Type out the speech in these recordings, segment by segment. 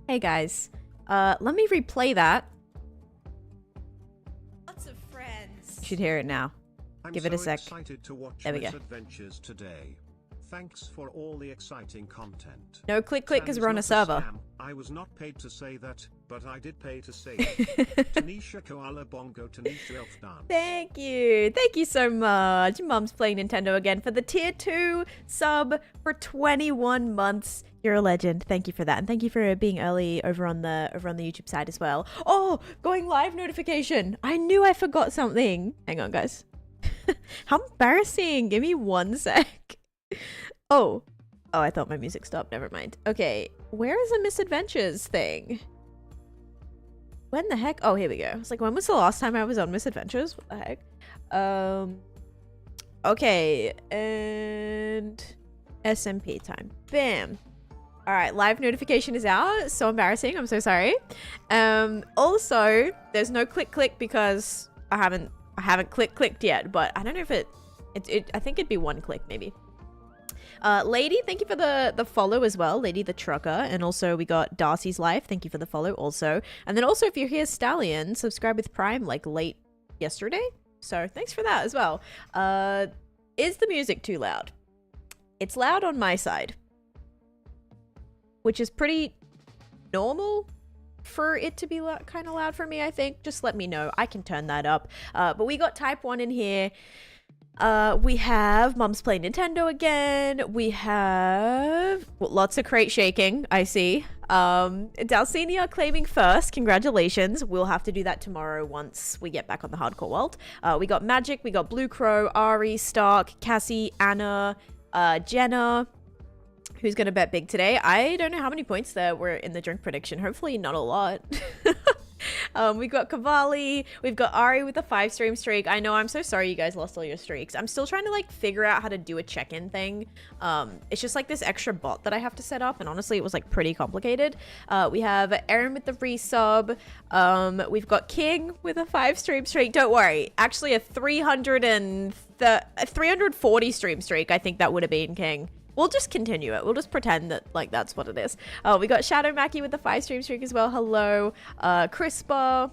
Hey guys, let me replay that. Lots of friends. You should hear it now. Give it a sec. Excited to watch There we go. Misadventures today. Thanks for all the exciting content. No click because we're on a server. I was not paid to say that, but I did pay to say it. Taneesha Koala Bongo Taneesha Elf Dance. Thank you so much. Mum's playing Nintendo again for the tier 2 sub for 21 months. You're a legend. Thank you for that, and thank you for being early over on the YouTube side as well. Oh, going live notification. I knew I forgot something. Hang on, guys. How embarrassing. Give me 1 sec. Oh, I thought my music stopped. Never mind. Okay, where is the Misadventures thing? When the heck? Oh, here we go. I was like, when was the last time I was on Misadventures? What the heck? Okay, and SMP time. Bam. All right, live notification is out. So embarrassing. I'm so sorry. Also, there's no click because I haven't clicked yet, but I don't know if I think it'd be 1 click maybe. Lady, thank you for the follow as well. Lady the Trucker. And also we got Darcy's Life. Thank you for the follow also. And then also if you're here, Stallion, subscribe with Prime like late yesterday. So thanks for that as well. Is the music too loud? It's loud on my side, which is pretty normal for it to be kind of loud for me, I think. Just let me know. I can turn that up. But we got type 1 in here. We have Mum's playing Nintendo again. We have lots of crate shaking, I see. Dalcinia claiming first. Congratulations. We'll have to do that tomorrow once we get back on the hardcore world. We got Magic, we got Blue Crow, Ari, Stark, Cassie, Anna, Jenna. Who's gonna bet big today? I don't know how many points there were in the drink prediction. Hopefully not a lot. We got Cavalli, we've got Ari with a 5-stream streak. I know, I'm so sorry you guys lost all your streaks. I'm still trying to like figure out how to do a check-in thing. It's just like this extra bot that I have to set up, and honestly it was like pretty complicated. We have Aaron with the resub. We've got King with a 5-stream streak. Don't worry, actually a 340 stream streak. I think that would have been King. We'll just continue it. We'll just pretend that like that's what it is. We got Shadow Mackie with the 5-stream streak as well. Hello. Crispa.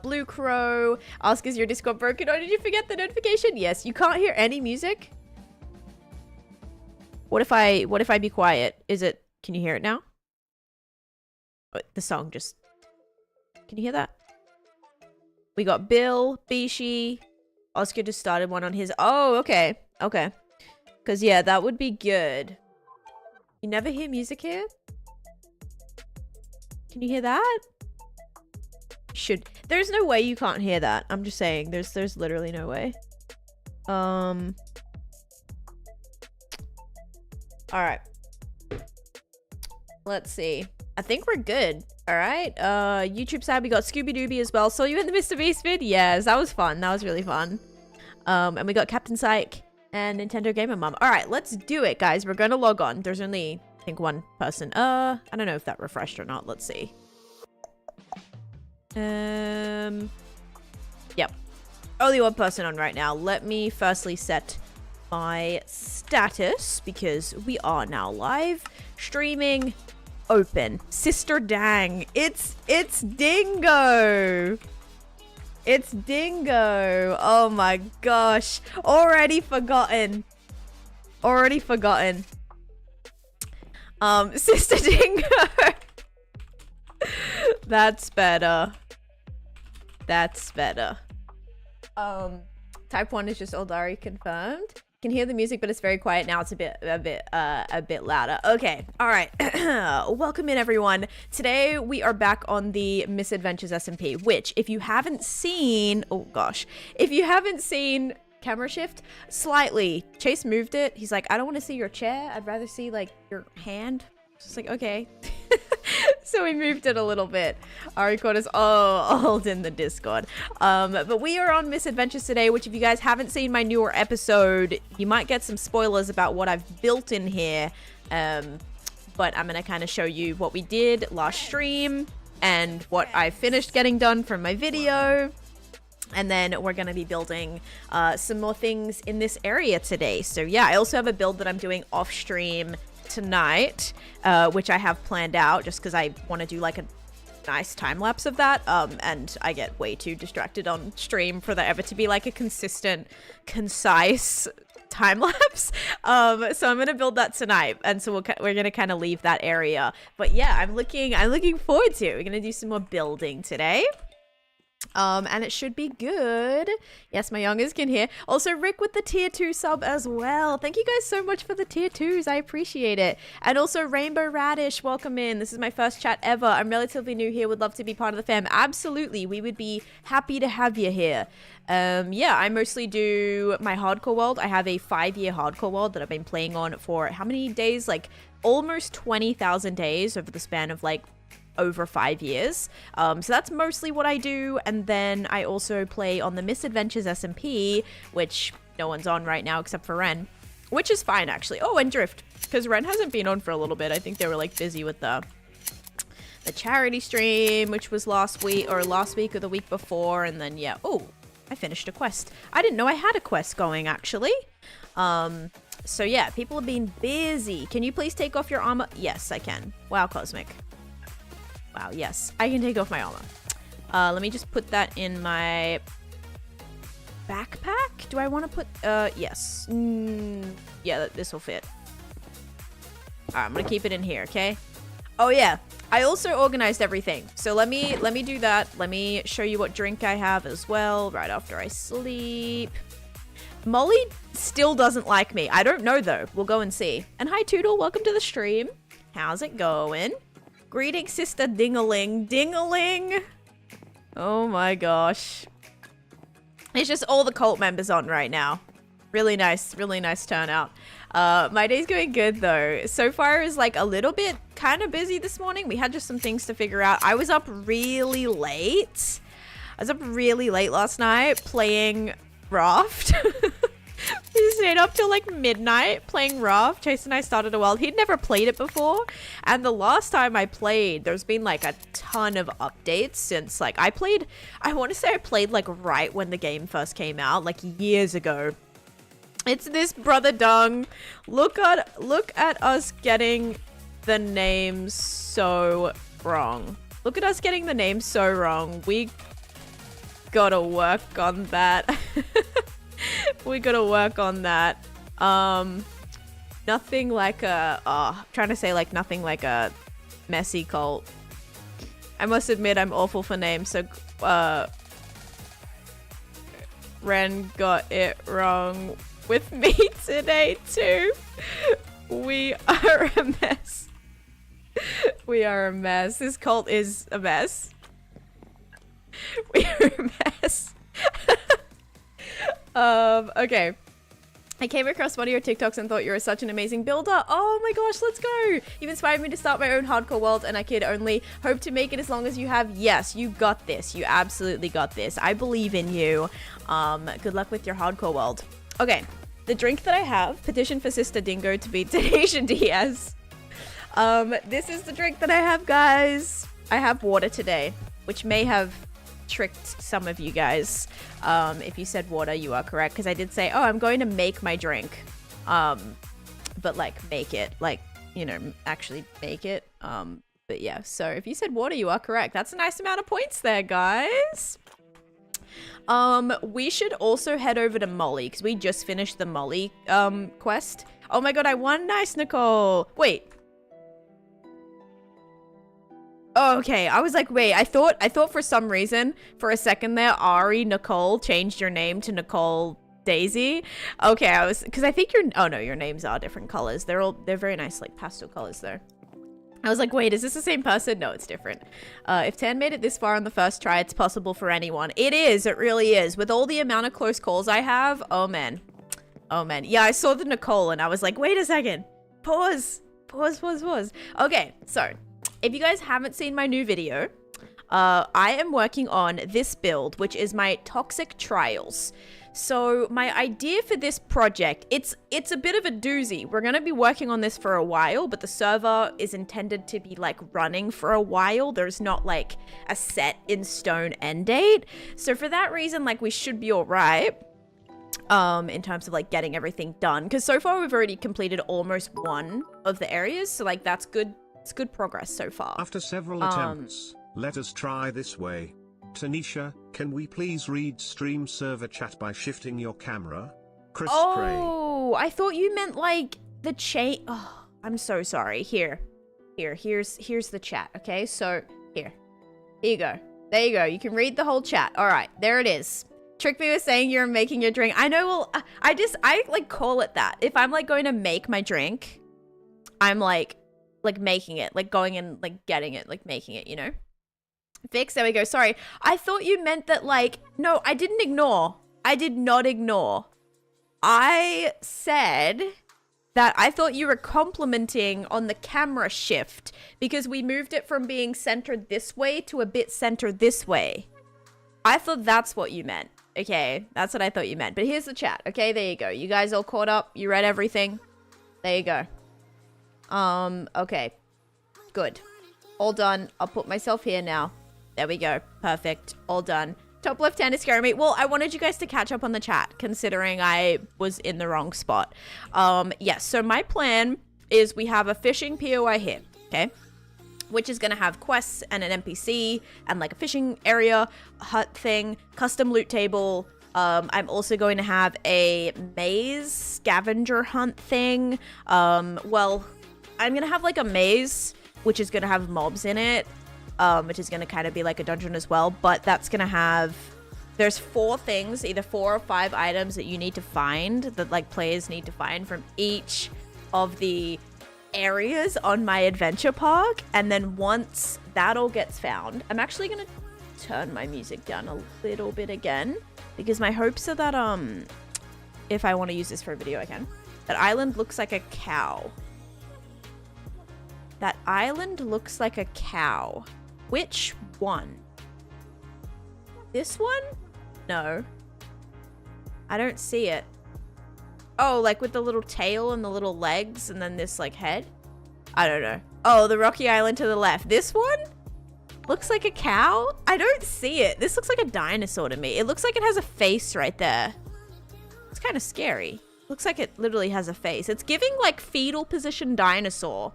Blue Crow. Ask, is your Discord broken? Oh, did you forget the notification? Yes. You can't hear any music? What if I be quiet? Can you hear it now? Oh, the song just... Can you hear that? We got Bill, Bishi. Oscar just started one on his... Oh, okay. Okay. Because, yeah, that would be good. You never hear music here? Can you hear that? Should. There's no way you can't hear that. I'm just saying. There's literally no way. Alright. Let's see. I think we're good. Alright. YouTube side, we got Scooby Dooby as well. Saw you in the Mr. Beast vid? Yes, that was fun. That was really fun. And we got Captain Psych and Nintendo Gamer Mom. All right, let's do it, guys. We're going to log on. There's only, I think, 1 person. I don't know if that refreshed or not. Let's see. Yep. Only 1 person on right now. Let me firstly set my status because we are now live streaming. Open. Sister dang. It's Dingo. It's Dingo. Oh my gosh. Already forgotten. Sister Dingo. That's better. Type 1 is just Oldari confirmed. Can hear the music, but it's very quiet now. It's a bit louder. Okay, all right. Welcome in, everyone. Today we are back on the Misadventures SMP, which, if you haven't seen, if you haven't seen camera shift slightly, Chase moved it. He's like, I don't want to see your chair. I'd rather see like your hand. Just like, okay. So we moved it a little bit. Our record is old in the Discord. But we are on Misadventures today, which if you guys haven't seen my newer episode, you might get some spoilers about what I've built in here. But I'm going to kind of show you what we did last stream and what I finished getting done from my video. And then we're going to be building some more things in this area today. So yeah, I also have a build that I'm doing off stream tonight, which I have planned out just because I want to do like a nice time lapse of that, and I get way too distracted on stream for there ever to be like a consistent, concise time lapse. So I'm gonna build that tonight, and so we're gonna kind of leave that area. But yeah, I'm looking forward to it. We're gonna do some more building today. And it should be good. Yes, my youngest can hear. Also, Rick with the tier 2 sub as well. Thank you guys so much for the tier 2s. I appreciate it. And also, Rainbow Radish, welcome in. This is my first chat ever. I'm relatively new here. Would love to be part of the fam. Absolutely. We would be happy to have you here. Yeah, I mostly do my hardcore world. I have a 5-year hardcore world that I've been playing on for how many days? Like almost 20,000 days over the span of like over 5 years. So that's mostly what I do. And then I also play on the Misadventures SMP, which no one's on right now except for Ren, which is fine actually. Oh, and Drift, because Ren hasn't been on for a little bit. I think they were like busy with the charity stream, which was last week or the week before. And then yeah, oh, I finished a quest. I didn't know I had a quest going actually. So yeah, people have been busy. Can you please take off your armor? Yes, I can. Wow, Cosmic. Wow, yes, I can take off my armor. Let me just put that in my backpack. Do I want to put, yes. Yeah, this will fit. All right, I'm gonna keep it in here, okay? Oh yeah, I also organized everything. So let me do that. Let me show you what drink I have as well right after I sleep. Molly still doesn't like me. I don't know though. We'll go and see. And hi Toodle, welcome to the stream. How's it going? Greetings, sister Dingaling. Dingaling! Oh my gosh. It's just all the cult members on right now. Really nice turnout. My day's going good though. So far is like a little bit kind of busy this morning. We had just some things to figure out. I was up really late. I was up really late last night playing Raft. We stayed up till like midnight playing Raft. Chase and I started a world. He'd never played it before. And the last time I played, there's been like a ton of updates since like I want to say I played like right when the game first came out, like years ago. It's this brother Dung. Look at us getting the names so wrong. Look at us getting the names so wrong. We gotta work on that. We gotta work on that. Nothing like a, I'm trying to say like nothing like a messy cult. I must admit I'm awful for names, so Ren got it wrong with me today too. We are a mess. We are a mess. This cult is a mess. We are a mess. Okay. I came across one of your TikToks and thought you were such an amazing builder. Oh my gosh, let's go. You've inspired me to start my own hardcore world and I could only hope to make it as long as you have. Yes, you got this. You absolutely got this. I believe in you. Good luck with your hardcore world. Okay, the drink that I have, petition for Sister Dingo to beat Taneesha DS. This is the drink that I have, guys. I have water today, which may have tricked some of you guys. If you said water, you are correct, because I did say, oh, I'm going to make my drink, but like make it, like, you know, actually make it. But yeah, so if you said water, you are correct. That's a nice amount of points there, guys. We should also head over to Molly, because we just finished the Molly quest. Oh my god, I won. Nice, Nicole. Wait. Oh, okay, I was like, wait, I thought for some reason, for a second there, Ari Nicole changed your name to Nicole Daisy. Okay, because I think oh no, your names are different colors. They're very nice, like pastel colors though. I was like, wait, is this the same person? No, it's different. If Tan made it this far on the first try, it's possible for anyone. It is, it really is. With all the amount of close calls I have, oh man. Oh man, yeah, I saw the Nicole and I was like, wait a second, pause. Okay, so if you guys haven't seen my new video, I am working on this build, which is my Toxic Trials. So my idea for this project, it's a bit of a doozy. We're going to be working on this for a while, but the server is intended to be like running for a while. There's not like a set in stone end date. So for that reason, like we should be all right. in terms of like getting everything done. Because so far we've already completed almost one of the areas. So like that's good. It's good progress so far. After several attempts, let us try this way. Taneesha, can we please read stream server chat by shifting your camera? Chris Cray. Oh, I thought you meant like the chain. Oh, I'm so sorry. Here's the chat. Okay, so here you go. There you go. You can read the whole chat. All right, there it is. Trick me with saying you're making your drink. I know. Well, I like call it that. If I'm like going to make my drink, I'm like making it, like going and like getting it, like making it, you know? Fix, there we go. Sorry. I thought you meant that like, no, I didn't ignore. I did not ignore. I said that I thought you were complimenting on the camera shift because we moved it from being centered this way to a bit centered this way. I thought that's what you meant. Okay, that's what I thought you meant. But here's the chat. Okay, there you go. You guys all caught up? You read everything? There you go. Okay. Good. All done. I'll put myself here now. There we go. Perfect. All done. Top left hand is scaring me. Well, I wanted you guys to catch up on the chat, considering I was in the wrong spot. Yes, so my plan is we have a fishing POI here, okay? Which is going to have quests and an NPC and like a fishing area, hut thing, custom loot table. I'm also going to have a maze scavenger hunt thing. Well, I'm going to have like a maze, which is going to have mobs in it. Which is going to kind of be like a dungeon as well, but that's going to have, there's 4 things, either 4 or 5 items that you need to find, that like players need to find from each of the areas on my adventure park. And then once that all gets found, I'm actually going to turn my music down a little bit again, because my hopes are that, if I want to use this for a video, I can. That island looks like a cow. That island looks like a cow. Which one? This one? No. I don't see it. Oh, like with the little tail and the little legs and then this like head? I don't know. Oh, the rocky island to the left. This one? Looks like a cow? I don't see it. This looks like a dinosaur to me. It looks like it has a face right there. It's kind of scary. Looks like it literally has a face. It's giving like fetal position dinosaur.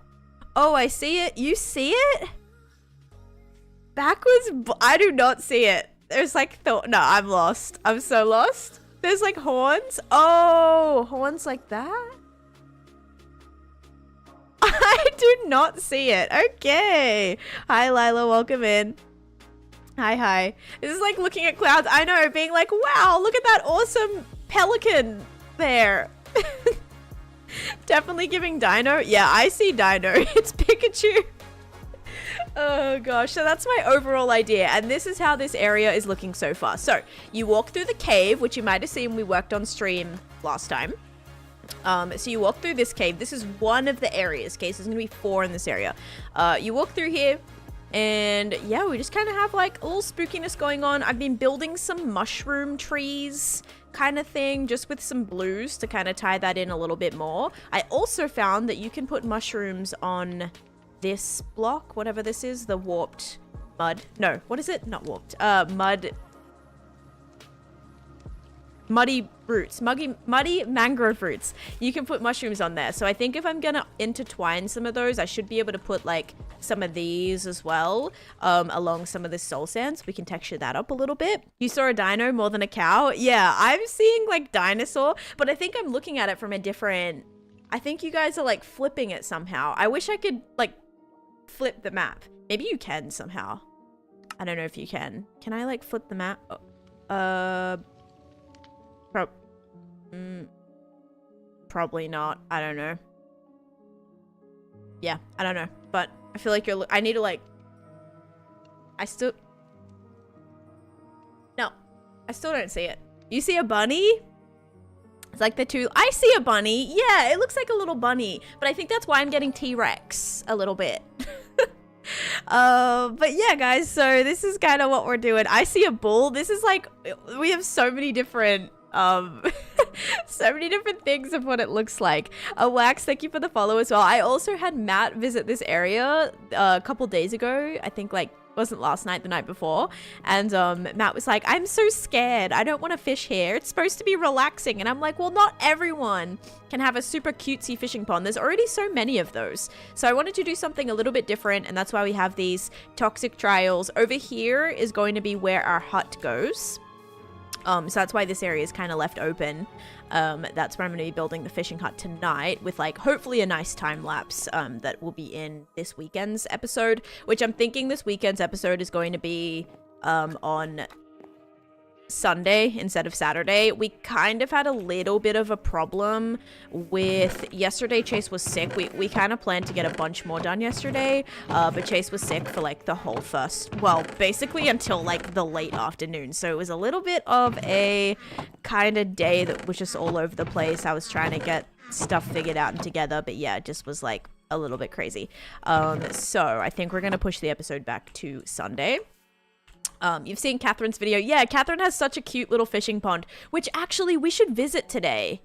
Oh, I see it. You see it? Backwards? I do not see it. There's like, no, I'm lost. I'm so lost. There's like horns. Oh, horns like that? I do not see it. Okay. Hi, Lila. Welcome in. Hi. This is like looking at clouds. I know, being like, wow, look at that awesome pelican there. Definitely giving dino. Yeah, I see dino. It's Pikachu. Oh gosh, so that's my overall idea, and this is how this area is looking so far. So you walk through the cave, which you might have seen we worked on stream last time. So you walk through this cave. This is one of the areas. Okay, so there's gonna be 4 in this area. You walk through here, and yeah, we just kind of have like a little spookiness going on. I've been building some mushroom trees kind of thing, just with some blues to kind of tie that in a little bit more. I also found that you can put mushrooms on this block, whatever this is, the warped mud. No, what is it? Not warped. Muddy roots, muddy mangrove roots. You can put mushrooms on there. So I think if I'm gonna intertwine some of those, I should be able to put like some of these as well, along some of the soul sand, so we can texture that up a little bit. You saw a dino more than a cow? Yeah, I'm seeing like dinosaur, but I think I'm looking at it from a different, I think you guys are like flipping it somehow. I wish I could like flip the map. Maybe you can somehow. I don't know if you can. Can I like flip the map? Probably not. I don't know. Yeah, I don't know. But I feel like I need to like, I still don't see it. You see a bunny? It's like the two. I see a bunny. Yeah, it looks like a little bunny. But I think that's why I'm getting T-Rex a little bit. But yeah, guys, so this is kind of what we're doing. I see a bull. This is like, we have so many different so many different things of what it looks like. Wax, thank you for the follow as well. I also had Matt visit this area a couple days ago. I think like wasn't last night, the night before. And Matt was like, I'm so scared. I don't want to fish here. It's supposed to be relaxing. And I'm like, well, not everyone can have a super cutesy fishing pond. There's already so many of those. So I wanted to do something a little bit different. And that's why we have these toxic trials. Over here is going to be where our hut goes. So that's why this area is kind of left open. That's where I'm going to be building the fishing hut tonight with like hopefully a nice time lapse that will be in this weekend's episode, which I'm thinking this weekend's episode is going to be on Sunday instead of Saturday. We kind of had a little bit of a problem with yesterday. Chase was sick. We kind of planned to get a bunch more done yesterday, but Chase was sick for like the whole first, well, basically until like the late afternoon. So it was a little bit of a kind of day that was just all over the place. I was trying to get stuff figured out and together, but yeah, it just was like a little bit crazy. So I think we're going to push the episode back to Sunday. You've seen Catherine's video. Yeah, Catherine has such a cute little fishing pond, which actually we should visit today.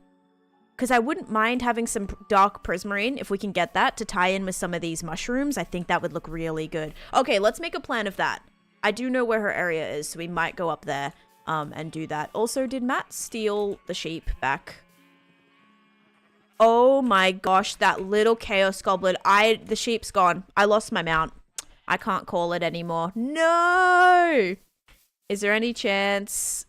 Because I wouldn't mind having some dark prismarine, if we can get that, to tie in with some of these mushrooms. I think that would look really good. Okay, let's make a plan of that. I do know where her area is, so we might go up there and do that. Also, did Matt steal the sheep back? Oh my gosh, that little chaos goblin. The sheep's gone. I lost my mount. I can't call it anymore. No! Is there any chance...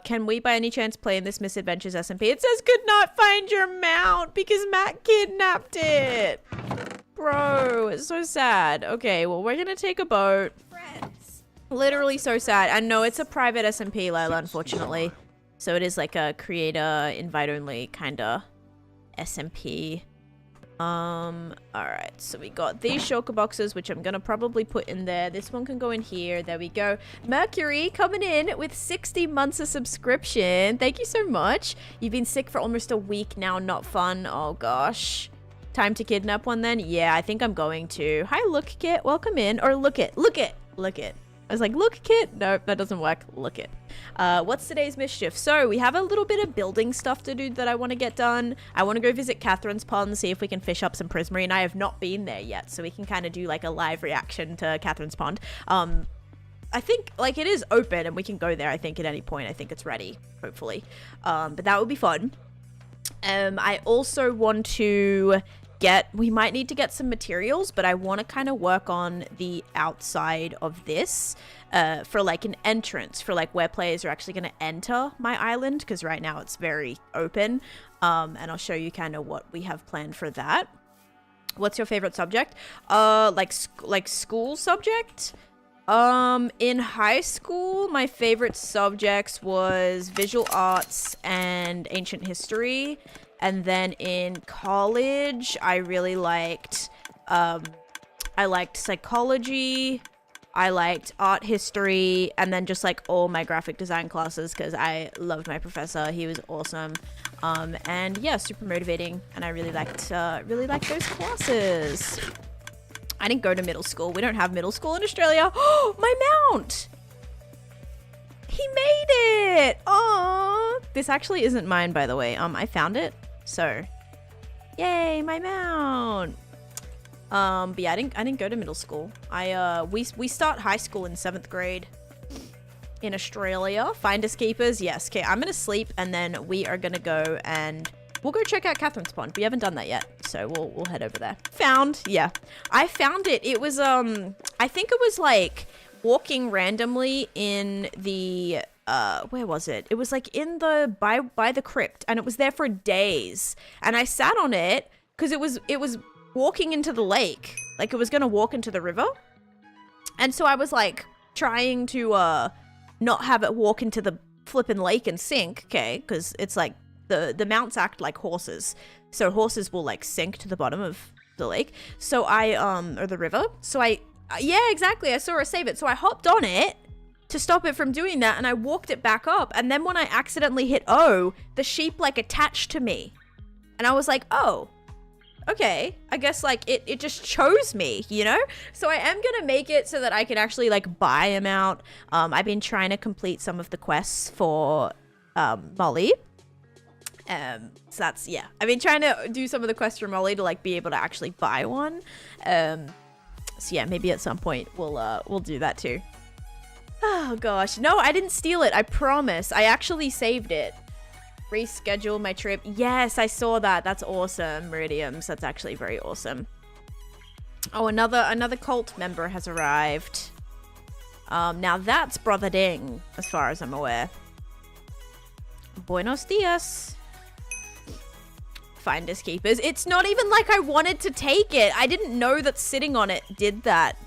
can we by any chance play in this Misadventures SMP? It says could not find your mount because Matt kidnapped it. Bro, it's so sad. Okay, well, we're gonna take a boat. Friends. Literally so sad. And no, it's a private SMP, Lila, unfortunately. So it is like a creator, invite-only kind of SMP. Alright, so we got these shulker boxes, which I'm gonna probably put in there. This one can go in here. There we go. Mercury coming in with 60 months of subscription. Thank you so much. You've been sick for almost a week now. Not fun. Oh gosh. Time to kidnap one then? Yeah, I think I'm going to. Hi, Look Kit. Welcome in. Or look it. I was like, look, Kit. Nope, that doesn't work. Look it. What's today's mischief? So we have a little bit of building stuff to do that I want to get done. I want to go visit Catherine's pond, see if we can fish up some prismarine. I have not been there yet, so we can kind of do like a live reaction to Catherine's pond. I think like it is open and we can go there, I think, at any point. I think it's ready, hopefully. But that would be fun. I also want to we might need to get some materials, but I want to kind of work on the outside of this for like an entrance for like where players are actually going to enter my island, because right now it's very open. And I'll show you kind of what we have planned for that. What's your favorite subject? Like school subject? In high school, my favorite subjects was visual arts and ancient history. And then in college, I really liked, I liked psychology, I liked art history, and then just like all my graphic design classes, because I loved my professor. He was awesome. And yeah, super motivating. And I really liked those classes. I didn't go to middle school. We don't have middle school in Australia. Oh, my mount! He made it! Oh, this actually isn't mine, by the way. I found it. So, yay, my mount. But yeah, I didn't go to middle school. We start high school in 7th grade in Australia. Finders keepers, yes. Okay, I'm gonna sleep and then we are gonna go and we'll go check out Catherine's pond. We haven't done that yet, so we'll head over there. Yeah, I found it. It was I think it was like walking randomly in the where was it? It was like in the by the crypt, and it was there for days. And I sat on it because it was walking into the lake, like it was gonna walk into the river. And so I was like trying to not have it walk into the flippin' lake and sink, okay? Because it's like the mounts act like horses, so horses will like sink to the bottom of the lake. So or the river. So yeah, exactly. I saw her save it, so I hopped on it to stop it from doing that, and I walked it back up, and then when I accidentally hit O, the sheep like attached to me, and I was like, oh, okay, I guess like it just chose me, you know? So I am gonna make it so that I can actually like buy him out. I've been trying to complete some of the quests for Molly. So that's, yeah, I've been trying to do some of the quests for Molly to like be able to actually buy one. So yeah, maybe at some point we'll do that too. Oh gosh, no, I didn't steal it. I promise. I actually saved it. Reschedule my trip. Yes, I saw that. That's awesome, Meridiums. That's actually very awesome. Oh, another cult member has arrived. Now that's Brother Ding, as far as I'm aware. Buenos dias. Finders keepers. It's not even like I wanted to take it. I didn't know that sitting on it did that.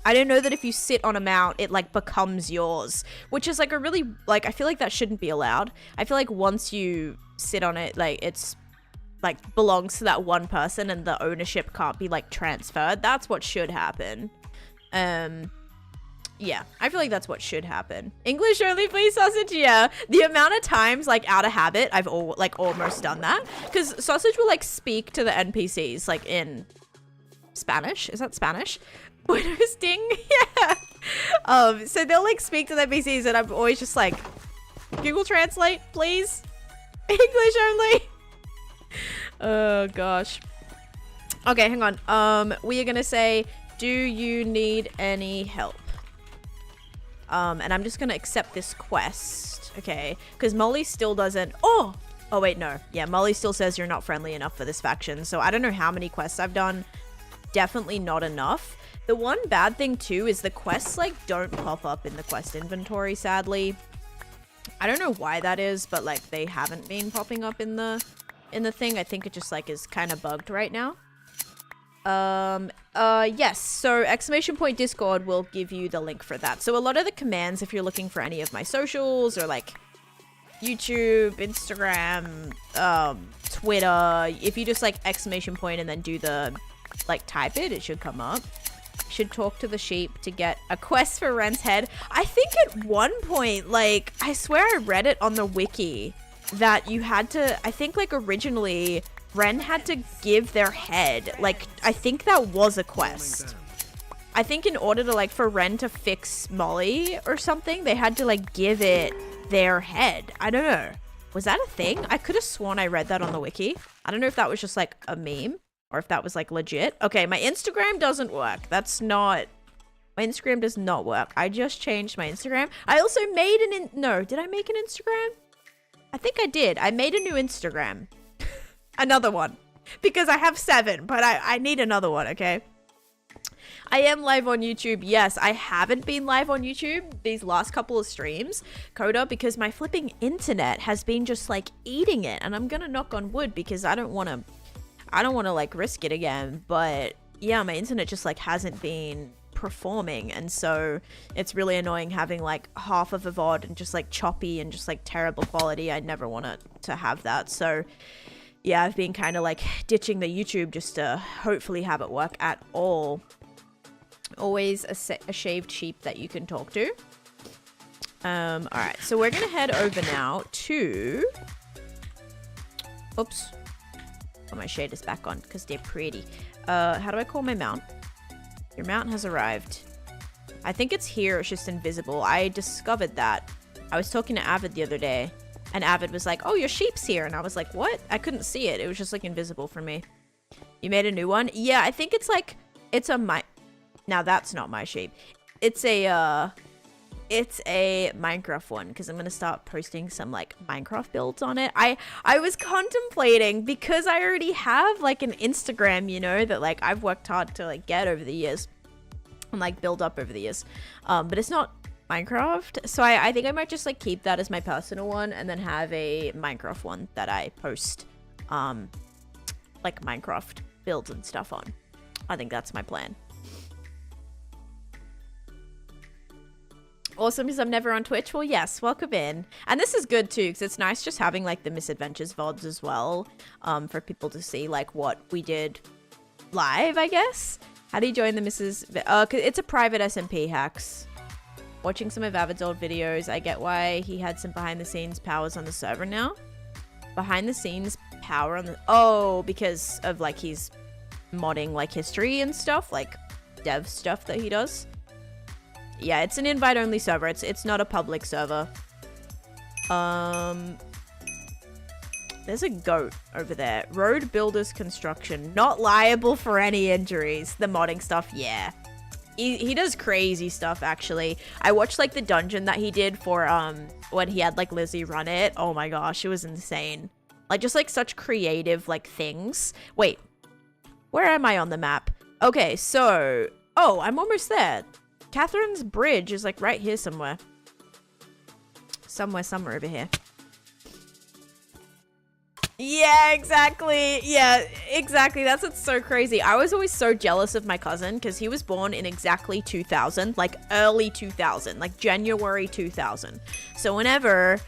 I don't know that if you sit on a mount, it like becomes yours, which is like a really, like, I feel like that shouldn't be allowed. I feel like once you sit on it, like it's like belongs to that one person and the ownership can't be like transferred. That's what should happen. Yeah, I feel like that's what should happen. English only, please, sausage. Yeah, the amount of times, like, out of habit, I've almost done that, because sausage will like speak to the NPCs like in Spanish. Is that Spanish? Buenos ding. Yeah. So they'll like speak to the NPCs, and I'm always just like, Google Translate, please. English only. Oh gosh. Okay, hang on. We are gonna say, do you need any help? And I'm just gonna accept this quest, okay? Because Molly still doesn't. Oh wait, no. Yeah, Molly still says you're not friendly enough for this faction. So I don't know how many quests I've done. Definitely not enough. The one bad thing too is the quests like don't pop up in the quest inventory, sadly. I don't know why that is, but like they haven't been popping up in the thing. I think it just like is kind of bugged right now. Yes, so !Discord will give you the link for that. So a lot of the commands, if you're looking for any of my socials or like YouTube, Instagram, Twitter, if you just like ! And then do the like type it should come up. Should talk to the sheep to get a quest for Ren's head. I think at one point, like, I swear I read it on the wiki that you had to, I think like originally Ren had to give their head. Like, I think that was a quest. I think in order to, like, for Ren to fix Molly or something, they had to, like, give it their head. I don't know. Was that a thing? I could have sworn I read that on the wiki. I don't know if that was just, like, a meme or if that was, like, legit. Okay, my Instagram doesn't work. That's not... My Instagram does not work. I just changed my Instagram. I also made No, did I make an Instagram? I think I did. I made a new Instagram. Another one, because I have 7, but I need another one. Okay, I am live on YouTube. Yes, I haven't been live on YouTube these last couple of streams, Coda, because my flipping internet has been just like eating it, and I'm gonna knock on wood because I don't want to like risk it again. But yeah, my internet just like hasn't been performing, and so it's really annoying having like half of a VOD and just like choppy and just like terrible quality. I never want to have that. So yeah, I've been kind of like ditching the YouTube just to hopefully have it work at all. Always a shaved sheep that you can talk to. All right, so we're gonna head over now to... Oops. Put my shaders back on because they're pretty. How do I call my mount? Your mount has arrived. I think it's here. It's just invisible. I discovered that. I was talking to Avid the other day. And Avid was like, oh, your sheep's here. And I was like, what? I couldn't see it. It was just like invisible for me. You made a new one? Yeah, I think it's like, it's a now that's not my sheep. It's a Minecraft one, because I'm going to start posting some like Minecraft builds on it. I was contemplating, because I already have like an Instagram, you know, that like I've worked hard to like get over the years and like build up over the years. But it's not Minecraft, so I think I might just like keep that as my personal one and then have a Minecraft one that I post like Minecraft builds and stuff on. I think that's my plan. Awesome, because I'm never on Twitch. Well, yes, welcome in. And this is good too, because it's nice just having like the Misadventures VODs as well, for people to see like what we did live, I guess. How do you join the Cause it's a private SMP, hacks. Watching some of Avid's old videos, I get why he had some behind-the-scenes powers on the server now. Behind-the-scenes power on the... Oh, because of, like, he's modding, like, history and stuff. Like, dev stuff that he does. Yeah, it's an invite-only server. It's not a public server. There's a goat over there. Road Builders Construction. Not liable for any injuries. The modding stuff, yeah. He does crazy stuff, actually. I watched like the dungeon that he did for when he had like Lizzie run it. Oh my gosh, it was insane. Like just like such creative like things. Wait, where am I on the map? Okay, so oh, I'm almost there. Catherine's Bridge is like right here somewhere. Somewhere over here. Yeah, exactly. Yeah, exactly. That's what's so crazy. I was always so jealous of my cousin because he was born in exactly 2000, like early 2000, like January 2000. So whatever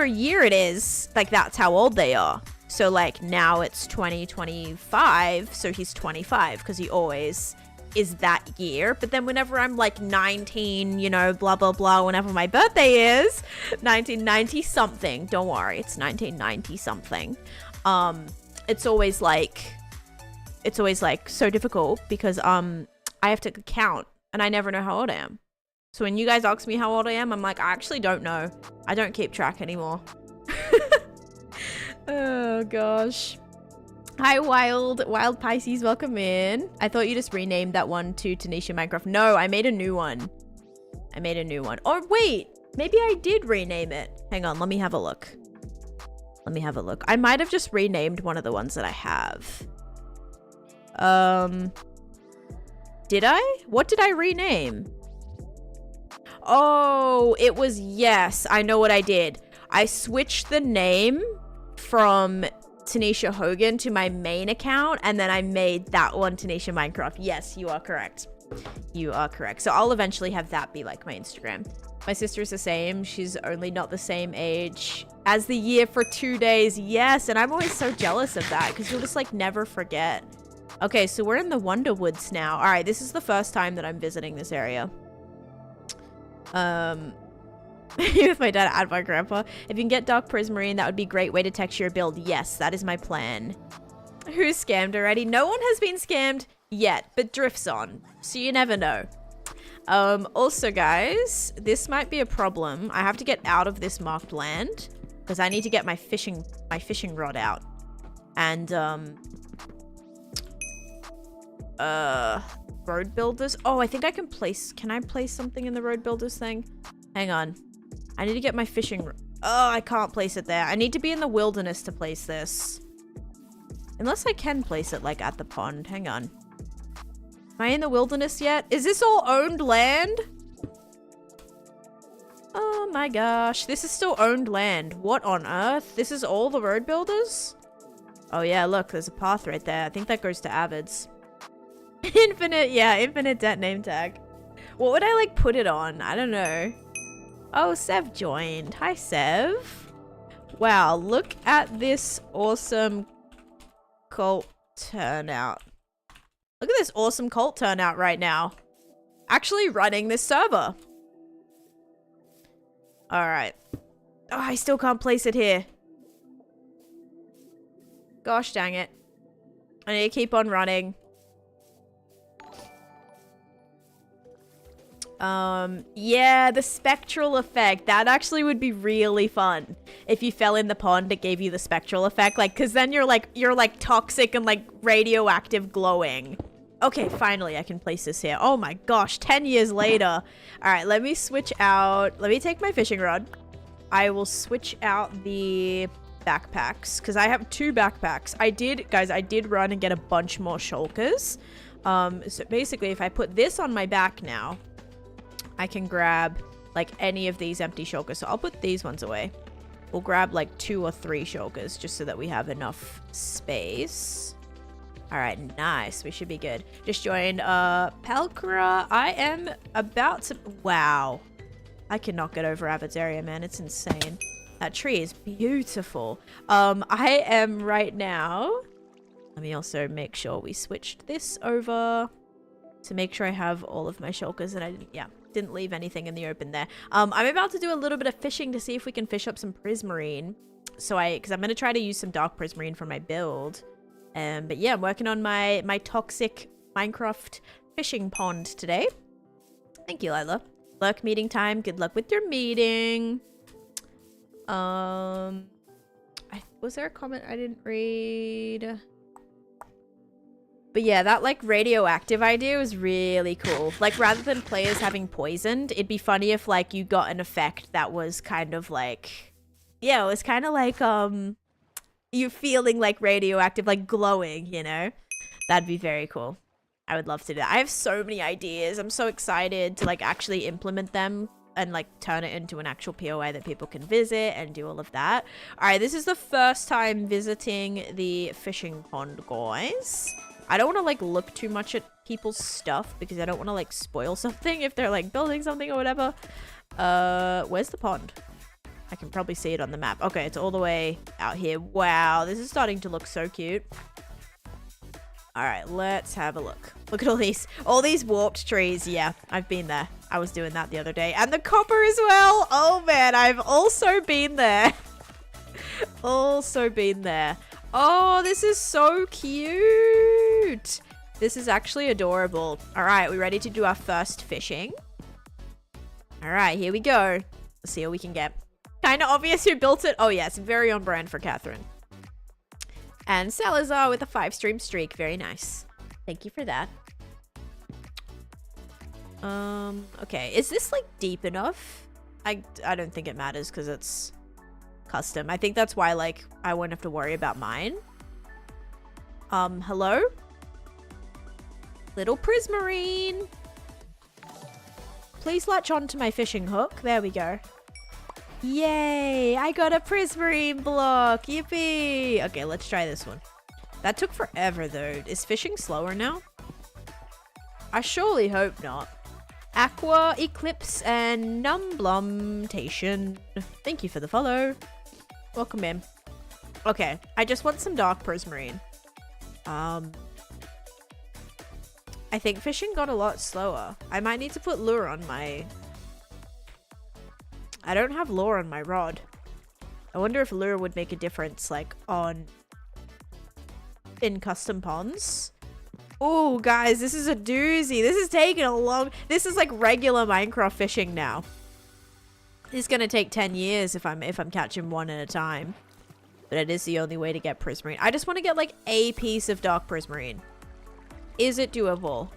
year it is, like that's how old they are. So like now it's 2025, so he's 25 because he always is that year. But then whenever I'm like 19, you know, blah blah blah, whenever my birthday is 1990 something, don't worry, it's 1990 something, it's always like so difficult because I have to count and I never know how old I am. So when you guys ask me how old I am, I'm like, I actually don't know. I don't keep track anymore. Oh gosh. Hi, Wild Pisces, welcome in. I thought you just renamed that one to Taneesha Minecraft. No, I made a new one. Or wait, maybe I did rename it. Hang on, let me have a look. I might have just renamed one of the ones that I have. Did I? What did I rename? Oh, it was, yes, I know what I did. I switched the name from Taneesha Hogan to my main account, and then I made that one Taneesha Minecraft. Yes, you are correct. So I'll eventually have that be like my Instagram. My sister's the same. She's only not the same age as the year for 2 days. Yes, and I'm always so jealous of that because you'll just like never forget. Okay, so we're in the Wonder Woods now. All right, this is the first time that I'm visiting this area. With my dad and my grandpa. If you can get Dark Prismarine, that would be a great way to texture your build. Yes, that is my plan. Who's scammed already? No one has been scammed yet, but Drift's on, so you never know. Also, guys, this might be a problem. I have to get out of this marked land because I need to get my fishing rod out. And road builders. Oh, I think I can place. Can I place something in the road builders thing? Hang on. I need to get my fishing. Oh, I can't place it there. I need to be in the wilderness to place this. Unless I can place it like at the pond. Hang on. Am I in the wilderness yet? Is this all owned land? Oh my gosh. This is still owned land. What on earth? This is all the road builders? Oh yeah, look, there's a path right there. I think that goes to Avids. Infinite debt name tag. What would I like put it on? I don't know. Oh, Sev joined. Hi, Sev. Wow, look at this awesome cult turnout. Look at this awesome cult turnout right now. Actually running this server. Alright. Oh, I still can't place it here. Gosh dang it. I need to keep on running. Yeah, the spectral effect. That actually would be really fun. If you fell in the pond, it gave you the spectral effect. Like, cause then you're like toxic and like radioactive glowing. Okay, finally I can place this here. Oh my gosh, 10 years later. All right, let me switch out. Let me take my fishing rod. I will switch out the backpacks because I have 2 backpacks. I did run and get a bunch more shulkers. So basically if I put this on my back now, I can grab like any of these empty shulkers. So I'll put these ones away. We'll grab like 2 or 3 shulkers just so that we have enough space. All right, nice. We should be good. Just joined Pelkra. I am about to... Wow. I cannot get over Avid's area, man. It's insane. That tree is beautiful. I am right now... Let me also make sure we switched this over to make sure I have all of my shulkers and I didn't leave anything in the open there. I'm about to do a little bit of fishing to see if we can fish up some prismarine. So because I'm going to try to use some dark prismarine for my build. But yeah, I'm working on my toxic Minecraft fishing pond today. Thank you, Lila. Lurk meeting time. Good luck with your meeting. Was there a comment I didn't read? But yeah, that like radioactive idea was really cool. Like rather than players having poisoned, it'd be funny if like you got an effect that was kind of like, yeah, it was kind of like you feeling like radioactive, like glowing, you know? That'd be very cool. I would love to do that. I have so many ideas. I'm so excited to like actually implement them and like turn it into an actual POA that people can visit and do all of that. All right, this is the first time visiting the fishing pond, guys. I don't want to like look too much at people's stuff because I don't want to like spoil something if they're like building something or whatever. Where's the pond? I can probably see it on the map. Okay, it's all the way out here. Wow, this is starting to look so cute. All right, let's have a look. Look at all these warped trees. Yeah, I've been there. I was doing that the other day. And the copper as well. Oh man, I've also been there. Also been there. Oh, this is so cute. This is actually adorable. All right, we ready to do our first fishing? All right, here we go. Let's see what we can get. Kind of obvious who built it. Oh yes, very on brand for Catherine. And Salazar with a 5-stream streak. Very nice. Thank you for that. Okay. Is this like deep enough? I don't think it matters because it's custom. I think that's why like I won't have to worry about mine. Hello? Little prismarine. Please latch on to my fishing hook. There we go. Yay! I got a prismarine block! Yippee! Okay, let's try this one. That took forever though. Is fishing slower now? I surely hope not. Aqua, Eclipse, and Numblumtation. Thank you for the follow. Welcome in. Okay, I just want some dark prismarine. I think fishing got a lot slower. I might need to put lure on my... I don't have lure on my rod. I wonder if lure would make a difference, like, in custom ponds. Oh, guys, this is a doozy. This is taking a long... This is like regular Minecraft fishing now. It's gonna take 10 years if I'm catching one at a time. But it is the only way to get prismarine. I just want to get, like, a piece of dark prismarine. Is it doable?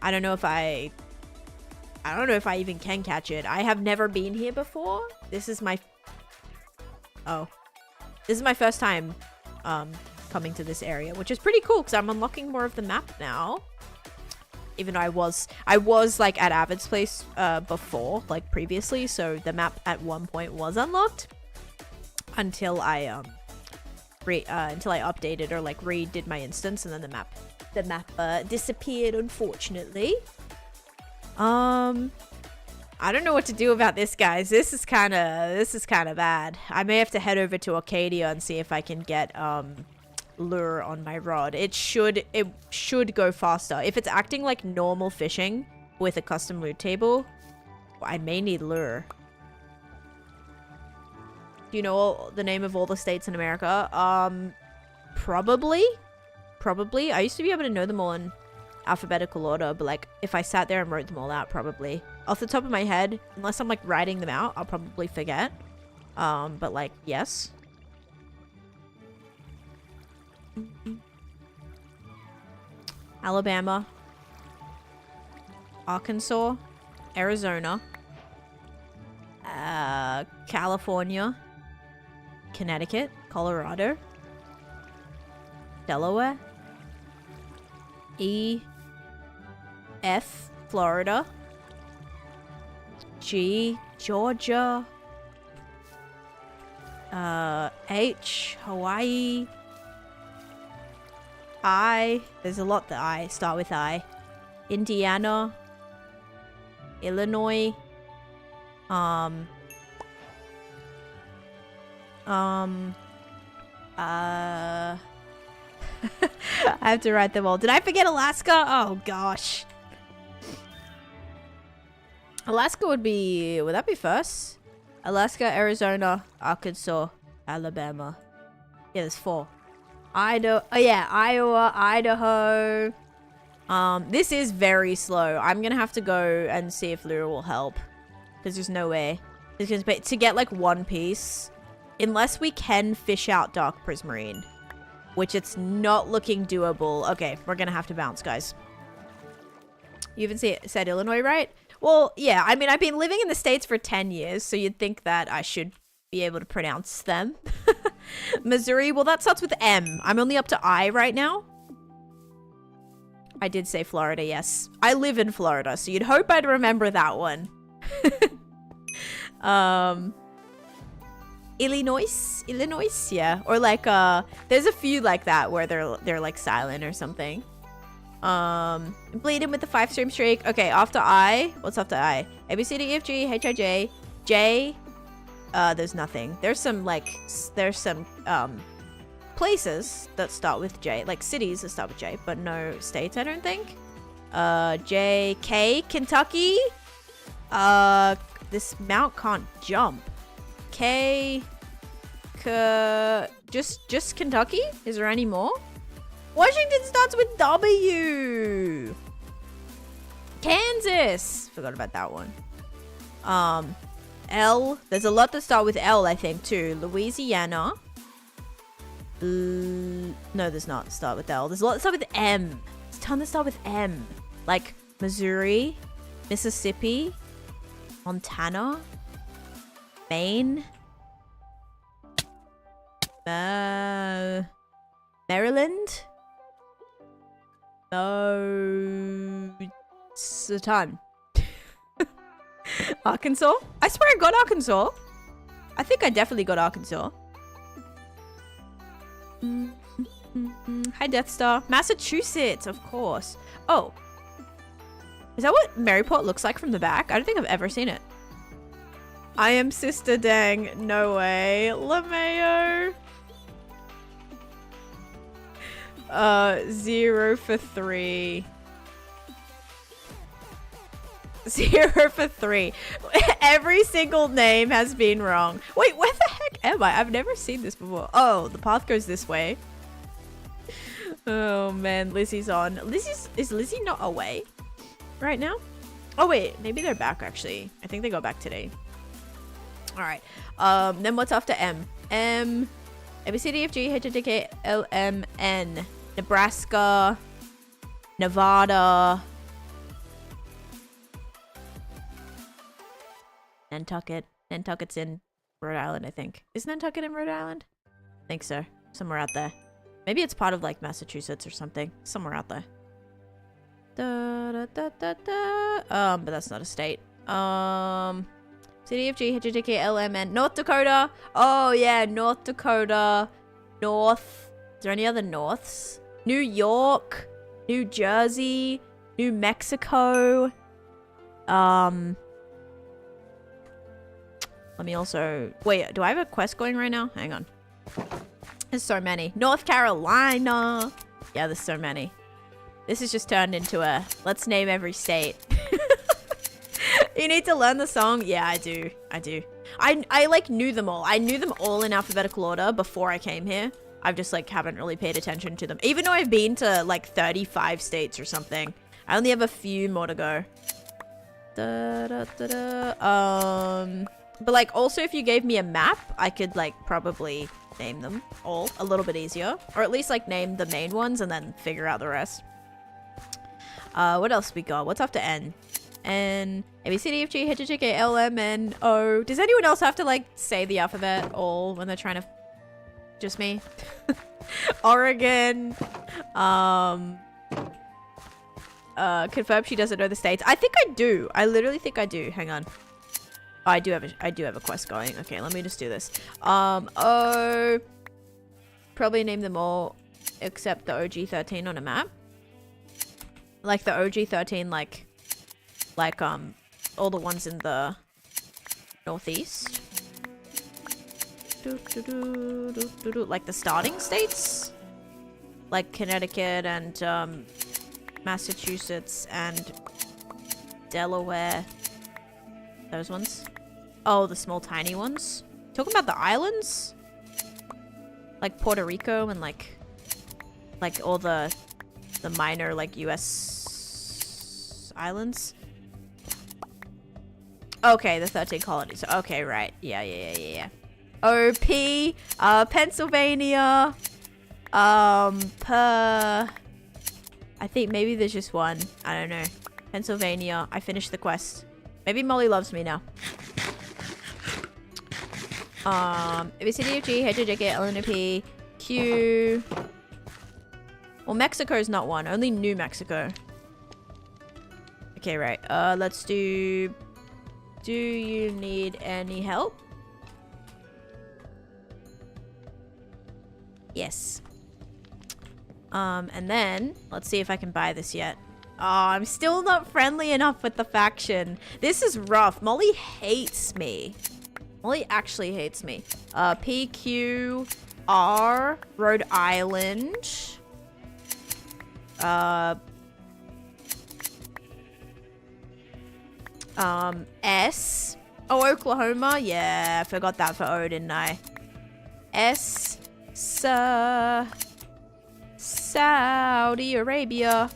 I don't know if I don't know if I even can catch it. I have never been here before. This is my... Oh. This is my first time coming to this area, which is pretty cool because I'm unlocking more of the map now. Even though I was like at Avid's place before, like previously, so the map at one point was unlocked until I updated or like redid my instance, and then the map disappeared, unfortunately. I don't know what to do about this, guys. This is kind of bad. I may have to head over to Arcadia and see if I can get lure on my rod. It should go faster. If it's acting like normal fishing with a custom loot table, I may need lure. Do you know the name of all the states in America? Probably. I used to be able to know them all in alphabetical order, but like if I sat there and wrote them all out, probably off the top of my head, unless I'm like writing them out, I'll probably forget. But like, yes. Alabama, Arkansas, Arizona, California, Connecticut, Colorado, Delaware, F, Florida, G, Georgia, H, Hawaii, I, there's a lot that I start with I, Indiana, Illinois, I have to write them all. Did I forget Alaska? Oh gosh. Alaska would that be first? Alaska, Arizona, Arkansas, Alabama. Yeah, there's 4. Iowa, Idaho. This is very slow. I'm gonna have to go and see if Lyra will help. Because there's no way. To get like one piece. Unless we can fish out dark prismarine. which it's not looking doable. Okay, we're gonna have to bounce, guys. You even said Illinois, right? Well, yeah, I mean, I've been living in the States for 10 years, so you'd think that I should be able to pronounce them. Missouri, well, that starts with M. I'm only up to I right now. I did say Florida, yes. I live in Florida, so you'd hope I'd remember that one. Illinois, yeah. Or like, there's a few like that where they're like silent or something. Bleeding with the 5-stream streak. Okay, after I, what's after I? A, B, C, D, E, F, G, H, I, J. J, there's nothing. There's some places that start with J, like cities that start with J, but no states, I don't think. J, K, Kentucky. This mount can't jump. K, just Kentucky? Is there any more? Washington starts with W. Kansas. Forgot about that one. L. There's a lot that start with L, I think, too. Louisiana. No, there's not. Start with L. There's a lot that start with M. There's a ton that start with M. Like Missouri, Mississippi, Montana, Maine, Maryland. No, it's a ton. Arkansas? I swear I got Arkansas. I think I definitely got Arkansas. Hi, Death Star. Massachusetts, of course. Oh. Is that what Maryport looks like from the back? I don't think I've ever seen it. I am Sister Dang. No way. LeMayo. 0 for 3. 0 for 3. Every single name has been wrong. Wait, where the heck am I? I've never seen this before. Oh, the path goes this way. Oh man, Lizzie's on. Is Lizzie not away right now? Oh wait, maybe they're back actually. I think they got back today. All right. Then what's after M? M, A, B, C, D, F, G, H, I, J, K, L, M, N. Nebraska, Nevada, Nantucket. Nantucket's in Rhode Island, I think. Is Nantucket in Rhode Island? I think so. Somewhere out there. Maybe it's part of like Massachusetts or something. Somewhere out there. But that's not a state. City of G, H, I, J, K, L, M, N. North Dakota. Oh yeah, North Dakota. North. Is there any other Norths? New York. New Jersey. New Mexico. Let me also... Wait, do I have a quest going right now? Hang on. There's so many. North Carolina. Yeah, there's so many. This has just turned into a... Let's name every state. You need to learn the song? Yeah, I do. I do. I like knew them all. I knew them all in alphabetical order before I came here. I've just like haven't really paid attention to them. Even though I've been to like 35 states or something. I only have a few more to go. But like also if you gave me a map, I could like probably name them all a little bit easier. Or at least like name the main ones and then figure out the rest. What else we got? What's after N? N, A, B, C, D, F, G, H, I, J, K, L, M, N, O. Does anyone else have to like say the alphabet all when they're trying to... Just me? Oregon. Confirm she doesn't know the states. I think I do. I literally think I do. Hang on. Oh, I do have a quest going. Okay, let me just do this. Oh, probably name them all except the OG13 on a map. Like the OG13, like all the ones in the northeast. Like the starting states, like Connecticut and Massachusetts and Delaware. Those ones. Oh, the small tiny ones. Talking about the islands, like Puerto Rico and like all the minor like US islands. Okay, the 13 colonies. Okay, right. Yeah. OP, Pennsylvania, Per... I think maybe there's just one. I don't know. Pennsylvania. I finished the quest. Maybe Molly loves me now. ABCD of G, HJK, LNP, Q. Well, Mexico's not one. Only New Mexico. Okay, right. Let's do... Do you need any help? Yes. And then, let's see if I can buy this yet. Oh, I'm still not friendly enough with the faction. This is rough. Molly hates me. Molly actually hates me. PQR, Rhode Island. S. Oh, Oklahoma. Yeah, I forgot that for O, didn't I? S. Saudi Arabia.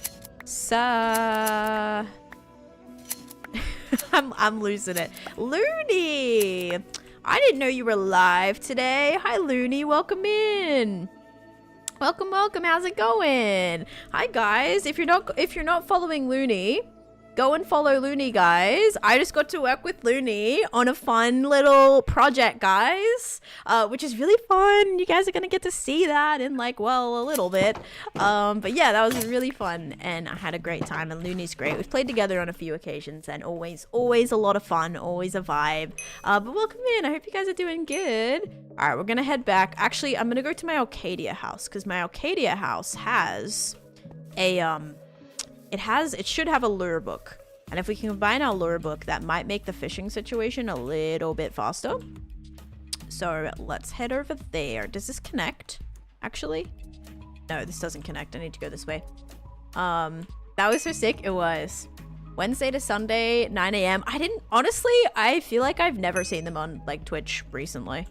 I'm losing it. Looney! I didn't know you were live today. Hi, Looney. Welcome in. Welcome, welcome. How's it going? Hi, guys. If you're not following Looney, go and follow Looney, guys. I just got to work with Looney on a fun little project, guys, which is really fun. You guys are gonna get to see that in like, well, a little bit. But yeah, that was really fun, and I had a great time. And Looney's great. We've played together on a few occasions, and always a lot of fun, always a vibe. But welcome in. I hope you guys are doing good. All right, we're gonna head back. Actually, I'm gonna go to my Arcadia house because my Arcadia house has a it should have a lure book. And if we can combine our lure book, that might make the fishing situation a little bit faster. So let's head over there. Does this connect? Actually? No, this doesn't connect. I need to go this way. That was so sick. It was Wednesday to Sunday, 9 a.m. Honestly, I feel like I've never seen them on like Twitch recently.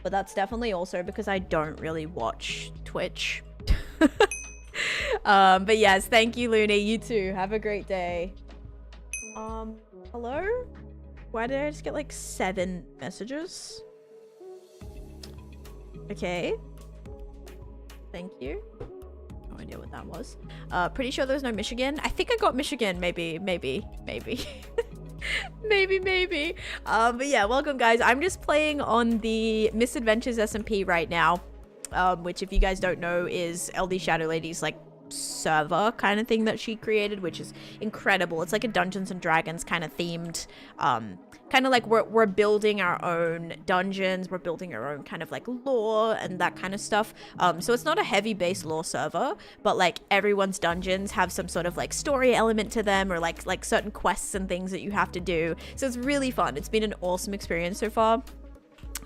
But that's definitely also because I don't really watch Twitch. But yes, thank you, Looney. You too. Have a great day. Hello? Why did I just get like 7 messages? Okay. Thank you. No idea what that was. Pretty sure there's no Michigan. I think I got Michigan. Maybe. maybe. But yeah, welcome, guys. I'm just playing on the Misadventures SMP right now. Which, if you guys don't know, is LD Shadow Lady's like server kind of thing that she created, which is incredible. It's like a Dungeons and Dragons kind of themed, kind of like we're building our own dungeons, we're building our own kind of like lore and that kind of stuff. So it's not a heavy base lore server, but like everyone's dungeons have some sort of like story element to them, or like certain quests and things that you have to do. So it's really fun. It's been an awesome experience so far.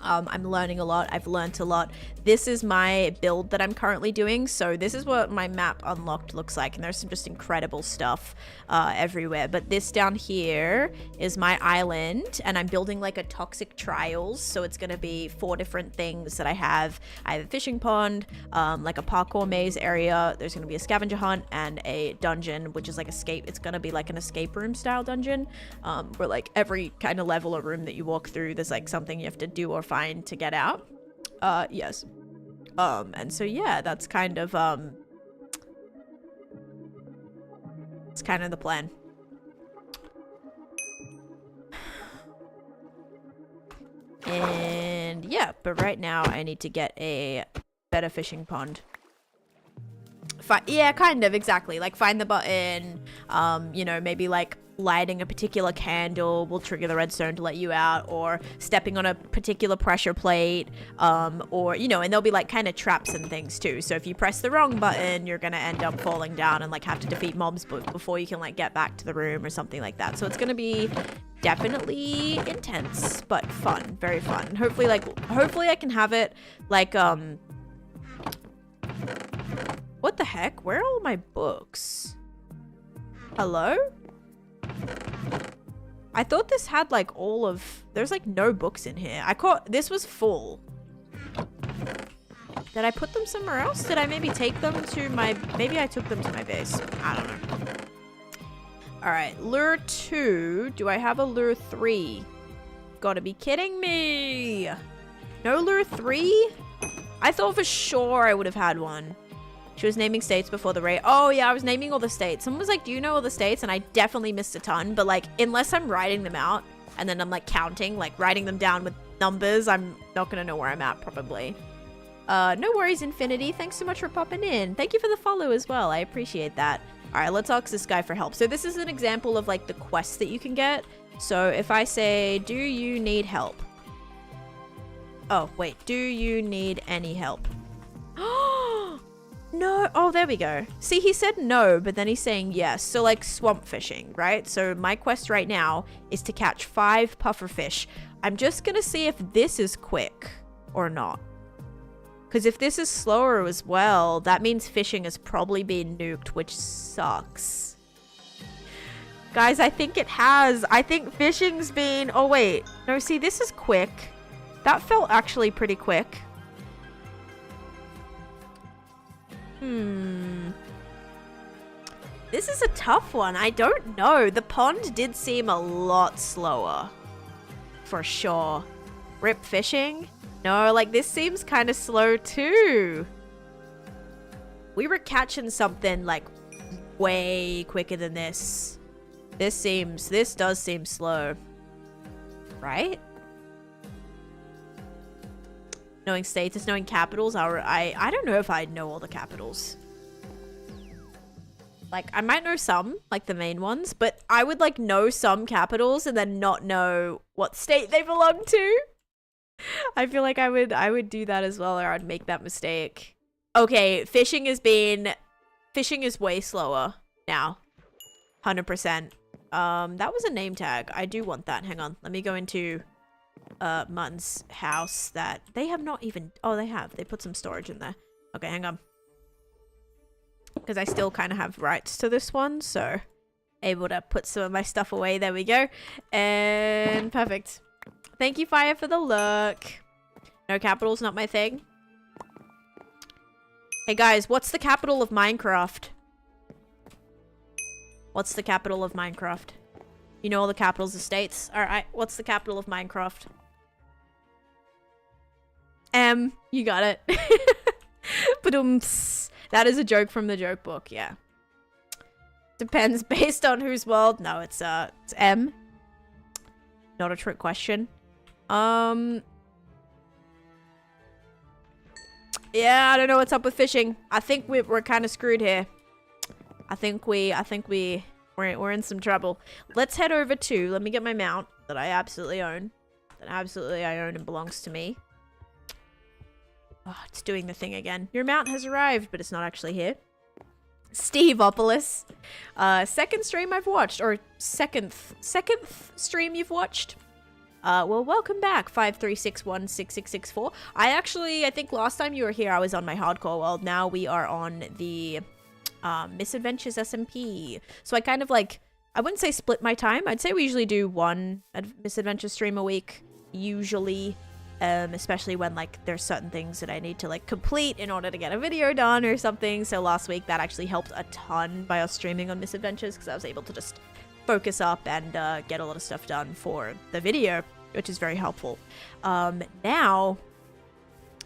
I'm learning a lot. I've learned a lot. This is my build that I'm currently doing. So this is what my map unlocked looks like. And there's some just incredible stuff everywhere. But this down here is my island. And I'm building like a toxic trials. So it's going to be 4 different things that I have. I have a fishing pond, like a parkour maze area. There's going to be a scavenger hunt and a dungeon, which is like escape. It's going to be like an escape room style dungeon, where like every kind of level or room that you walk through, there's like something you have to do or find to get out. Yes. And so yeah, that's kind of it's kind of the plan. And yeah, but right now I need to get a better fishing pond. Yeah, kind of, exactly. Like find the button, you know, maybe like lighting a particular candle will trigger the redstone to let you out, or stepping on a particular pressure plate, or, you know, and there'll be like kind of traps and things too. So if you press the wrong button, you're gonna end up falling down and like have to defeat mobs before you can like get back to the room or something like that. So it's gonna be definitely intense, but fun, very fun. Hopefully I can have it like, what the heck? Where are all my books? Hello? I thought this had like all of... There's like no books in here. This was full. Did I put them somewhere else? Did I maybe take them to my... Maybe I took them to my base. I don't know. Alright, lure 2. Do I have a lure 3? Gotta be kidding me. No lure 3? I thought for sure I would have had one. She was naming states before the raid. Oh, yeah, I was naming all the states. Someone was like, do you know all the states? And I definitely missed a ton. But, like, unless I'm writing them out and then I'm, like, counting, like, writing them down with numbers, I'm not going to know where I'm at, probably. No worries, Infinity. Thanks so much for popping in. Thank you for the follow as well. I appreciate that. All right, let's ask this guy for help. So this is an example of, like, the quests that you can get. So if I say, do you need help? Oh, wait. Do you need any help? No. Oh, there we go. See, he said no, but then he's saying yes. So, like, swamp fishing, right? So my quest right now is to catch 5 pufferfish. I'm just going to see if this is quick or not. Because if this is slower as well, that means fishing has probably been nuked, which sucks. Guys, I think it has. I think fishing's been... Oh, wait. No, see, this is quick. That felt actually pretty quick. This is a tough one. I don't know. The pond did seem a lot slower. For sure. Rip fishing? No, like this seems kind of slow too. We were catching something like way quicker than this. This does seem slow. Right? Knowing status, knowing capitals, I don't know if I know all the capitals. Like, I might know some, like the main ones, but I would like know some capitals and then not know what state they belong to. I feel like I would do that as well, or I'd make that mistake. Okay, fishing is way slower now. 100%. That was a name tag. I do want that. Hang on. Let me go into Mutton's house that they have not even... Oh, they have. They put some storage in there. Okay, hang on. Because I still kind of have rights to this one, so able to put some of my stuff away. There we go. And perfect. Thank you, Fire, for the look. No, capital's not my thing. Hey, guys, what's the capital of Minecraft? What's the capital of Minecraft? You know all the capitals of states? Alright, what's the capital of Minecraft? You got it. Ba-dum-ts. That is a joke from the joke book, yeah. Depends based on whose world. No, it's M. Not a trick question. Yeah, I don't know what's up with fishing. I think we're kind of screwed here. I think we're in some trouble. Let's head over to, let me get my mount that I absolutely own. And belongs to me. Oh, it's doing the thing again. Your mount has arrived, but it's not actually here. Steveopolis. Second stream I've watched, or second stream you've watched. Well, welcome back, 53616664. I think last time you were here, I was on my hardcore world. Now we are on the Misadventures SMP. So I kind of like, I wouldn't say split my time. I'd say we usually do one Misadventure stream a week, usually. Especially when like there's certain things that I need to like complete in order to get a video done or something. So last week that actually helped a ton by us streaming on Misadventures, because I was able to just focus up and get a lot of stuff done for the video, which is very helpful. Now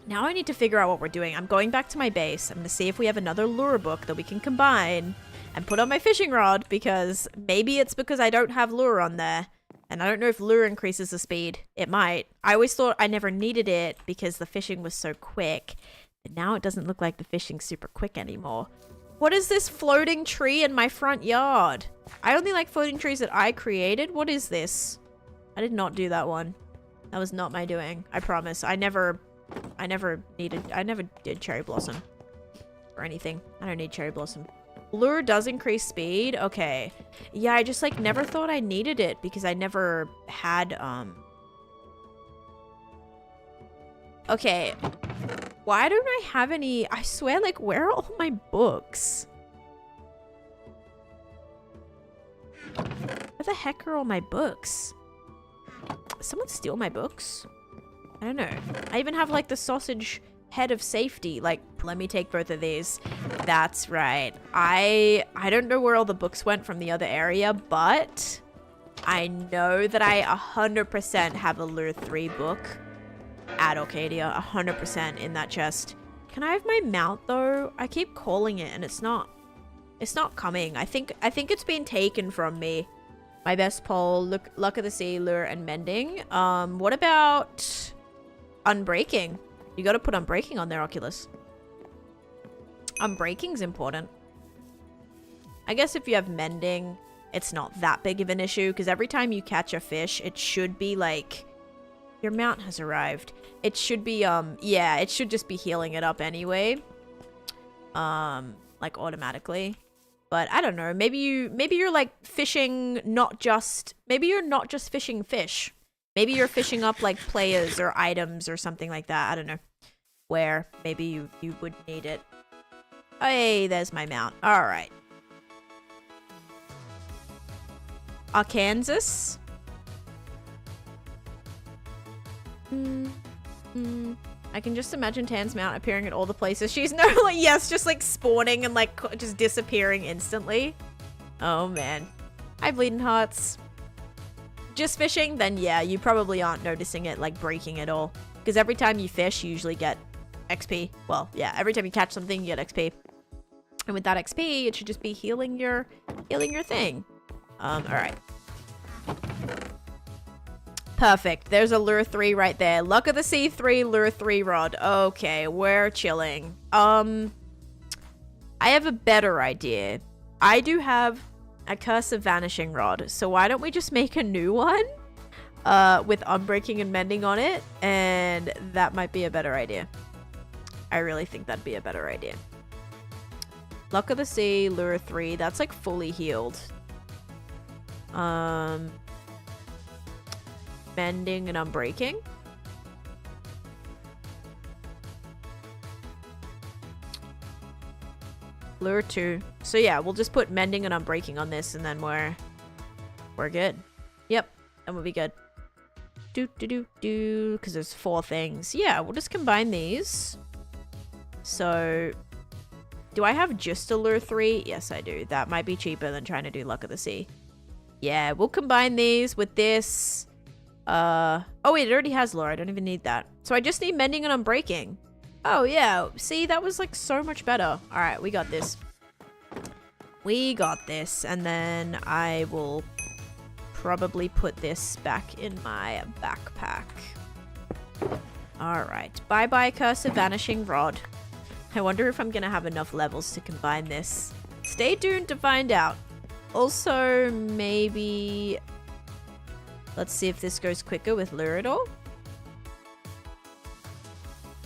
I need to figure out what we're doing. I'm going back to my base. I'm going to see if we have another lure book that we can combine and put on my fishing rod, because maybe it's because I don't have lure on there. And I don't know if lure increases the speed. It might. I always thought I never needed it because the fishing was so quick. But now it doesn't look like the fishing's super quick anymore. What is this floating tree in my front yard? I only like floating trees that I created. What is this? I did not do that one. That was not my doing. I promise. I never did cherry blossom or anything. I don't need cherry blossom. Lure does increase speed. Okay. Yeah, I just like never thought I needed it because I never had Okay. Why don't I have any? I swear, like, where are all my books? Where the heck are all my books? Did someone steal my books? I don't know. I even have like the sausage head of safety. Like, let me take both of these. That's right. I don't know where all the books went from the other area, but I know that I 100% have a Lure 3 book had Orcadia 100% in that chest. Can I have my mount though? I keep calling it and it's not coming. I think it's been taken from me. My best pole, luck of the sea, lure, and mending. What about unbreaking? You gotta put unbreaking on there, Oculus. Unbreaking's important. I guess if you have mending, it's not that big of an issue, because every time you catch a fish, it should be like... Your mount has arrived. It should be, yeah, it should just be healing it up anyway. Like automatically. But I don't know, maybe you're like fishing maybe you're not just fishing fish. Maybe you're fishing up like players or items or something like that. I don't know. Where maybe you would need it. Hey, there's my mount. Alright. Arkansas. I can just imagine Tan's mount appearing at all the places. She's no, like, yes, just like spawning and like just disappearing instantly. Oh man. Hi, Bleeding Hearts. Just fishing? Then yeah, you probably aren't noticing it like breaking at all. Because every time you fish, you usually get XP. Well, yeah, every time you catch something, you get XP. And with that XP, it should just be healing your thing. Alright. Perfect. There's a lure 3 right there. Luck of the Sea 3, lure 3 rod. Okay, we're chilling. I have a better idea. I do have a Curse of Vanishing rod, so why don't we just make a new one? With unbreaking and mending on it, and that might be a better idea. I really think that'd be a better idea. Luck of the Sea, lure 3. That's like fully healed. Mending and unbreaking. Lure 2. So yeah, we'll just put mending and unbreaking on this, and then we're good. Yep, and we'll be good. Because there's 4 things. Yeah, we'll just combine these. So, do I have just a lure 3? Yes, I do. That might be cheaper than trying to do Luck of the Sea. Yeah, we'll combine these with this. Oh wait, it already has lure. I don't even need that. So I just need mending and unbreaking. Oh yeah, see, that was like so much better. Alright, we got this. We got this. And then I will probably put this back in my backpack. Alright, bye-bye Curse of Vanishing Rod. I wonder if I'm gonna have enough levels to combine this. Stay tuned to find out. Also, maybe... Let's see if this goes quicker with Luridor.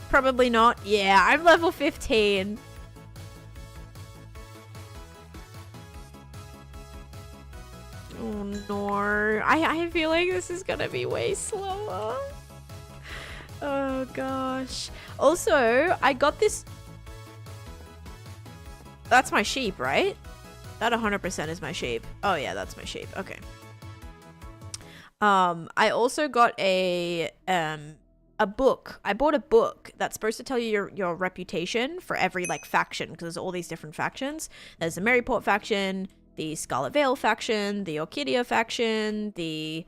Probably not. Yeah, I'm level 15. Oh no. I have a feeling this is gonna be way slower. Oh gosh. Also, I got this... That's my sheep, right? That 100% is my sheep. Oh yeah, that's my sheep. Okay. I also got a book. I bought a book that's supposed to tell you your reputation for every like faction, because there's all these different factions. There's the Maryport faction, the Scarlet Vale faction, the Orchidia faction, the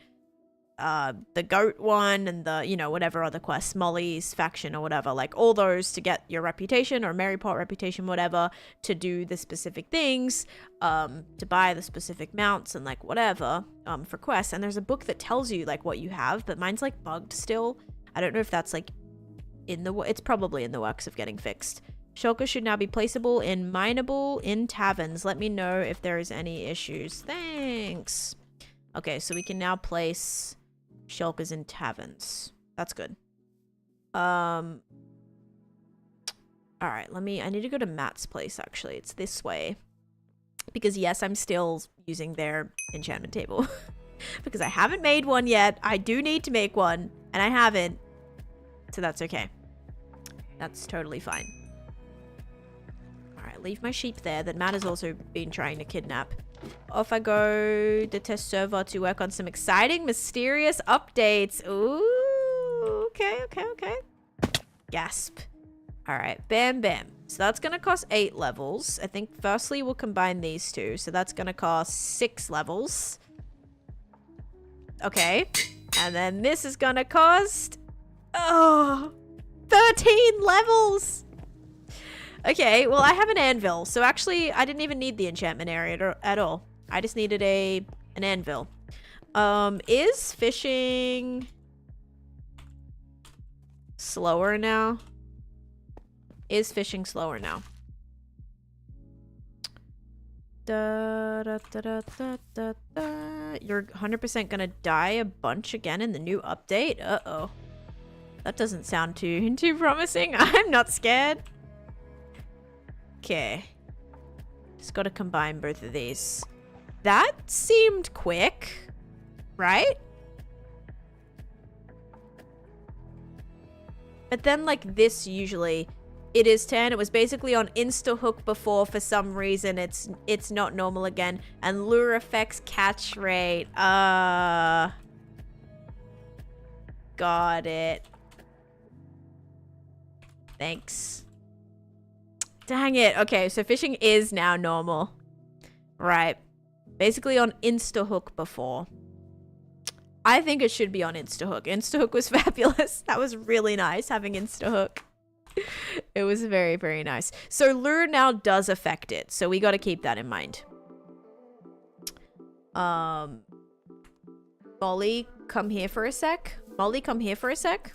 goat one, and the, you know, whatever other quest, Molly's faction or whatever, like all those to get your reputation or Maryport reputation, whatever, to do the specific things, to buy the specific mounts and like whatever, for quests. And there's a book that tells you like what you have, but mine's like bugged still. I don't know if that's like it's probably in the works of getting fixed. Shulker should now be placeable in mineable in taverns. Let me know if there is any issues. Thanks. Okay, so we can now place Shulkers in taverns. That's good. Alright, I need to go to Matt's place, actually. It's this way. Because yes, I'm still using their enchantment table. Because I haven't made one yet. I do need to make one, and I haven't. So that's okay. That's totally fine. Alright, leave my sheep there that Matt has also been trying to kidnap. Off I go the test server to work on some exciting, mysterious updates. Ooh, okay. Gasp. Alright, bam. So that's going to cost 8 levels. I think firstly we'll combine these two. So that's going to cost 6 levels. Okay. And then this is going to cost Oh, 13 levels. Okay, well, I have an anvil. So actually, I didn't even need the enchantment area at all. I just needed an anvil. Is fishing slower now? Is fishing slower now? Da, da, da, da, da, da, da. You're 100% gonna die a bunch again in the new update? Uh-oh. That doesn't sound too promising. I'm not scared. Okay. Just gotta combine both of these. That seemed quick, right? But then, like, this usually, it is 10. It was basically on insta-hook before. For some reason, it's not normal again. And lure effects catch rate. Got it. Thanks. Dang it. Okay, so fishing is now normal. Right. Basically on insta-hook before. I think it should be on insta-hook. Insta-hook was fabulous. That was really nice having insta-hook. It was very, very nice. So lure now does affect it. So we got to keep that in mind. Molly, come here for a sec. Molly, come here for a sec.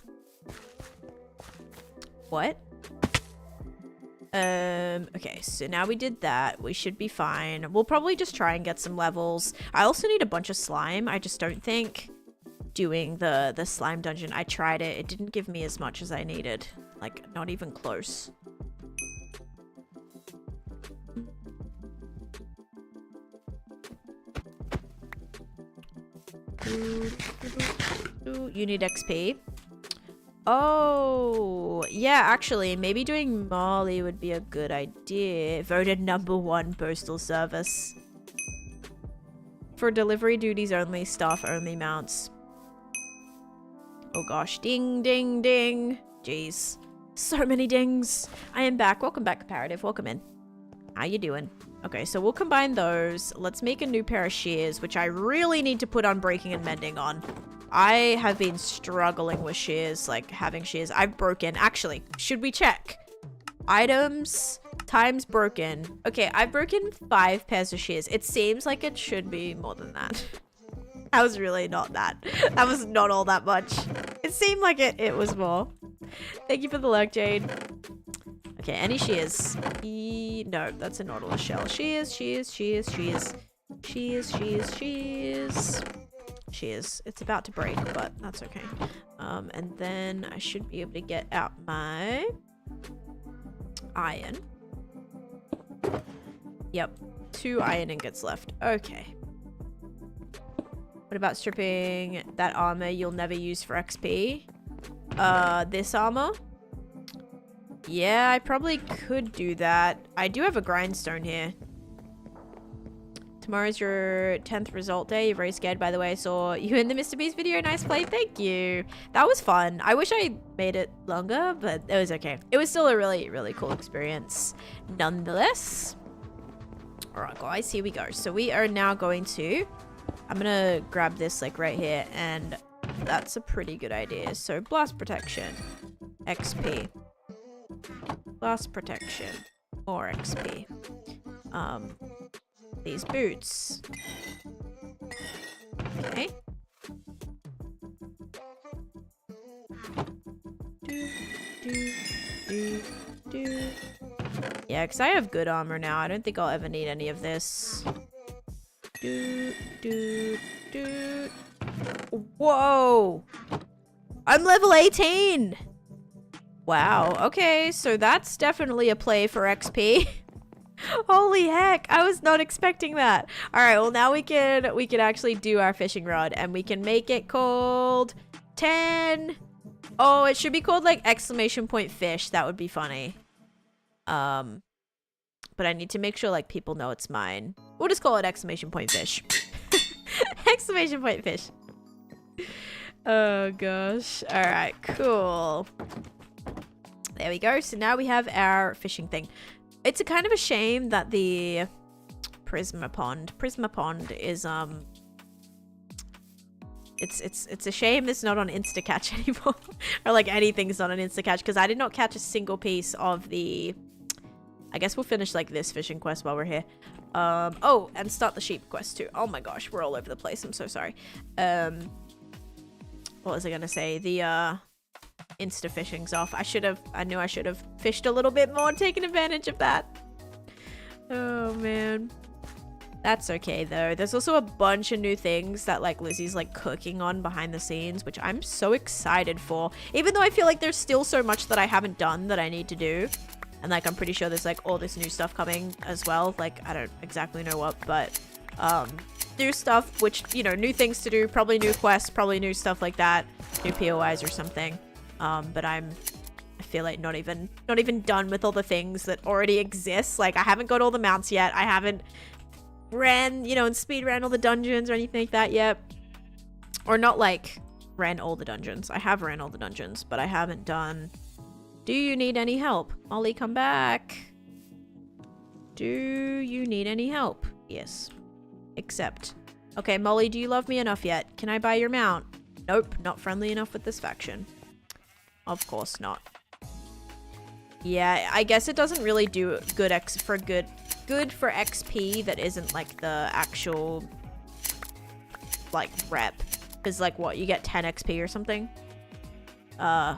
What? Okay, so now we did that. We should be fine. We'll probably just try and get some levels. I also need a bunch of slime. I just don't think doing the slime dungeon. I tried it. It didn't give me as much as I needed. Like, not even close. You need XP. Oh, yeah, actually, maybe doing Molly would be a good idea. Voted #1 postal service. For delivery duties only, staff only mounts. Oh gosh, ding, ding, ding. Jeez, so many dings. I am back. Welcome back, Comparative. Welcome in. How you doing? Okay, so we'll combine those. Let's make a new pair of shears, which I really need to put Unbreaking and Mending on. I have been struggling with shears, like having shears. I've broken. Actually, should we check? Items times broken. Okay, I've broken 5 pairs of shears. It seems like it should be more than that. That was really not that. That was not all that much. It seemed like it was more. Thank you for the lurk, Jade. Okay, any shears? No, that's a Nautilus shell. Shears, shears, shears, shears. Shears, shears, shears. Shears. It's about to break, but that's okay. And then I should be able to get out my iron. Yep, 2 iron ingots left. Okay. What about stripping that armor you'll never use for XP? This armor? Yeah, I probably could do that. I do have a grindstone here. Tomorrow's your 10th result day. You're very scared, by the way. I saw you in the Mr. Beast video. Nice play. Thank you. That was fun. I wish I made it longer, but it was okay. It was still a really, really cool experience nonetheless. All right, guys, here we go. So we are now going to... I'm going to grab this, like, right here, and that's a pretty good idea. So blast protection, XP. Blast protection, more XP. These boots. Okay. Yeah, because I have good armor now. I don't think I'll ever need any of this. Whoa! I'm level 18! Wow, okay, so that's definitely a play for XP. Holy heck, I was not expecting that. Alright, well now we can actually do our fishing rod, and we can make it called 10. Oh, it should be called like exclamation point fish. That would be funny. But I need to make sure like people know it's mine. We'll just call it exclamation point fish. Exclamation point fish. Oh gosh. Alright, cool. There we go. So now we have our fishing thing. It's a kind of a shame that the Prisma Pond is It's a shame it's not on Instacatch anymore. Or like anything's not on Instacatch, because I did not catch a single piece of the... I guess we'll finish like this fishing quest while we're here. Oh, and start the sheep quest too. Oh my gosh, we're all over the place. I'm so sorry. What was I gonna say? The Insta fishing's off. I knew I should have fished a little bit more and taken advantage of that. Oh man. That's okay though. There's also a bunch of new things that like Lizzie's like cooking on behind the scenes, which I'm so excited for. Even though I feel like there's still so much that I haven't done that I need to do. And like I'm pretty sure there's like all this new stuff coming as well. Like I don't exactly know what, but new stuff, which, you know, new things to do, probably new quests, probably new stuff like that, new POIs or something. But I feel like not even done with all the things that already exist. Like I haven't got all the mounts yet. I haven't ran, you know, and speed ran all the dungeons or anything like that yet. Or not like ran all the dungeons. I have ran all the dungeons, but I haven't done... Do you need any help? Molly, come back. Do you need any help? Yes. Accept. Okay, Molly, do you love me enough yet? Can I buy your mount? Nope, not friendly enough with this faction. Of course not. Yeah, I guess it doesn't really do good for XP that isn't like the actual like rep. Is like what, you get 10 XP or something? 10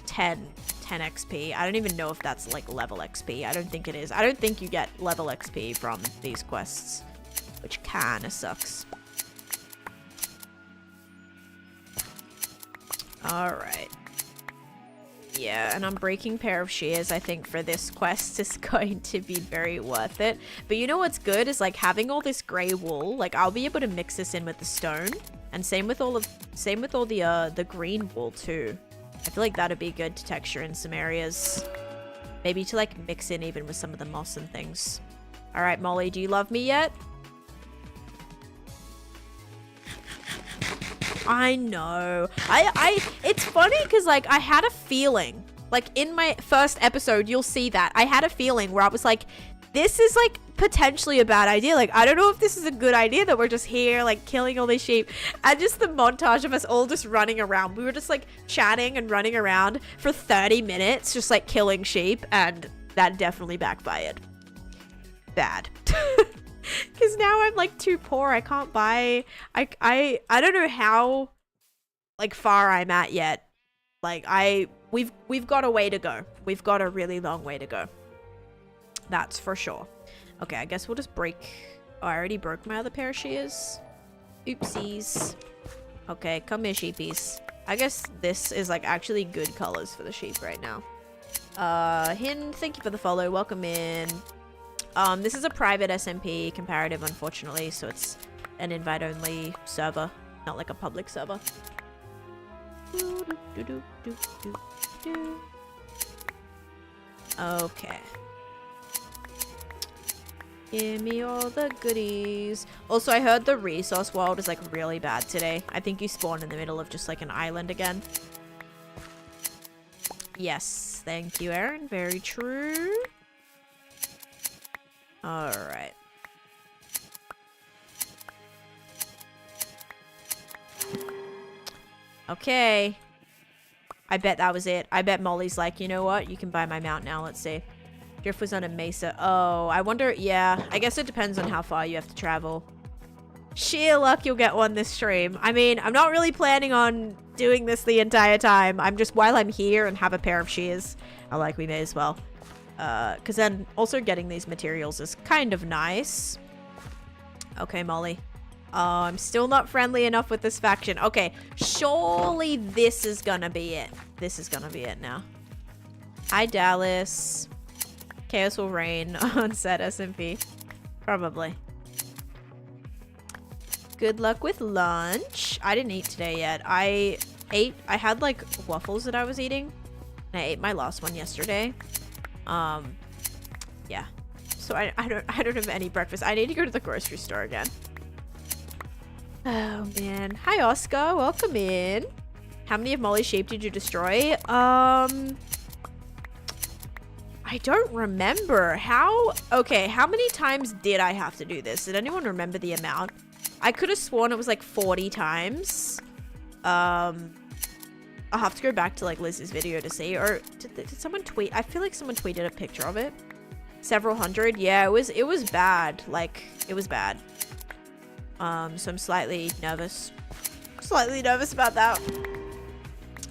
XP. I don't even know if that's like level XP. I don't think it is. I don't think you get level XP from these quests, which kinda sucks. Alright. Yeah, an unbreaking pair of shears, I think, for this quest is going to be very worth it. But you know what's good is like having all this grey wool. Like I'll be able to mix this in with the stone, and same with all the green wool too. I feel like that'd be good to texture in some areas. Maybe to like mix in even with some of the moss and things. All right, Molly, do you love me yet? I know. It's funny because like I had a feeling, like in my first episode, you'll see that I had a feeling where I was like, this is like potentially a bad idea. Like, I don't know if this is a good idea that we're just here like killing all these sheep. And just the montage of us all just running around. We were just like chatting and running around for 30 minutes, just like killing sheep. And that definitely backfired. Bad. Because now I'm like too poor. I can't buy. I don't know how like far I'm at yet. Like we've got a way to go. We've got a really long way to go. That's for sure. Okay, I guess we'll just break. Oh, I already broke my other pair of shears. Oopsies. Okay, come here, sheepies. I guess this is like actually good colors for the sheep right now. Hin, thank you for the follow. Welcome in. This is a private SMP comparative, unfortunately, so it's an invite-only server, not like a public server. Okay. Give me all the goodies. Also, I heard the resource world is like really bad today. I think you spawn in the middle of just like an island again. Yes, thank you, Aaron. Very true. Alright. Okay. I bet that was it. I bet Molly's like, you know what? You can buy my mount now. Let's see. Drift was on a mesa. Oh, I wonder. Yeah, I guess it depends on how far you have to travel. Sheer luck you'll get one this stream. I mean, I'm not really planning on doing this the entire time. I'm just, while I'm here and have a pair of shears, I like we may as well. Because then also getting these materials is kind of nice. Okay, Molly. I'm still not friendly enough with this faction. Okay, surely this is gonna be it. This is gonna be it now. Hi, Dallas. Chaos will reign on said SMP. Probably. Good luck with lunch. I didn't eat today yet. I had like waffles that I was eating. And I ate my last one yesterday. Yeah. So I don't have any breakfast. I need to go to the grocery store again. Oh man. Hi Oscar, welcome in. How many of Molly's sheep did you destroy? I don't remember. Okay, how many times did I have to do this? Did anyone remember the amount? I could have sworn it was like 40 times. I'll have to go back to like Liz's video to see. Or did someone tweet? I feel like someone tweeted a picture of it. Several hundred. Yeah, it was bad. Like, it was bad. So I'm slightly nervous. Slightly nervous about that.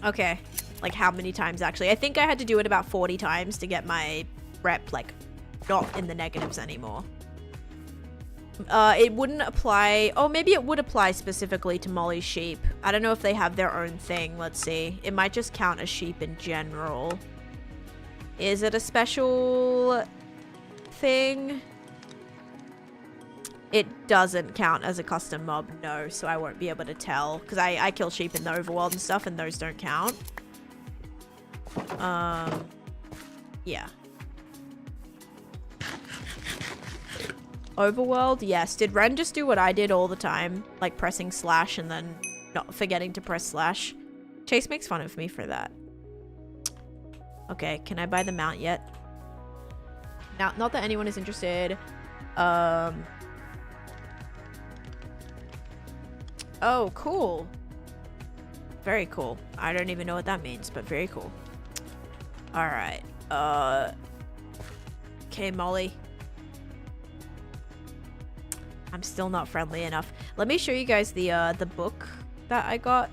Okay. Like, how many times actually? I think I had to do it about 40 times to get my rep, like, not in the negatives anymore. It wouldn't apply. Oh, maybe it would apply specifically to Molly's sheep. I don't know if they have their own thing. Let's see. It might just count as sheep in general. Is it a special thing? It doesn't count as a custom mob, no, so I won't be able to tell. Because I kill sheep in the overworld and stuff, and those don't count. Yeah. Overworld, yes. Did Ren just do what I did all the time? Like pressing slash and then not forgetting to press slash? Chase makes fun of me for that. Okay, can I buy the mount yet? Now, not that anyone is interested. Oh, cool. Very cool. I don't even know what that means, but very cool. Alright. Okay, Molly. I'm still not friendly enough. Let me show you guys the book that I got.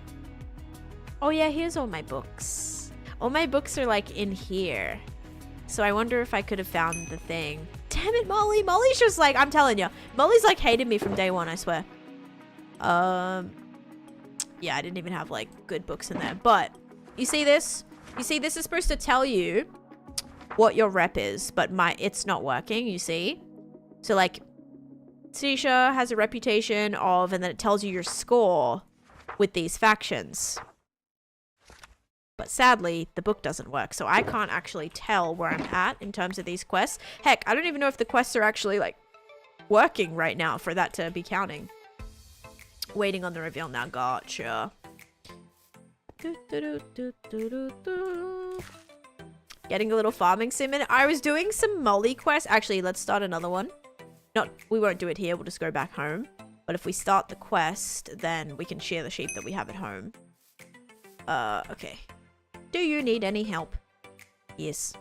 Oh yeah, here's all my books. All my books are like in here. So I wonder if I could have found the thing. Damn it, Molly. Molly's just like, I'm telling you. Molly's like hated me from day one, I swear. Yeah, I didn't even have like good books in there. But you see this? You see, this is supposed to tell you what your rep is, but it's not working, you see? So like, Taneesha has a reputation of, and then it tells you your score with these factions. But sadly, the book doesn't work, so I can't actually tell where I'm at in terms of these quests. Heck, I don't even know if the quests are actually, like, working right now for that to be counting. Waiting on the reveal now. Gotcha. Getting a little farming sim in it. I was doing some Molly quests. Actually, let's start another one. We won't do it here. We'll just go back home. But if we start the quest, then we can share the sheep that we have at home. Okay. Do you need any help? Yes.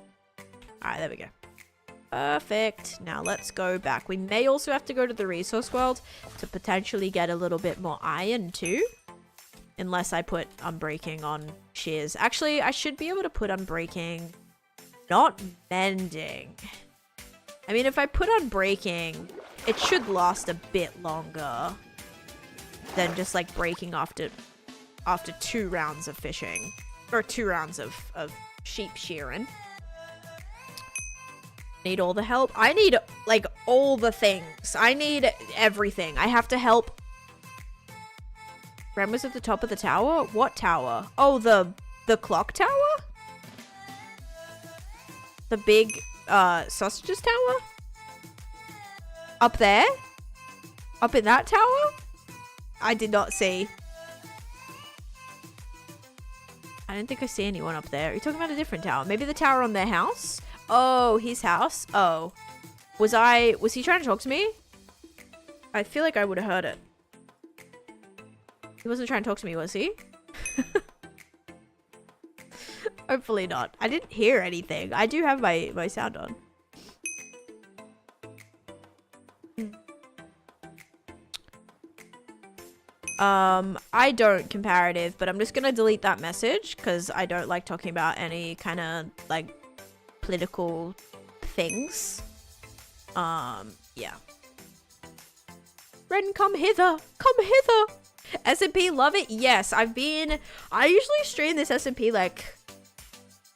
Alright, there we go. Perfect. Now let's go back. We may also have to go to the resource world to potentially get a little bit more iron too. Unless I put unbreaking on shears. Actually, I should be able to put unbreaking. Not mending. I mean, if I put on breaking, it should last a bit longer than just like breaking after 2 rounds of fishing. Or 2 rounds of sheep shearing. Need all the help. I need like all the things. I need everything. I have to help. Ren was at the top of the tower? What tower? Oh, the clock tower? The big sausages tower? Up there? Up in that tower? I did not see. I don't think I see anyone up there. Are you talking about a different tower? Maybe the tower on their house? Oh, his house? Oh. Was he trying to talk to me? I feel like I would have heard it. He wasn't trying to talk to me, was he? Hopefully not. I didn't hear anything. I do have my sound on. I don't comparative, but I'm just gonna delete that message because I don't like talking about any kind of like political things. Yeah. Ren, come hither. Come hither. SMP, love it. Yes, I usually stream this SMP like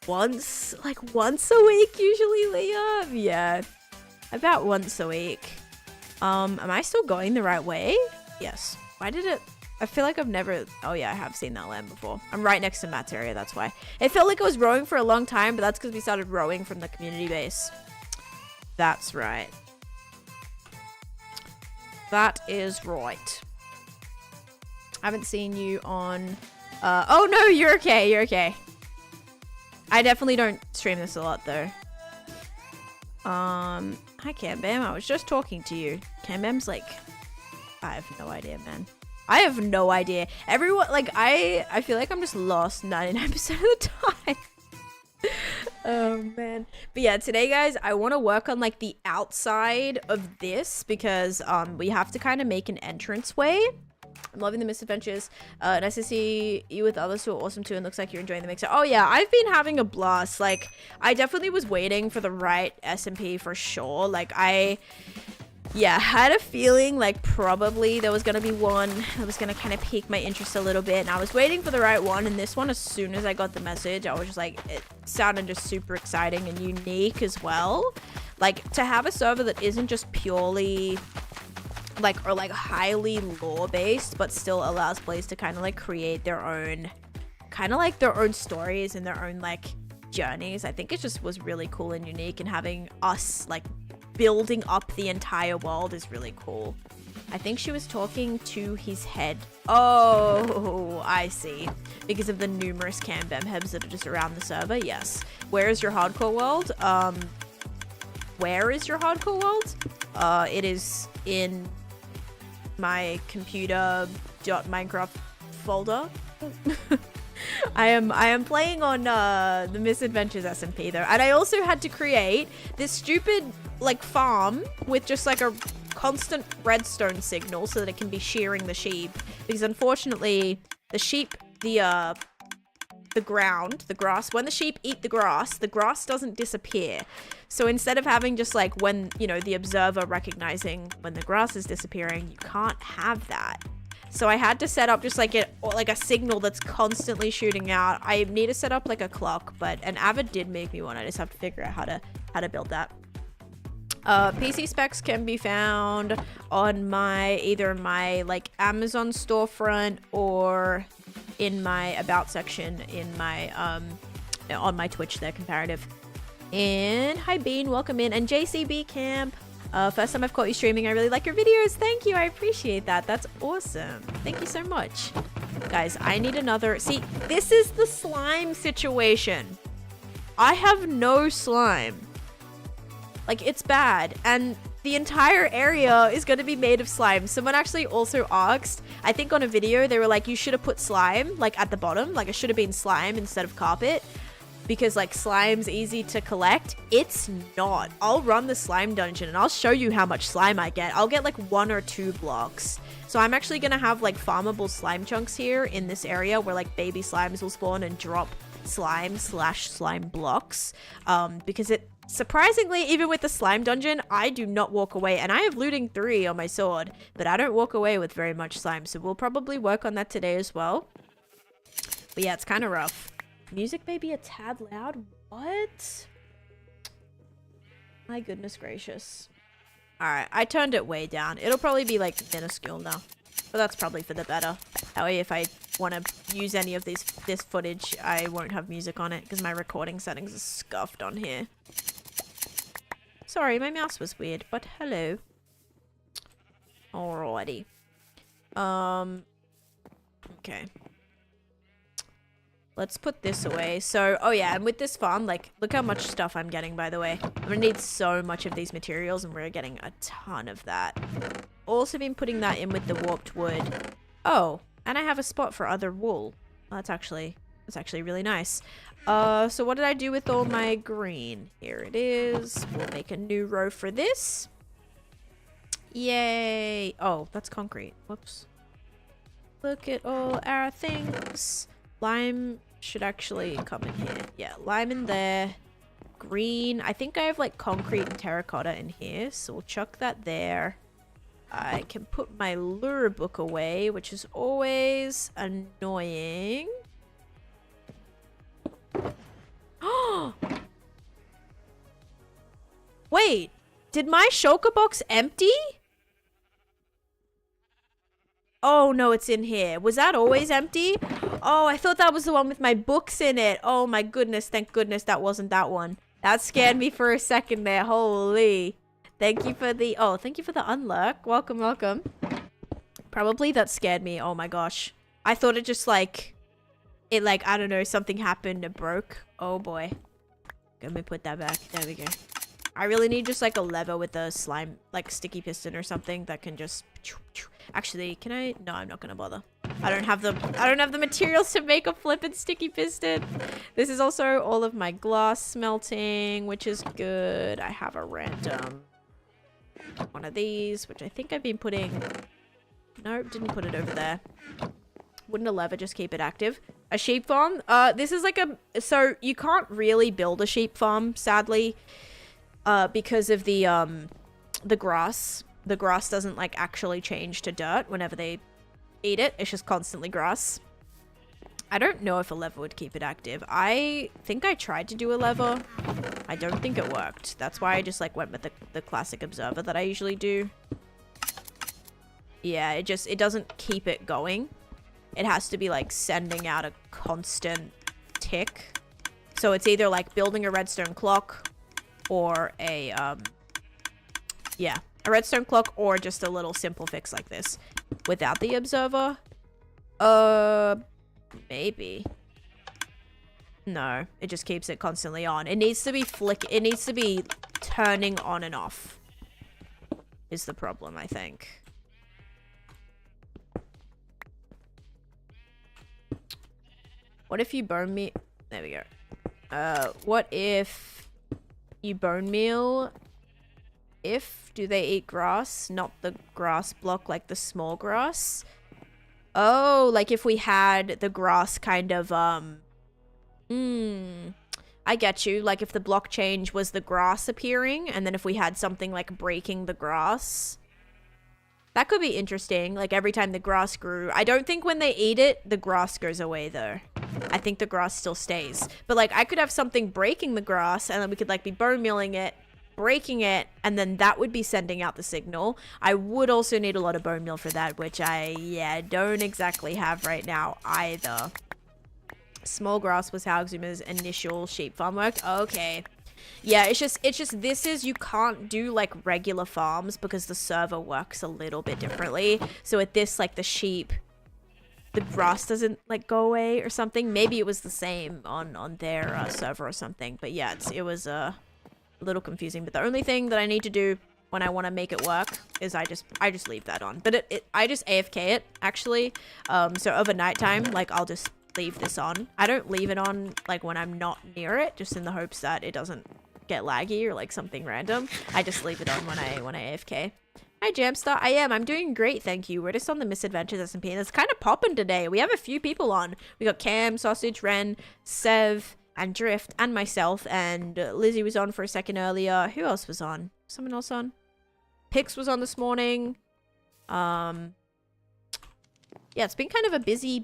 once a week usually, Leah. Yeah. About once a week. Am I still going the right way? Yes. Why did it? I feel like I've never... Oh yeah, I have seen that land before. I'm right next to Matt's area, that's why. It felt like I was rowing for a long time, but that's because we started rowing from the community base. That's right. That is right. I haven't seen you on... oh no, you're okay, you're okay. I definitely don't stream this a lot though. Hi Cam Bam, I was just talking to you. Cam Bam's like I have no idea, man. I have no idea. Everyone, like, I feel like I'm just lost 99% of the time. Oh man. But yeah, today guys, I want to work on like the outside of this because we have to kind of make an entranceway. I'm loving the misadventures. Nice to see you with others who are awesome too, and looks like you're enjoying the mixer. Oh yeah, I've been having a blast. Like, I definitely was waiting for the right SMP for sure. Like, yeah, had a feeling like probably there was going to be one that was going to kind of pique my interest a little bit, and I was waiting for the right one, and this one, as soon as I got the message, I was just like, it sounded just super exciting and unique as well. Like, to have a server that isn't just purely like, or like highly lore based, but still allows players to kind of like create their own, kind of like their own stories and their own like journeys. I think it just was really cool and unique, and having us like building up the entire world is really cool. I think she was talking to his head. Oh, I see. Because of the numerous cam-bam hebs that are just around the server. Yes. Where is your hardcore world? Where is your hardcore world? It is in my computer.minecraft folder. I am playing on the Misadventures SMP though, and I also had to create this stupid like farm with just like a constant redstone signal so that it can be shearing the sheep, because unfortunately the sheep, the ground, the grass, when the sheep eat the grass doesn't disappear. So instead of having just like when, you know, the observer recognizing when the grass is disappearing, you can't have that. So I had to set up just like a signal that's constantly shooting out. I need to set up like a clock, but an Avid did make me one. I just have to figure out how to build that. PC specs can be found on either my like Amazon storefront or in my about section in my on my Twitch there, comparative. And hi Bean, welcome in. And JCB Camp, first time I've caught you streaming. I really like your videos. Thank you, I appreciate that. That's awesome. Thank you so much. Guys, I need another. See, this is the slime situation. I have no slime. Like, it's bad, and the entire area is going to be made of slime. Someone actually also asked, I think on a video, they were like, you should have put slime, like, at the bottom. Like, it should have been slime instead of carpet, because, like, slime's easy to collect. It's not. I'll run the slime dungeon, and I'll show you how much slime I get. I'll get, like, 1 or 2 blocks. So I'm actually going to have, like, farmable slime chunks here in this area where, like, baby slimes will spawn and drop slime/slime blocks, because it surprisingly, even with the slime dungeon, I do not walk away, and I have looting 3 on my sword, but I don't walk away with very much slime, so we'll probably work on that today as well. But yeah, it's kind of rough. Music may be a tad loud. What? My goodness gracious. Alright, I turned it way down. It'll probably be like minuscule now, but that's probably for the better. That way if I want to use any of this footage, I won't have music on it, because my recording settings are scuffed on here. Sorry, my mouse was weird, but hello. Alrighty. Okay. Let's put this away. So, oh yeah, and with this farm, like, look how much stuff I'm getting, by the way. I'm gonna need so much of these materials, and we're getting a ton of that. Also been putting that in with the warped wood. Oh, and I have a spot for other wool. That's actually really nice. So what did I do with all my green? Here it is. We'll make a new row for this. Yay. Oh, that's concrete. Whoops. Look at all our things. Lime should actually come in here. Yeah, lime in there. Green. I think I have like concrete and terracotta in here, so we'll chuck that there. I can put my lure book away, which is always annoying. Wait, did my shulker box empty? Oh no, it's in here. Was that always empty? Oh, I thought that was the one with my books in it. Oh my goodness, thank goodness that wasn't that one. That scared me for a second there. Holy. Thank you for the unlock. Welcome, welcome. Probably that scared me. Oh my gosh. I thought it just like, I don't know, something happened, it broke. Oh boy. Let me put that back. There we go. I really need just like a lever with a slime, like sticky piston or something that can just... Actually, can I? No, I'm not gonna bother. I don't have the materials to make a flippin' sticky piston. This is also all of my glass smelting, which is good. I have a random one of these, which I think I've been putting... Nope, didn't put it over there. Wouldn't a lever just keep it active? A sheep farm? This is like a... So, you can't really build a sheep farm, sadly, because of the grass. The grass doesn't, like, actually change to dirt whenever they eat it. It's just constantly grass. I don't know if a lever would keep it active. I think I tried to do a lever. I don't think it worked. That's why I just, like, went with the classic observer that I usually do. Yeah, it doesn't keep it going. It has to be, like, sending out a constant tick. So it's either, like, building a redstone clock or a, yeah, a redstone clock or just a little simple fix like this. Without the observer? Maybe. No, it just keeps it constantly on. It needs to be it needs to be turning on and off. Is the problem, I think. What if you bone meal? There we go. What if you bone meal? Do they eat grass? Not the grass block, like the small grass. Oh, like if we had the grass kind of, I get you. Like if the block change was the grass appearing, and then if we had something like breaking the grass. That could be interesting, like every time the grass grew. I don't think when they eat it, the grass goes away though. I think the grass still stays. But like I could have something breaking the grass and then we could like be bone mealing it, breaking it, and then that would be sending out the signal. I would also need a lot of bone meal for that, which I, don't exactly have right now either. Small grass was how Xuma's initial sheep farm worked. Okay. Yeah, it's just you can't do like regular farms because the server works a little bit differently. So at this, like the sheep, the grass doesn't like go away or something. Maybe it was the same on their server or something. But yeah, it was a little confusing. But the only thing that I need to do when I want to make it work is I just leave that on. But I just AFK it actually. So over nighttime, like I'll just leave this on. I don't leave it on like when I'm not near it, just in the hopes that it doesn't get laggy or like something random. I just leave it on when I AFK. Hi Jamstar, I'm doing great, thank you. We're just on the Misadventures SMP and it's kind of popping today. We have a few people on. We got Cam, Sausage, Ren, Sev, and Drift, and myself, and Lizzie was on for a second earlier. Who else was on? Someone else on? Pix was on this morning. Yeah, it's been kind of a busy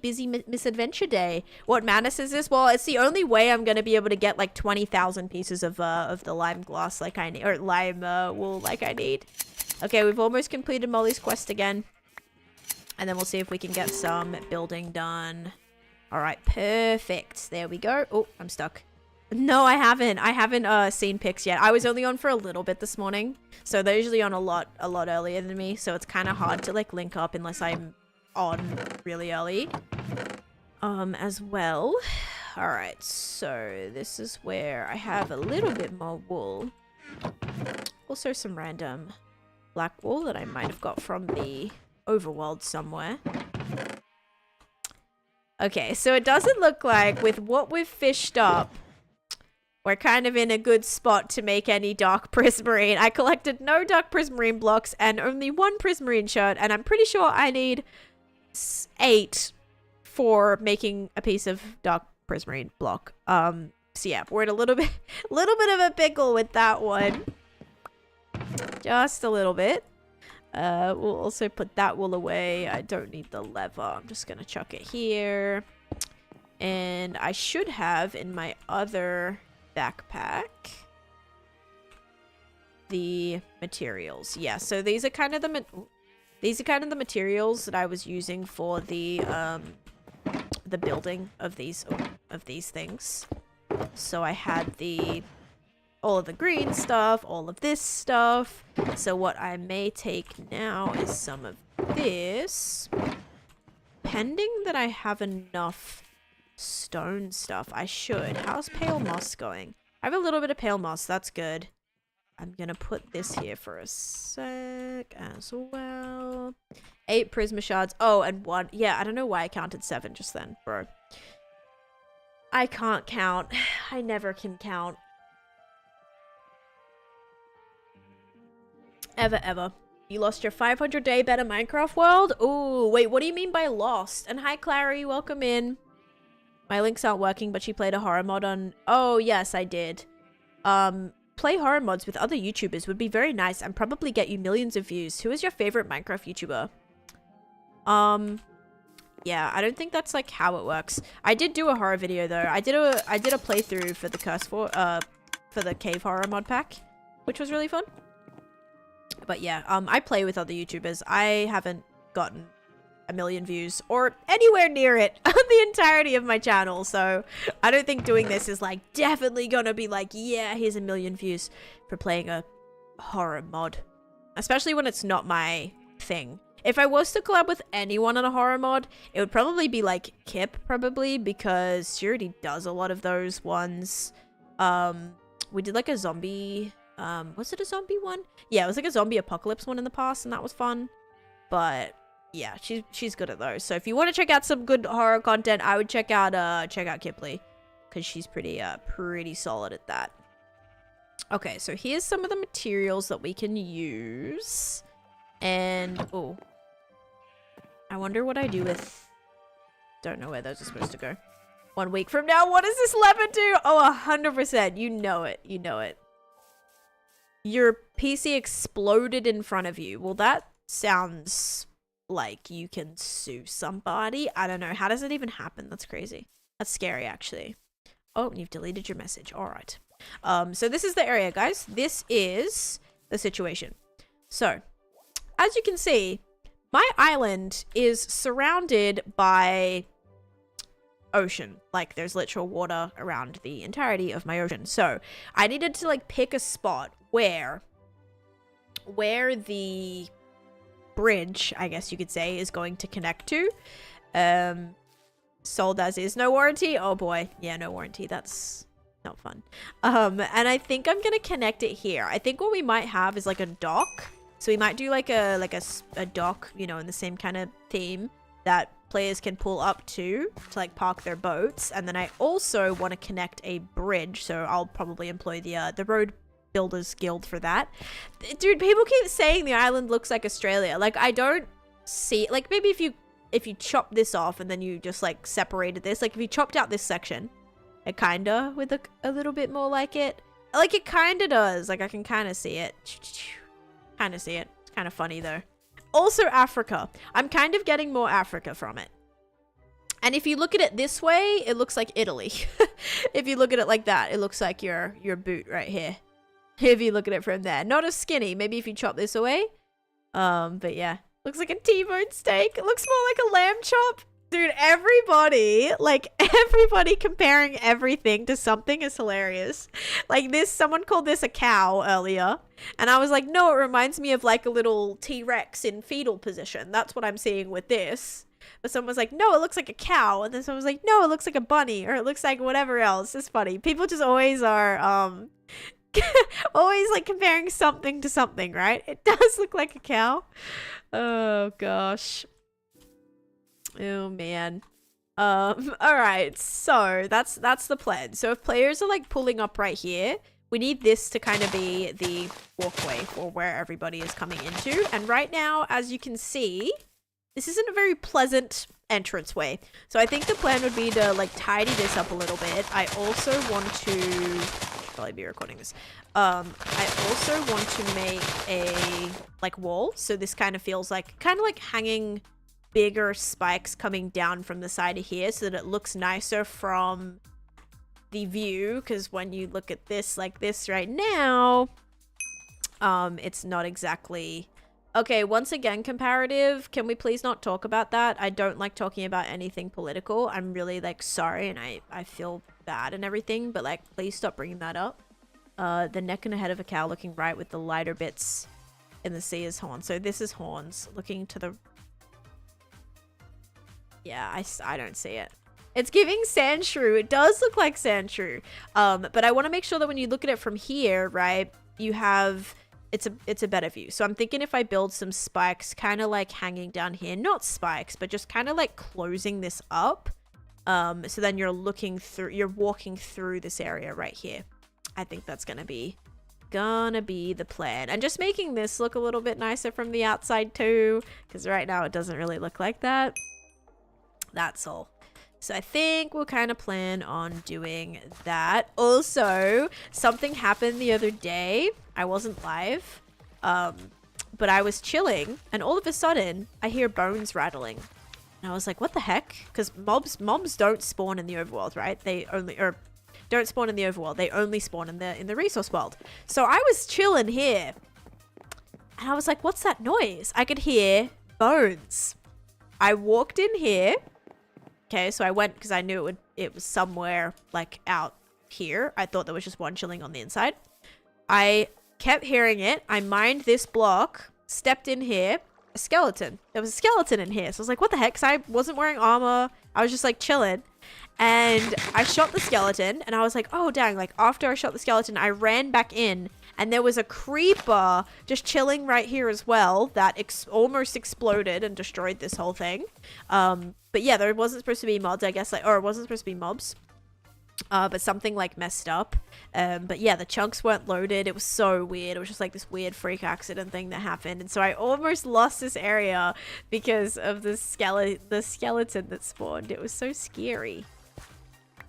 misadventure day. What madness is this? Well, it's the only way I'm going to be able to get like 20,000 pieces of the lime glass like I need, or lime wool like I need. Okay, we've almost completed Molly's quest again. And then we'll see if we can get some building done. All right, perfect. There we go. Oh, I'm stuck. No, I haven't. I haven't seen Pix yet. I was only on for a little bit this morning. So they're usually on a lot earlier than me. So it's kind of hard to like link up unless I'm on really early as well. All right, so this is where I have a little bit more wool, also some random black wool that I might have got from the overworld somewhere. Okay, so it doesn't look like with what we've fished up we're kind of in a good spot to make any dark prismarine. I collected no dark prismarine blocks and only one prismarine shirt, and I'm pretty sure I need 8 for making a piece of dark prismarine block. So yeah, we're in a little bit of a pickle with that one. Just a little bit. We'll also put that wool away. I don't need the lever. I'm just gonna chuck it here. And I should have in my other backpack the materials. Yeah, so these are kind of the materials that I was using for the building of these things. So I had all of the green stuff, all of this stuff. So what I may take now is some of this. Pending that I have enough stone stuff, I should. How's pale moss going? I have a little bit of pale moss, that's good. I'm gonna put this here for a sec as well. 8 Prisma shards. Oh, and 1. Yeah, I don't know why I counted 7 just then, bro. I can't count. I never can count. Ever, ever. You lost your 500-day better Minecraft world? Ooh, wait, what do you mean by lost? And hi, Clary, welcome in. My links aren't working, but she played a horror mod on... Oh, yes, I did. Play horror mods with other YouTubers would be very nice and probably get you millions of views. Who is your favorite Minecraft YouTuber? Yeah, I don't think that's like how it works. I did do a horror video though. I did a playthrough for the for the cave horror mod pack, which was really fun. But yeah, I play with other YouTubers. I haven't gotten a million views or anywhere near it on the entirety of my channel, so I don't think doing this is like definitely gonna be like, yeah, here's a million views for playing a horror mod, especially when it's not my thing. If I was to collab with anyone on a horror mod, it would probably be like Kip, probably, because she already does a lot of those ones. We did like a zombie, was it a zombie one? Yeah, it was like a zombie apocalypse one in the past, and that was fun. But yeah, she's good at those. So if you want to check out some good horror content, I would check out Kipley, because she's pretty solid at that. Okay, so here's some of the materials that we can use. And oh, I wonder what I do with... Don't know where those are supposed to go. 1 week from now, what does this leopard do? Oh, 100%. You know it. You know it. Your PC exploded in front of you. Well, that sounds like you can sue somebody. I don't know. How does it even happen? That's crazy. That's scary, actually. Oh, you've deleted your message. All right. So this is the area, guys. This is the situation. So, as you can see, my island is surrounded by ocean. Like, there's literal water around the entirety of my ocean. So, I needed to, like, pick a spot where the bridge, I guess you could say, is going to connect to. Sold as is. No warranty? Oh, boy. Yeah, no warranty. That's not fun. And I think I'm gonna connect it here. I think what we might have is, like, a dock. So we might do like a dock, you know, in the same kind of theme that players can pull up to like park their boats. And then I also want to connect a bridge, so I'll probably employ the Road Builders Guild for that. Dude, people keep saying the island looks like Australia. Like, I don't see, like, maybe if you chop this off and then you just like separated this, like if you chopped out this section, it kinda would look a little bit more like it. Like, it kinda does. Like, I can kind of see it. Kind of see it. It's kind of funny though. Also Africa. I'm kind of getting more Africa from it. And if you look at it this way, it looks like Italy. If you look at it like that, it looks like your boot right here. If you look at it from there. Not as skinny. Maybe if you chop this away. But yeah. Looks like a T-bone steak. It looks more like a lamb chop. Dude, everybody comparing everything to something is hilarious. Like this, someone called this a cow earlier. And I was like, no, it reminds me of like a little T-Rex in fetal position. That's what I'm seeing with this. But someone was like, no, it looks like a cow. And then someone was like, no, it looks like a bunny. Or it looks like whatever else. It's funny. People just always are, always like comparing something to something, right? It does look like a cow. Oh, gosh. Oh man. All right, so that's the plan. So if players are like pulling up right here, we need this to kind of be the walkway for where everybody is coming into. And right now, as you can see, this isn't a very pleasant entranceway. So I think the plan would be to like tidy this up a little bit. I also want to probably be recording this. I also want to make a like wall. So this kind of feels like hanging bigger spikes coming down from the side of here so that it looks nicer from the view, because when you look at this like this right now, it's not exactly okay. Once again, comparative, can we please not talk about that? I don't like talking about anything political. I'm really like sorry, and I feel bad and everything, but like please stop bringing that up. The neck and the head of a cow looking right with the lighter bits in the sea is horns. So this is horns looking to the... Yeah, I don't see it. It's giving sand shrew. It does look like sand shrew. But I want to make sure that when you look at it from here, right, you have it's a better view. So I'm thinking if I build some spikes kind of like hanging down here, not spikes, but just kind of like closing this up. So then you're walking through this area right here. I think that's gonna be the plan, and just making this look a little bit nicer from the outside too, because right now it doesn't really look like that. That's all. So I think we'll kind of plan on doing that. Also, something happened the other day. I wasn't live, but I was chilling, and all of a sudden I hear bones rattling. And I was like, what the heck? Because mobs don't spawn in the overworld, right? They don't spawn in the overworld. They only spawn in the resource world. So I was chilling here, and I was like, what's that noise? I could hear bones. I walked in here. Okay, so I went because I knew it was somewhere like out here. I thought there was just one chilling on the inside. I kept hearing it. I mined this block, stepped in here, a skeleton. There was a skeleton in here. So I was like, what the heck? Because I wasn't wearing armor. I was just like chilling. And I shot the skeleton, and I was like, oh dang, like after I shot the skeleton, I ran back in, and there was a creeper just chilling right here as well that almost exploded and destroyed this whole thing. But yeah, there wasn't supposed to be mods, I guess, like, or it wasn't supposed to be mobs. But something like messed up. But yeah, the chunks weren't loaded. It was so weird. It was just like this weird freak accident thing that happened. And so I almost lost this area because of the skeleton that spawned. It was so scary.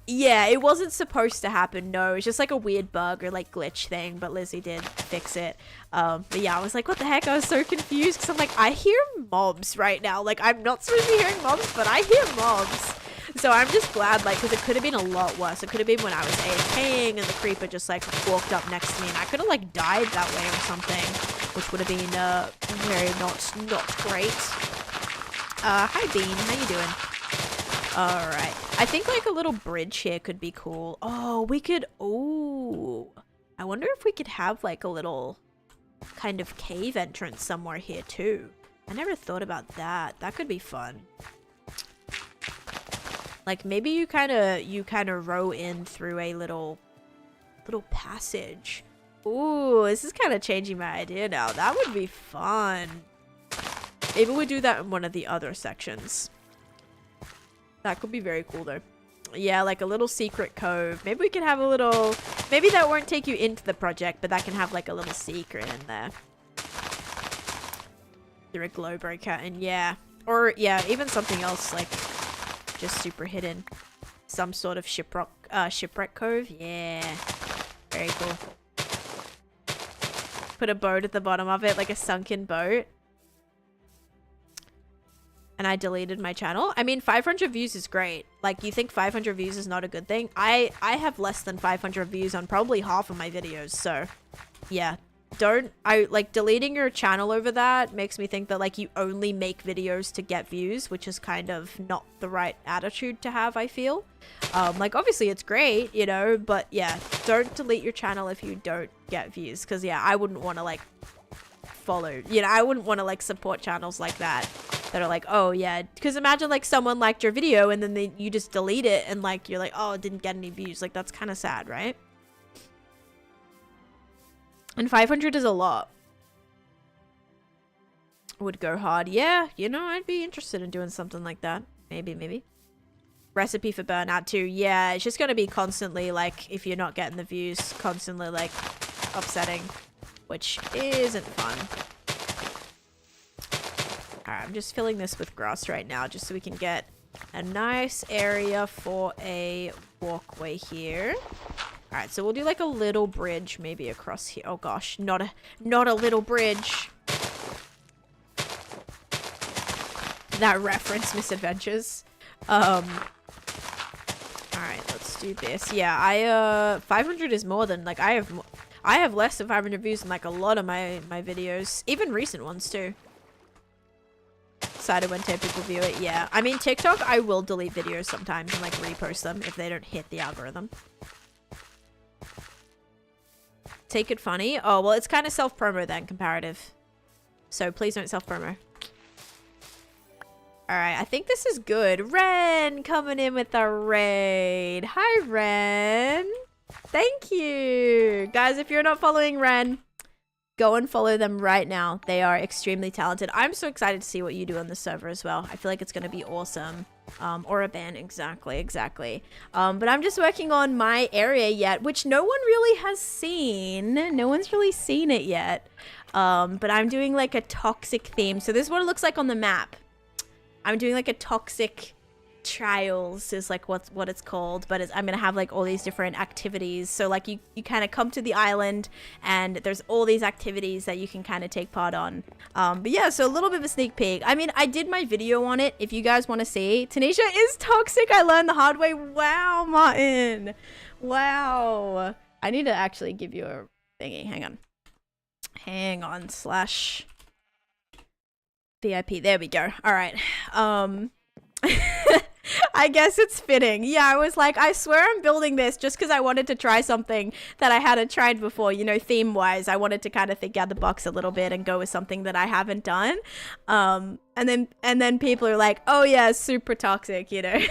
Yeah, it wasn't supposed to happen. No, it's just like a weird bug or like glitch thing, but Lizzie did fix it. But yeah, I was like, what the heck? I was so confused because I'm like, I hear mobs right now. Like, I'm not supposed to be hearing mobs, but I hear mobs. So I'm just glad, like, because it could have been a lot worse. It could have been when I was AFKing and the creeper just like walked up next to me, and I could have like died that way or something, which would have been very not great. Hi Bean, how you doing? All right, I think like a little bridge here could be cool. Oh, we could. Oh, I wonder if we could have like a little kind of cave entrance somewhere here too. I never thought about that. That could be fun. Like maybe you kind of row in through a little passage. Ooh, this is kind of changing my idea now. That would be fun. Maybe we do that in one of the other sections. That could be very cool though. Yeah, like a little secret cove. Maybe we can have a little... Maybe that won't take you into the project, but that can have like a little secret in there. Through a glow breaker, and yeah. Or yeah, even something else like just super hidden. Some sort of shipwreck cove. Yeah. Very cool. Put a boat at the bottom of it, like a sunken boat. And I deleted my channel. I mean, 500 views is great. Like, you think 500 views is not a good thing? I have less than 500 views on probably half of my videos, so yeah. Deleting your channel over that makes me think that like you only make videos to get views, which is kind of not the right attitude to have, I feel. Like obviously it's great, you know, but yeah, don't delete your channel if you don't get views, because yeah, I wouldn't want to like follow, you know, I wouldn't want to like support channels like that are like, oh yeah, because imagine like someone liked your video and then you just delete it and like you're like, oh, it didn't get any views. Like that's kind of sad, right? And 500 is a lot. Would go hard. Yeah, you know, I'd be interested in doing something like that. Maybe. Recipe for burnout too. Yeah, it's just going to be constantly like, if you're not getting the views, constantly like upsetting, which isn't fun. Alright, I'm just filling this with grass right now just so we can get a nice area for a walkway here. Alright, so we'll do like a little bridge maybe across here. Oh gosh, not a little bridge. That reference, Misadventures. Alright, let's do this. Yeah, 500 is more than, like, I have less than 500 views in like a lot of my videos. Even recent ones too. Decided when people view it. Yeah, I mean TikTok, I will delete videos sometimes and like repost them if they don't hit the algorithm. Take it funny. Oh well, it's kind of self-promo then, comparative, so please don't self-promo. All right, I think this is good. Ren coming in with a raid. Hi Ren. Thank you. Guys, if you're not following Ren, go and follow them right now. They are extremely talented. I'm so excited to see what you do on the server as well. I feel like it's going to be awesome. Or a ban, exactly. But I'm just working on my area yet, which no one really has seen. No one's really seen it yet. But I'm doing like a toxic theme. So this is what it looks like on the map. I'm doing like a toxic trials is like what it's called, but I'm gonna have like all these different activities. So like you kind of come to the island and there's all these activities that you can kind of take part on. But yeah, so a little bit of a sneak peek. I mean, I did my video on it if you guys want to see. Taneesha is toxic. I learned the hard way. Wow, Martin. Wow. I need to actually give you a thingy. Hang on slash VIP. There we go. All right. I guess it's fitting. Yeah, I was like, I swear I'm building this just because I wanted to try something that I hadn't tried before, you know, theme-wise. I wanted to kind of think out the box a little bit and go with something that I haven't done. And then people are like, oh yeah, super toxic, you know.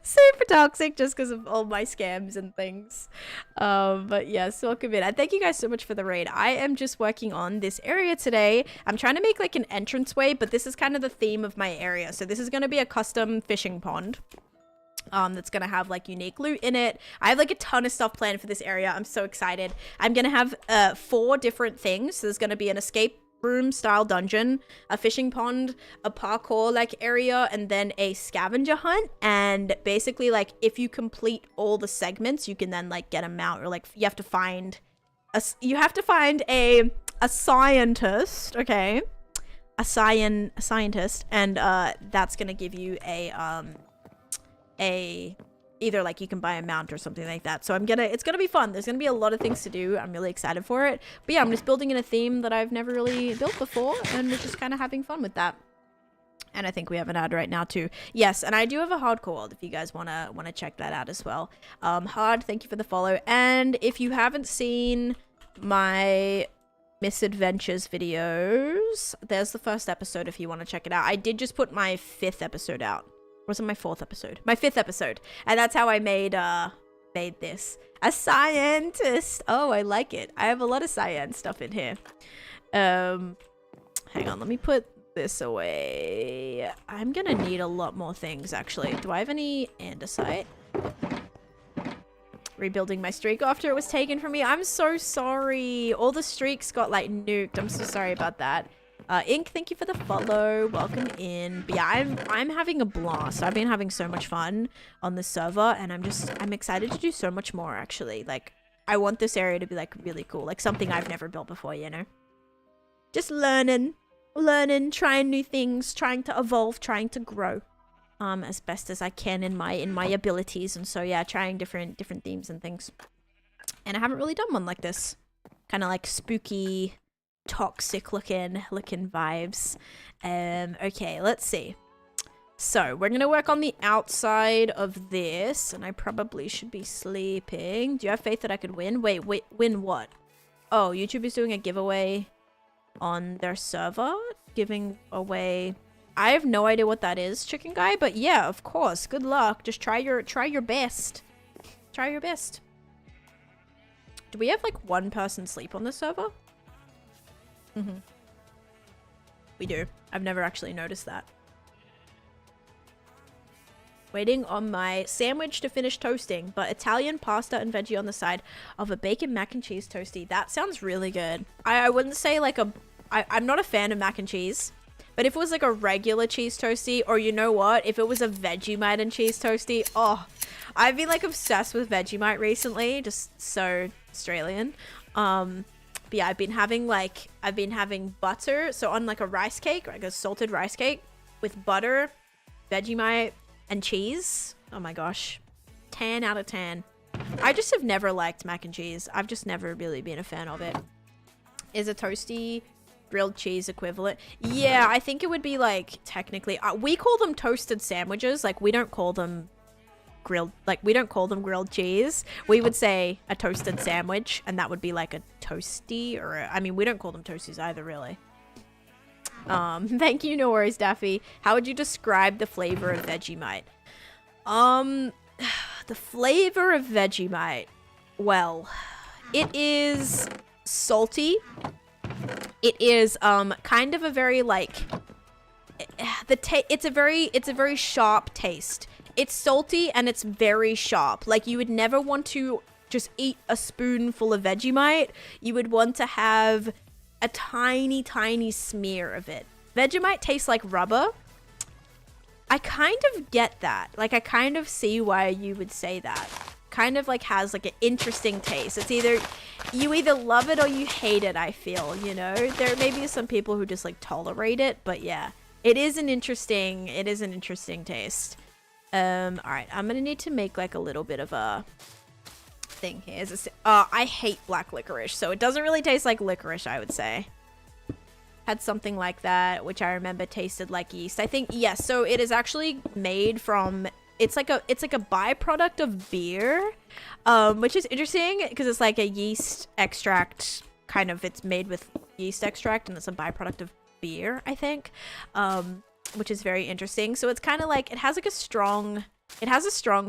Super toxic just because of all my scams and things. But yes, welcome in. And thank you guys so much for the raid. I am just working on this area today. I'm trying to make like an entranceway, but this is kind of the theme of my area. So this is going to be a custom fishing pond. That's gonna have like unique loot in it. I have like a ton of stuff planned for this area. I'm so excited. I'm gonna have 4 different things. So there's gonna be an escape room style dungeon, a fishing pond, a parkour like area, and then a scavenger hunt. And basically like if you complete all the segments, you can then like get a mount, or like you have to find a scientist, okay, a scientist, and that's gonna give you a either like you can buy a mount or something like that. So it's gonna be fun. There's gonna be a lot of things to do. I'm really excited for it. But yeah, I'm just building in a theme that I've never really built before, and we're just kind of having fun with that. And I think we have an ad right now too. Yes, and I do have a hardcore world if you guys wanna check that out as well. Hard, thank you for the follow. And if you haven't seen my Misadventures videos, there's the first episode if you want to check it out. I did just put my 5th episode out. Was it my 4th episode? My 5th episode. And that's how I made this. A scientist. Oh, I like it. I have a lot of science stuff in here. Hang on, let me put this away. I'm gonna need a lot more things, actually. Do I have any andesite? Rebuilding my streak after it was taken from me. I'm so sorry. All the streaks got, like, nuked. I'm so sorry about that. Ink, thank you for the follow. Welcome in. But yeah, I'm having a blast. I've been having so much fun on this server, and I'm excited to do so much more, actually. Like, I want this area to be, like, really cool. Like, something I've never built before, you know? Just learning, trying new things, trying to evolve, trying to grow. As best as I can in my abilities. And so, yeah, trying different themes and things. And I haven't really done one like this. Kind of, like, spooky, toxic looking vibes. Okay, let's see. So we're gonna work on the outside of this, and I probably should be sleeping. Do you have faith that I could win? Wait, win what? Oh, YouTube is doing a giveaway on their server, giving away. I have no idea what that is, chicken guy, but yeah, of course. Good luck. Just try your best. Try your best. Do we have like one person sleep on this server? We do. I've never actually noticed that. Waiting on my sandwich to finish toasting, but Italian pasta and veggie on the side of a bacon mac and cheese toasty. That sounds really good. I wouldn't say like I'm not a fan of mac and cheese, but if it was like a regular cheese toasty, or you know what, if it was a Vegemite and cheese toasty, oh, I've been like obsessed with Vegemite recently, just so Australian. But yeah, I've been having butter, so on like a rice cake, like a salted rice cake with butter, Vegemite, and cheese. Oh my gosh. 10 out of 10. I just have never liked mac and cheese. I've just never really been a fan of it. Is a toasty grilled cheese equivalent? Yeah, I think it would be like technically, we call them toasted sandwiches. Like we don't call them grilled, like we don't call them grilled cheese. We would say a toasted sandwich, and that would be like a toasty, or I mean, we don't call them toasties either, really. Thank you, no worries, Daffy. How would you describe the flavor of Vegemite? The flavor of Vegemite. Well, it is salty. It is kind of a very like it's a very sharp taste. It's salty and it's very sharp. Like you would never want to just eat a spoonful of Vegemite. You would want to have a tiny, tiny smear of it. Vegemite tastes like rubber. I kind of get that. Like I kind of see why you would say that. Kind of like has like an interesting taste. It's either you either love it or you hate it, I feel, you know? There may be some people who just like tolerate it, but yeah. It is an interesting taste. Alright, I'm gonna need to make like a little bit of a thing here. I hate black licorice, so it doesn't really taste like licorice, I would say. Had something like that, which I remember tasted like yeast. I think, yes, so it is actually made from, it's like a byproduct of beer, which is interesting because it's like a yeast extract, kind of, it's made with yeast extract and it's a byproduct of beer, I think, which is very interesting. So it's kind of like, it has a strong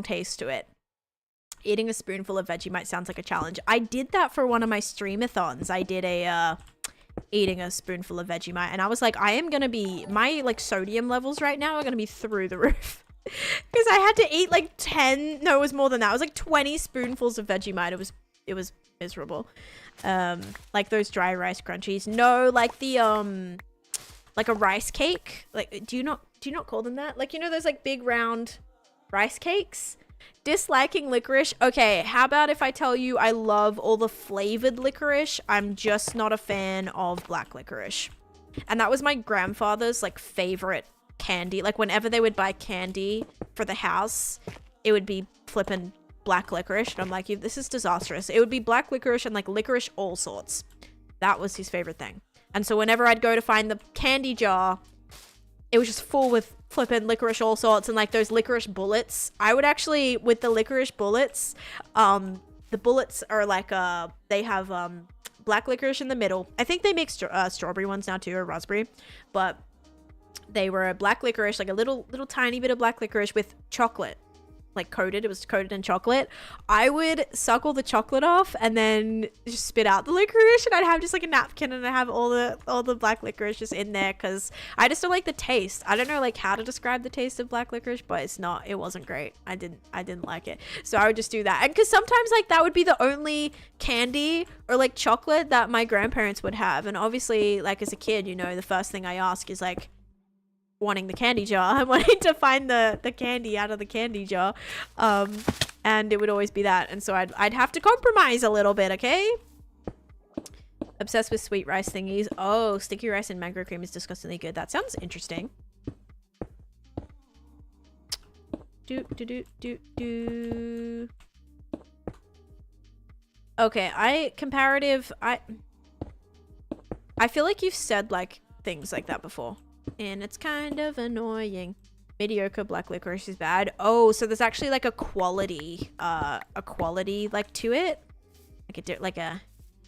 taste to it. Eating a spoonful of Vegemite sounds like a challenge. I did that for one of my streamathons. I did eating a spoonful of Vegemite, and I was like, I am gonna be, my like sodium levels right now are gonna be through the roof. Because I had to eat like 10, no, it was more than that. It was like 20 spoonfuls of Vegemite. It was miserable. Like those dry rice crunchies. No, like the like a rice cake. Like, do you not call them that? Like, you know those like big round rice cakes? Disliking licorice. Okay, how about if I tell you I love all the flavored licorice? I'm just not a fan of black licorice. And that was my grandfather's like favorite candy. Like whenever they would buy candy for the house, it would be flipping black licorice. And I'm like, this is disastrous. It would be black licorice and like licorice all sorts. That was his favorite thing. And so whenever I'd go to find the candy jar, it was just full with flipping licorice all sorts and like those licorice bullets. I would actually, with the licorice bullets, the bullets are like, they have black licorice in the middle. I think they make strawberry ones now too, or raspberry, but they were black licorice, like a little tiny bit of black licorice with chocolate, like coated. It was coated in chocolate. I would suck all the chocolate off and then just spit out the licorice, and I'd have just like a napkin and I'd have all the black licorice just in there because I just don't like the taste. I don't know like how to describe the taste of black licorice, but it wasn't great. I didn't like it. So I would just do that. And because sometimes like that would be the only candy or like chocolate that my grandparents would have. And obviously like as a kid, you know, the first thing I ask is like, wanting the candy jar. I'm wanting to find the candy out of the candy jar. And it would always be that. And so I'd have to compromise a little bit, okay? Obsessed with sweet rice thingies. Oh, sticky rice and mango cream is disgustingly good. That sounds interesting. Okay, I feel like you've said like things like that before. And it's kind of annoying. Mediocre black licorice is bad. Oh, so there's actually like a quality like to it. Like a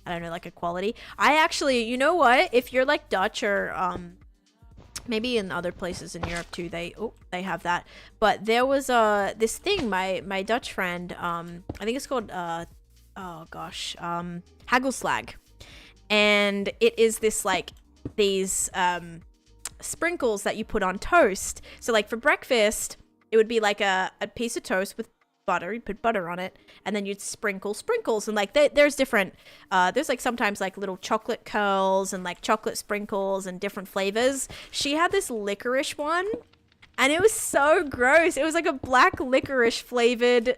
I don't know, like a quality. I actually, you know what? If you're like Dutch or maybe in other places in Europe too, they have that. But there was this thing, my Dutch friend, I think it's called hagelslag. And it is this like these sprinkles that you put on toast. So like for breakfast, it would be like a piece of toast with butter. You'd put butter on it, and then you'd sprinkle sprinkles. And like there's different, there's like sometimes like little chocolate curls and like chocolate sprinkles and different flavors. She had this licorice one, and it was so gross. It was like a black licorice flavored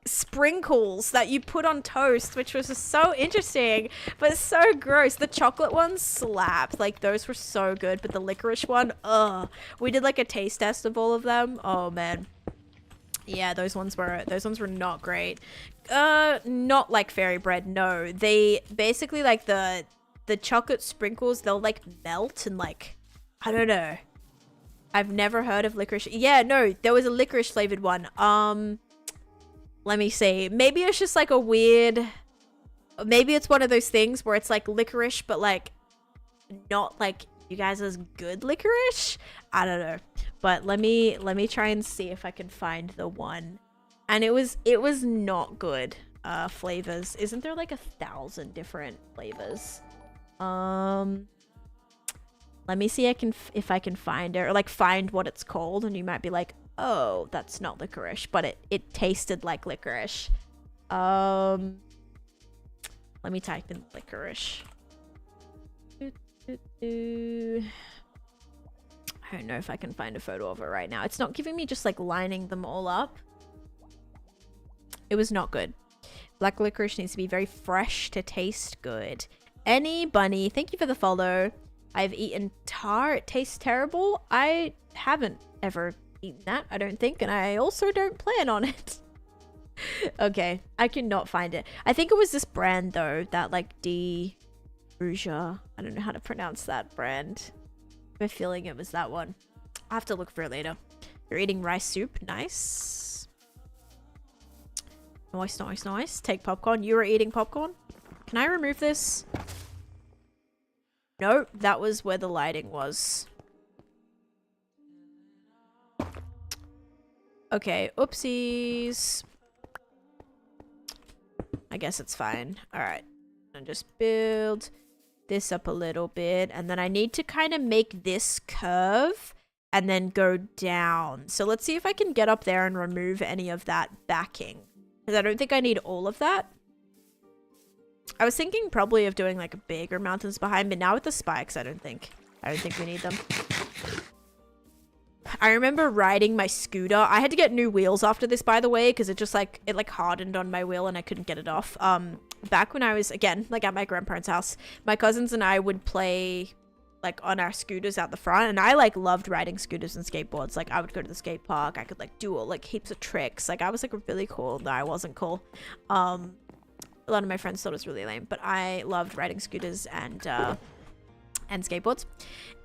sprinkles that you put on toast, which was just so interesting but so gross. The chocolate ones slapped, like those were so good, but the licorice one, we did like a taste test of all of them. Oh man, yeah, those ones were not great. Not like fairy bread, no. They basically like the chocolate sprinkles, they'll like melt and like, I don't know, I've never heard of licorice. Yeah, no, there was a licorice flavored one. Let me see. Maybe it's just like a weird, maybe it's one of those things where it's like licorice, but like not like you guys' good licorice. I don't know. But let me try and see if I can find the one. And it was not good. flavors. Isn't there like 1,000 different flavors? Let me see if I can find it, or like find what it's called, and you might be like, oh, that's not licorice, but it tasted like licorice. Let me type in licorice. I don't know if I can find a photo of it right now. It's not giving me just like lining them all up. It was not good. Black licorice needs to be very fresh to taste good. Any Bunny, thank you for the follow. I've eaten tar. It tastes terrible. I haven't ever eaten that, I don't think, and I also don't plan on it. Okay, I cannot find it. I think it was this brand though, that like D Rouja. I don't know how to pronounce that brand. I have a feeling it was that one. I'll have to look for it later. You're eating rice soup. Nice. Nice, nice, nice. Take popcorn. You were eating popcorn? Can I remove this? No, that was where the lighting was. Okay, oopsies. I guess it's fine. Alright. And just build this up a little bit. And then I need to kind of make this curve and then go down. So let's see if I can get up there and remove any of that backing. Because I don't think I need all of that. I was thinking probably of doing like bigger mountains behind, but now with the spikes, I don't think we need them. I remember riding my scooter. I had to get new wheels after this, by the way, because it just like hardened on my wheel and I couldn't get it off. Back when I was, again, like at my grandparents' house, my cousins and I would play like on our scooters out the front, and I like loved riding scooters and skateboards. Like I would go to the skate park. I could like do like heaps of tricks. Like I was like really cool. No, I wasn't cool. A lot of my friends thought it was really lame, but I loved riding scooters and skateboards.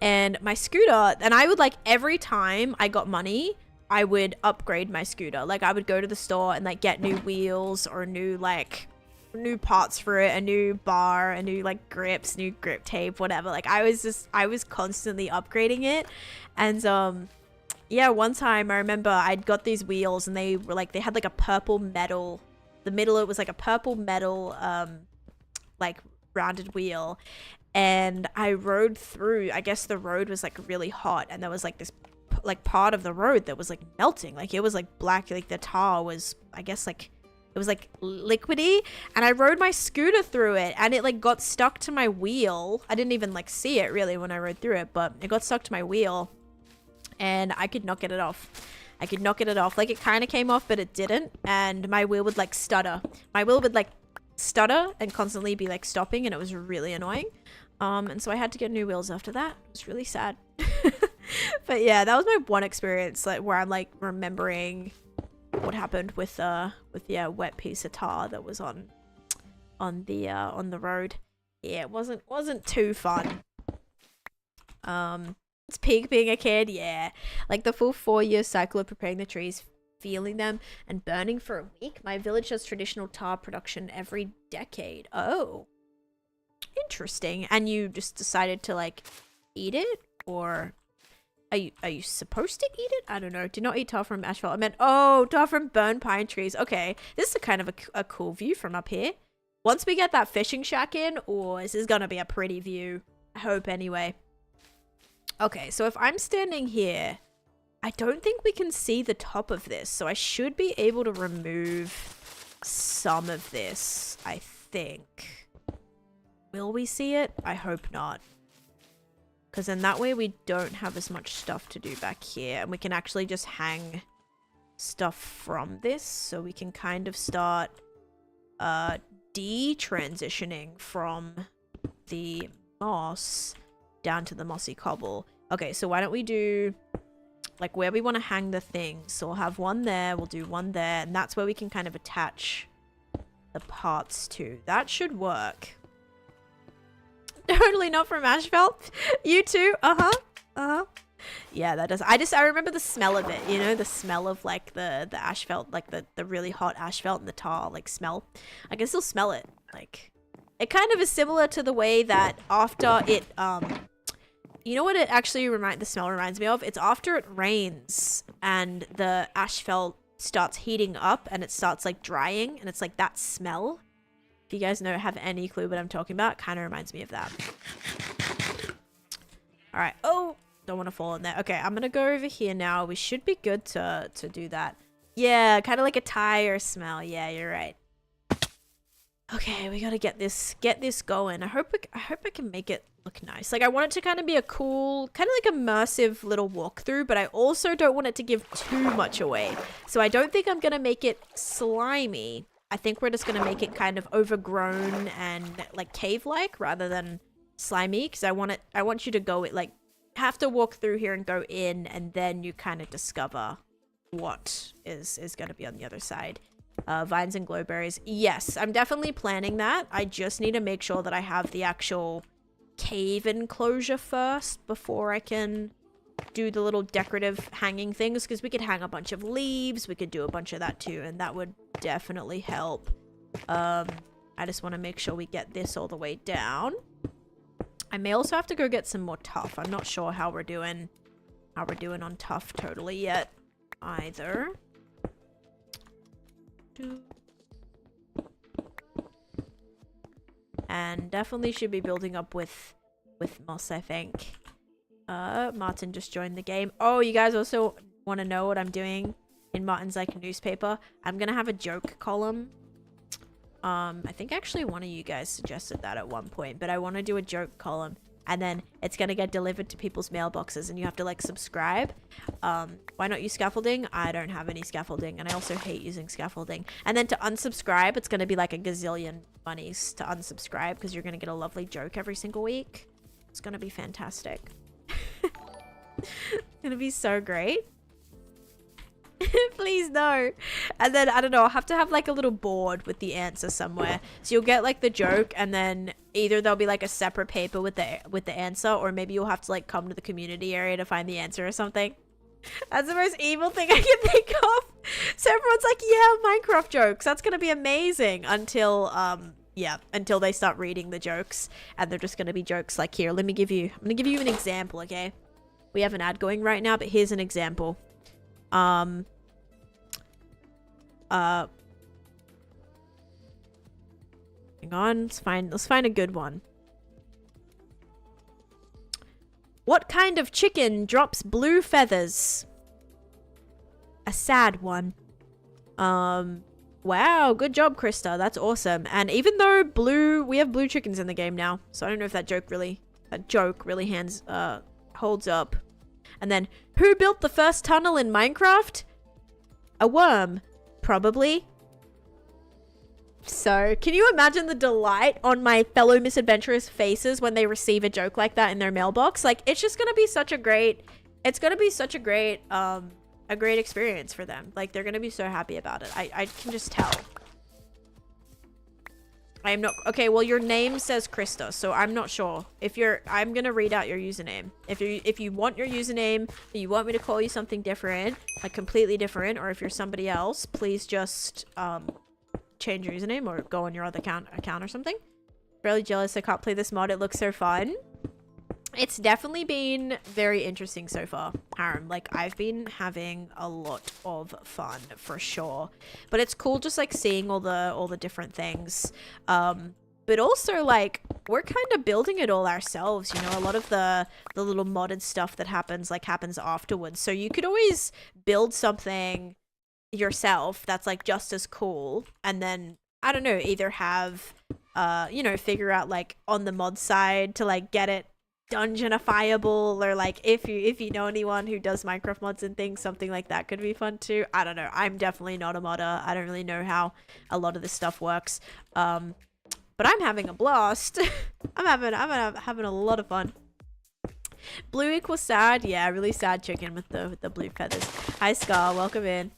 And my scooter, and I would like, every time I got money, I would upgrade my scooter. Like I would go to the store and like get new wheels or new parts for it, a new bar, a new like grips, new grip tape, whatever. Like I was constantly upgrading it. And yeah, one time I remember I'd got these wheels and they were like, they had like a purple metal, the middle, it was like a purple metal like rounded wheel, and I rode through, I guess the road was like really hot, and there was like this like part of the road that was like melting, like it was like black, like the tar was, I guess like it was like liquidy, and I rode my scooter through it and it like got stuck to my wheel. I didn't even like see it really when I rode through it, but it got stuck to my wheel and I could not get it off. I could not get it off. Like it kind of came off, but it didn't. And my wheel would like stutter. My wheel would like stutter and constantly be like stopping, and it was really annoying. And so I had to get new wheels after that. It was really sad. But yeah, that was my one experience like where I'm like remembering what happened with the wet piece of tar that was on the road. Yeah, it wasn't too fun. It's peak being a kid, yeah. Like the full 4-year cycle of preparing the trees, feeling them, and burning for a week. My village does traditional tar production every decade. Oh, interesting. And you just decided to like eat it, or are you supposed to eat it? I don't know. Do not eat tar from asphalt. I meant, oh, tar from burned pine trees. Okay, this is a kind of a cool view from up here. Once we get that fishing shack in, oh, this is gonna be a pretty view. I hope anyway. Okay, so if I'm standing here, I don't think we can see the top of this, so I should be able to remove some of this, I think. Will we see it? I hope not. Because then that way we don't have as much stuff to do back here, and we can actually just hang stuff from this, so we can kind of start detransitioning from the moss down to the mossy cobble. Okay, so why don't we do like where we want to hang the things. So we'll have one there, we'll do one there, and that's where we can kind of attach the parts to. That should work. Totally not from asphalt. You too? Yeah, that does. I remember the smell of it, you know, the smell of like the asphalt, like the really hot asphalt and the tar like smell. I can still smell it. Like it kind of is similar to the way that after it you know what it actually the smell reminds me of? It's after it rains and the asphalt starts heating up and it starts like drying, and it's like that smell. If you guys have any clue what I'm talking about, kind of reminds me of that. All right. Oh, don't want to fall in there. Okay, I'm gonna go over here now. We should be good to do that. Yeah, kind of like a tire smell. Yeah, you're right. Okay, we gotta get this going. I hope I can make it look nice. Like, I want it to kind of be a cool, kind of like immersive little walkthrough, but I also don't want it to give too much away. So I don't think I'm gonna make it slimy. I think we're just gonna make it kind of overgrown and like cave-like rather than slimy, because I want you to go like have to walk through here and go in, and then you kind of discover what is gonna be on the other side. Vines and glowberries. Yes, I'm definitely planning that. I just need to make sure that I have the actual cave enclosure first before I can do the little decorative hanging things, because we could hang a bunch of leaves. We could do a bunch of that too, and that would definitely help. I just want to make sure we get this all the way down. I may also have to go get some more tuff. I'm not sure how we're doing on tuff totally yet either. And definitely should be building up with moss, I think. Martin just joined the game. Oh, you guys also want to know what I'm doing in Martin's like newspaper? I'm gonna have a joke column. I think actually one of you guys suggested that at one point, but I want to do a joke column, and then it's gonna get delivered to people's mailboxes, and you have to like subscribe. Why not use scaffolding? I don't have any scaffolding, and I also hate using scaffolding. And then to unsubscribe, it's gonna be like a gazillion monies to unsubscribe, because you're gonna get a lovely joke every single week. It's gonna be fantastic. It's gonna be so great. Please no. And then I don't know, I'll have to have like a little board with the answer somewhere, so you'll get like the joke, and then either there'll be like a separate paper with the answer, or maybe you'll have to like come to the community area to find the answer or something. That's the most evil thing I can think of. So everyone's like, yeah, Minecraft jokes, that's gonna be amazing, until until they start reading the jokes, and they're just gonna be jokes like, here, I'm gonna give you an example. Okay, we have an ad going right now, but here's an example. Hang on, let's find a good one. What kind of chicken drops blue feathers? A sad one. Wow, good job, Krista. That's awesome. And even though we have blue chickens in the game now, so I don't know if that joke really holds up. And then, who built the first tunnel in Minecraft? A worm, probably. So, can you imagine the delight on my fellow misadventurers' faces when they receive a joke like that in their mailbox? Like, it's just gonna be such a great, a great experience for them. Like, they're gonna be so happy about it. I can just tell. I am not, okay, well, your name says Krista, so I'm not sure. I'm gonna read out your username. If you want your username, or you want me to call you something different, like completely different, or if you're somebody else, please just, change your username or go on your other account or something. Really jealous I can't play this mod. It looks so fun. It's definitely been very interesting so far, Harem. Like, I've been having a lot of fun for sure. But it's cool just like seeing all the different things. But also, like, we're kind of building it all ourselves, you know. A lot of the little modded stuff that happens afterwards. So you could always build something yourself that's like just as cool, and then I don't know, either have figure out like on the mod side to like get it dungeonifiable, or like if you know anyone who does Minecraft mods and things, something like that could be fun too. I don't know, I'm definitely not a modder. I don't really know how a lot of this stuff works, but I'm having a blast. I'm having a lot of fun. Blue equals sad. Yeah, really sad chicken with the blue feathers. Hi Scar, welcome in.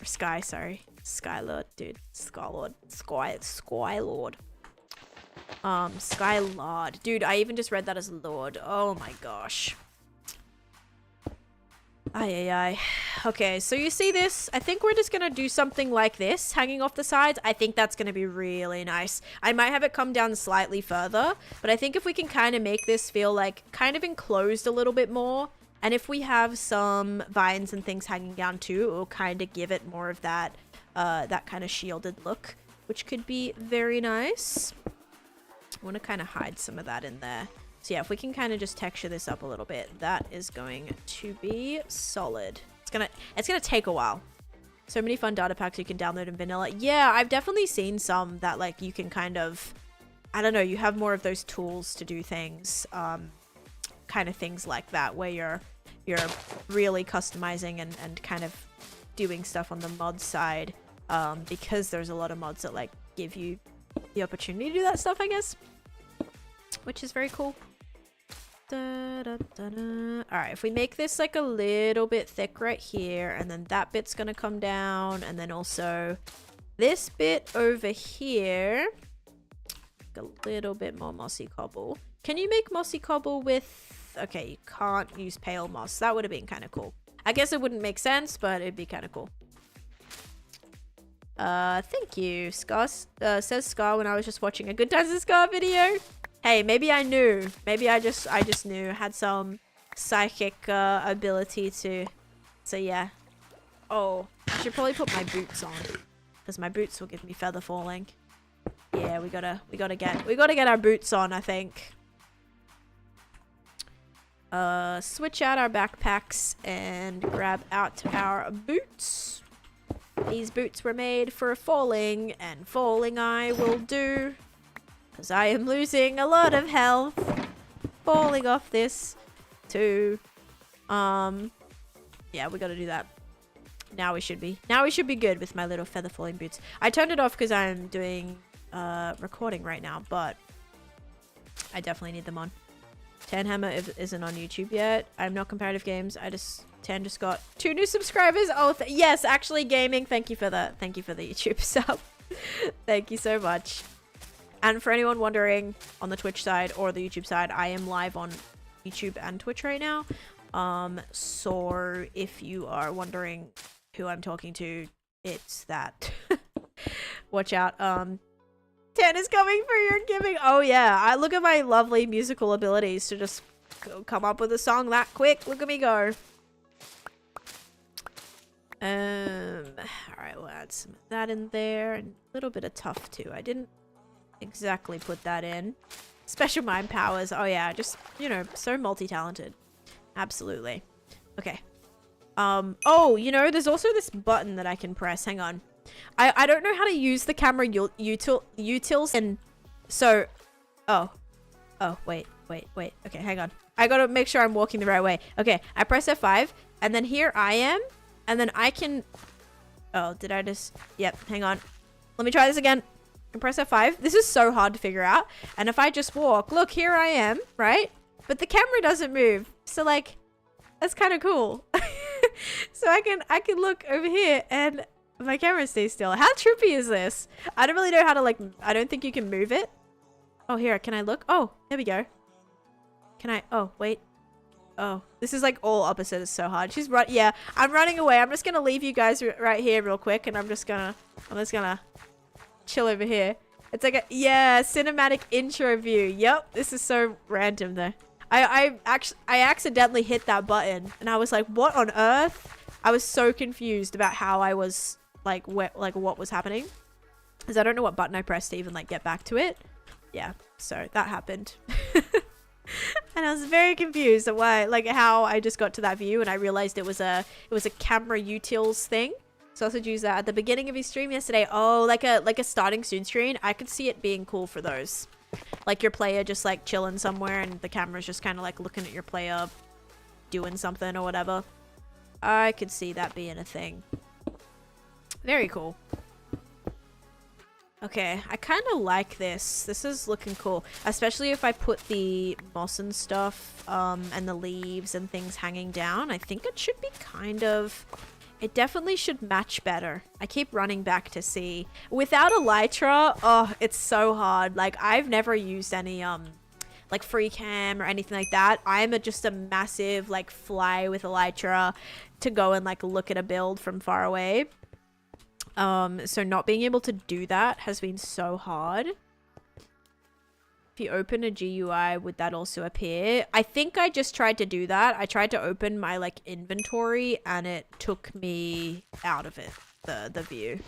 Or Sky, sorry. Skylord, dude. Skylord. Skylord. Skylord. Dude, I even just read that as Lord. Oh my gosh. Ay. Okay, so you see this? I think we're just gonna do something like this, hanging off the sides. I think that's gonna be really nice. I might have it come down slightly further, but I think if we can kind of make this feel like kind of enclosed a little bit more, And if we have some vines and things hanging down too, it will kind of give it more of that, that kind of shielded look, which could be very nice. I want to kind of hide some of that in there. So yeah, if we can kind of just texture this up a little bit, that is going to be solid. It's gonna take a while. So many fun data packs you can download in vanilla. Yeah, I've definitely seen some that like you can kind of, I don't know, you have more of those tools to do things, kind of things like that, where you're really customizing and kind of doing stuff on the mod side, because there's a lot of mods that like give you the opportunity to do that stuff, I guess, which is very cool. Alright, if we make this like a little bit thick right here, and then that bit's gonna come down, and then also this bit over here, a little bit more mossy cobble. Can you make mossy cobble with... Okay, you can't use pale moss. That would have been kind of cool. I guess it wouldn't make sense, but it'd be kind of cool. Thank you, Scar. Says Scar when I was just watching a Good Times with Scar video. Hey, maybe I knew. Maybe I just knew. Had some psychic ability to... So yeah. Oh, I should probably put my boots on, because my boots will give me feather falling. Yeah, we gotta get our boots on, I think. Switch out our backpacks and grab out our boots. These boots were made for falling, and falling I will do, because I am losing a lot of health falling off this too. Yeah, we gotta do that. Now we should be good with my little feather falling boots. I turned it off because I'm doing recording right now, but I definitely need them on. Tan Hammer isn't on YouTube yet. I'm not comparative games. Tan just got 2 new subscribers. Oh, yes, actually gaming. Thank you for that. Thank you for the YouTube sub. Thank you so much. And for anyone wondering, on the Twitch side or the YouTube side, I am live on YouTube and Twitch right now. So if you are wondering who I'm talking to, it's that. Watch out. Tan is coming for your giving. Oh yeah, I look at my lovely musical abilities to just come up with a song that quick. Look at me go. Alright, we'll add some of that in there. And a little bit of tough too. I didn't exactly put that in. Special mind powers. Oh yeah, just, you know, so multi-talented. Absolutely. Okay. Oh, you know, there's also this button that I can press. Hang on. I don't know how to use the camera utils, and so... Oh, wait. Okay, hang on. I gotta make sure I'm walking the right way. Okay, I press F5, and then here I am, and then I can... Oh, did I just... Yep, hang on. Let me try this again. I press F5. This is so hard to figure out. And if I just walk, look, here I am, right? But the camera doesn't move. So, like, that's kind of cool. So I can look over here, and my camera stays still. How trippy is this? I don't really know how to, like... I don't think you can move it. Oh, here. Can I look? Oh, there we go. Can I... Oh, wait. Oh, this is like all opposite. It's so hard. She's run. Yeah, I'm running away. I'm just gonna leave you guys right here real quick, and I'm just gonna chill over here. It's like a cinematic intro view. Yep, this is so random though. I accidentally hit that button, and I was like, what on earth? I was so confused about how I was like what was happening, because I don't know what button I pressed to even like get back to it. Yeah, so that happened. And I was very confused at why, like, how I just got to that view, and I realized it was a camera utils thing. So I also used that at the beginning of his stream yesterday. Oh, like a starting soon screen. I could see it being cool for those. Like your player just like chilling somewhere, and the camera's just kind of like looking at your player doing something or whatever. I could see that being a thing. Very cool. Okay, I kind of like this. This is looking cool. Especially if I put the moss and stuff, and the leaves and things hanging down. I think it should be kind of... It definitely should match better. I keep running back to see. Without Elytra, oh, it's so hard. Like, I've never used any, like, free cam or anything like that. I'm just a massive, like, fly with Elytra to go and, like, look at a build from far away. So not being able to do that has been so hard. If you open a GUI, would that also appear? I think I just tried to do that. I tried to open my like inventory and it took me out of it, the view.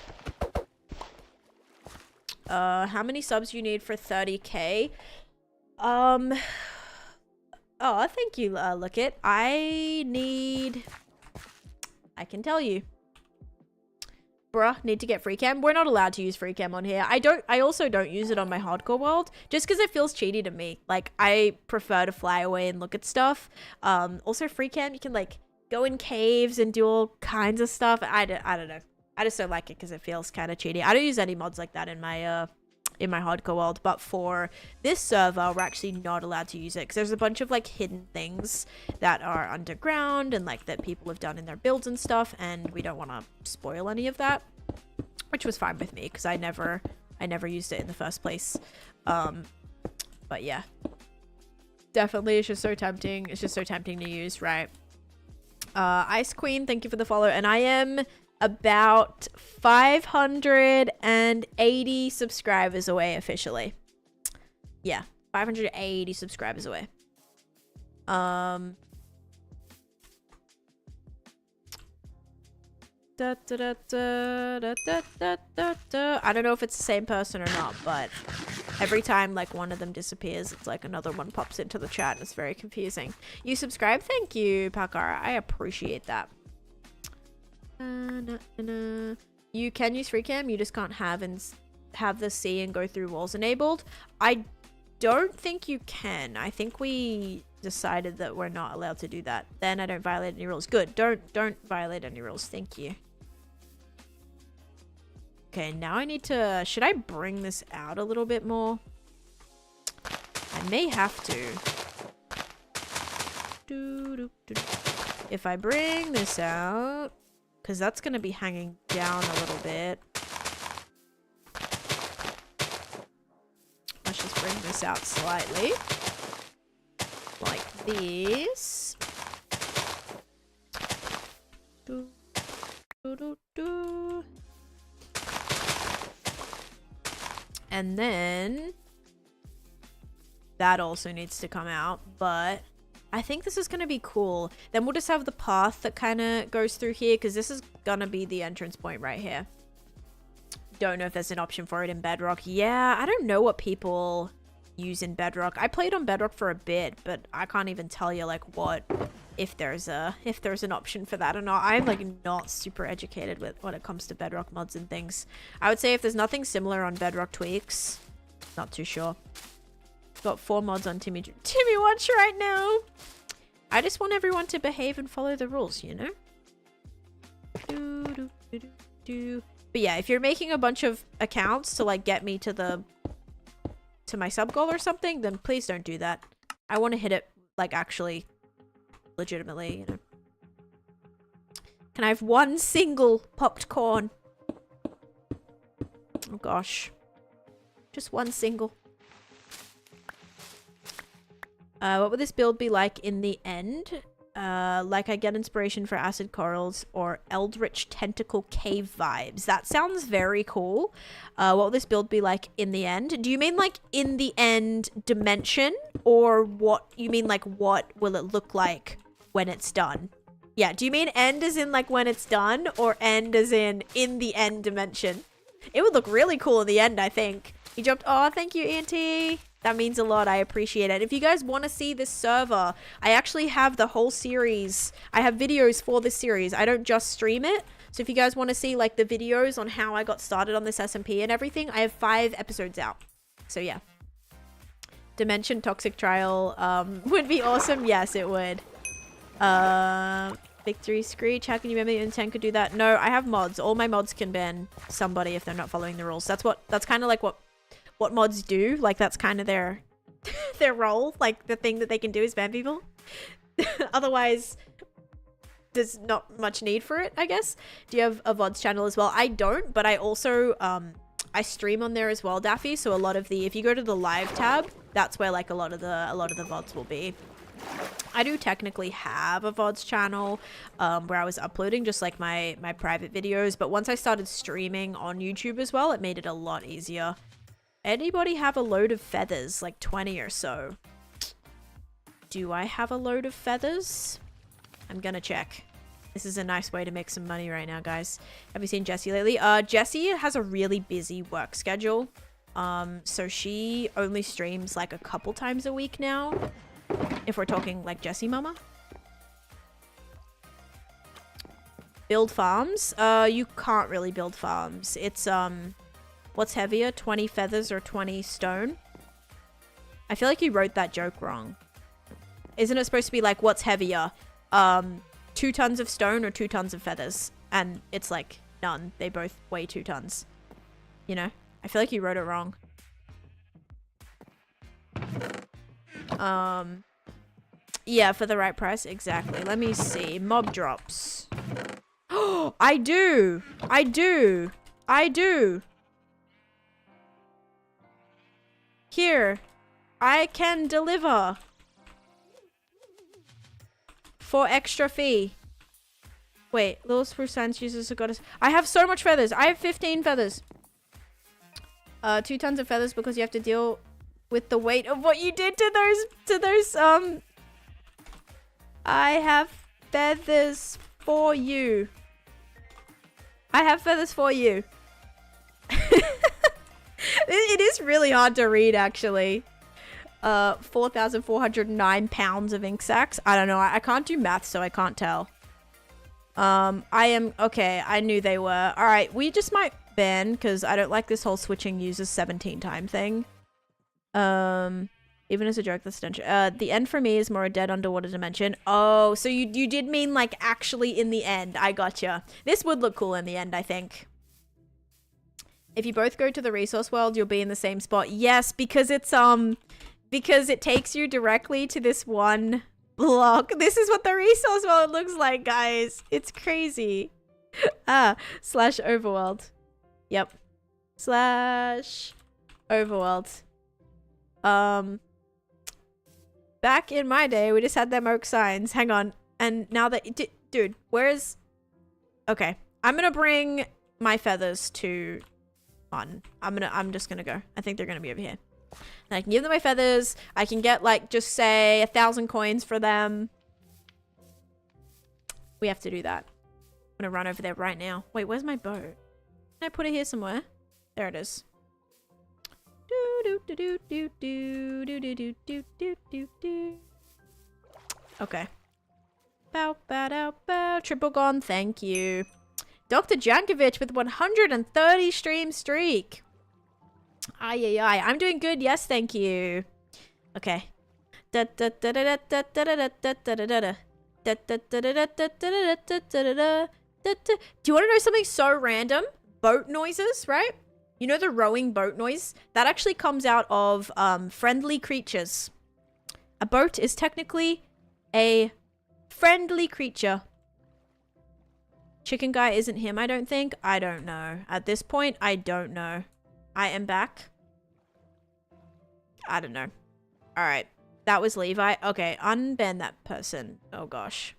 How many subs you need for 30k? Oh, thank you, look it. I can tell you. Bruh, need to get free cam. We're not allowed to use free cam on here. I also don't use it on my hardcore world just because it feels cheaty to me. Like, I prefer to fly away and look at stuff. Also free cam, you can like go in caves and do all kinds of stuff. I don't know. I just don't like it because it feels kind of cheaty. I don't use any mods like that in my hardcore world, but for this server we're actually not allowed to use it because there's a bunch of like hidden things that are underground and like that people have done in their builds and stuff, and we don't want to spoil any of that, which was fine with me because I never used it in the first place. But yeah, definitely it's just so tempting to use, right? Ice Queen, thank you for the follow, and I am about 580 subscribers away officially. Yeah, 580 subscribers away. I don't know if it's the same person or not, but every time like one of them disappears, it's like another one pops into the chat and it's very confusing. You subscribe? Thank you, Pakara. I appreciate that. You can use free cam, you just can't have the see and go through walls enabled. I don't think you can. I think we decided that we're not allowed to do that. Then I don't violate any rules. Good. Don't violate any rules. Thank you. Okay, now I need to... Should I bring this out a little bit more? I may have to. If I bring this out... Because that's going to be hanging down a little bit. Let's just bring this out slightly. Like this. And then... that also needs to come out, but... I think this is going to be cool. Then we'll just have the path that kind of goes through here because this is going to be the entrance point right here. Don't know if there's an option for it in Bedrock. Yeah, I don't know what people use in Bedrock. I played on Bedrock for a bit, but I can't even tell you like what, if there's an option for that or not. I'm like not super educated with when it comes to Bedrock mods and things. I would say if there's nothing similar on Bedrock tweaks, not too sure. Got 4 mods on Timmy Watch right now. I just want everyone to behave and follow the rules, you know? But yeah, if you're making a bunch of accounts to like get me to my sub goal or something, then please don't do that. I want to hit it like actually legitimately, you know. Can I have one single popped corn? Oh gosh. Just one single. What would this build be like in the end? Like I get inspiration for acid corals or eldritch tentacle cave vibes. That sounds very cool. What will this build be like in the end? Do you mean like in the end dimension, or what you mean like what will it look like when it's done? Yeah, do you mean end as in like when it's done, or end as in the end dimension? It would look really cool in the end, I think. He jumped. Oh, thank you, ENT. That means a lot. I appreciate it. If you guys want to see this server, I actually have the whole series. I have videos for this series. I don't just stream it. So if you guys want to see like the videos on how I got started on this SMP and everything, I have 5 episodes out. So yeah. Dimension Toxic Trial would be awesome. Yes, it would. Victory Screech. How can you remember your intent could do that? No, I have mods. All my mods can ban somebody if they're not following the rules. That's kind of like what mods do. Like that's kind of their role. Like the thing that they can do is ban people. Otherwise there's not much need for it, I guess. Do you have a VODs channel as well? I don't, but I also I stream on there as well, Daffy. So a lot of if you go to the live tab, that's where like a lot of the VODs will be. I do technically have a VODs channel where I was uploading just like my private videos, but once I started streaming on YouTube as well, it made it a lot easier. anybody have a load of feathers? Like 20 or so. Do I have a load of feathers? I'm gonna check. This is a nice way to make some money right now, guys. Have you seen Jessie lately? Jessie has a really busy work schedule. So she only streams like a couple times a week now. If we're talking like Jessie Mama. Build farms? You can't really build farms. It's, what's heavier? 20 feathers or 20 stone? I feel like you wrote that joke wrong. Isn't it supposed to be like, what's heavier? 2 tons of stone or 2 tons of feathers? And it's like, none. They both weigh 2 tons. You know? I feel like you wrote it wrong. Yeah, for the right price. Exactly. Let me see. Mob drops. Oh, I do. I do. I do. Here. I can deliver. For extra fee. Wait, Little Spruce Science uses a goddess. I have so much feathers. I have 15 feathers. 2 tons of feathers because you have to deal with the weight of what you did to those, I have feathers for you. I have feathers for you. It is really hard to read, actually. 4,409 pounds of ink sacs. I don't know. I can't do math, so I can't tell. Okay, I knew they were. All right, we just might ban, because I don't like this whole switching users 17 time thing. Even as a joke, that's the end for me is more a dead underwater dimension. Oh, so you did mean like actually in the end. I gotcha. This would look cool in the end, I think. If you both go to the resource world, you'll be in the same spot. Yes, because it's because it takes you directly to this one block. This is what the resource world looks like, guys. It's crazy. Slash overworld. Yep. Slash overworld. Back in my day, we just had them oak signs. Hang on. And now that... Dude, where's... Okay. I'm gonna bring my feathers to... I'm just gonna go. I think they're gonna be over here. And I can give them my feathers. I can get, like, just say 1,000 coins for them. We have to do that. I'm gonna run over there right now. Wait, where's my boat? Can I put it here somewhere? There it is. Okay. Bow, bow, bow, bow. Triple gone. Thank you. Dr. Jankovic with 130 stream streak. Ay. I'm doing good. Yes, thank you. Okay. Do you want to know something so random? Boat noises, right? You know the rowing boat noise? That actually comes out of friendly creatures. A boat is technically a friendly creature. Chicken guy isn't him, I don't think. I don't know. At this point, I don't know. I am back. I don't know. Alright. That was Levi. Okay, unban that person. Oh gosh.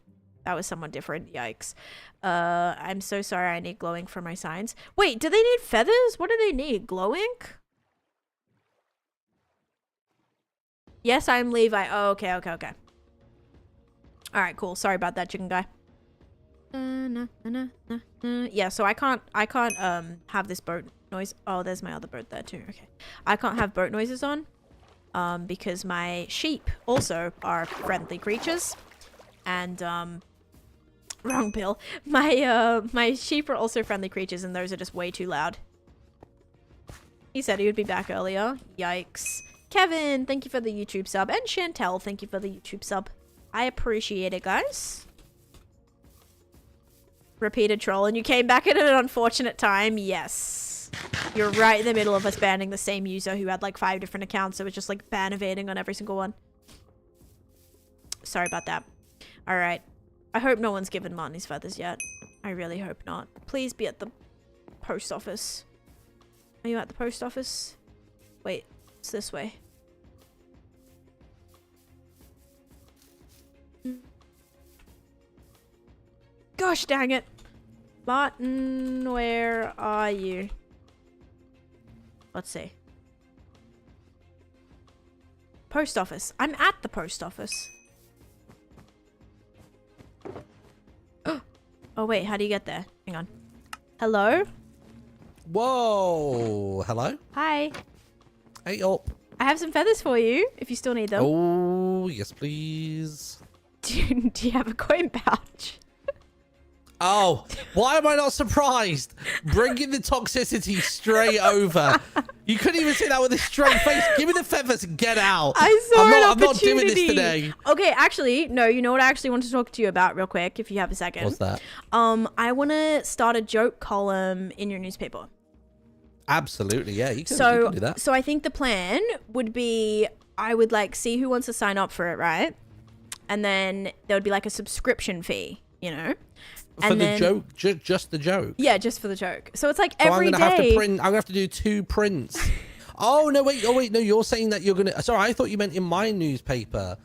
That was someone different. Yikes. I'm so sorry I need glow ink for my signs. Wait, do they need feathers? What do they need? Glow ink? Yes, I'm Levi. Oh, okay. Alright, cool. Sorry about that, chicken guy. Yeah, so I can't have this boat noise. Oh, there's my other boat there too. Okay. I can't have boat noises on. Because my sheep also are friendly creatures. And, wrong pill. My sheep are also friendly creatures, and those are just way too loud. He said he would be back earlier. Yikes. Kevin, thank you for the YouTube sub. And Chantel, thank you for the YouTube sub. I appreciate it, guys. Repeated troll, and you came back at an unfortunate time. Yes. You're right in the middle of us banning the same user who had like 5 different accounts, so it was just like ban evading on every single one. Sorry about that. Alright. I hope no one's given Marnie's feathers yet. I really hope not. Please be at the post office. Are you at the post office? Wait, it's this way. Gosh dang it. Martin, where are you? Let's see. post office. I'm at the post office. Oh, wait. How do you get there? Hang on. Hello? Whoa. Hello? Hi. Hey, up. I have some feathers for you, if you still need them. Oh, yes, please. Do you have a coin pouch? Oh, why am I not surprised? Bringing the toxicity straight over. You couldn't even say that with a straight face. Give me the feathers and get out. I saw I'm not doing this today. Okay, actually, no, you know what I actually want to talk to you about real quick, if you have a second. What's that? I want to start a joke column in your newspaper. Absolutely, yeah. You can do that. So I think the plan would be I would like see who wants to sign up for it, right? And then there would be like a subscription fee, you know? For the joke, just the joke. Yeah, just for the joke. So it's like So every I'm gonna have day. to print. I'm gonna have to do 2 prints. Oh no! Wait. Oh wait. No, you're saying that you're gonna. Sorry, I thought you meant in my newspaper.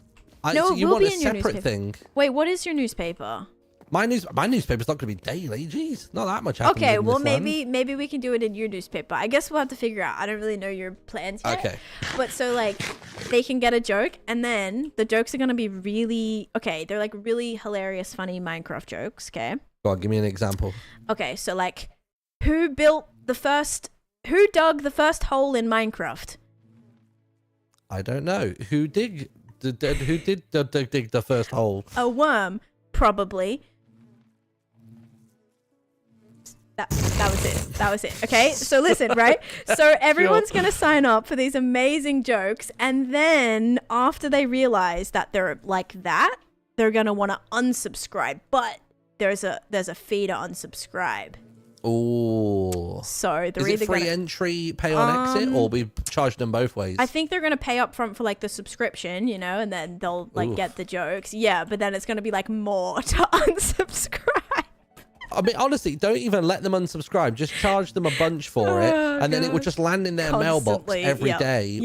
No, so it you will want be a in your separate newspaper. thing. Wait, what is your newspaper? My newspaper's not gonna be daily. Jeez, not that much happens. Okay, in well this land. maybe we can do it in your newspaper. I guess we'll have to figure out. I don't really know your plans yet. Okay. But so like they can get a joke and then the jokes are going to be really they're like really hilarious funny Minecraft jokes, okay? Go on, give me an example. Okay, so like who dug the first hole in Minecraft? I don't know. Who did dig the first hole? A worm, probably. That was it. Okay, so listen, right? So everyone's going to sign up for these amazing jokes. And then after they realize that they're like that, they're going to want to unsubscribe. But there's a fee to unsubscribe. Oh. So they're Is it free entry, pay on exit, or we charge them both ways? I think they're going to pay up front for like the subscription, you know, and then they'll like get the jokes. Yeah, but then it's going to be like more to unsubscribe. I mean, honestly, don't even let them unsubscribe. Just charge them a bunch for it, and then it would just land in their mailbox every day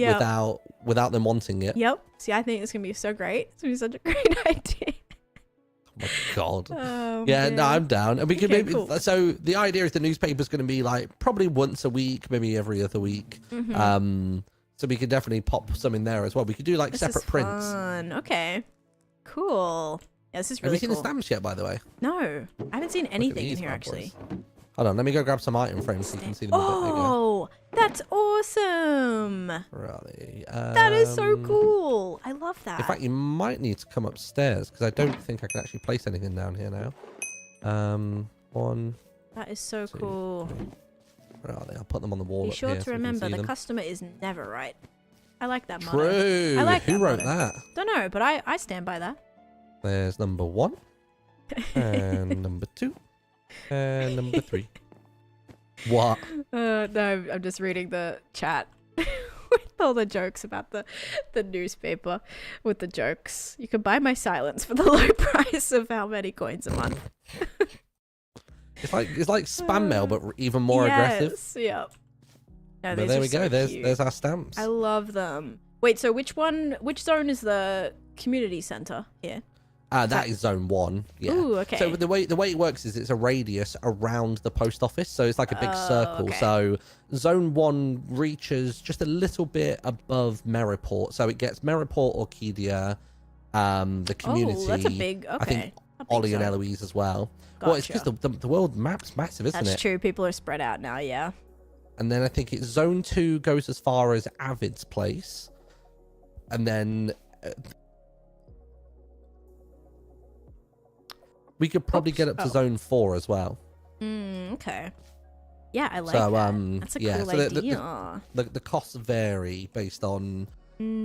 without them wanting it. Yep. See, I think it's gonna be so great. It's gonna be such a great idea. Oh my god. Oh, yeah, man. no, I'm down. And we could maybe. Cool. So the idea is the newspaper's going to be like probably once a week, maybe every other week. So we could definitely pop some in there as well. We could do like This separate is prints. fun. Okay. Cool. Yeah, this is Have really you seen cool. the stamps yet, by the way? No, I haven't seen anything in these here bad actually. boys. Hold on, let me go grab some item frames so you can see them a bit bigger. Oh, that's awesome. Where are they? That is so cool. I love that. In fact, you might need to come upstairs because I don't think I can actually place anything down here now. One. That is so two, cool. Where are they? I'll put them on the wall. Be up sure here to so we can remember see the them. customer is never right. I like that motto. True. I like Who that wrote motto. that? Don't know, but I stand by that. There's number 1 and number 2 and number 3. What? No, I'm just reading the chat with all the jokes about the newspaper with the jokes. You can buy my silence for the low price of how many coins a month. It's like spam mail, but even more aggressive. Yep. No, But there we go. There's our stamps. I love them. Wait, so which zone is the community center here? That is zone 1. Yeah. Ooh, okay. So the way it works is it's a radius around the post office, so it's like a big circle. Okay. So zone 1 reaches just a little bit above Merriport, so it gets Merriport, Orchidia, the community. Oh, that's a big. Okay. I think A big Ollie and zone. Eloise as well. Well, it's Gotcha. because the world map's massive, isn't That's it? true. People are spread out now. Yeah. And then I think it's zone 2 goes as far as Avid's place, and then. We could probably get up to zone 4 as well. Okay. Yeah, I like So, that. That's a yeah, cool so idea. The costs vary based on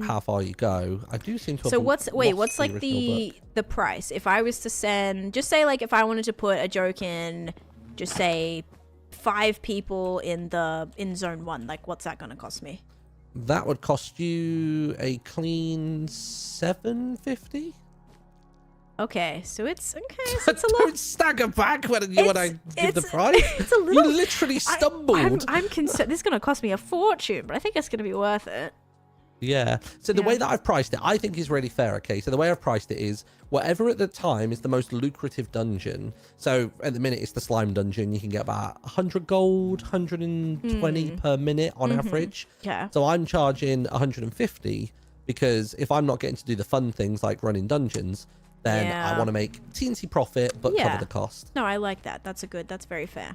how far you go. I do seem to have So what's lost like original book. the price? If I was to send, just say like if I wanted to put a joke in, just say 5 people in zone 1, like what's that gonna cost me? That would cost you a clean $7.50. Okay, so it's okay. So it's a lot. Don't stagger back when I give the price. It's a little. You literally stumbled. I'm concerned. This is gonna cost me a fortune, but I think it's gonna be worth it. Yeah. So the Yeah. way that I've priced it, I think is really fair. Okay. So the way I've priced it is whatever at the time is the most lucrative dungeon. So at the minute it's the slime dungeon. You can get about 100 gold, 120 per minute on average. Yeah. So I'm charging 150. because if I'm not getting to do the fun things like running dungeons, then I want to make teensy profit but cover the cost. No, I like that. That's very fair.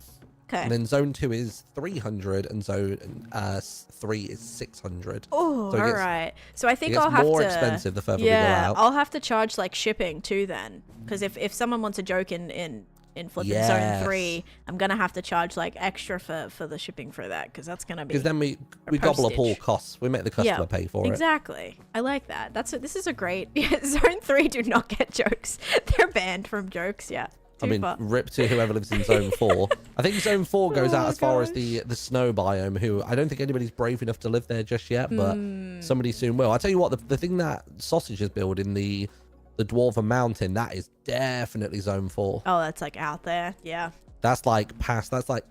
Okay. And then zone 2 is 300 and zone 3 is 600. Oh, so all right. So I think I'll have to... more expensive the further we go out. I'll have to charge like shipping too then. Because if someone wants a joke in flipping zone 3, I'm going to have to charge like extra for the shipping for that. Because that's going to be... Because then we gobble up all costs. We make the customer pay for it. Exactly. I like that. This is a great... Zone 3 do not get jokes. They're banned from jokes, I mean, rip to whoever lives in Zone 4. I think Zone 4 goes out as far as the snow biome, who I don't think anybody's brave enough to live there just yet, but somebody soon will. I'll tell you what, the thing that Sausages build in the Dwarven Mountain, that is definitely Zone 4. Oh, that's like out there. Yeah. That's like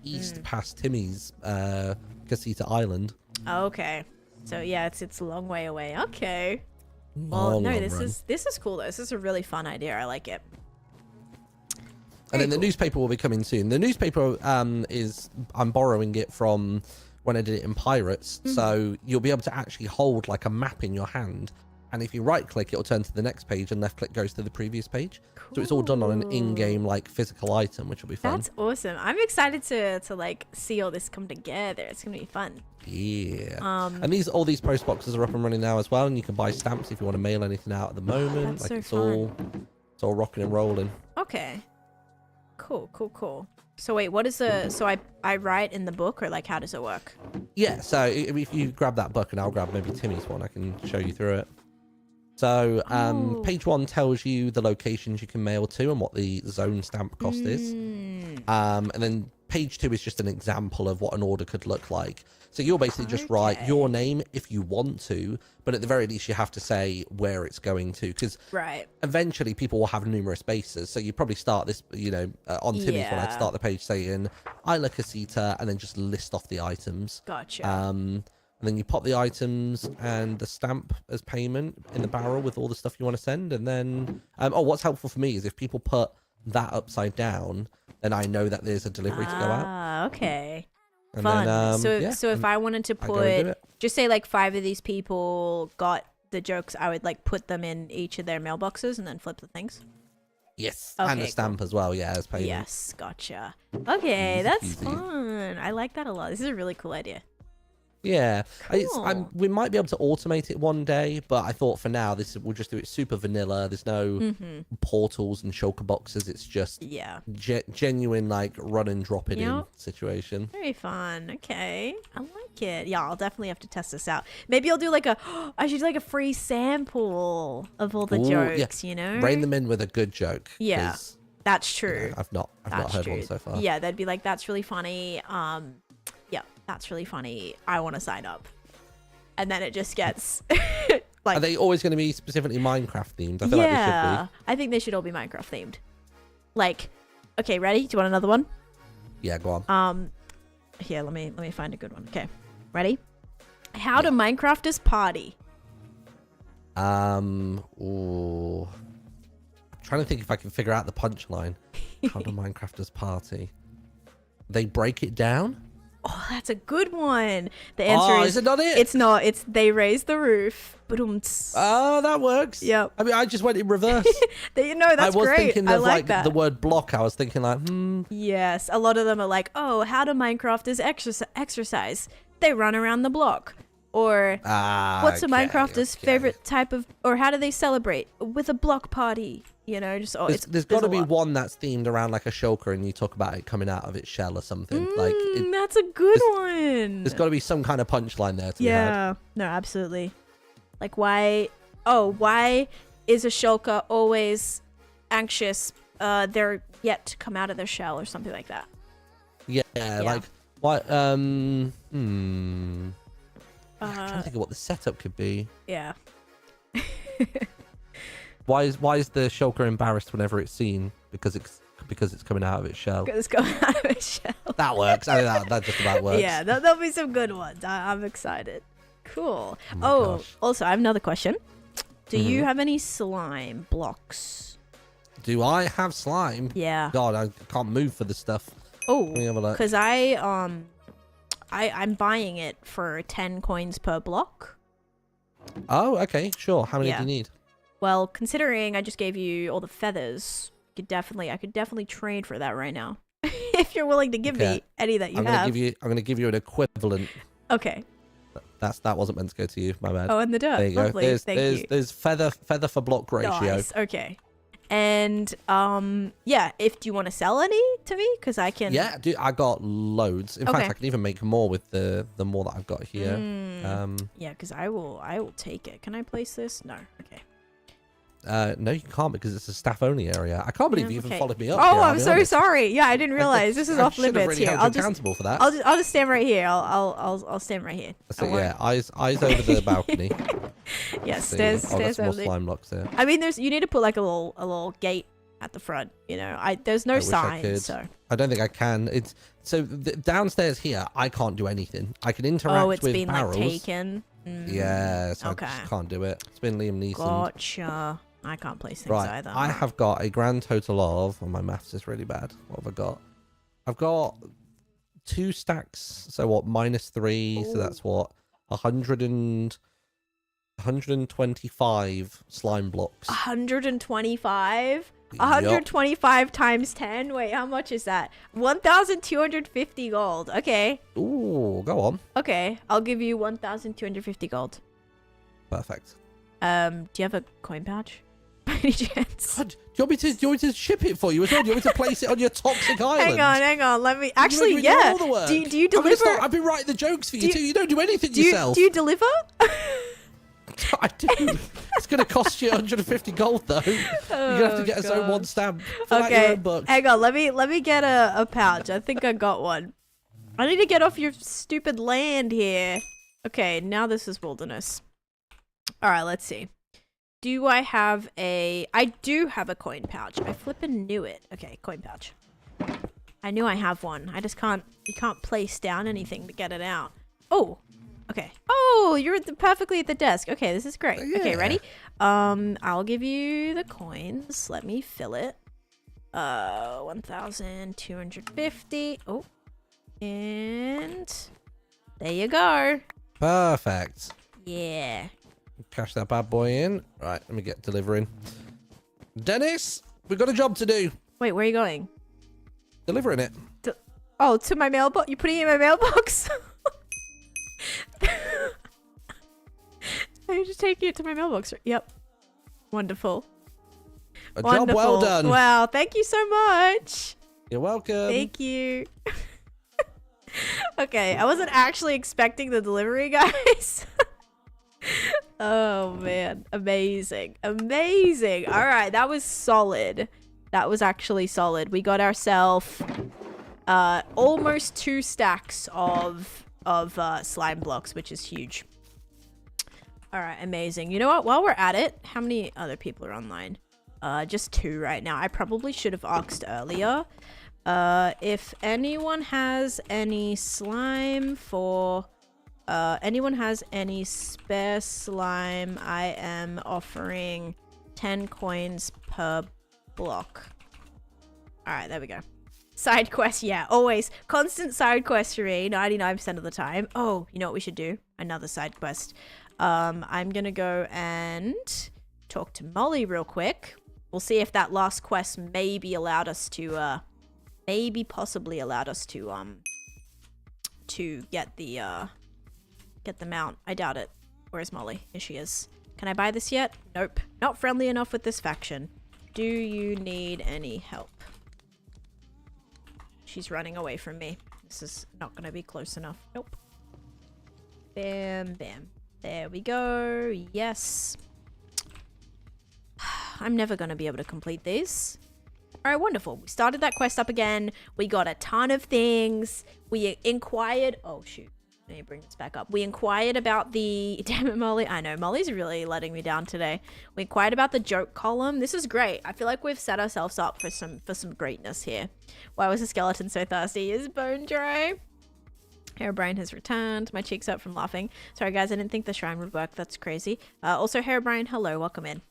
east past Timmy's Casita Island. Okay. So yeah, it's a long way away. Okay. Well, no, this is cool though. This is a really fun idea. I like it. And then the newspaper will be coming soon. The newspaper I'm borrowing it from when I did it in Pirates. So you'll be able to actually hold like a map in your hand. And if you right click, it'll turn to the next page and left click goes to the previous page. Cool. So it's all done on an in-game like physical item, which will be fun. That's awesome. I'm excited to like see all this come together. It's going to be fun. Yeah. And all these post boxes are up and running now as well. And you can buy stamps if you want to mail anything out at the moment. That's like so it's all rocking and rolling. Okay. Cool. So wait, what is I write in the book, or like how does it work? Yeah, so if you grab that book and I'll grab maybe Timmy's one, I can show you through it. So page 1 tells you the locations you can mail to and what the zone stamp cost is. And then page 2 is just an example of what an order could look like. So you'll basically just write your name if you want to, but at the very least you have to say where it's going to, because eventually people will have numerous bases. So you probably start this, on Timmy's one, I'd start the page saying Isla Casita and then just list off the items. Gotcha. And then you pop the items and the stamp as payment in the barrel with all the stuff you want to send. And then, what's helpful for me is if people put that upside down, then I know that there's a delivery to go out. Okay. And Fun. Then, so if I wanted to put, just say like 5 of these people got the jokes, I would like put them in each of their mailboxes and then flip the things. Yes, okay, and the stamp as well, as payment. Yes, gotcha. Okay, that's fun. I like that a lot. This is a really cool idea. Yeah, Cool. we might be able to automate it one day, but I thought for now we'll just do it super vanilla. There's no portals and shulker boxes. It's just genuine like run and drop it in situation. Very fun. Okay, I like it. Yeah, I'll definitely have to test this out. Maybe I'll do like I should do like a free sample of all the jokes. Rein them in with a good joke. Yeah, that's true. I've not heard one so far. Yeah, they'd be like, that's really funny. That's really funny. I want to sign up. And then it just gets like... Are they always going to be specifically Minecraft themed? I feel like they should be. I think they should all be Minecraft themed. Like, okay, ready? Do you want another one? Yeah, go on. Here, let me find a good one. Okay, ready? How do Minecrafters party? Ooh. I'm trying to think if I can figure out the punchline. How do Minecrafters party? They break it down? Oh, that's a good one. The answer is it not it? It's not. It's they raise the roof. Oh, that works. Yep. I mean, I just went in reverse. That's I was great. thinking of like the word block. I was thinking like, Yes, a lot of them are like, oh, how do Minecrafters exercise? They run around the block. Or what's a Minecrafter's favorite type of, or how do they celebrate? With a block party. There's got to be one that's themed around like a shulker and you talk about it coming out of its shell or something. That's a good one. There's got to be some kind of punchline there to be had. No, absolutely. Like why is a shulker always anxious? They're yet to come out of their shell or something like that. Yeah. Like why? I'm trying to think of what the setup could be. Yeah. Why is the shulker embarrassed whenever it's seen? Because it's coming out of its shell. Because it's coming out of its shell. That works. I mean, that just about works. Yeah, there'll be some good ones. I'm excited. Cool. Gosh. Also, I have another question. Do you have any slime blocks? Do I have slime? Yeah. God, I can't move for this stuff. Oh, because I'm buying it for 10 coins per block. Oh, okay, sure. How many do Yeah. you need? Well, considering I just gave you all the feathers, I could definitely trade for that right now. If you're willing to give me any that you have. I'm gonna give you an equivalent. Okay. That wasn't meant to go to you. My bad. Oh, in the dirt. There you Lovely. go. Thank you. There's feather for block ratio. Nice. Okay. And yeah, do you want to sell any to me? Because I can. Yeah, dude, I got loads. In fact, I can even make more with the more that I've got here. Yeah, because I will take it. Can I place this? No. Okay. No, you can't because it's a staff only area. I can't believe you even followed me up. Oh, here, I'm so sorry. Yeah, I didn't realize this is off limits really here. I'll just accountable for that. I'll just stand right here. I'll stand right here. So yeah, eyes over the balcony. Yes, there's stairs more over there. slime blocks there. I mean, you need to put like a little gate at the front. You know, there's no sign, so I don't think I can. It's so downstairs here. I can't do anything. I can interact with been barrels. like taken. Yeah, so I just can't do it. It's been Liam Neeson. Gotcha. I can't place things either. I have got a grand total of. Oh, my maths is really bad. What have I got? I've got 2 stacks. So what? -3. So that's what? 125 slime blocks. 125? 125 times 10? Wait, how much is that? 1,250 gold. Okay. Ooh, go on. Okay, I'll give you 1,250 gold. Perfect. Do you have a coin pouch? By any chance? God, do you want me to ship it for you as well? Do you want me to place it on your toxic island? Hang on. Let me. Actually, yeah. Do you deliver? I've been writing the jokes for you too. You don't do anything yourself. Do you deliver? I do. It's going to cost you 150 gold though. You're going to have to get a zone 1 stamp. Okay. Hang on. Let me get a pouch. I think I got one. I need to get off your stupid land here. Okay. Now this is wilderness. All right. Let's see. Do I have I do have a coin pouch. I flippin' knew it. Okay, coin pouch. I knew I have one. I just you can't place down anything to get it out. Oh, okay. Oh, you're perfectly at the desk. Okay, this is great. Yeah. Okay, ready? I'll give you the coins. Let me fill it. 1,250. Oh, and there you go. Perfect. Yeah. Cash that bad boy in. Right, let me get delivering. Dennis, we've got a job to do. Wait, where are you going? Delivering it. To my mailbox? You putting it in my mailbox? Are you just taking it to my mailbox? Yep. Wonderful. Job well done. Wow, thank you so much. You're welcome. Thank you. Okay, I wasn't actually expecting the delivery, guys. Oh man, amazing. All right, that was solid. That was actually solid. We got ourselves almost 2 stacks of slime blocks, which is huge. All right, amazing. You know what? While we're at it, how many other people are online? Just 2 right now. I probably should have asked earlier. If anyone has any slime for... anyone has any spare slime, I am offering 10 coins per block. Alright, there we go. Side quest, yeah, always. Constant side quest for me, 99% of the time. Oh, you know what we should do? Another side quest. I'm gonna go and talk to Molly real quick. We'll see if that last quest maybe allowed us to, possibly allowed us to get the mount. I doubt it. Where's Molly? Here she is. Can I buy this yet? Nope. Not friendly enough with this faction. Do you need any help? She's running away from me. This is not going to be close enough. Nope. Bam, bam. There we go. Yes. I'm never going to be able to complete these. All right, wonderful. We started that quest up again. We got a ton of things. We inquired... Oh, shoot. Let me bring this back up. We inquired about the... Damn it, Molly. I know, Molly's really letting me down today. We inquired about the joke column. This is great. I feel like we've set ourselves up for some greatness here. Why was the skeleton so thirsty? Is bone dry? Herobrine has returned. My cheeks up from laughing. Sorry, guys. I didn't think the shrine would work. That's crazy. Also, Herobrine, hello. Welcome in.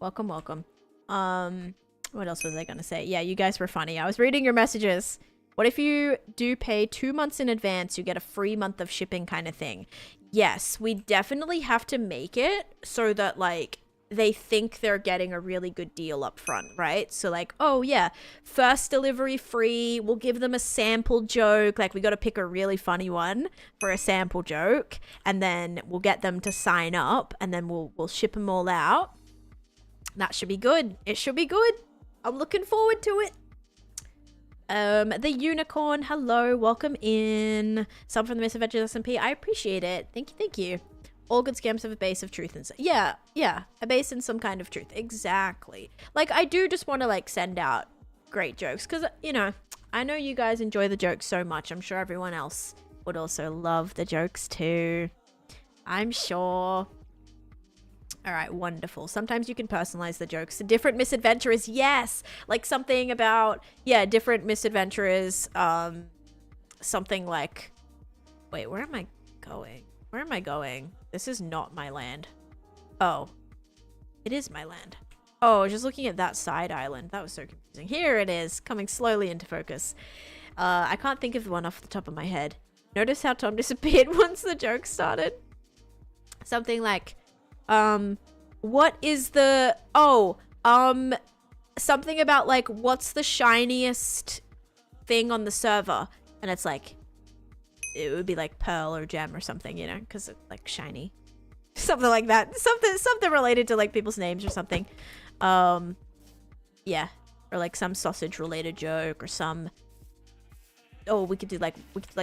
Welcome. What else was I going to say? Yeah, you guys were funny. I was reading your messages. What if you do pay 2 months in advance, you get a free month of shipping kind of thing? Yes, we definitely have to make it so that like they think they're getting a really good deal up front, right? So like, oh yeah, first delivery free, we'll give them a sample joke. Like we got to pick a really funny one for a sample joke, and then we'll get them to sign up, and then we'll ship them all out. That should be good. It should be good. I'm looking forward to it. The unicorn, hello, welcome in. Some from the Misadventures SMP. I appreciate it. Thank you. All good scams have a base of truth and yeah, a base in some kind of truth. Exactly. Like I do just want to like send out great jokes because you know, I know you guys enjoy the jokes so much. I'm sure everyone else would also love the jokes too. I'm sure. All right, wonderful. Sometimes you can personalize the jokes to different misadventurers. Yes, like something about different misadventurers. Something like, wait, where am I going? Where am I going? This is not my land. Oh, it is my land. Oh, I was just looking at that side island. That was so confusing. Here it is, coming slowly into focus. I can't think of the one off the top of my head. Notice how Tom disappeared once the joke started. Something like, what is the, something about like, what's the shiniest thing on the server? And it's like, it would be like pearl or gem or something, you know, because it's like shiny. Something like that. Something related to like people's names or something. Yeah. Or like some sausage related joke or some, we could do like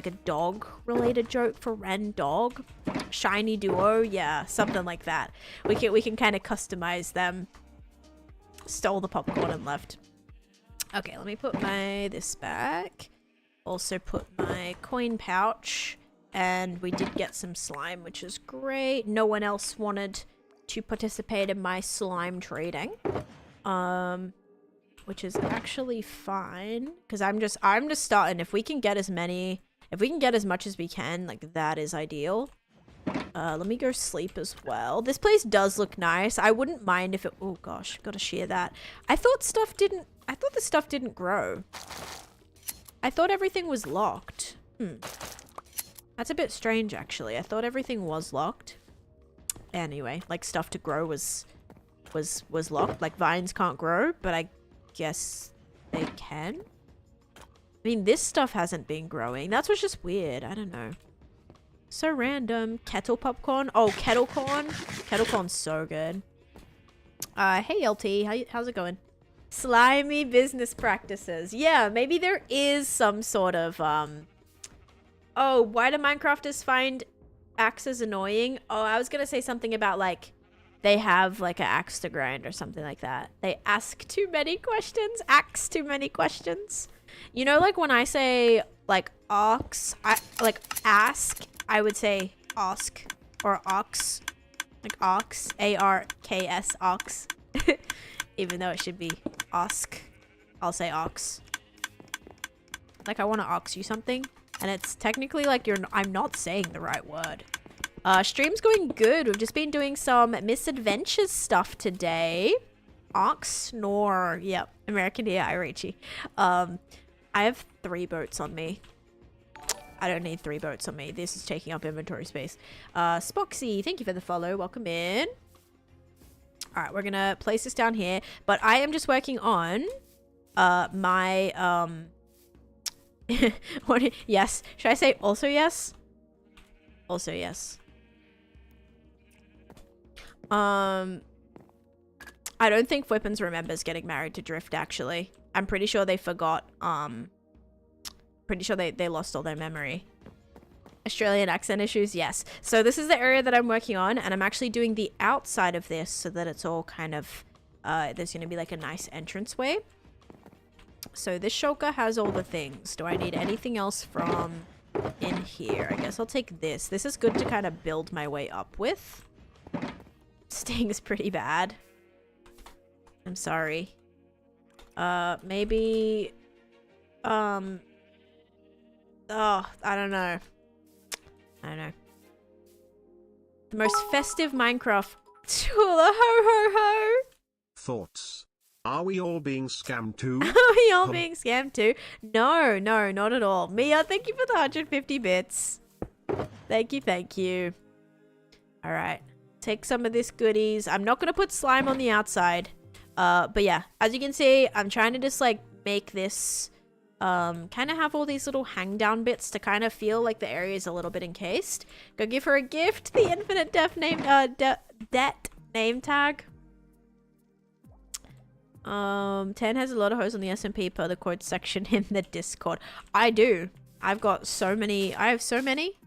a dog related joke for Ren dog. Shiny duo, yeah, something like that. We can kind of customize them. Stole the popcorn and left. Okay, let me put this back. Also put my coin pouch, and we did get some slime, which is great. No one else wanted to participate in my slime trading, which is actually fine because I'm just starting. If we can get as much as we can, like that is ideal. Let me go sleep as well. This place does look nice. I wouldn't mind if it, oh gosh, gotta shear that. I thought the stuff didn't grow. I thought everything was locked. That's a bit strange, actually. I thought everything was locked. Anyway, like stuff to grow was locked. Like vines can't grow, but I guess they can. I mean, this stuff hasn't been growing. That's what's just weird. I don't know. So random. Kettle popcorn. Oh, kettle corn. Kettle corn's so good. Hey LT, how's it going? Slimy business practices. Yeah, maybe there is some sort of, oh, why do Minecrafters find axes annoying? Oh, I was gonna say something about, like, they have, like, an axe to grind or something like that. They ask too many questions. Axe too many questions. You know, like, when I say, like, ask, I would say ask or ox. Like, ox. A-R-K-S, ox. Even though it should be ask. I'll say ox. Like I want to ox you something. And it's technically like I'm not saying the right word. Stream's going good. We've just been doing some misadventures stuff today. Ox snore. Yep. American Deer Irichi. I have 3 boats on me. I don't need 3 boats on me. This is taking up inventory space. Spoxy, thank you for the follow. Welcome in. All right, we're gonna place this down here, but I am just working on my yes, should I say also yes? Also yes. I don't think Flippins remembers getting married to Drift, actually. I'm pretty sure they forgot, pretty sure they lost all their memory. Australian accent issues, yes. So this is the area that I'm working on, and I'm actually doing the outside of this so that it's all kind of, there's going to be like a nice entranceway. So this shulker has all the things. Do I need anything else from in here? I guess I'll take this. This is good to kind of build my way up with. Stings pretty bad. I'm sorry. Maybe, oh, I don't know. I don't know. The most festive Minecraft. Ho ho ho! Thoughts. Are we all being scammed too? Are we all being scammed too? No, no, not at all. Mia, thank you for the 150 bits. Thank you, thank you. All right. Take some of this goodies. I'm not going to put slime on the outside. But yeah, as you can see, I'm trying to just like make this kind of have all these little hang down bits to kind of feel like the area is a little bit encased. Go give her a gift. The infinite debt name tag. 10 has a lot of hoes on the SMP per the code section in the Discord. I do. I've got so many. I have so many.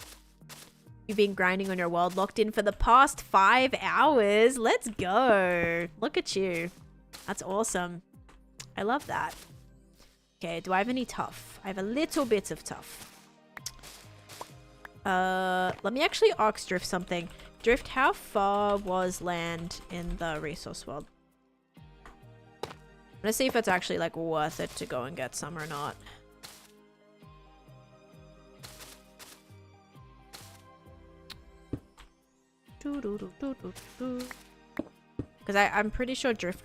You've been grinding on your world, locked in for the past 5 hours. Let's go. Look at you. That's awesome. I love that. Okay, do I have any tough? I have a little bit of tough. Let me actually ask Drift something. Drift, how far was land in the resource world? I'm gonna see if it's actually like worth it to go and get some or not. Because I'm pretty sure Drift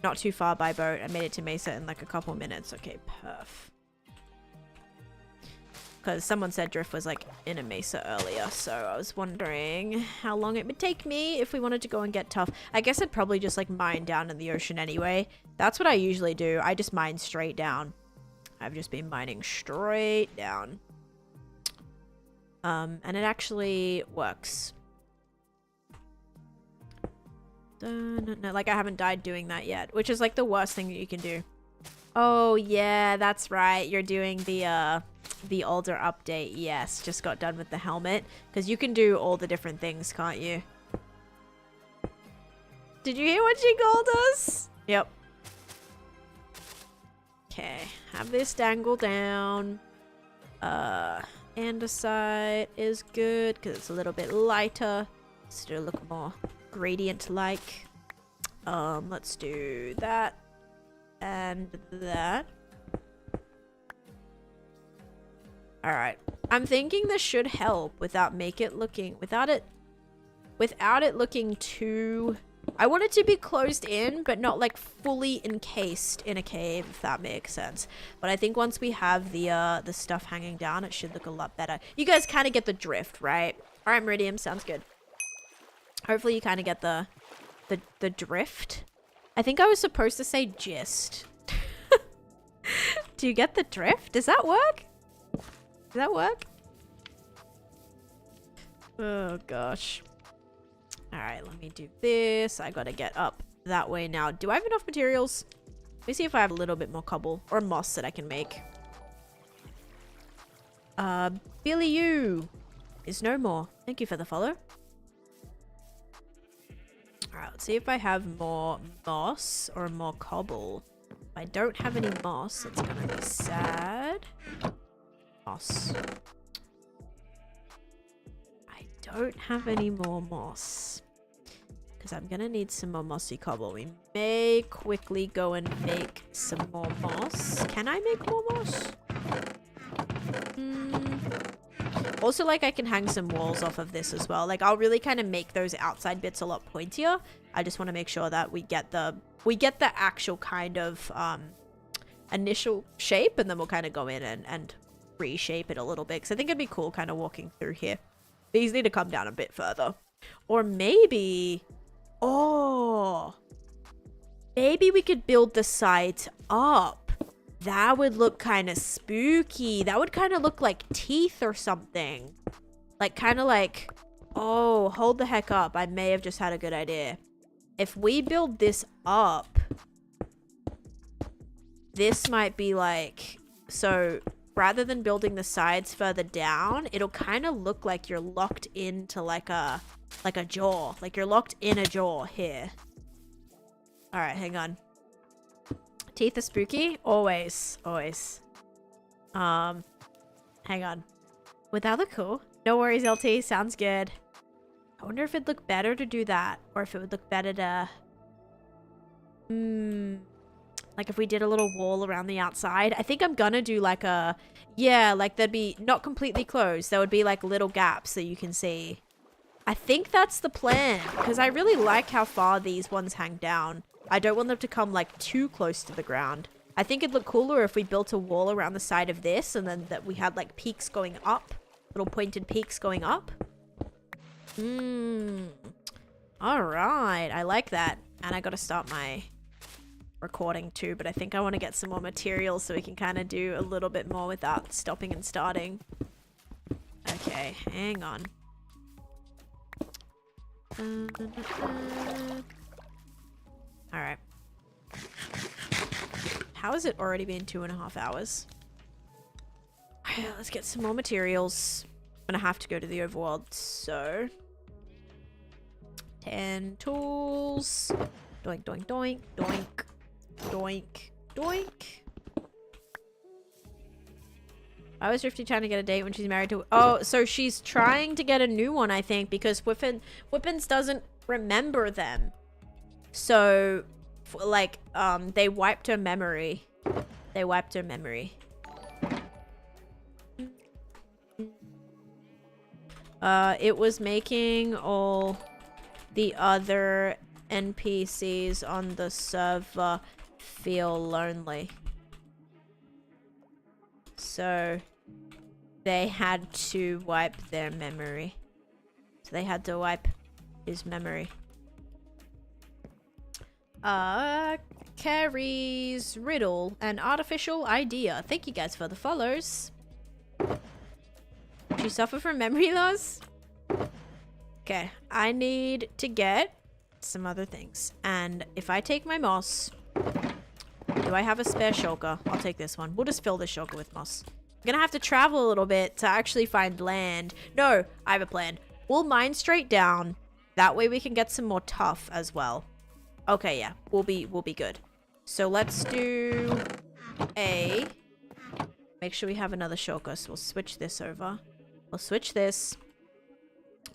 not too far by boat. I made it to Mesa in like a couple minutes. Okay, perf. Because someone said Drift was like in a Mesa earlier, so I was wondering how long it would take me if we wanted to go and get tough. I guess I'd probably just like mine down in the ocean anyway. That's what I usually do. I just mine straight down. I've just been mining straight down. And it actually works. No, like I haven't died doing that yet, which is like the worst thing that you can do. Oh yeah, that's right. You're doing the older update. Yes, just got done with the helmet because you can do all the different things, can't you? Did you hear what she called us? Yep. Okay, have this dangle down. Andesite is good because it's a little bit lighter. Still look more gradient-like. Let's do that and that. All right. I'm thinking this should help without it looking too. I want it to be closed in, but not like fully encased in a cave, if that makes sense. But I think once we have the stuff hanging down, it should look a lot better. You guys kind of get the drift, right? All right, Meridium, sounds good. Hopefully you kind of get the drift. I think I was supposed to say gist. Do you get the drift? Does that work? Does that work? Oh gosh. All right, let me do this. I gotta get up that way now. Do I have enough materials? Let me see if I have a little bit more cobble or moss that I can make. Billy U is no more. Thank you for the follow. All right, let's see if I have more moss or more cobble. If I don't have any moss, it's gonna be sad. Moss. I don't have any more moss because I'm gonna need some more mossy cobble. We may quickly go and make some more moss. Can I make more moss? Also, like, I can hang some walls off of this as well. Like, I'll really kind of make those outside bits a lot pointier. I just want to make sure that we get the actual kind of initial shape, and then we'll kind of go in and reshape it a little bit, because I think it'd be cool kind of walking through here. These need to come down a bit further. Or maybe... Oh! Maybe we could build the sides up. That would look kind of spooky. That would kind of look like teeth or something. Like, kind of like... Oh, hold the heck up. I may have just had a good idea. If we build this up... This might be like... So... Rather than building the sides further down, it'll kind of look like you're locked into like a jaw. Like you're locked in a jaw here. All right, hang on. Teeth are spooky? Always. Always. Hang on. Would that look cool? No worries, LT. Sounds good. I wonder if it'd look better to do that, or if it would look better to... Like if we did a little wall around the outside. I think I'm gonna do like a... Yeah, like there'd be not completely closed. There would be like little gaps that you can see. I think that's the plan, because I really like how far these ones hang down. I don't want them to come like too close to the ground. I think it'd look cooler if we built a wall around the side of this and then that we had like peaks going up, little pointed peaks going up. All right, I like that. And I got to start my recording too, but I think I want to get some more materials so we can kind of do a little bit more without stopping and starting. Okay, hang on. All right. How has it already been 2.5 hours? Okay, let's get some more materials. I'm gonna have to go to the overworld, so 10 tools. Doink, doink, doink, doink, doink, doink. I was Rifty trying to get a date when she's married to... Oh, so she's trying to get a new one, I think, because Whippins doesn't remember them. So, like, they wiped her memory. They wiped her memory. It was making all the other NPCs on the server feel lonely. So they had to wipe their memory. So they had to wipe his memory. Carrie's riddle, an artificial idea. Thank you guys for the follows. She suffer from memory loss? Okay, I need to get some other things. And if I take my moss, do I have a spare shulker? I'll take this one. We'll just fill this shulker with moss. I'm gonna have to travel a little bit to actually find land. No, I have a plan. We'll mine straight down. That way we can get some more tuff as well. Okay, yeah, we'll be good. So let's do a... Make sure we have another shulker, so we'll switch this over. We'll switch this.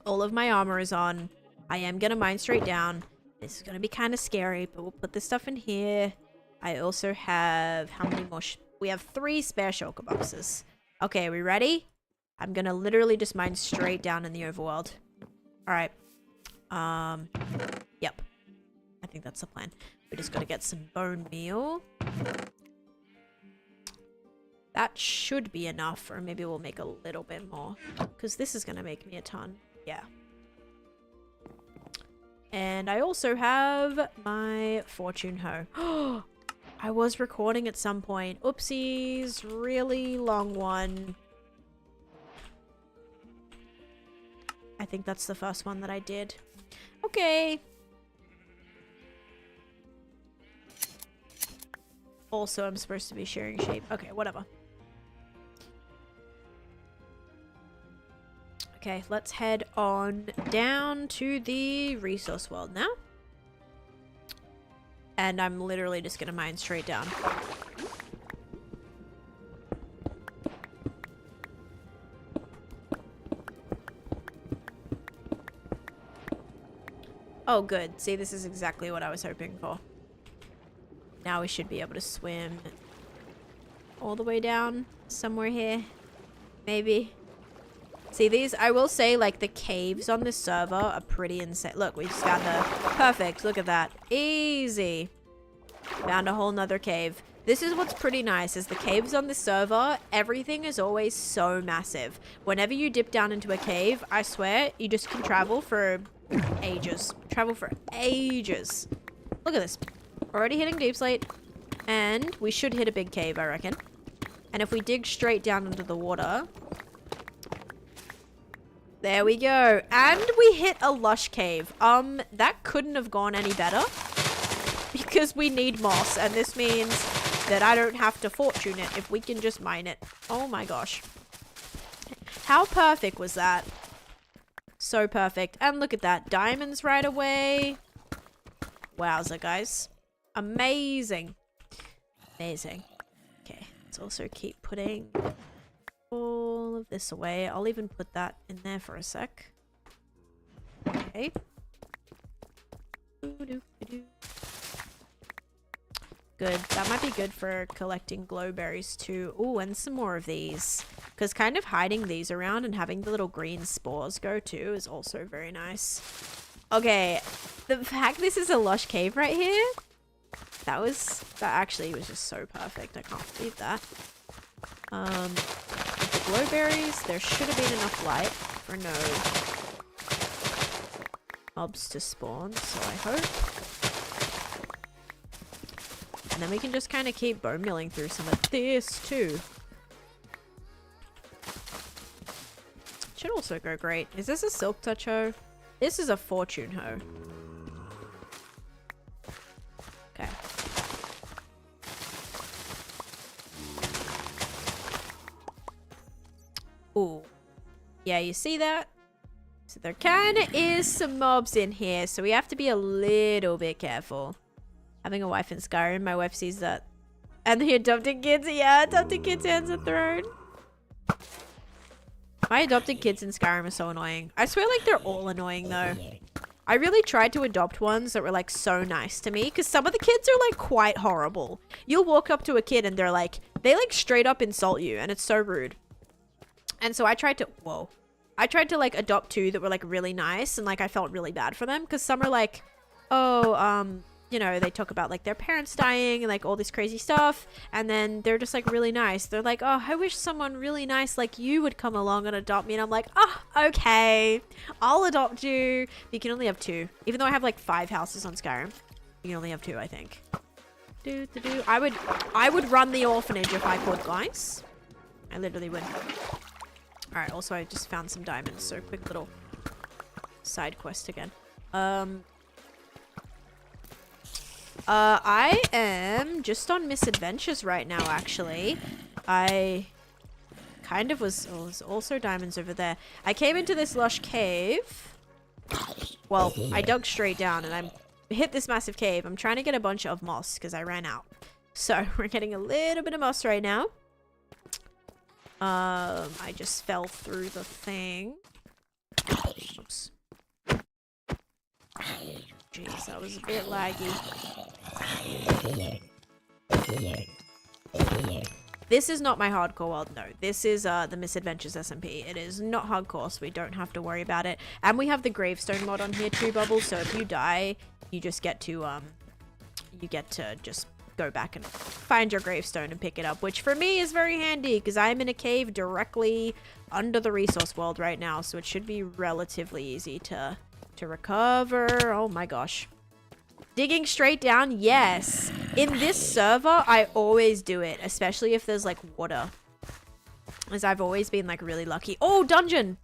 All of my armor is on. I am gonna mine straight down. This is gonna be kind of scary, but we'll put this stuff in here. I also have... How many more... We have 3 spare shulker boxes. Okay, are we ready? I'm gonna literally just mine straight down in the overworld. Alright. Yep. I think that's the plan. We just gotta get some bone meal. That should be enough, or maybe we'll make a little bit more. Because this is gonna make me a ton. Yeah. And I also have my fortune hoe. I was recording at some point. Oopsies. Really long one. I think that's the first one that I did. Okay. Also, I'm supposed to be sharing shape. Okay, whatever. Okay, let's head on down to the resource world now. And I'm literally just gonna mine straight down. Oh, good. See, this is exactly what I was hoping for. Now we should be able to swim all the way down somewhere here. Maybe. See, these, I will say, like, the caves on this server are pretty insane. Look, we just found a... Perfect. Look at that. Easy. Found a whole nother cave. This is what's pretty nice, is the caves on this server, everything is always so massive. Whenever you dip down into a cave, I swear, you just can travel for ages. Travel for ages. Look at this. Already hitting deep slate. And we should hit a big cave, I reckon. And if we dig straight down into the water... There we go. And we hit a lush cave. That couldn't have gone any better. Because we need moss. And this means that I don't have to fortune it if we can just mine it. Oh my gosh. How perfect was that? So perfect. And look at that. Diamonds right away. Wowza, guys. Amazing. Amazing. Okay. Let's also keep putting... all of this away. I'll even put that in there for a sec. Okay. Good. That might be good for collecting glowberries too. Oh, and some more of these. Because kind of hiding these around and having the little green spores go too is also very nice. Okay, the fact this is a lush cave right here, that actually was just so perfect. I can't believe that. The glowberries, there should have been enough light for no mobs to spawn, so I hope. And then we can just kind of keep bone milling through some of this too. Should also go great. Is this a silk touch hoe? This is a fortune hoe. Okay. Ooh. Yeah, you see that? So there kind of is some mobs in here, so we have to be a little bit careful. Having a wife in Skyrim, my wife sees that. And the adopted kids, yeah, adopted kids' hands are thrown. My adopted kids in Skyrim are so annoying. I swear, like, they're all annoying, though. I really tried to adopt ones that were, like, so nice to me, because some of the kids are, like, quite horrible. You'll walk up to a kid and they're like, they, like, straight up insult you, and it's so rude. And so I tried to, like, adopt two that were, like, really nice, and, like, I felt really bad for them, because some are like, oh, you know, they talk about, like, their parents dying and, like, all this crazy stuff. And then they're just, like, really nice. They're like, oh, I wish someone really nice like you would come along and adopt me. And I'm like, oh, okay. I'll adopt you. But you can only have two. Even though I have, like, 5 houses on Skyrim. You can only have 2, I think. I would run the orphanage if I could, guys. I literally would. Alright, also I just found some diamonds. So quick little side quest again. I am just on Misadventures right now, actually. I kind of was... Oh, there's also diamonds over there. I came into this lush cave. Well, I dug straight down and I hit this massive cave. I'm trying to get a bunch of moss because I ran out. So, we're getting a little bit of moss right now. I just fell through the thing. Oops. Jeez, that was a bit laggy. This is not my hardcore world, no. This is the Misadventures SMP. It is not hardcore, so we don't have to worry about it. And we have the gravestone mod on here too, Bubbles, so if you die, you just get to, just go back and find your gravestone and pick it up, which for me is very handy, because I'm in a cave directly under the resource world right now, so it should be relatively easy to recover. Oh my gosh. Digging straight down, yes. In this server, I always do it, especially if there's like water. As I've always been like really lucky. Oh, dungeon.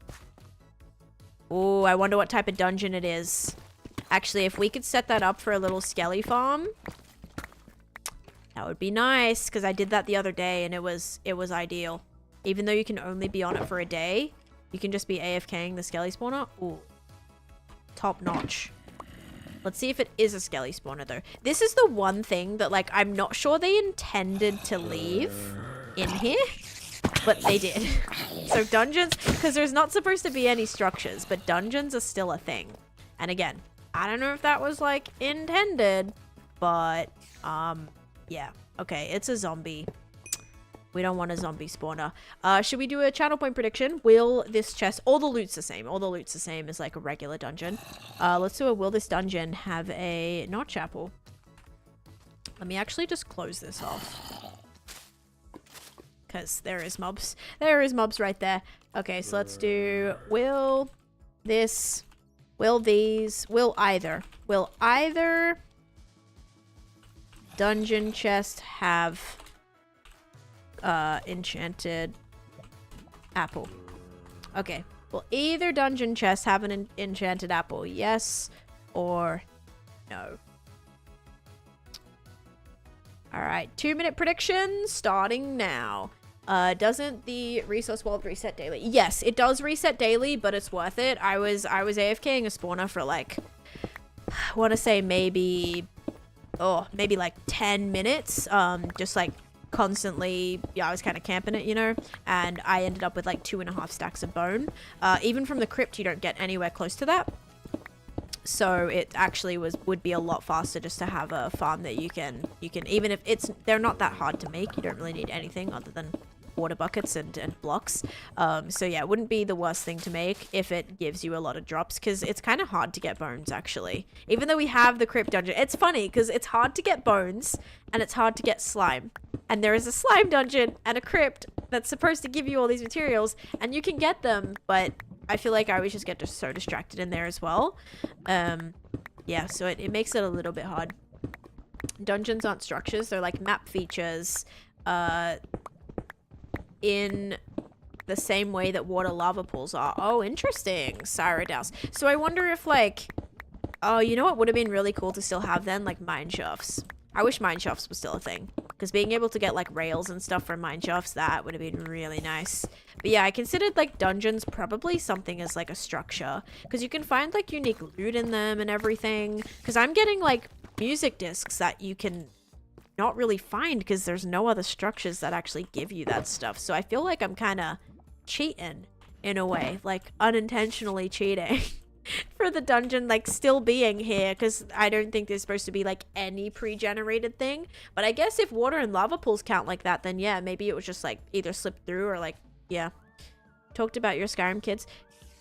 Oh, I wonder what type of dungeon it is. Actually, if we could set that up for a little skelly farm, that would be nice, because I did that the other day and it was ideal. Even though you can only be on it for a day, you can just be AFKing the skelly spawner. Ooh. Top notch. Let's see if it is a skelly spawner though. This is the one thing that like I'm not sure they intended to leave in here, but they did. So dungeons, because there's not supposed to be any structures, but dungeons are still a thing. And again, I don't know if that was like intended, but yeah. Okay, it's a zombie. We don't want a zombie spawner. Should we do a channel point prediction? Will this chest... All the loot's the same. All the loot's the same as like a regular dungeon. Let's do a... Will this dungeon have a notch apple? Let me actually just close this off. Because there is mobs. There is mobs right there. Okay, so let's do... Will this... Will these... Will either... Will either... Dungeon chest have... enchanted apple. Okay. Will either dungeon chest have an enchanted apple? Yes or no? Alright. 2-minute predictions starting now. Doesn't the resource world reset daily? Yes, it does reset daily, but it's worth it. I was AFKing a spawner for like, I want to say maybe like 10 minutes. Just like constantly, yeah, I was kind of camping it, you know, and I ended up with like 2.5 stacks of bone. Even from the crypt, you don't get anywhere close to that. So it actually would be a lot faster just to have a farm that you can even if they're not that hard to make. You don't really need anything other than water buckets and blocks. So yeah, it wouldn't be the worst thing to make if it gives you a lot of drops, because it's kind of hard to get bones actually. Even though we have the crypt dungeon, it's funny because it's hard to get bones and it's hard to get slime. And there is a slime dungeon and a crypt that's supposed to give you all these materials, and you can get them, but I feel like I always just get so distracted in there as well. Yeah, so it makes it a little bit hard. Dungeons aren't structures, they're like map features in the same way that water lava pools are. Oh, interesting. Cyrodouse. So I wonder if like, oh, you know what would have been really cool to still have then? Like mine shafts. I wish mine shafts was still a thing, because being able to get like rails and stuff from mine shafts, that would have been really nice. But yeah, I considered like dungeons probably something as like a structure, because you can find like unique loot in them and everything. Because I'm getting like music discs that you can not really find because there's no other structures that actually give you that stuff. So I feel like I'm kind of cheating in a way, like unintentionally cheating. For the dungeon like still being here, because I don't think there's supposed to be like any pre-generated thing. But I guess if water and lava pools count like that, then yeah, maybe it was just like either slipped through or like, yeah. Talked about your Skyrim kids.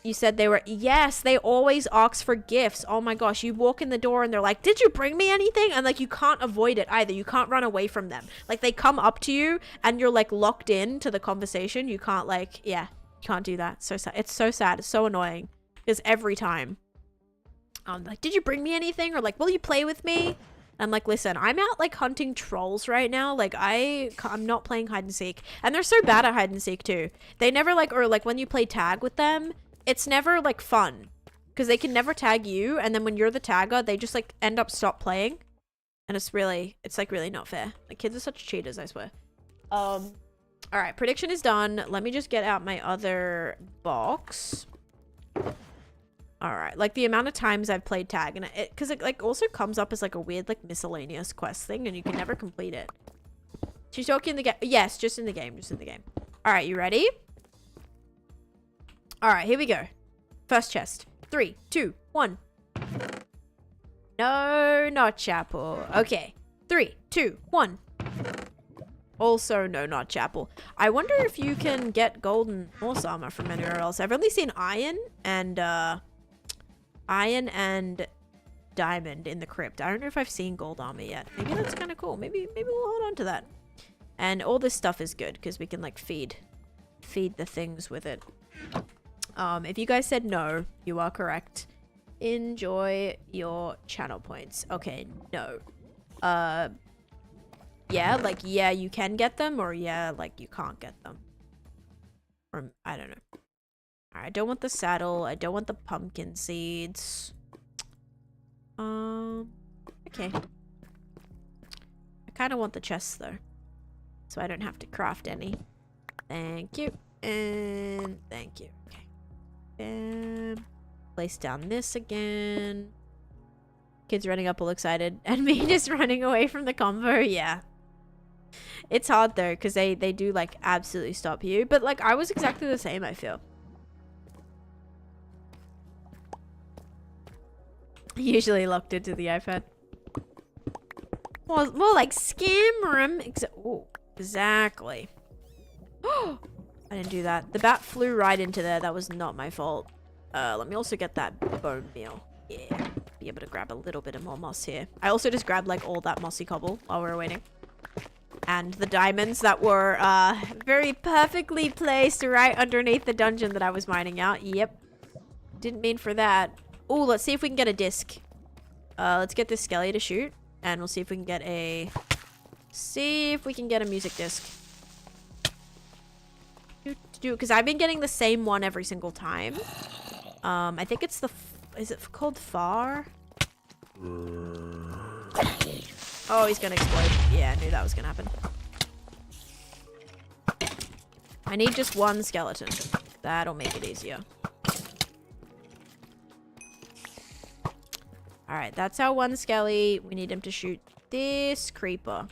You said they were, yes, they always ask for gifts. Oh my gosh, you walk in the door and they're like, did you bring me anything? And like, you can't avoid it either. You can't run away from them. Like they come up to you and you're like locked in to the conversation. You can't like, yeah, you can't do that. So sad. It's so sad. It's so annoying. Because every time I'm like, did you bring me anything? Or like, will you play with me? I'm like, listen, I'm out like hunting trolls right now. Like I'm not playing hide and seek. And they're so bad at hide and seek too. They never like, or like when you play tag with them, it's never like fun. Because they can never tag you. And then when you're the tagger, they just like end up stop playing. And it's like really not fair. Like kids are such cheaters, I swear. All right, prediction is done. Let me just get out my other box. All right, like the amount of times I've played tag, and because it like also comes up as like a weird like miscellaneous quest thing, and you can never complete it. She's talking in the game. Yes, just in the game, All right, you ready? All right, here we go. First chest. 3, 2, 1. No, not chapel. Okay. 3, 2, 1. Also, no, not chapel. I wonder if you can get golden horse armor from anywhere else. I've only seen iron and diamond in the crypt. I don't know if I've seen gold armor yet. Maybe that's kind of cool. Maybe we'll hold on to that. And all this stuff is good because we can like feed the things with it. If you guys said no, you are correct. Enjoy your channel points. Okay, no. Yeah, like, yeah, you can get them, or yeah, like, you can't get them. Or, I don't know. Alright, I don't want the saddle. I don't want the pumpkin seeds. Okay. I kind of want the chests, though. So I don't have to craft any. Thank you. And thank you. Okay. And place down this again. Kids running up all excited. And me just running away from the combo. Yeah. It's hard though, because they do like absolutely stop you. But like I was exactly the same, I feel. Usually locked into the iPad. More like scam room. Oh, exactly. I didn't do that. The bat flew right into there. That was not my fault. Let me also get that bone meal. Yeah. Be able to grab a little bit of more moss here. I also just grabbed like all that mossy cobble while we were waiting. And the diamonds that were very perfectly placed right underneath the dungeon that I was mining out. Yep. Didn't mean for that. Oh, let's see if we can get a disc. Let's get this skelly to shoot. And we'll see if we can get a... See if we can get a music disc. Because I've been getting the same one every single time. I think it's the... Is it called Far? Oh, he's gonna explode. Yeah, I knew that was gonna happen. I need just one skeleton. That'll make it easier. Alright, that's our one skelly. We need him to shoot this creeper.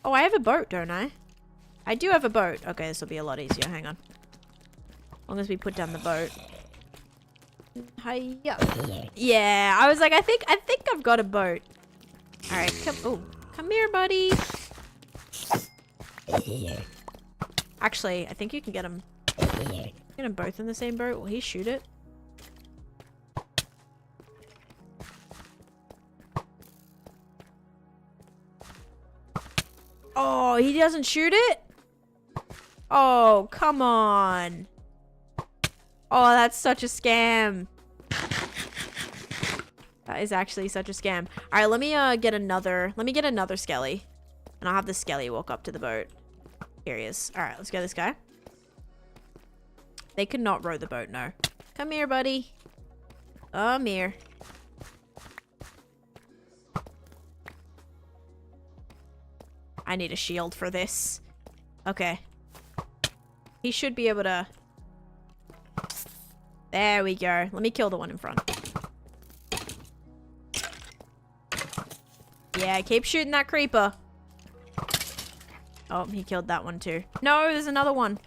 Oh, I have a boat, don't I? I do have a boat. Okay, this will be a lot easier. Hang on. As long as we put down the boat. Hiya. Yeah, I was like, I think I've got a boat. All right, come here, buddy. Actually, I think you can get them. Get them both in the same boat. Will he shoot it? Oh, he doesn't shoot it? Oh, come on. Oh, that's such a scam. That is actually such a scam. All right, let me get another skelly. And I'll have the skelly walk up to the boat. Here he is. All right, let's go this guy. They could not row the boat, no. Come here, buddy. Come here. I need a shield for this. Okay. He should be able to... There we go. Let me kill the one in front. Yeah, keep shooting that creeper. Oh, he killed that one too. No, there's another one.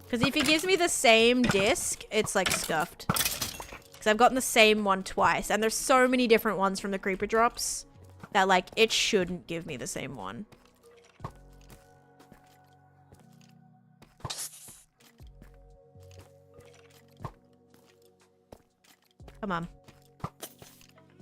Because if he gives me the same disc, it's like scuffed. Because I've gotten the same one twice. And there's so many different ones from the creeper drops that like it shouldn't give me the same one. Come on.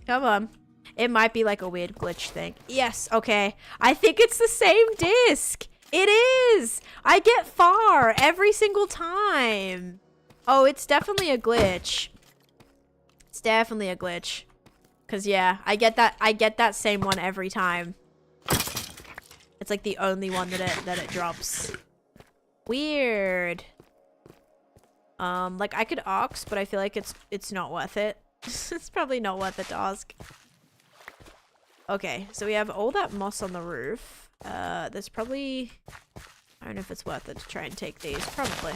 Come on. It might be like a weird glitch thing. Yes, okay. I think it's the same disc. It is. I get far every single time. Oh, it's definitely a glitch. It's definitely a glitch. Cause yeah, I get that same one every time. It's like the only one that it drops. Weird. Like I could ox, but I feel like it's not worth it. It's probably not worth it to ask. Okay, so we have all that moss on the roof. There's probably... I don't know if it's worth it to try and take these. Probably.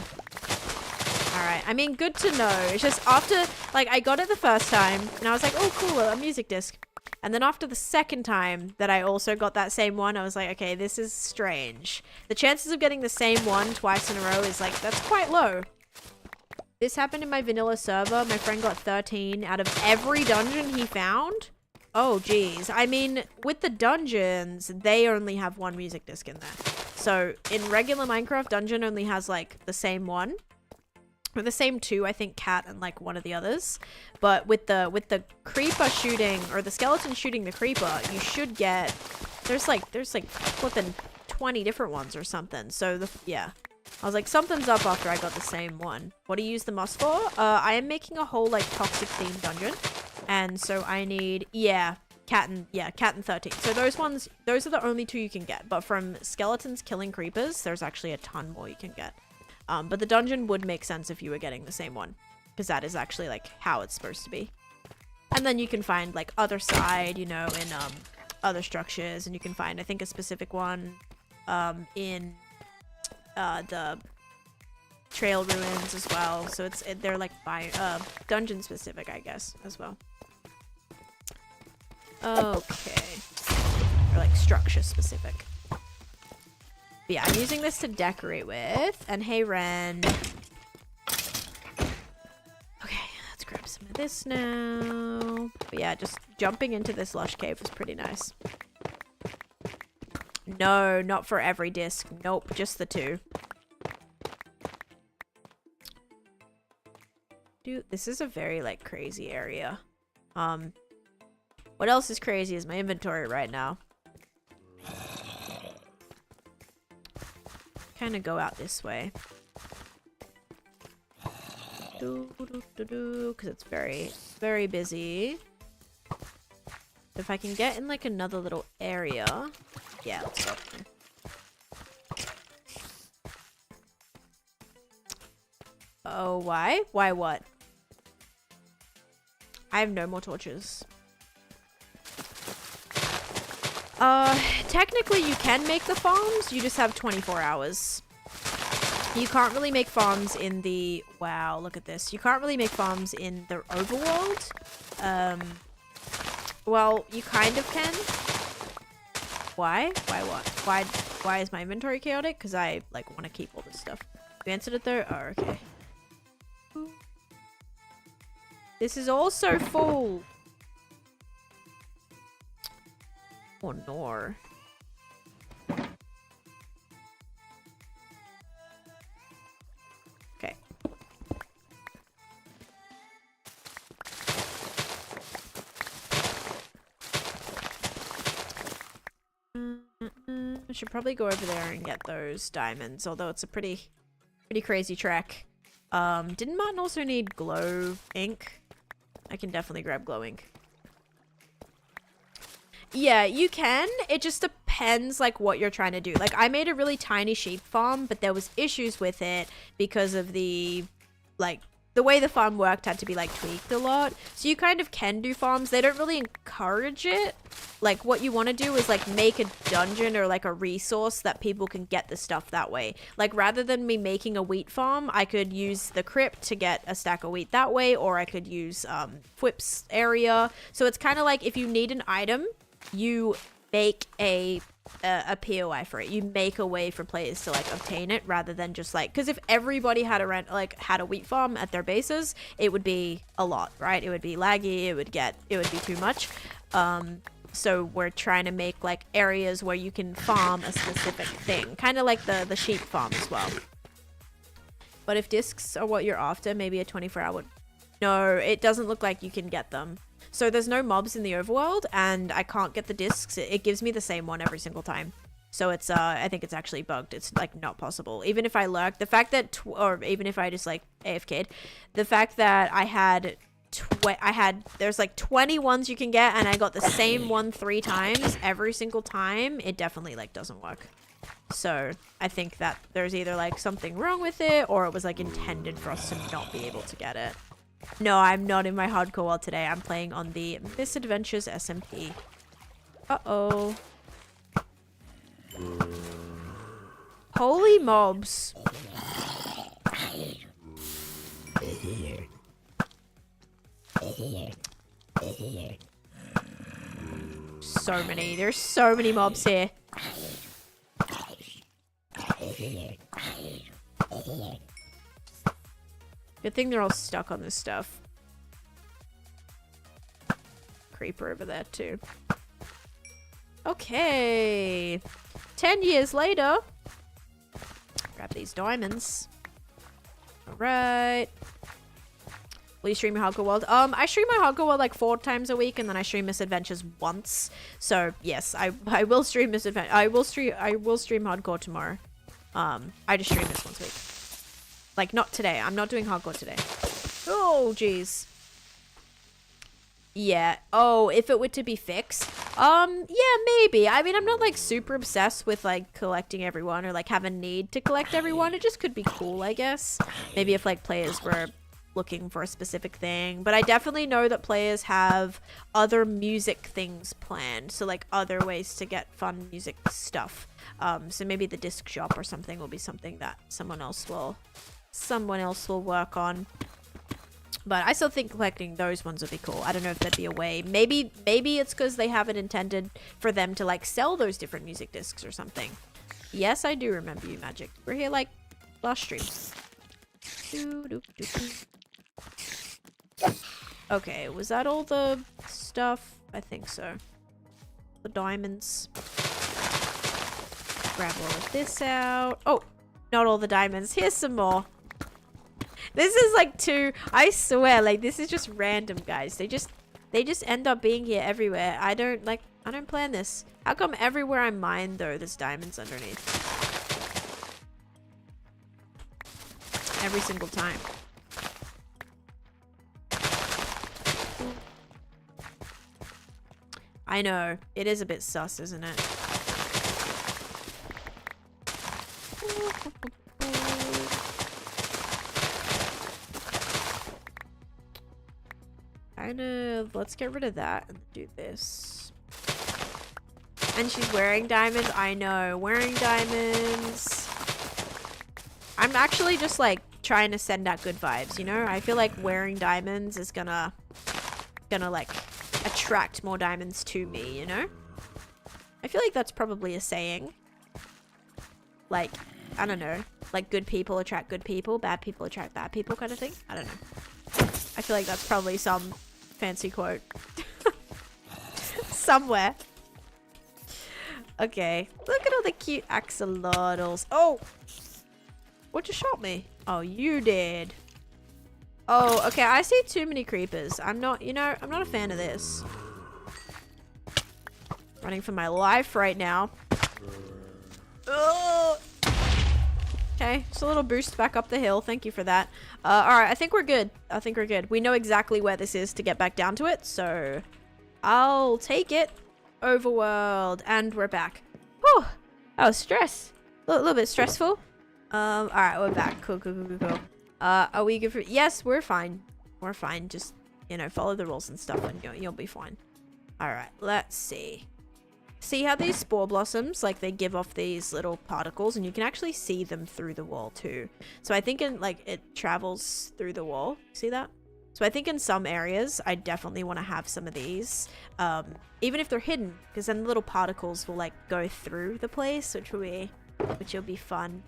Alright, I mean, good to know. It's just after... Like, I got it the first time, and I was like, oh, cool, a music disc. And then after the second time that I also got that same one, I was like, okay, this is strange. The chances of getting the same one twice in a row is, like, that's quite low. This happened in my vanilla server. My friend got 13 out of every dungeon he found. Oh, geez. I mean, with the dungeons, they only have one music disc in there. So, in regular Minecraft, dungeon only has, like, the same one. Or the same two, I think, cat and, like, one of the others. But with the creeper shooting, or the skeleton shooting the creeper, you should get... There's like flipping 20 different ones or something. So, yeah. I was like, something's up after I got the same one. What do you use the moss for? I am making a whole, like, toxic themed dungeon. And so I need, cat and 13. So those are the only two you can get. But from skeletons killing creepers, there's actually a ton more you can get. But the dungeon would make sense if you were getting the same one. Because that is actually, like, how it's supposed to be. And then you can find, like, other side, you know, in other structures. And you can find, I think, a specific one in the trail ruins as well. So they're, like, dungeon specific, I guess, as well. Okay. Or, like, structure specific. But yeah, I'm using this to decorate with. And hey, Ren. Okay, let's grab some of this now. But yeah, just jumping into this lush cave was pretty nice. No, not for every disc. Nope, just the two. Dude, this is a very, like, crazy area. What else is crazy is my inventory right now. Kind of go out this way. Because it's very, very busy. If I can get in, like, another little area. Yeah, let's go. Oh, why? Why what? I have no more torches. Technically you can make the farms, you just have 24 hours. You can't really make farms in the... Wow, look at this. You can't really make farms in the overworld. Well, you kind of can. Why? Why what? Why is my inventory chaotic? Because I, like, want to keep all this stuff. You answered it though? Oh, okay. This is also full. Oh no. Okay. I should probably go over there and get those diamonds, although it's a pretty crazy trek. Didn't Martin also need glow ink? I can definitely grab glow ink. Yeah, you can. It just depends, like, what you're trying to do. Like, I made a really tiny sheep farm, but there was issues with it because of the, like, the way the farm worked had to be, like, tweaked a lot. So you kind of can do farms. They don't really encourage it. Like, what you want to do is, like, make a dungeon or, like, a resource that people can get the stuff that way. Like, rather than me making a wheat farm, I could use the crypt to get a stack of wheat that way, or I could use Whip's area. So it's kind of like if you need an item, you make a POI for it. You make a way for players to, like, obtain it rather than just, like, because if everybody had a wheat farm at their bases, it would be a lot, right? It would be laggy. It would be too much. So we're trying to make, like, areas where you can farm a specific thing, kind of like the sheep farm as well. But if discs are what you're after, maybe a 24-hour. No, it doesn't look like you can get them. So there's no mobs in the overworld, and I can't get the discs. It gives me the same one every single time. So it's, I think it's actually bugged. It's, like, not possible. Even if I lurk, the fact that, or even if I just, like, AFK'd, the fact that there's, like, 20 ones you can get, and I got the same one 3 times every single time, it definitely, like, doesn't work. So I think that there's either, like, something wrong with it, or it was, like, intended for us to not be able to get it. No, I'm not in my hardcore world today. I'm playing on the Misadventures SMP. Uh-oh. Holy mobs. So many. There's so many mobs here. Good thing they're all stuck on this stuff. Creeper over there too. Okay. 10 years later. Grab these diamonds. Alright. Will you stream your hardcore world? I stream my hardcore world like 4 times a week, and then I stream Misadventures once. So yes, I will stream Misadventures. I will stream hardcore tomorrow. I just stream this once a week. Like, not today. I'm not doing hardcore today. Oh, jeez. Yeah. Oh, if it were to be fixed. Yeah, maybe. I mean, I'm not, like, super obsessed with, like, collecting everyone or, like, have a need to collect everyone. It just could be cool, I guess. Maybe if, like, players were looking for a specific thing. But I definitely know that players have other music things planned. So, like, other ways to get fun music stuff. So maybe the disc shop or something will be something that someone else will work on. But I still think collecting those ones would be cool. I don't know if there'd be a way. Maybe it's because they haven't intended for them to, like, sell those different music discs or something. Yes, I do remember you, Magic. We're here, like, last stream. Okay, was that all the stuff? I think so. The diamonds. Grab all of this out. Oh, not all the diamonds. Here's some more. This is like I swear, like, this is just random, guys. They just end up being here everywhere. I don't plan this. How come everywhere I mine, though, there's diamonds underneath? Every single time. I know. It is a bit sus, isn't it? Let's get rid of that and do this. And she's wearing diamonds. I know, wearing diamonds. I'm actually just, like, trying to send out good vibes, you know? I feel like wearing diamonds is gonna like attract more diamonds to me, you know? I feel like that's probably a saying. Like, I don't know. Like good people attract good people, bad people attract bad people kind of thing. I don't know. I feel like that's probably some fancy quote. Somewhere. Okay. Look at all the cute axolotls. Oh! What just shot me? Oh, you did. Oh, okay. I see too many creepers. I'm not, you know, I'm not a fan of this. Running for my life right now. Ugh. Okay, just a little boost back up the hill. Thank you for that. Alright, I think we're good. I think we're good. We know exactly where this is to get back down to it, so I'll take it. Overworld, and we're back. Whew! That was stress. A little bit stressful. Alright, we're back. Cool. Are we good for... Yes, we're fine. We're fine. Just, you know, follow the rules and stuff and you'll be fine. Alright, let's see. See how these spore blossoms, like, they give off these little particles and you can actually see them through the wall too. So I think it travels through the wall. See that? So I think in some areas, I definitely want to have some of these, even if they're hidden, because then the little particles will, like, go through the place, which will be fun.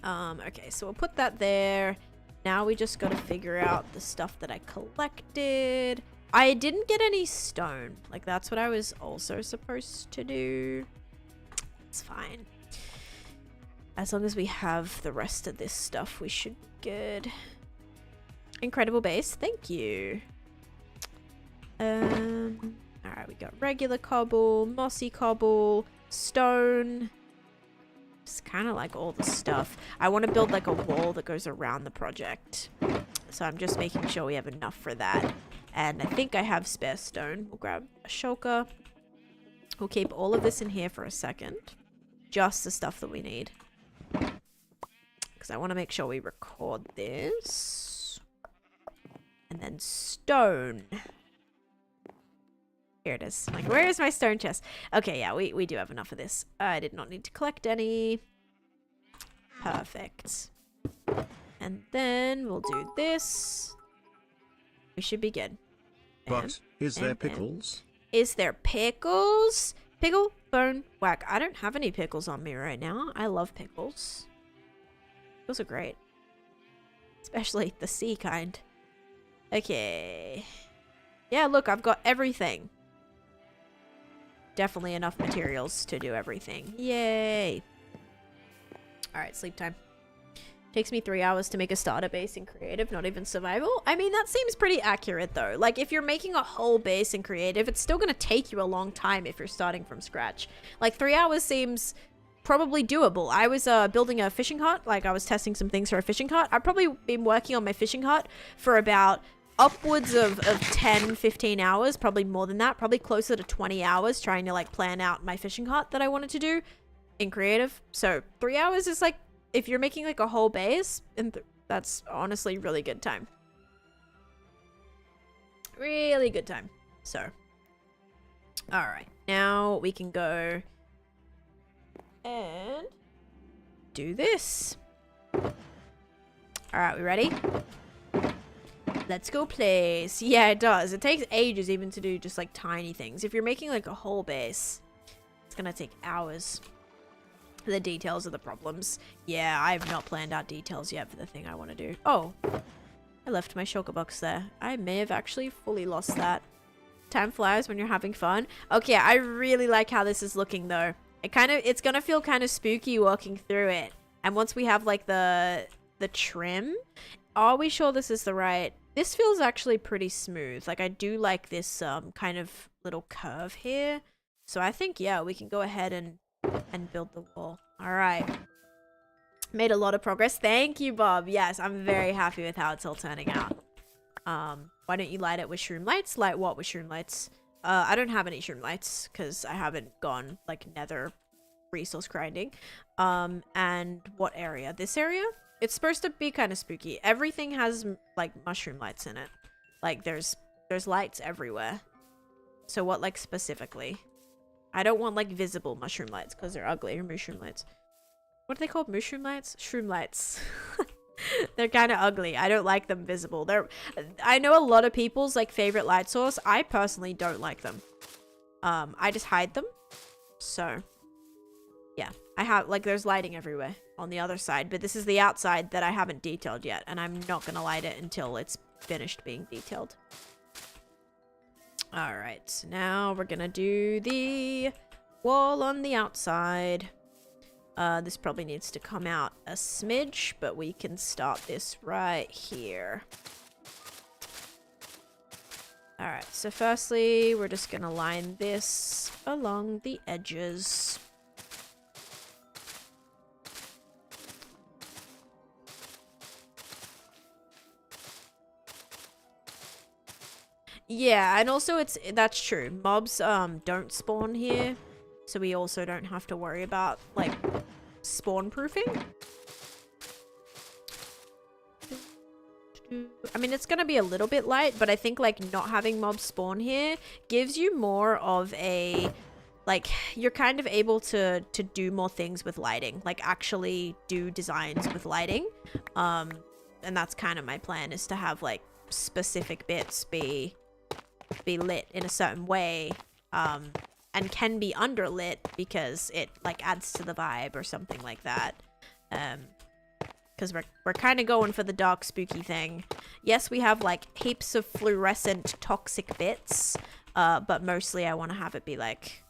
Okay, so we'll put that there. Now we just got to figure out the stuff that I collected. I didn't get any stone. Like, that's what I was also supposed to do. It's fine. As long as we have the rest of this stuff, we should be good. Incredible base. Thank you. Alright, we got regular cobble, mossy cobble, stone. Just kind of like all the stuff. I want to build like a wall that goes around the project. So I'm just making sure we have enough for that. And I think I have spare stone. We'll grab a shulker. We'll keep all of this in here for a second. Just the stuff that we need. Because I want to make sure we record this. And then stone. Here it is. Like, where is my stone chest? Okay, yeah, we do have enough of this. I did not need to collect any. Perfect. And then we'll do this. We should be good. But, is there pickles? Is there pickles? Pickle, bone, whack. I don't have any pickles on me right now. I love pickles. Those are great. Especially the sea kind. Okay. Yeah, look, I've got everything. Definitely enough materials to do everything. Yay. Alright, sleep time. Takes me 3 hours to make a starter base in creative, not even survival. I mean, that seems pretty accurate though. Like, if you're making a whole base in creative, it's still gonna take you a long time if you're starting from scratch. Like, 3 hours seems probably doable. I was building a fishing hut. Like, I was testing some things for a fishing hut. I've probably been working on my fishing hut for about upwards of 10, 15 hours, probably more than that, probably closer to 20 hours trying to like plan out my fishing hut that I wanted to do in creative. So 3 hours is like, if you're making like a whole base, and that's honestly really good time. Really good time. So, all right, now we can go and do this. All right, we ready? Let's go place. Yeah, it does. It takes ages even to do just like tiny things. If you're making like a whole base, it's gonna take hours. The details are the problems. Yeah, I have not planned out details yet for the thing I want to do. Oh, I left my shulker box there. I may have actually fully lost that. Time flies when you're having fun. Okay, I really like how this is looking though. It's gonna feel kind of spooky walking through it. And once we have like the trim, are we sure this is the right? This feels actually pretty smooth. Like, I do like this kind of little curve here. So I think, yeah, we can go ahead and build the wall. All right. Made a lot of progress. Thank you, Bob. Yes, I'm very happy with how it's all turning out. Why don't you light it with shroom lights? Light what with shroom lights? I don't have any shroom lights because I haven't gone like nether resource grinding. And what area? This area? It's supposed to be kind of spooky. Everything has like mushroom lights in it. Like there's lights everywhere. So what like specifically? I don't want like visible mushroom lights because they're ugly. Or mushroom lights. What are they called? Mushroom lights? Shroom lights. They're kind of ugly. I don't like them visible. I know a lot of people's like favorite light source. I personally don't like them. I just hide them. So yeah, I have like there's lighting everywhere. on the other side, but this is the outside that I haven't detailed yet, and I'm not gonna light it until it's finished being detailed. Alright, so now we're gonna do the wall on the outside. This probably needs to come out a smidge, but we can start this right here. Alright, so firstly, we're just gonna line this along the edges. Yeah, and also that's true. Mobs don't spawn here, so we also don't have to worry about like spawn proofing. I mean, it's gonna be a little bit light, but I think like not having mobs spawn here gives you more of a like you're kind of able to do more things with lighting, like actually do designs with lighting. And that's kind of my plan, is to have like specific bits be lit in a certain way, and can be underlit because it like adds to the vibe or something like that. Because we're kind of going for the dark spooky thing. Yes, we have like heaps of fluorescent toxic bits, but mostly I want to have it be like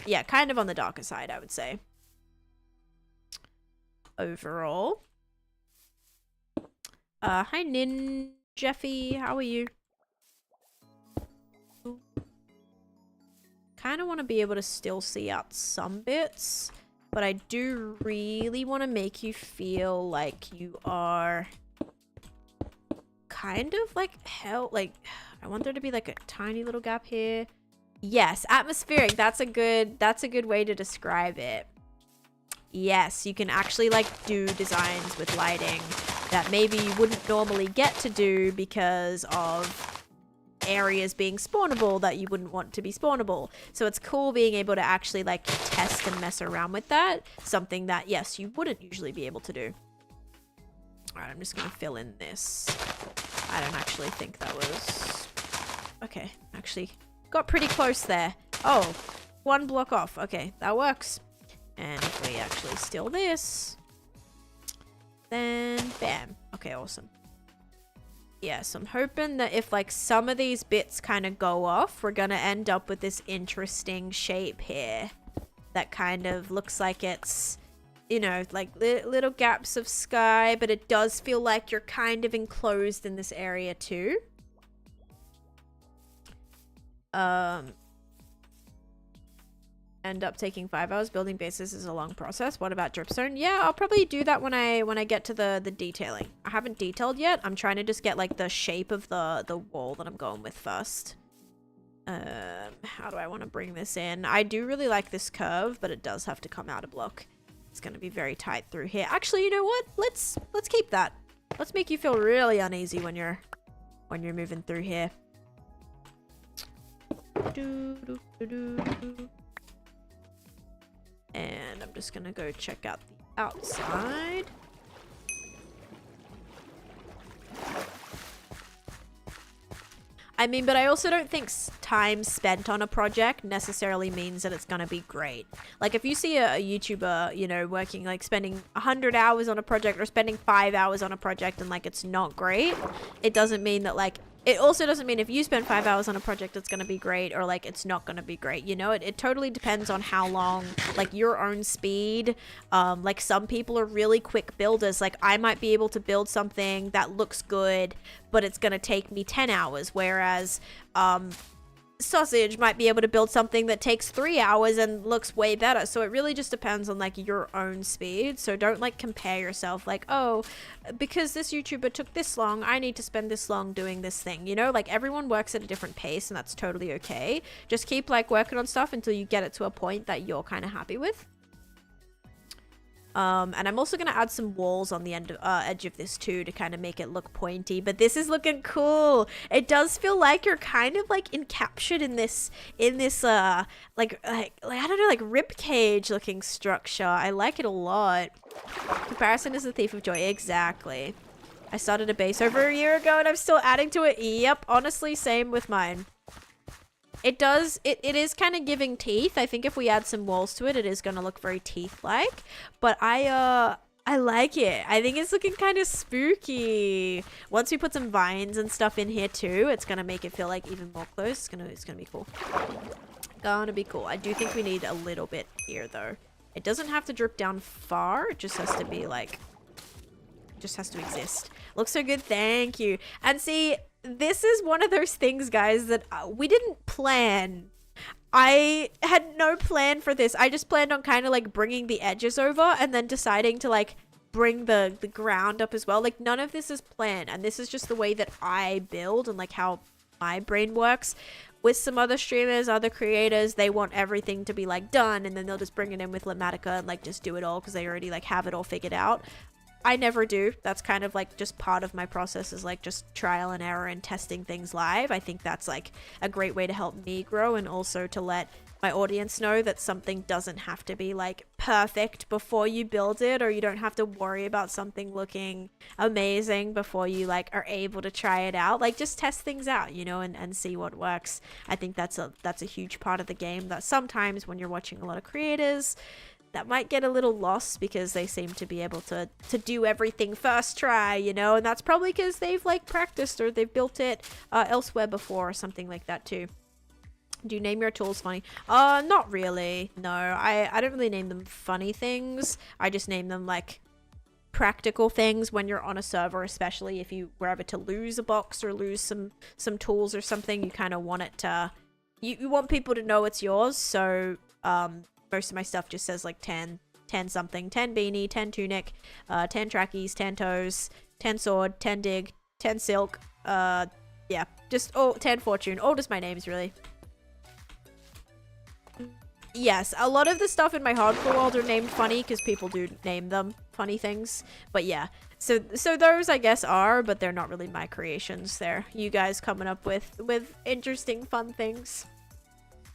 yeah, kind of on the darker side, I would say. Overall. Hi Jeffy, how are you? Kind of want to be able to still see out some bits, but I do really want to make you feel like you are kind of like like I want there to be like a tiny little gap here. Yes, atmospheric. That's a good way to describe it. Yes, you can actually like do designs with lighting that maybe you wouldn't normally get to do because of areas being spawnable that you wouldn't want to be spawnable. So it's cool being able to actually like test and mess around with that. Something that, yes, you wouldn't usually be able to do. Alright, I'm just gonna fill in this. I don't actually think that was... Okay, actually got pretty close there. Oh, one block off. Okay, that works. And if we actually steal this, then bam. Okay, awesome. Yeah, so I'm hoping that if like some of these bits kind of go off, we're gonna end up with this interesting shape here that kind of looks like it's, you know, like little gaps of sky, but it does feel like you're kind of enclosed in this area too. End up taking 5 hours. Building bases is a long process. What about dripstone? Yeah, I'll probably do that when I get to the detailing. I haven't detailed yet. I'm trying to just get like the shape of the wall that I'm going with first. How do I want to bring this in? I do really like this curve, but it does have to come out a block. It's going to be very tight through here. Actually, you know what? Let's keep that. Let's make you feel really uneasy when you're moving through here. And I'm just gonna go check out the outside. I mean, but I also don't think time spent on a project necessarily means that it's gonna be great. Like, if you see a YouTuber, you know, working, like, spending 100 hours on a project or spending 5 hours on a project and, like, it's not great, it doesn't mean that, like, it also doesn't mean if you spend 5 hours on a project, it's going to be great, or like it's not going to be great. You know, it totally depends on how long, like your own speed. Like some people are really quick builders. Like I might be able to build something that looks good, but it's going to take me 10 hours. Whereas, Sausage might be able to build something that takes 3 hours and looks way better. So it really just depends on like your own speed. So don't like compare yourself like, oh, because this YouTuber took this long, I need to spend this long doing this thing. You know, like everyone works at a different pace and that's totally okay. Just keep like working on stuff until you get it to a point that you're kind of happy with. And I'm also going to add some walls on the edge of this too to kind of make it look pointy, but this is looking cool. It does feel like you're kind of like encaptured in this like I don't know, like rib cage looking structure. I like it a lot. Comparison is the thief of joy. Exactly. I started a base over a year ago and I'm still adding to it. Yep. Honestly, same with mine. It does, it is kind of giving teeth. I think if we add some walls to it, it is going to look very teeth-like. But I like it. I think it's looking kind of spooky. Once we put some vines and stuff in here too, it's going to make it feel like even more close. It's gonna be cool. Gonna be cool. I do think we need a little bit here though. It doesn't have to drip down far. It just has to be like, just has to exist. Looks so good. Thank you. And see, this is one of those things, guys, that we didn't plan. I had no plan for this. I just planned on kind of like bringing the edges over and then deciding to like bring the ground up as well. Like none of this is planned, and this is just the way that I build and like how my brain works. With some other streamers, other creators, they want everything to be like done, and then they'll just bring it in with Lamatica and like just do it all because they already like have it all figured out. I never do. That's kind of like just part of my process, is like just trial and error and testing things live. I think that's like a great way to help me grow, and also to let my audience know that something doesn't have to be like perfect before you build it, or you don't have to worry about something looking amazing before you like are able to try it out. Like just test things out, you know, and see what works. I think that's a huge part of the game that sometimes when you're watching a lot of creators, that might get a little lost because they seem to be able to do everything first try, you know, and that's probably because they've like practiced or they've built it elsewhere before or something like that too. Do you name your tools funny? Not really. No, I don't really name them funny things. I just name them like practical things when you're on a server, especially if you were ever to lose a box or lose some tools or something. You kind of want it to, you want people to know it's yours. So most of my stuff just says like 10 something, 10 beanie, 10 tunic, 10 trackies, 10 toes, 10 sword, 10 dig, 10 silk, yeah, just 10 fortune, all just my names really. Yes, a lot of the stuff in my hardcore world are named funny because people do name them funny things. But yeah, so those I guess are, but they're not really my creations. They're you guys coming up with interesting fun things.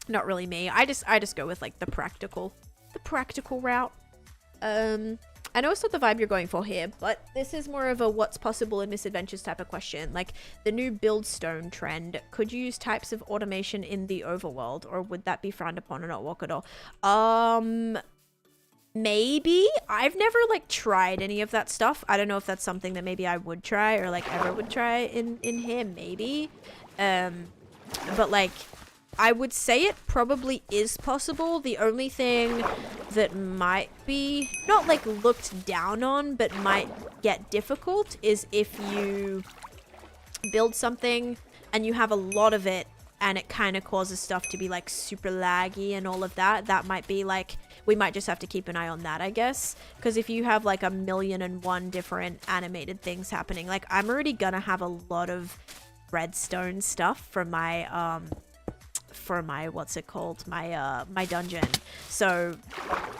Not really me. I just go with like the practical route. I know it's not the vibe you're going for here, but this is more of a what's possible in Misadventures type of question. Like the new build stone trend, could you use types of automation in the overworld, or would that be frowned upon or not work at all? Maybe. I've never like tried any of that stuff. I don't know if that's something that maybe I would try or like ever would try in here, maybe. But like I would say it probably is possible. The only thing that might be not like looked down on, but might get difficult is if you build something and you have a lot of it and it kind of causes stuff to be like super laggy and all of that. That might be like, we might just have to keep an eye on that, I guess. Because if you have like 1,000,001 different animated things happening, like I'm already gonna have a lot of redstone stuff from my what's it called, my dungeon. So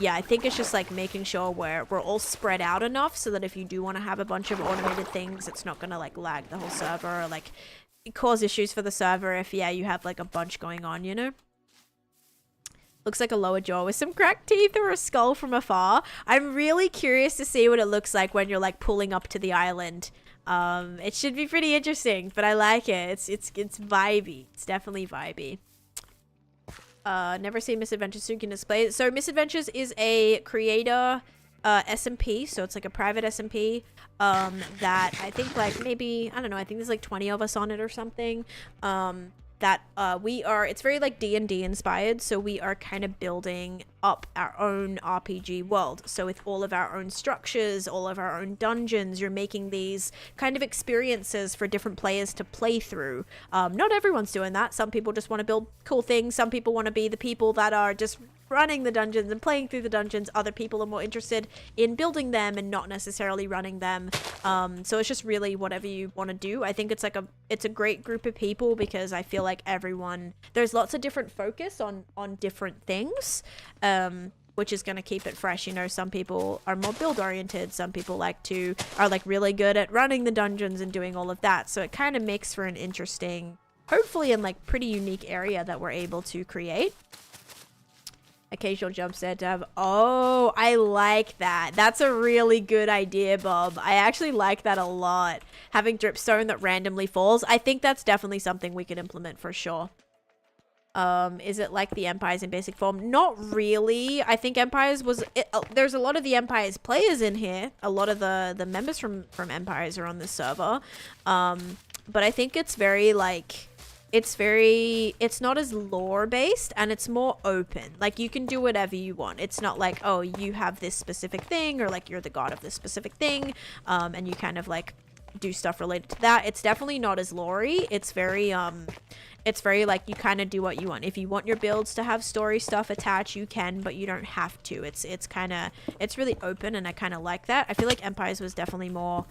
yeah, I think it's just like making sure we're all spread out enough so that if you do want to have a bunch of automated things, it's not gonna like lag the whole server or like cause issues for the server if you have like a bunch going on, you know. Looks like a lower jaw with some cracked teeth or a skull from afar. I'm really curious to see what it looks like when you're like pulling up to the island. It should be pretty interesting, but I like it. It's vibey. It's definitely vibey. Never seen Misadventures, so you can display it. So Misadventures is a creator SMP, so it's like a private SMP that I think like maybe, I don't know, I think there's like 20 of us on it or something. That we are, it's very like D&D inspired, so we are kind of building up our own RPG world. So with all of our own structures, all of our own dungeons, you're making these kind of experiences for different players to play through. Not everyone's doing that. Some people just want to build cool things. Some people want to be the people that are just running the dungeons and playing through the dungeons. Other people are more interested in building them and not necessarily running them. So it's just really whatever you want to do. I think it's like it's a great group of people because I feel like there's lots of different focus on different things, which is going to keep it fresh. You know, some people are more build oriented. Some people are like really good at running the dungeons and doing all of that. So it kind of makes for an interesting, hopefully, and like pretty unique area that we're able to create. Occasional jumps there, Dev. Oh, I like that. That's a really good idea, Bob. I actually like that a lot. Having dripstone that randomly falls. I think that's definitely something we could implement for sure. Is it like the Empires in basic form? Not really. I think Empires was there's a lot of the Empires players in here. A lot of the members from Empires are on this server. But I think it's very like it's not as lore based, and it's more open. Like you can do whatever you want. It's not like, oh, you have this specific thing, or like you're the god of this specific thing, and you kind of like do stuff related to that. It's definitely not as lore-y. It's very like you kind of do what you want. If you want your builds to have story stuff attached, you can, but you don't have to. It's really open, and I kind of like that. I feel like Empires was definitely more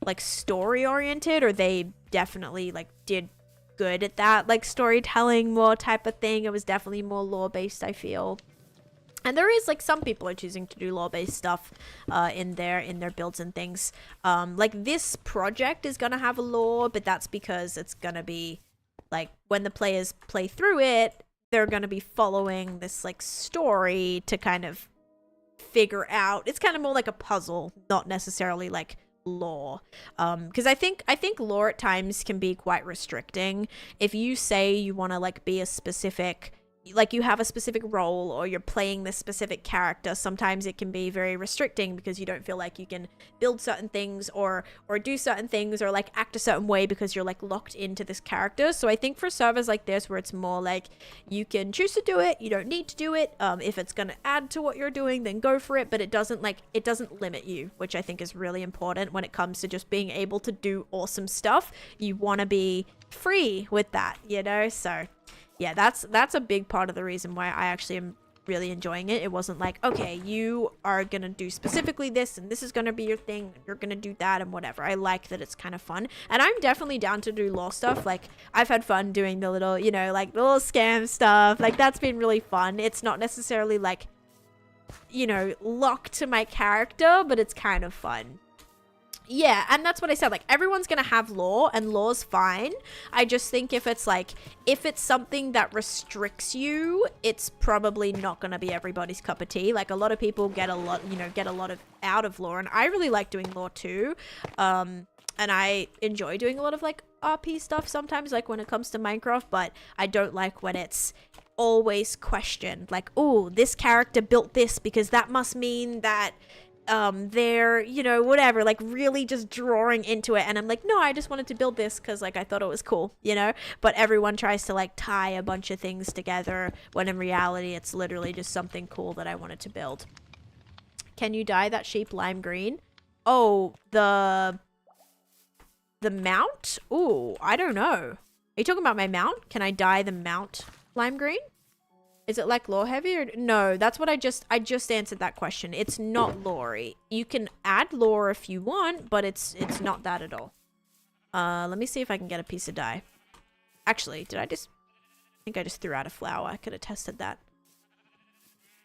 like story oriented, or they definitely like did good at that, like storytelling more type of thing. It was definitely more lore based, I feel. And there is like some people are choosing to do lore based stuff in their builds and things. Like this project is gonna have a lore, but that's because it's gonna be like when the players play through it, they're gonna be following this like story to kind of figure out. It's kind of more like a puzzle, not necessarily like lore, because I think lore at times can be quite restricting. If you say you want to like be a specific, like you have a specific role, or you're playing this specific character, sometimes it can be very restricting because you don't feel like you can build certain things or do certain things or like act a certain way because you're like locked into this character. So I think for servers like this where it's more like you can choose to do it, you don't need to do it. If it's going to add to what you're doing, then go for it, but it doesn't limit you, which I think is really important when it comes to just being able to do awesome stuff. You want to be free with that, you know? So yeah, that's a big part of the reason why I actually am really enjoying it. It wasn't like, okay, you are gonna do specifically this, and this is gonna be your thing, you're gonna do that, and whatever. I like that it's kind of fun, and I'm definitely down to do lore stuff. Like, I've had fun doing the little, you know, like, little scam stuff. Like, that's been really fun. It's not necessarily, like, you know, locked to my character, but it's kind of fun. Yeah, and that's what I said. Like, everyone's gonna have lore, and lore's fine. I just think if it's something that restricts you, it's probably not gonna be everybody's cup of tea. Like, a lot of people get a lot of out of lore, and I really like doing lore too. And I enjoy doing a lot of like RP stuff sometimes, like when it comes to Minecraft, but I don't like when it's always questioned. Like, oh, this character built this because that must mean that they're, you know, whatever, like really just drawing into it, and I'm like, no, I just wanted to build this because like I thought it was cool, you know. But everyone tries to like tie a bunch of things together when in reality it's literally just something cool that I wanted to build. Can you dye that sheep lime green? Oh, the mount? Ooh, I don't know. Are you talking about my mount? Can I dye the mount lime green? Is it like lore heavy or no? That's what I just answered that question. It's not lore-y. You can add lore if you want, but it's not that at all. Let me see if I can get a piece of dye. Actually, I think I just threw out a flower. I could have tested that.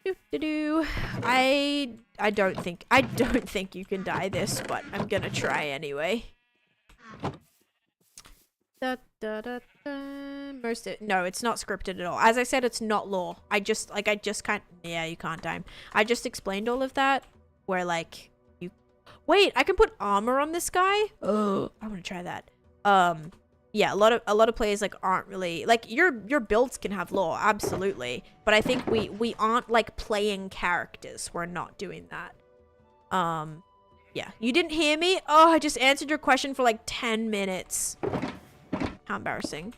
I don't think you can dye this, but I'm gonna try anyway. No, it's not scripted at all. As I said, it's not lore. I just can't. Yeah, you can't dye him. I just explained all of that. Where like you, wait, I can put armor on this guy. Oh, I want to try that. Yeah, a lot of players like aren't really like your builds can have lore, absolutely. But I think we aren't like playing characters. We're not doing that. Yeah, you didn't hear me. Oh, I just answered your question for like 10 minutes. How embarrassing.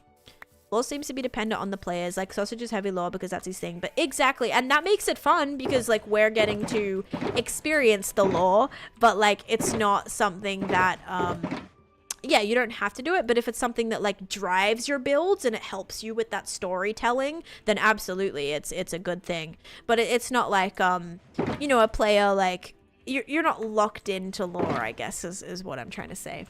Lore seems to be dependent on the players. Like, Sausage is heavy lore because that's his thing. But exactly, and that makes it fun because, like, we're getting to experience the lore. But, like, it's not something that, yeah, you don't have to do it. But if it's something that, like, drives your builds and it helps you with that storytelling, then absolutely, it's a good thing. But it's not like, you know, a player, like, you're not locked into lore, I guess, is what I'm trying to say.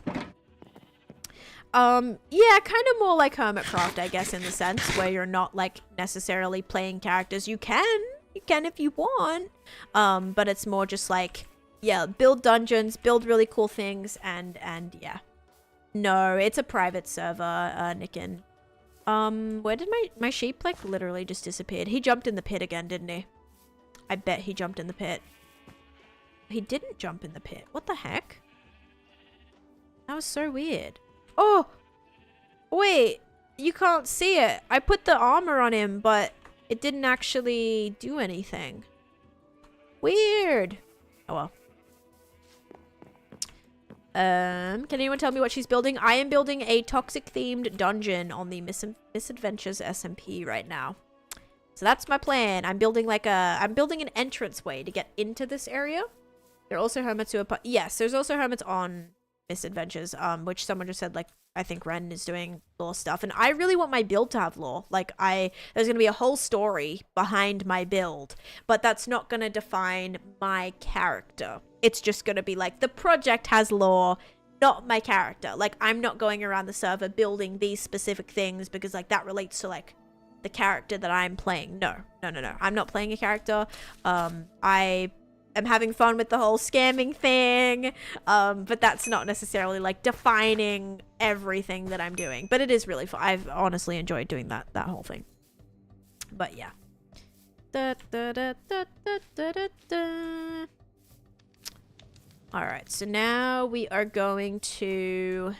Yeah, kind of more like Hermitcraft, I guess, in the sense where you're not like necessarily playing characters. You can if you want, but it's more just like, yeah, build dungeons, build really cool things, and yeah. No, it's a private server, Nicken. Where did my sheep like literally just disappeared? He jumped in the pit again, didn't he? I bet he jumped in the pit. He didn't jump in the pit. What the heck? That was so weird. Oh, wait. you can't see it. I put the armor on him, but it didn't actually do anything. Weird. Oh well. Can anyone tell me what she's building? I am building a toxic themed dungeon on the Misadventures SMP right now. So that's my plan. I'm building I'm building an entranceway to get into this area. There are also hermits who are yes, there's also hermits on Misadventures, which someone just said, like, I think Ren is doing lore stuff, and I really want my build to have lore. Like, there's gonna be a whole story behind my build, but that's not gonna define my character. It's just gonna be like, the project has lore, not my character. Like, I'm not going around the server building these specific things because, like, that relates to, like, the character that I'm playing. No. I'm not playing a character. I am having fun with the whole scamming thing, but that's not necessarily, like, defining everything that I'm doing. But it is really fun. I've honestly enjoyed doing that whole thing. But yeah. Alright, so now we are going to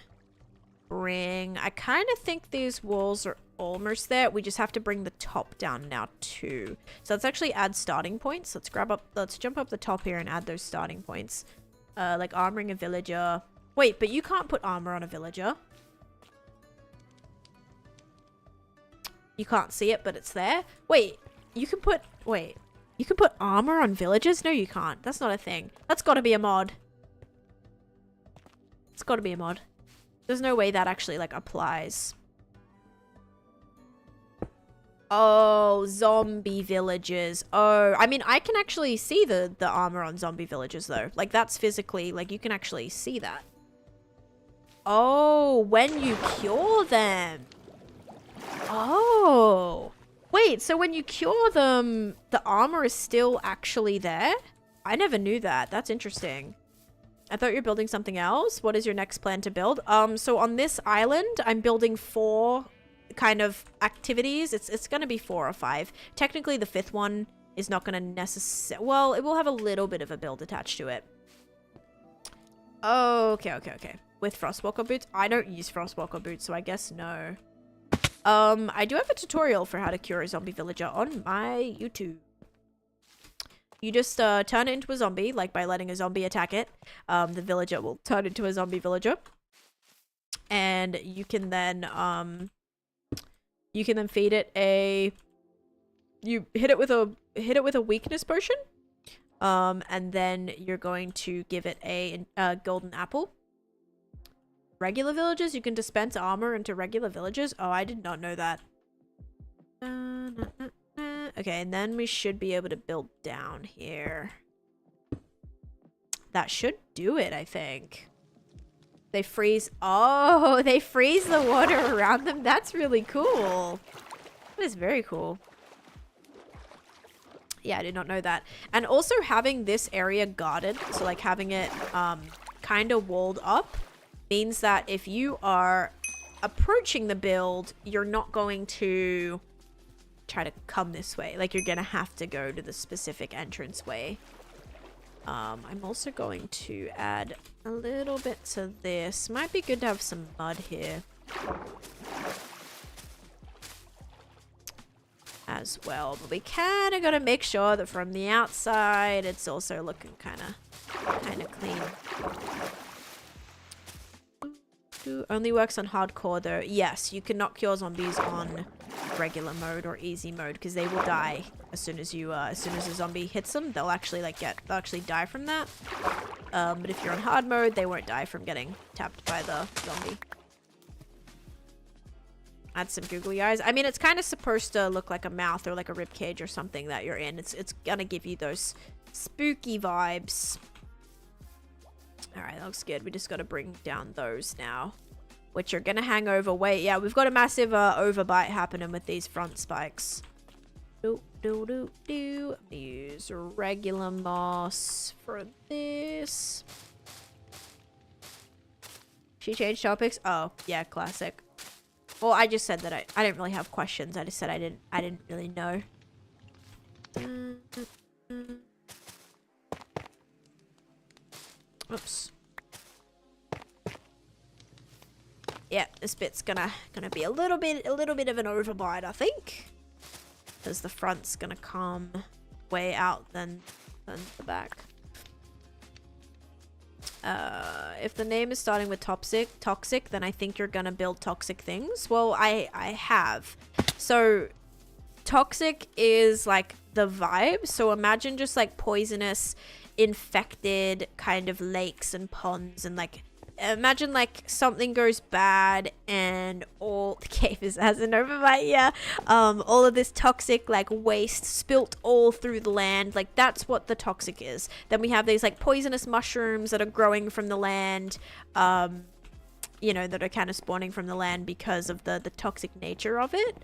bring... I kind of think these walls are almost there. We just have to bring the top down now too. So let's actually add starting points. Let's jump up the top here and add those starting points. Like armoring a villager. Wait, but you can't put armor on a villager. You can't see it, but it's there. Wait, you can put armor on villagers? No, you can't. That's not a thing. That's gotta be a mod. It's gotta be a mod. There's no way that actually, like, applies. Oh, zombie villagers. Oh, I mean, I can actually see the armor on zombie villagers, though. Like, that's physically, like, you can actually see that. Oh, when you cure them. Oh. Wait, so when you cure them, the armor is still actually there? I never knew that. That's interesting. I thought you were building something else. What is your next plan to build? So on this island, I'm building 4 kind of activities. It's going to be 4 or 5. Technically, the 5th one is not going to necessarily... Well, it will have a little bit of a build attached to it. Okay. With Frostwalker boots? I don't use Frostwalker boots, so I guess no. I do have a tutorial for how to cure a zombie villager on my YouTube. You just turn it into a zombie, like by letting a zombie attack it. The villager will turn into a zombie villager. And you can then feed it a... You hit it with a weakness potion. And then you're going to give it a golden apple. Regular villagers, you can dispense armor into regular villagers. Oh, I did not know that. Okay, and then we should be able to build down here. That should do it, I think. They freeze. Oh, they freeze the water around them. That's really cool. That is very cool. Yeah, I did not know that. And also having this area guarded, so like having it kind of walled up, means that if you are approaching the build, you're not going to try to come this way. Like, you're gonna have to go to the specific entranceway. I'm also going to add a little bit to this. Might be good to have some mud here as well, but we kind of got to make sure that from the outside it's also looking kind of clean. Only works on hardcore though. Yes, you can not cure zombies on regular mode or easy mode because they will die as soon as a zombie hits them. They'll actually die from that. But if you're on hard mode, they won't die from getting tapped by the zombie. Add some googly eyes. I mean, it's kind of supposed to look like a mouth or like a rib cage or something that you're in. It's gonna give you those spooky vibes. Alright, that looks good. We just got to bring down those now, which are going to hang over. Wait, yeah, we've got a massive overbite happening with these front spikes. Use regular moss for this. She changed topics? Oh, yeah, classic. Well, I just said that I didn't really have questions. I just said I didn't really know. Oops. Yeah, this bit's gonna be a little bit of an overbite, I think. Because the front's gonna come way out than the back. If the name is starting with toxic, then I think you're gonna build toxic things. Well, I have. So toxic is like the vibe. So imagine just like poisonous, infected kind of lakes and ponds, and like imagine like something goes bad and all the cave has an overbite. Yeah, all of this toxic like waste spilt all through the land. Like that's what the toxic is. Then we have these like poisonous mushrooms that are growing from the land, you know, that are kind of spawning from the land because of the toxic nature of it.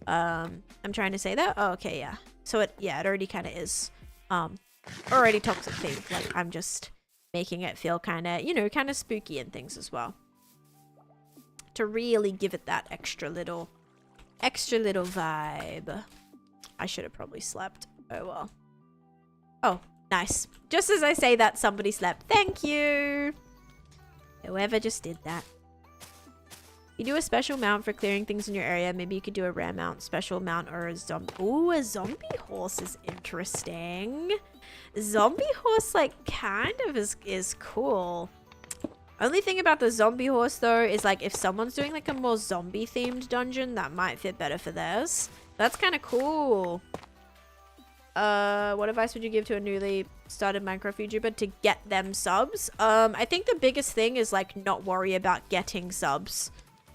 I'm trying to say that. Oh, okay, yeah. So it already kind of is already toxic themed. Like I'm just making it feel kind of, you know, kind of spooky and things as well, to really give it that extra little vibe. I should have probably slept. Oh well. Oh, nice. Just as I say that, somebody slept. Thank you, whoever just did that. You do a special mount for clearing things in your area. Maybe you could do a rare mount, special mount, or a zombie. Ooh, a zombie horse is interesting. Zombie horse, like, kind of is cool. Only thing about the zombie horse, though, is, like, if someone's doing, like, a more zombie-themed dungeon, that might fit better for theirs. That's kind of cool. What advice would you give to a newly started Minecraft YouTuber to get them subs? I think the biggest thing is, like, not worry about getting subs.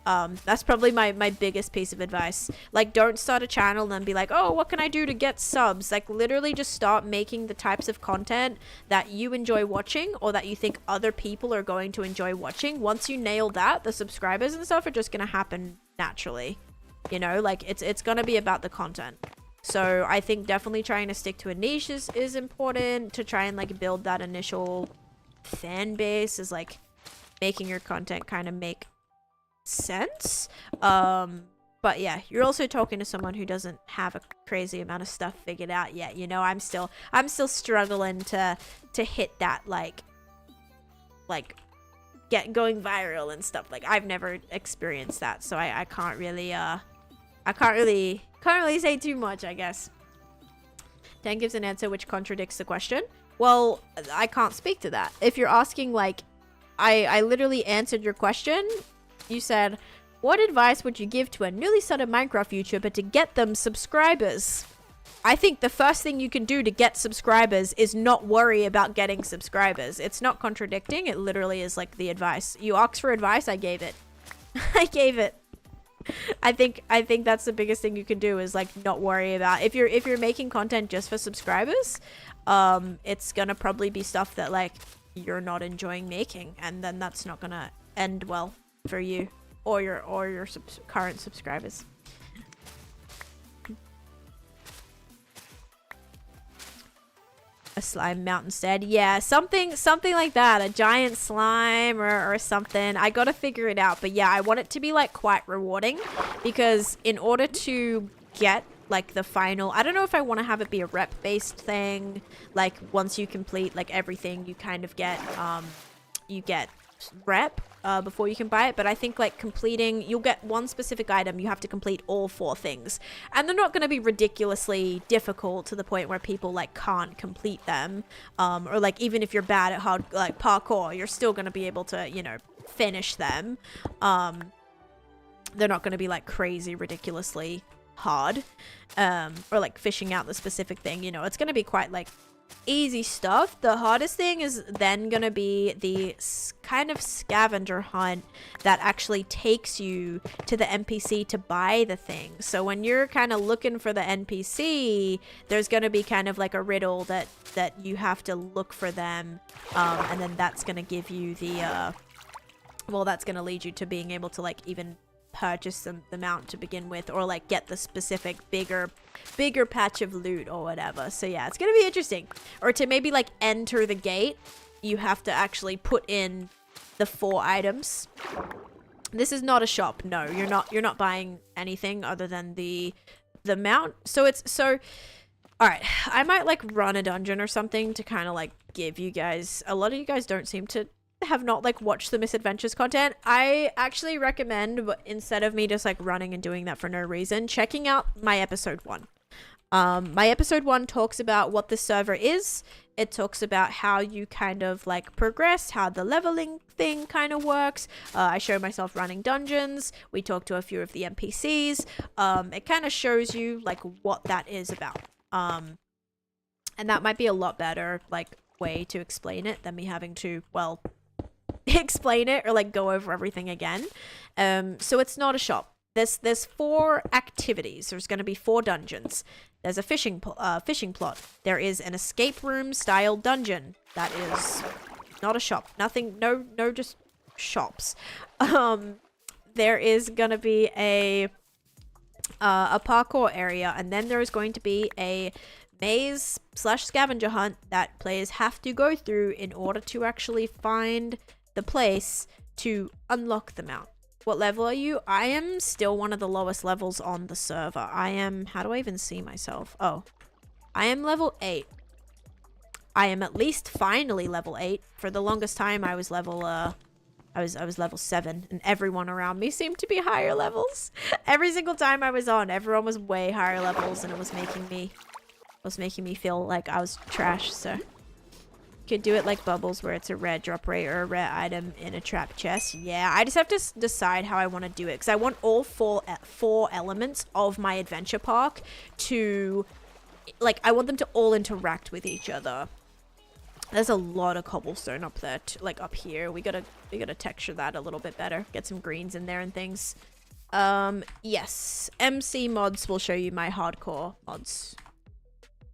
That's probably my biggest piece of advice. Like, don't start a channel and then be like, oh, what can I do to get subs? Like, literally just start making the types of content that you enjoy watching, or that you think other people are going to enjoy watching. Once you nail that, the subscribers and stuff are just gonna happen naturally. You know, like, it's gonna be about the content. So I think definitely trying to stick to a niche is important, to try and, like, build that initial fan base, is, like, making your content kind of make sense. But yeah, you're also talking to someone who doesn't have a crazy amount of stuff figured out yet. You know, I'm still struggling to hit that like get going viral and stuff. Like, I've never experienced that, so I can't really say too much, I guess. Dan gives an answer which contradicts the question. Well, I can't speak to that. If you're asking, like, I literally answered your question. You said, what advice would you give to a newly started Minecraft YouTuber to get them subscribers? I think the first thing you can do to get subscribers is not worry about getting subscribers. It's not contradicting. It literally is like the advice. You asked for advice, I gave it. I gave it. I think that's the biggest thing you can do, is like not worry about, if you're making content just for subscribers, it's gonna probably be stuff that like you're not enjoying making, and then that's not gonna end well for you or your current subscribers. A slime mount instead. Yeah, something like that. A giant slime or something. I gotta figure it out. But yeah, I want it to be like quite rewarding, because in order to get like the final, I don't know if I want to have it be a rep based thing. Like, once you complete like everything, you kind of get rep before you can buy it. But I think like completing, you'll get one specific item, you have to complete all 4 things, and they're not going to be ridiculously difficult to the point where people like can't complete them, or like even if you're bad at hard like parkour, you're still going to be able to, you know, finish them. They're not going to be like crazy ridiculously hard, or like fishing out the specific thing, you know. It's going to be quite like easy stuff. The hardest thing is then gonna be the kind of scavenger hunt that actually takes you to the NPC to buy the thing. So when you're kind of looking for the NPC, there's gonna be kind of like a riddle that you have to look for them, and then that's gonna give you the well, that's gonna lead you to being able to like even purchase the mount to begin with, or like get the specific bigger patch of loot or whatever. So yeah, it's gonna be interesting. Or to maybe like enter the gate, you have to actually put in the 4 items. This is not a shop. No, you're not buying anything other than the mount. So all right, I might like run a dungeon or something to kind of like give you guys, a lot of you guys don't seem to have not like watched the Misadventures content, I actually recommend, instead of me just like running and doing that for no reason, checking out my episode 1. My episode 1 talks about what the server is. It talks about how you kind of like progress, how the leveling thing kind of works. I show myself running dungeons. We talk to a few of the NPCs. It kind of shows you like what that is about. And that might be a lot better like way to explain it than me having to, well, explain it or like go over everything again. So it's not a shop. There's 4 activities. There's going to be 4 dungeons. There's a fishing plot. There is an escape room style dungeon. That is not a shop. Nothing. No. Just shops. There is gonna be a parkour area, and then there is going to be a maze / scavenger hunt that players have to go through in order to actually find the place to unlock the mount. What level are you? I am still one of the lowest levels on the server. I am, how do I even see myself? Oh, I am level 8. I am at least finally level 8. For the longest time, I was level, I was level 7, and everyone around me seemed to be higher levels. Every single time I was on, everyone was way higher levels, and it was making me feel like I was trash, so. Could do it like Bubbles, where it's a rare drop rate or a rare item in a trap chest. Yeah, I just have to decide how I want to do it, because I want all four elements of my adventure park to, like, I want them to all interact with each other. There's a lot of cobblestone up there, like up here. We gotta texture that a little bit better. Get some greens in there and things. Yes, MC mods will show you my hardcore mods.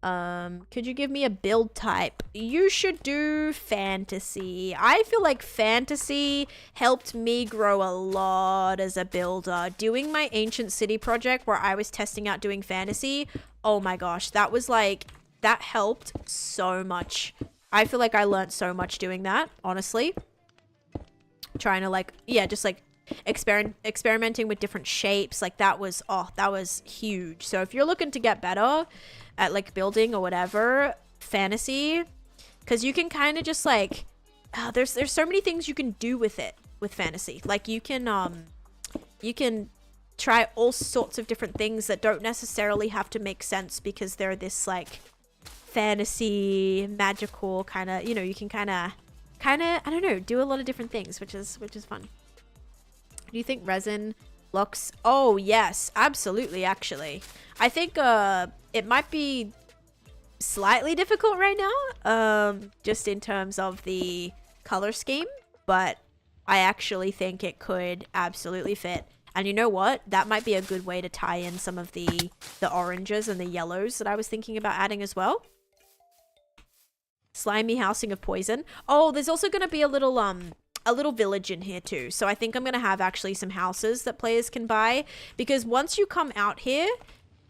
Could you give me a build type? You should do fantasy. I feel like fantasy helped me grow a lot as a builder. Doing my ancient city project where I was testing out doing fantasy, oh my gosh, that was like, that helped so much. I feel like I learned so much doing that, honestly. Trying to like, yeah, just like experimenting with different shapes, like that was huge. So if you're looking to get better at like building or whatever, fantasy, because you can kind of just like, there's so many things you can do with it, with fantasy. Like you can try all sorts of different things that don't necessarily have to make sense, because they're this like fantasy magical kind of, you know, you can kind of I don't know, do a lot of different things, which is fun. Do you think resin blocks? Oh yes, absolutely. Actually, I think it might be slightly difficult right now, just in terms of the color scheme, but I actually think it could absolutely fit. And you know what? That might be a good way to tie in some of the oranges and the yellows that I was thinking about adding as well. Slimy housing of poison. Oh, there's also going to be a little village in here too. So I think I'm going to have actually some houses that players can buy, because once you come out here,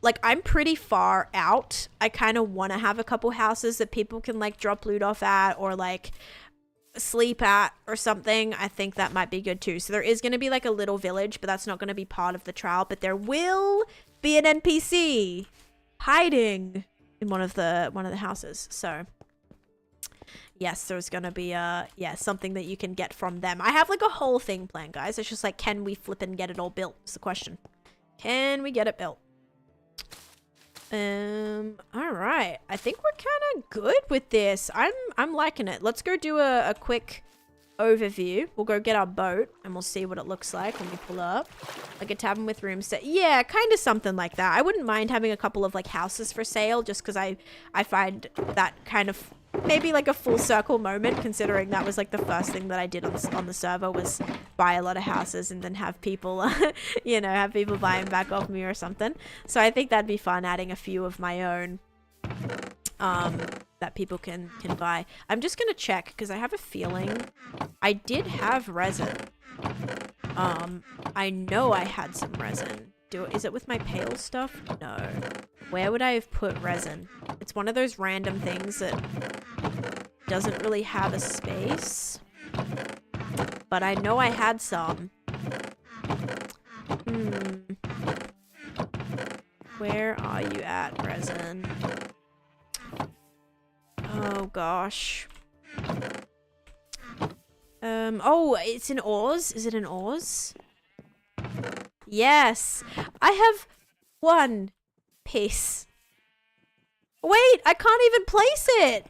like I'm pretty far out. I kind of want to have a couple houses that people can like drop loot off at or like sleep at or something. I think that might be good too. So there is going to be like a little village, but that's not going to be part of the trial, but there will be an NPC hiding in one of the houses. So yes, there's gonna be something that you can get from them. I have like a whole thing planned, guys. It's just like, can we flip and get it all built? Is the question. Can we get it built? All right. I think we're kind of good with this. I'm liking it. Let's go do a quick overview. We'll go get our boat and we'll see what it looks like when we pull up. Like a tavern with room set. Yeah, kind of something like that. I wouldn't mind having a couple of like houses for sale, just because I find that kind of maybe like a full circle moment, considering that was like the first thing that I did on the server was buy a lot of houses and then have people you know, have people buy them back off me or something. So I think that'd be fun, adding a few of my own that people can buy. I'm just gonna check, because I have a feeling I did have resin. I know I had some resin. Is it with my pale stuff? No. Where would I have put resin? It's one of those random things that doesn't really have a space. But I know I had some. Where are you at, resin? Oh gosh. Oh, it's in ores. Is it in ores? Yes. I have one piece. Wait, I can't even place it.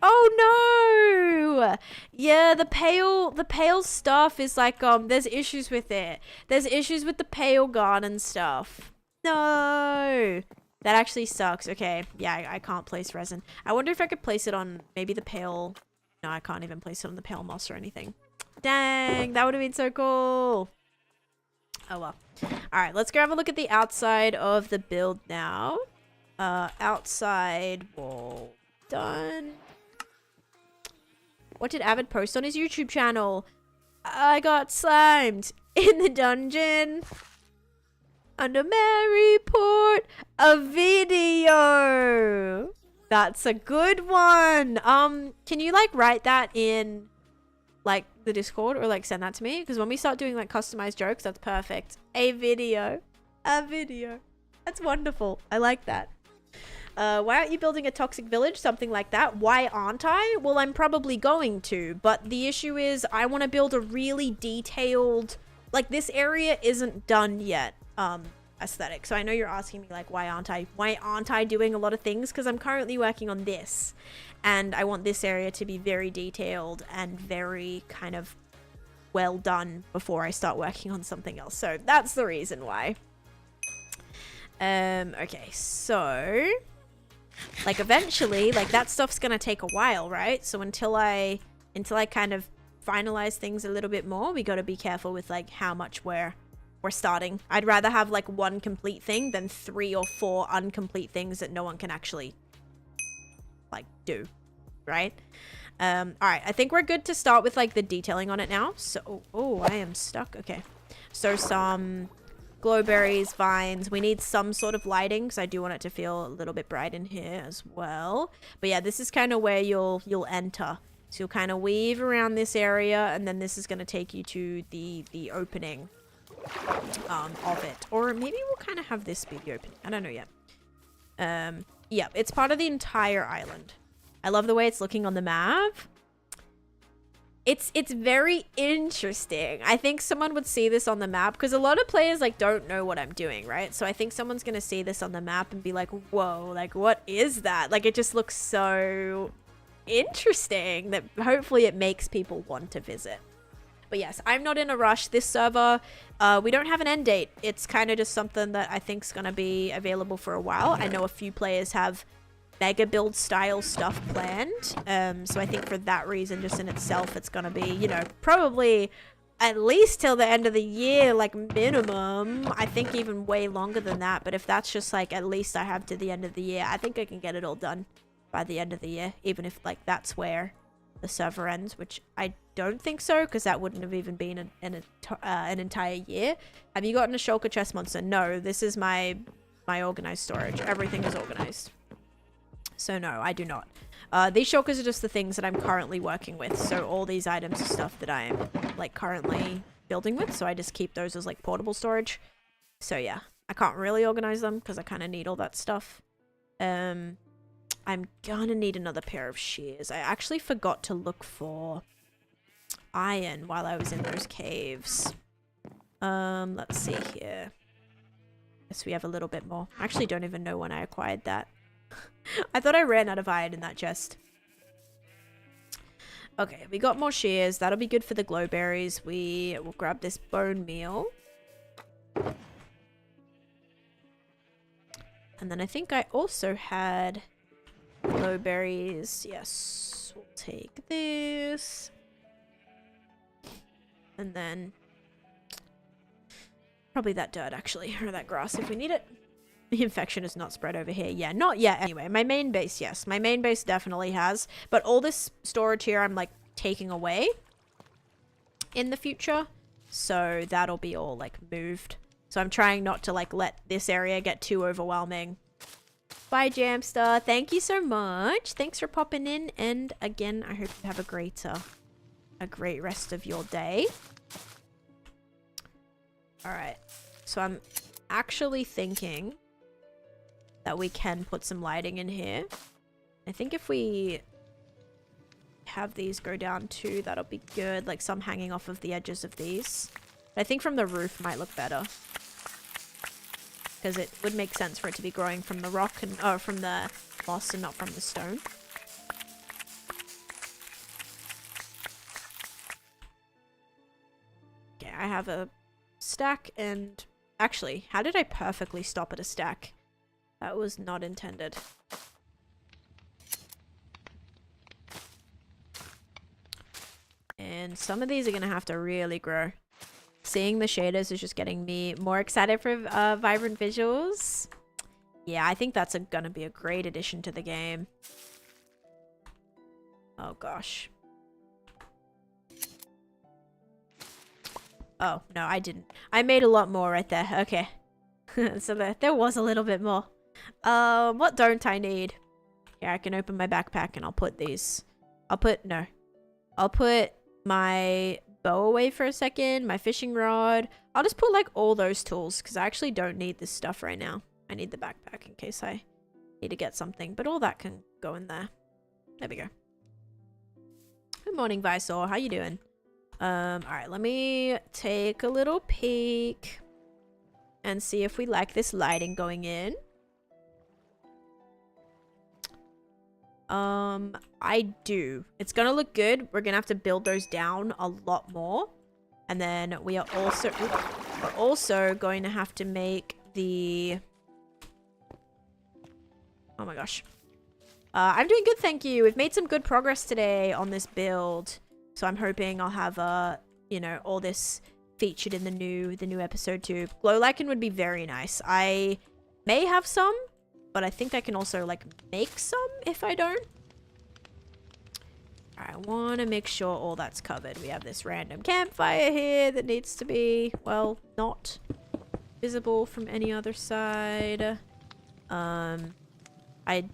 Oh no! Yeah, the pale stuff is like, there's issues with it. There's issues with the pale garden stuff. No! That actually sucks. Okay, yeah, I can't place resin. I wonder if I could place it on maybe the pale... No, I can't even place it on the pale moss or anything. Dang, that would have been so cool. Oh well. Alright, let's go have a look at the outside of the build now. Outside wall done. What did Avid post on his YouTube channel? I got slimed in the dungeon. Under Mary Port, a video. That's a good one. Can you like write that in like the Discord or like send that to me? Because when we start doing like customized jokes, that's perfect. A video. A video. That's wonderful. I like that. Why aren't you building a toxic village? Something like that. Why aren't I? Well, I'm probably going to, but the issue is I want to build a really detailed, like this area isn't done yet, aesthetic. So I know you're asking me like, why aren't I doing a lot of things? Because I'm currently working on this and I want this area to be very detailed and very kind of well done before I start working on something else. So that's the reason why. Okay, so like eventually, like that stuff's gonna take a while, right? So until I kind of finalize things a little bit more, we gotta be careful with like how much we're starting. I'd rather have like one complete thing than 3 or 4 incomplete things that no one can actually like do, right? All right, I think we're good to start with like the detailing on it now. So, oh, I am stuck. Okay, so some glowberries, vines. We need some sort of lighting because I do want it to feel a little bit bright in here as well. But yeah, this is kind of where you'll enter. So you'll kind of weave around this area, and then this is going to take you to the opening of it. Or maybe we'll kind of have this be the opening. I don't know yet. Yeah, it's part of the entire island. I love the way it's looking on the map. It's very interesting. I think someone would see this on the map because a lot of players like don't know what I'm doing, right? So I think someone's gonna see this on the map and be like, whoa, like what is that? Like it just looks so interesting that hopefully it makes people want to visit. But yes, I'm not in a rush. This server, we don't have an end date. It's kind of just something that I think is gonna be available for a while. I know a few players have mega build style stuff planned, so I think for that reason just in itself it's gonna be, you know, probably at least till the end of the year, like minimum. I think even way longer than that, but if that's just like at least I have to the end of the year, I think I can get it all done by the end of the year, even if like that's where the server ends, which I don't think so because that wouldn't have even been an entire year. Have you gotten a shulker chest monster? No, this is my organized storage. Everything is organized. So no, I do not. These shulkers are just the things that I'm currently working with. So all these items are stuff that I'm like currently building with. So I just keep those as like portable storage. So yeah, I can't really organize them because I kind of need all that stuff. I'm gonna need another pair of shears. I actually forgot to look for iron while I was in those caves. Let's see here. Guess we have a little bit more. I actually don't even know when I acquired that. I thought I ran out of iron in that chest. Okay, we got more shears. That'll be good for the glowberries. We will grab this bone meal. And then I think I also had glowberries. Yes, we'll take this. And then probably that dirt actually, or that grass if we need it. The infection is not spread over here. Yeah, not yet. Anyway, my main base, yes. My main base definitely has. But all this storage here, I'm, like, taking away in the future. So that'll be all, like, moved. So I'm trying not to, like, let this area get too overwhelming. Bye, Jamster. Thank you so much. Thanks for popping in. And, again, I hope you have a great rest of your day. Alright. So I'm actually thinking that we can put some lighting in here. I think if we have these go down too. That'll be good. Like some hanging off of the edges of these. I think from the roof might look better. Because it would make sense for it to be growing from the rock and from the moss and not from the stone. Okay, I have a stack and... Actually, how did I perfectly stop at a stack? That was not intended. And some of these are going to have to really grow. Seeing the shaders is just getting me more excited for vibrant visuals. Yeah, I think that's going to be a great addition to the game. Oh, gosh. Oh, no, I didn't. I made a lot more right there. Okay. So there was a little bit more. What don't I need? Yeah, I can open my backpack and I'll put these. I'll put my bow away for a second, my fishing rod. I'll just put like all those tools because I actually don't need this stuff right now. I need the backpack in case I need to get something, but all that can go in there. There we go. Good morning, Visor. How you doing? Alright, let me take a little peek and see if we like this lighting going in. I do. It's gonna look good. We're gonna have to build those down a lot more. And then we're also going to have to make the... Oh my gosh. I'm doing good, thank you. We've made some good progress today on this build. So I'm hoping I'll have, you know, all this featured in the new episode too. Glow lichen would be very nice. I may have some, but I think I can also, like, make some if I don't. I want to make sure all that's covered. We have this random campfire here that needs to be, well, not visible from any other side. I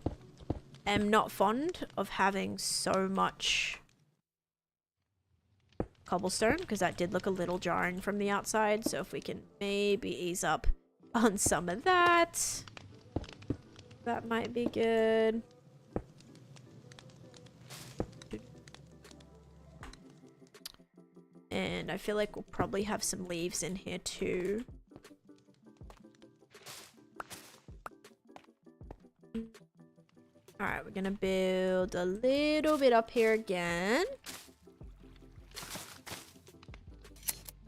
am not fond of having so much cobblestone because that did look a little jarring from the outside. So if we can maybe ease up on some of that, that might be good. And I feel like we'll probably have some leaves in here too. Alright, we're gonna build a little bit up here again.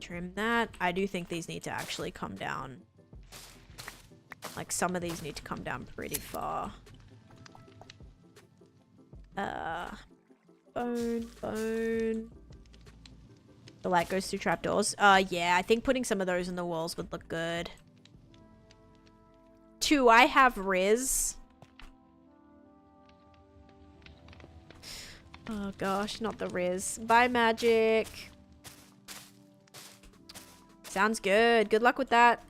Trim that. I do think these need to actually come down. Like, some of these need to come down pretty far. Bone. The light goes through trapdoors. Yeah, I think putting some of those in the walls would look good. 2, I have Riz. Oh gosh, not the Riz. Bye, Magic. Sounds good. Good luck with that.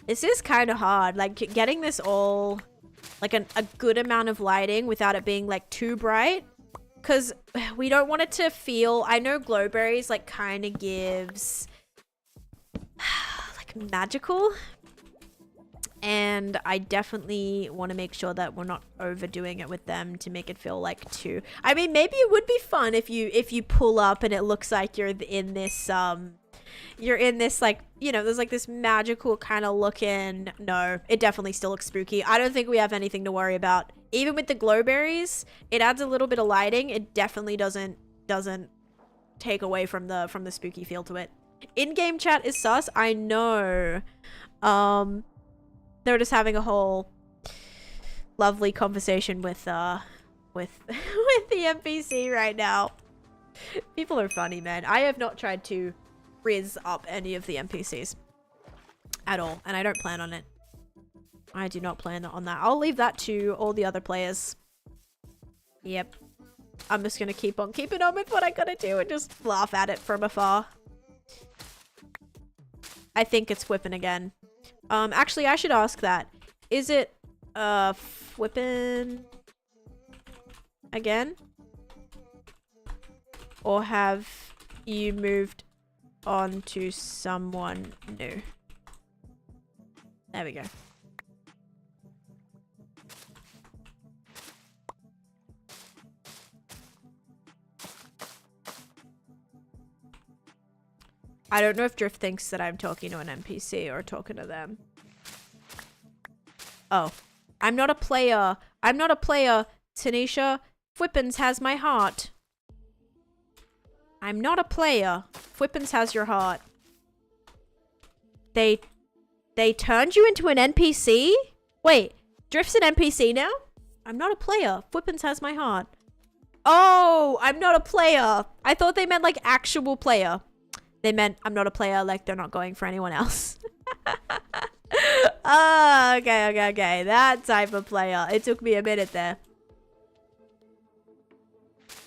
This is kind of hard, like getting this all, like a good amount of lighting without it being like too bright. Because we don't want it to feel, I know glowberries like kind of gives like magical. And I definitely want to make sure that we're not overdoing it with them to make it feel like too. I mean, maybe it would be fun if you pull up and it looks like you're in this like, you know, there's like this magical kind of looking. No, it definitely still looks spooky. I don't think we have anything to worry about. Even with the glowberries, it adds a little bit of lighting. It definitely doesn't take away from the spooky feel to it. In-game chat is sus. I know. They're just having a whole lovely conversation with the NPC right now. People are funny, man. I have not tried to Riz up any of the NPCs at all, and I don't plan on it. I do not plan on that. I'll leave that to all the other players. Yep. I'm just gonna keep on keeping on with what I gotta do and just laugh at it from afar. I think it's whipping again. Actually, I should ask that. Is it Whipping again? Or have you moved on to someone new? There we go. I don't know if Drift thinks that I'm talking to an NPC or talking to them. Oh. I'm not a player. I'm not a player. Taneesha, Fwippins has my heart. I'm not a player. Fwippins has your heart. They turned you into an NPC? Wait, Drift's an NPC now? I'm not a player. Fwippins has my heart. Oh, I'm not a player. I thought they meant like actual player. They meant I'm not a player, like they're not going for anyone else. Oh, okay. That type of player. It took me a minute there.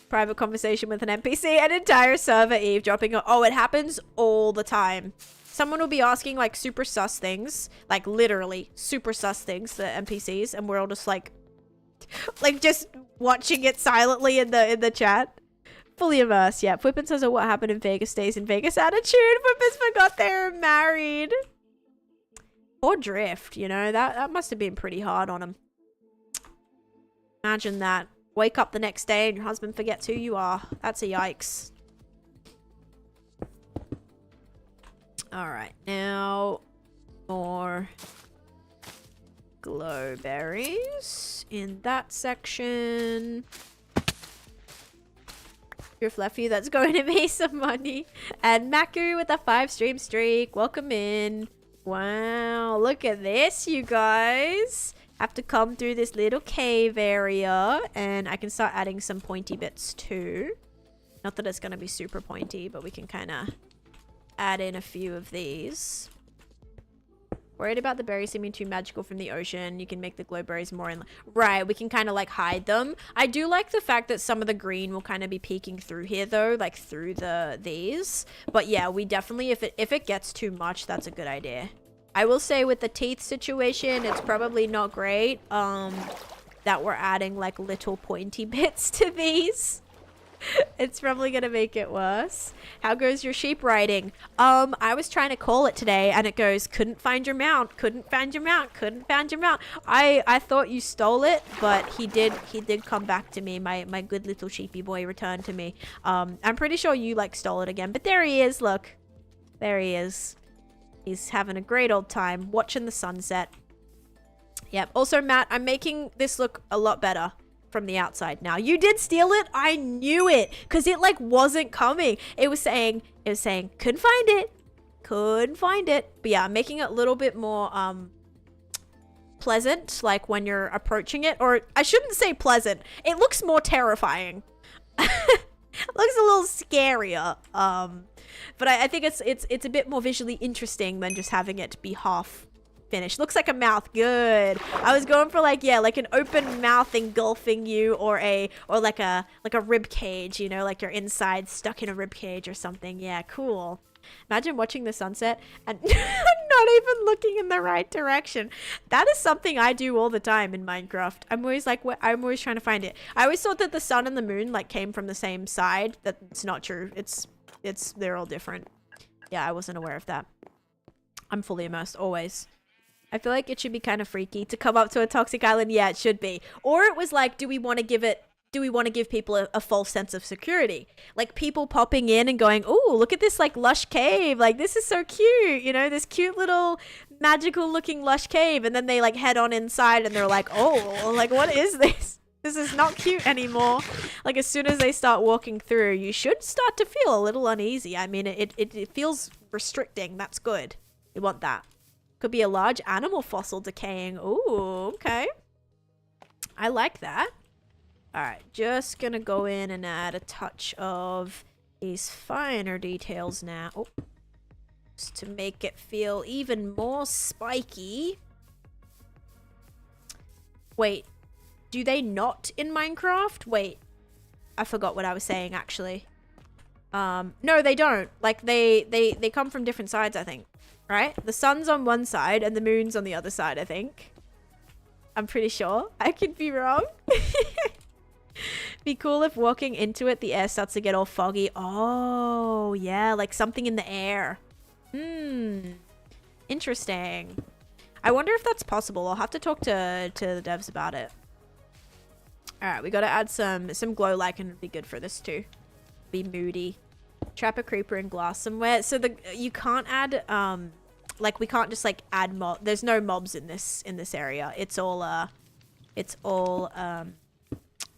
Private conversation with an NPC, an entire server eavesdropping. Oh, it happens all the time. Someone will be asking like super sus things, like literally super sus things to NPCs, and we're all just like just watching it silently in the chat. Fully immersed. Yeah, Flippin says, "Oh, what happened in Vegas stays in Vegas." Attitude. Flippins forgot they were married. Or Drift, you know, that must have been pretty hard on him. Imagine that. Wake up the next day and your husband forgets who you are. That's a yikes. Alright, now more glowberries in that section. Drift left you, that's going to be some money. And Maku with a 5-stream streak. Welcome in. Wow, look at this, you guys. Have to come through this little cave area, and I can start adding some pointy bits too. Not that it's going to be super pointy, but we can kind of add in a few of these. Worried about the berries seeming too magical from the ocean. You can make the glowberries more in... Right, we can kind of like hide them. I do like the fact that some of the green will kind of be peeking through here though, like through these. But yeah, we definitely, if it gets too much, that's a good idea. I will say with the teeth situation, it's probably not great that we're adding like little pointy bits to these. It's probably gonna make it worse. How goes your sheep riding? I was trying to call it today and it goes, couldn't find your mount, couldn't find your mount, couldn't find your mount. I thought you stole it, but he did come back to me. My good little sheepy boy returned to me. I'm pretty sure you like stole it again, but there he is, look. There he is. He's having a great old time watching the sunset. Yep. Also, Matt, I'm making this look a lot better from the outside now. You did steal it. I knew it because it like wasn't coming. It was saying couldn't find it. But yeah, I'm making it a little bit more pleasant, like when you're approaching it. Or I shouldn't say pleasant. It looks more terrifying. It looks a little scarier. But I think it's a bit more visually interesting than just having it be half finished. Looks like a mouth. Good. I was going for like, yeah, like an open mouth engulfing you, or like a rib cage, you know, like you're inside stuck in a rib cage or something. Yeah, cool. Imagine watching the sunset and not even looking in the right direction. That is something I do all the time in Minecraft. I'm always like, I'm always trying to find it. I always thought that the sun and the moon like came from the same side. That's not true. They're all different. Yeah, I wasn't aware of that. I'm fully immersed always. I feel like it should be kind of freaky to come up to a toxic island. Yeah, it should be. Or it was like, do we want to give people a false sense of security? Like people popping in and going, oh, look at this like lush cave. Like this is so cute. You know, this cute little magical looking lush cave. And then they like head on inside and they're like, oh, like what is this? This is not cute anymore. Like as soon as they start walking through, you should start to feel a little uneasy. I mean, it feels restricting. That's good. We want that. Could be a large animal fossil decaying. Ooh, okay. I like that. All right, just gonna go in and add a touch of these finer details now. Oh, just to make it feel even more spiky. Wait, do they not in Minecraft? Wait, I forgot what I was saying actually. No, they don't. Like they come from different sides, I think. Right? The sun's on one side and the moon's on the other side, I think. I'm pretty sure. I could be wrong. Be cool if walking into it, the air starts to get all foggy. Oh, yeah, like something in the air. Interesting. I wonder if that's possible. I'll have to talk to the devs about it. All right, we got to add some glow light, and it'd be good for this too. Be moody. Trap a creeper in glass somewhere. So you can't add like we can't just like add mob. There's no mobs in this area. It's all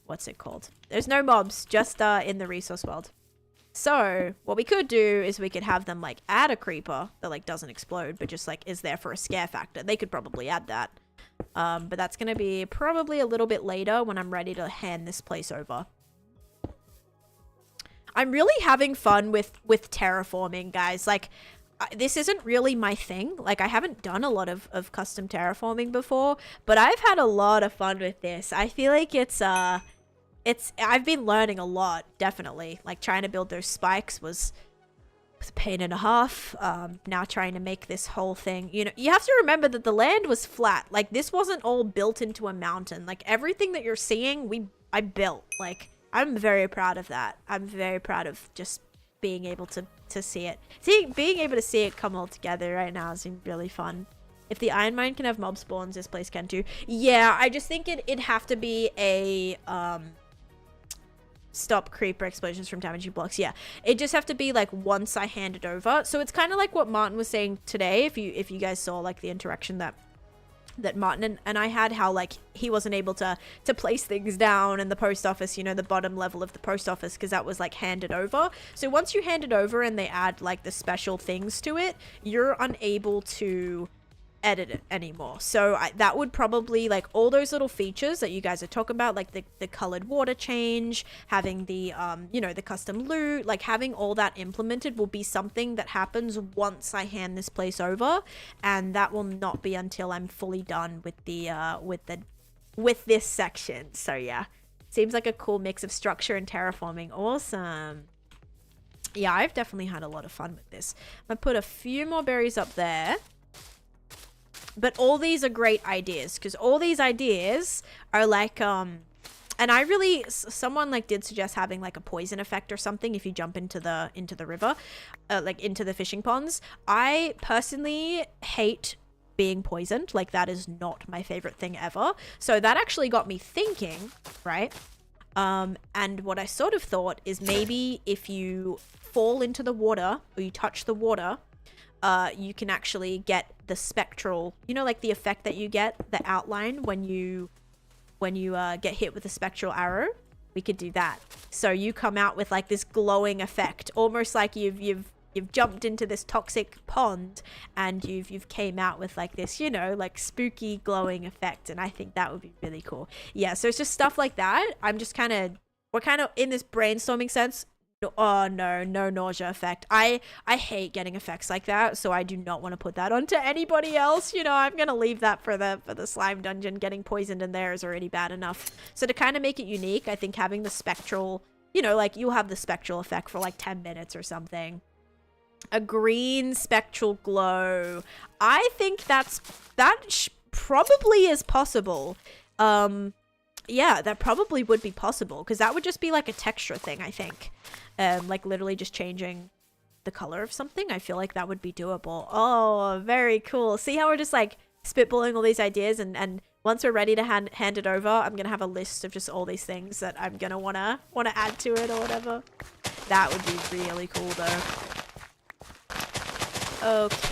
what's it called? There's no mobs, just in the resource world. So what we could do is we could have them like add a creeper that like doesn't explode, but just like is there for a scare factor. They could probably add that. But that's gonna be probably a little bit later when I'm ready to hand this place over. I'm really having fun with terraforming, guys. Like, this isn't really my thing. Like, I haven't done a lot of custom terraforming before, but I've had a lot of fun with this. I feel like I've been learning a lot, definitely. Like, trying to build those spikes was a pain and a half. Now trying to make this whole thing, you know, you have to remember that the land was flat. Like, this wasn't all built into a mountain. Like, everything that you're seeing, I built. Like, I'm very proud of that. I'm very proud of just being able to see it. Being able to see it come all together right now has been really fun. If the iron mine can have mob spawns, this place can too. Yeah, I just think it'd have to be a stop creeper explosions from damaging blocks. Yeah, it just have to be like once I hand it over. So it's kind of like what Martin was saying today. If you guys saw like the interaction that Martin and I had, how like he wasn't able to place things down in the post office, you know, the bottom level of the post office, because that was like handed over. So once you hand it over and they add like the special things to it, you're unable to edit it anymore. So that would probably, like, all those little features that you guys are talking about, like the colored water change, having the you know, the custom loot, like having all that implemented will be something that happens once I hand this place over, and that will not be until I'm fully done with with this section. So yeah, seems like a cool mix of structure and terraforming. Awesome. Yeah, I've definitely had a lot of fun with this. I put a few more berries up there. But all these are great ideas, because all these ideas are like, and I really, someone like did suggest having like a poison effect or something if you jump into the river, like into the fishing ponds. I personally hate being poisoned. Like, that is not my favorite thing ever. So that actually got me thinking, right? And what I sort of thought is maybe if you fall into the water or you touch the water, you can actually get the spectral, you know, like the effect that you get, the outline when you get hit with a spectral arrow. We could do that. So you come out with like this glowing effect, almost like you've jumped into this toxic pond and you've came out with like this, you know, like spooky glowing effect. And I think that would be really cool. Yeah, so it's just stuff like that. We're kind of in this brainstorming sense. Oh no nausea effect. I hate getting effects like that, so I do not want to put that onto anybody else. You know, I'm gonna leave that for the slime dungeon. Getting poisoned in there is already bad enough. So to kind of make it unique, I think having the spectral, you know, like you'll have the spectral effect for like 10 minutes or something. A green spectral glow. I think that probably is possible. Yeah, that probably would be possible, because that would just be like a texture thing, I think. Like literally just changing the color of something. I feel like that would be doable. Oh, very cool. See how we're just like spitballing all these ideas, and once we're ready to hand it over, I'm gonna have a list of just all these things that I'm gonna wanna add to it or whatever. That would be really cool though. Okay.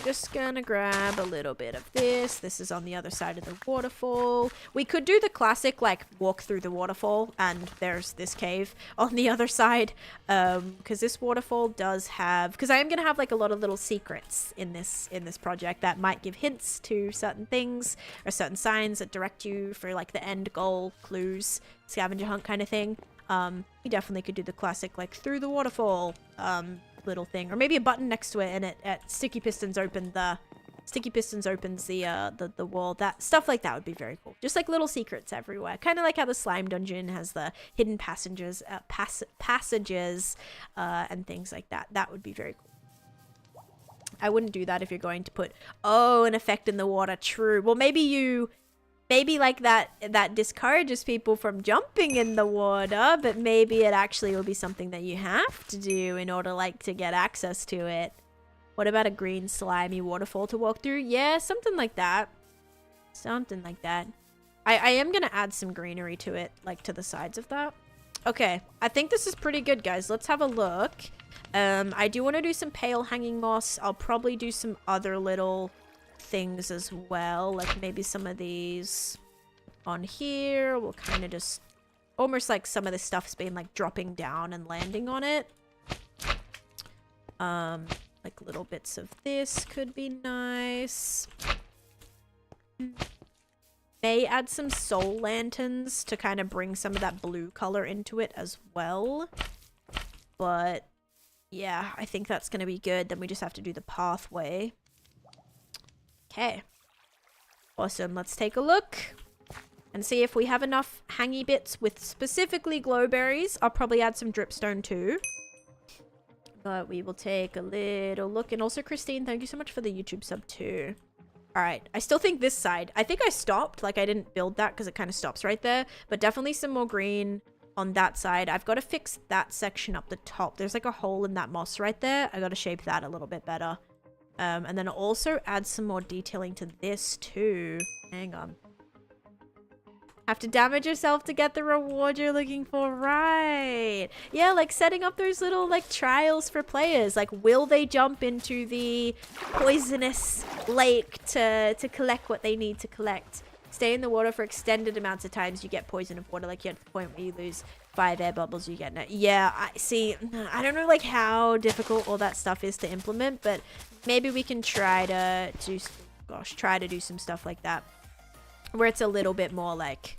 Just gonna grab a little bit of this. This is on the other side of the waterfall. We could do the classic like walk through the waterfall, and there's this cave on the other side, because this waterfall does have, because I am gonna have like a lot of little secrets in this project that might give hints to certain things or certain signs that direct you for like the end goal, clues, scavenger hunt kind of thing. We definitely could do the classic like through the waterfall little thing, or maybe a button next to it, and it sticky pistons opens the wall. That stuff like that would be very cool. Just like little secrets everywhere, kind of like how the slime dungeon has the hidden passages and things like that. That would be very cool. I wouldn't do that if you're going to put an effect in the water. True. Well, maybe you maybe like that discourages people from jumping in the water, but maybe it actually will be something that you have to do in order like to get access to it. What about a green slimy waterfall to walk through? Yeah, something like that. Something like that. I am gonna add some greenery to it, like to the sides of that. Okay, I think this is pretty good, guys. Let's have a look. I do want to do some pale hanging moss. I'll probably do some other little things as well, like maybe some of these on here. We'll kind of just almost like some of the stuff's been like dropping down and landing on it. Like little bits of this could be nice. May add some soul lanterns to kind of bring some of that blue color into it as well. But yeah, I think that's going to be good. Then we just have to do the pathway. Okay. Awesome. Let's take a look and see if we have enough hangy bits with specifically glowberries. I'll probably add some dripstone too. But we will take a little look. And also, Christine, thank you so much for the YouTube sub too. All right. I still think this side. I think I stopped. Like, I didn't build that because it kind of stops right there. But definitely some more green on that side. I've got to fix that section up the top. There's like a hole in that moss right there. I got to shape that a little bit better. And then also add some more detailing to this too. Hang on. Have to damage yourself to get the reward you're looking for, right? Yeah, like setting up those little like trials for players. Like, will they jump into the poisonous lake to collect what they need to collect? Stay in the water for extended amounts of times. You get poison of water. Like, you get to the point where you lose 5 air bubbles. You get yeah. I don't know like how difficult all that stuff is to implement, but maybe we can try to do some stuff like that, where it's a little bit more like,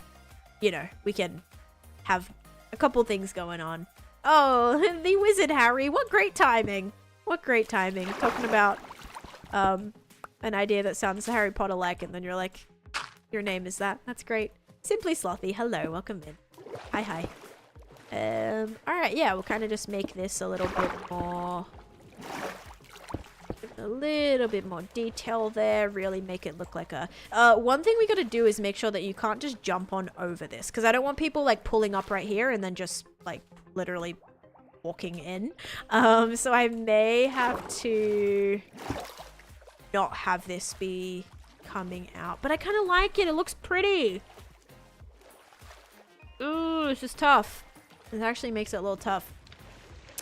you know, we can have a couple things going on. Oh, the wizard Harry. What great timing. What great timing. Talking about an idea that sounds Harry Potter-like, and then you're like, your name is that. That's great. Simply Slothy. Hello. Welcome in. Hi. Alright, yeah, we'll kind of just make this a little bit more detail there. Really make it look like a one thing we got to do is make sure that you can't just jump on over this, because I don't want people like pulling up right here and then just like literally walking in. So I may have to not have this be coming out, but I kind of like it. It looks pretty. Ooh, it's just tough. It actually makes it a little tough.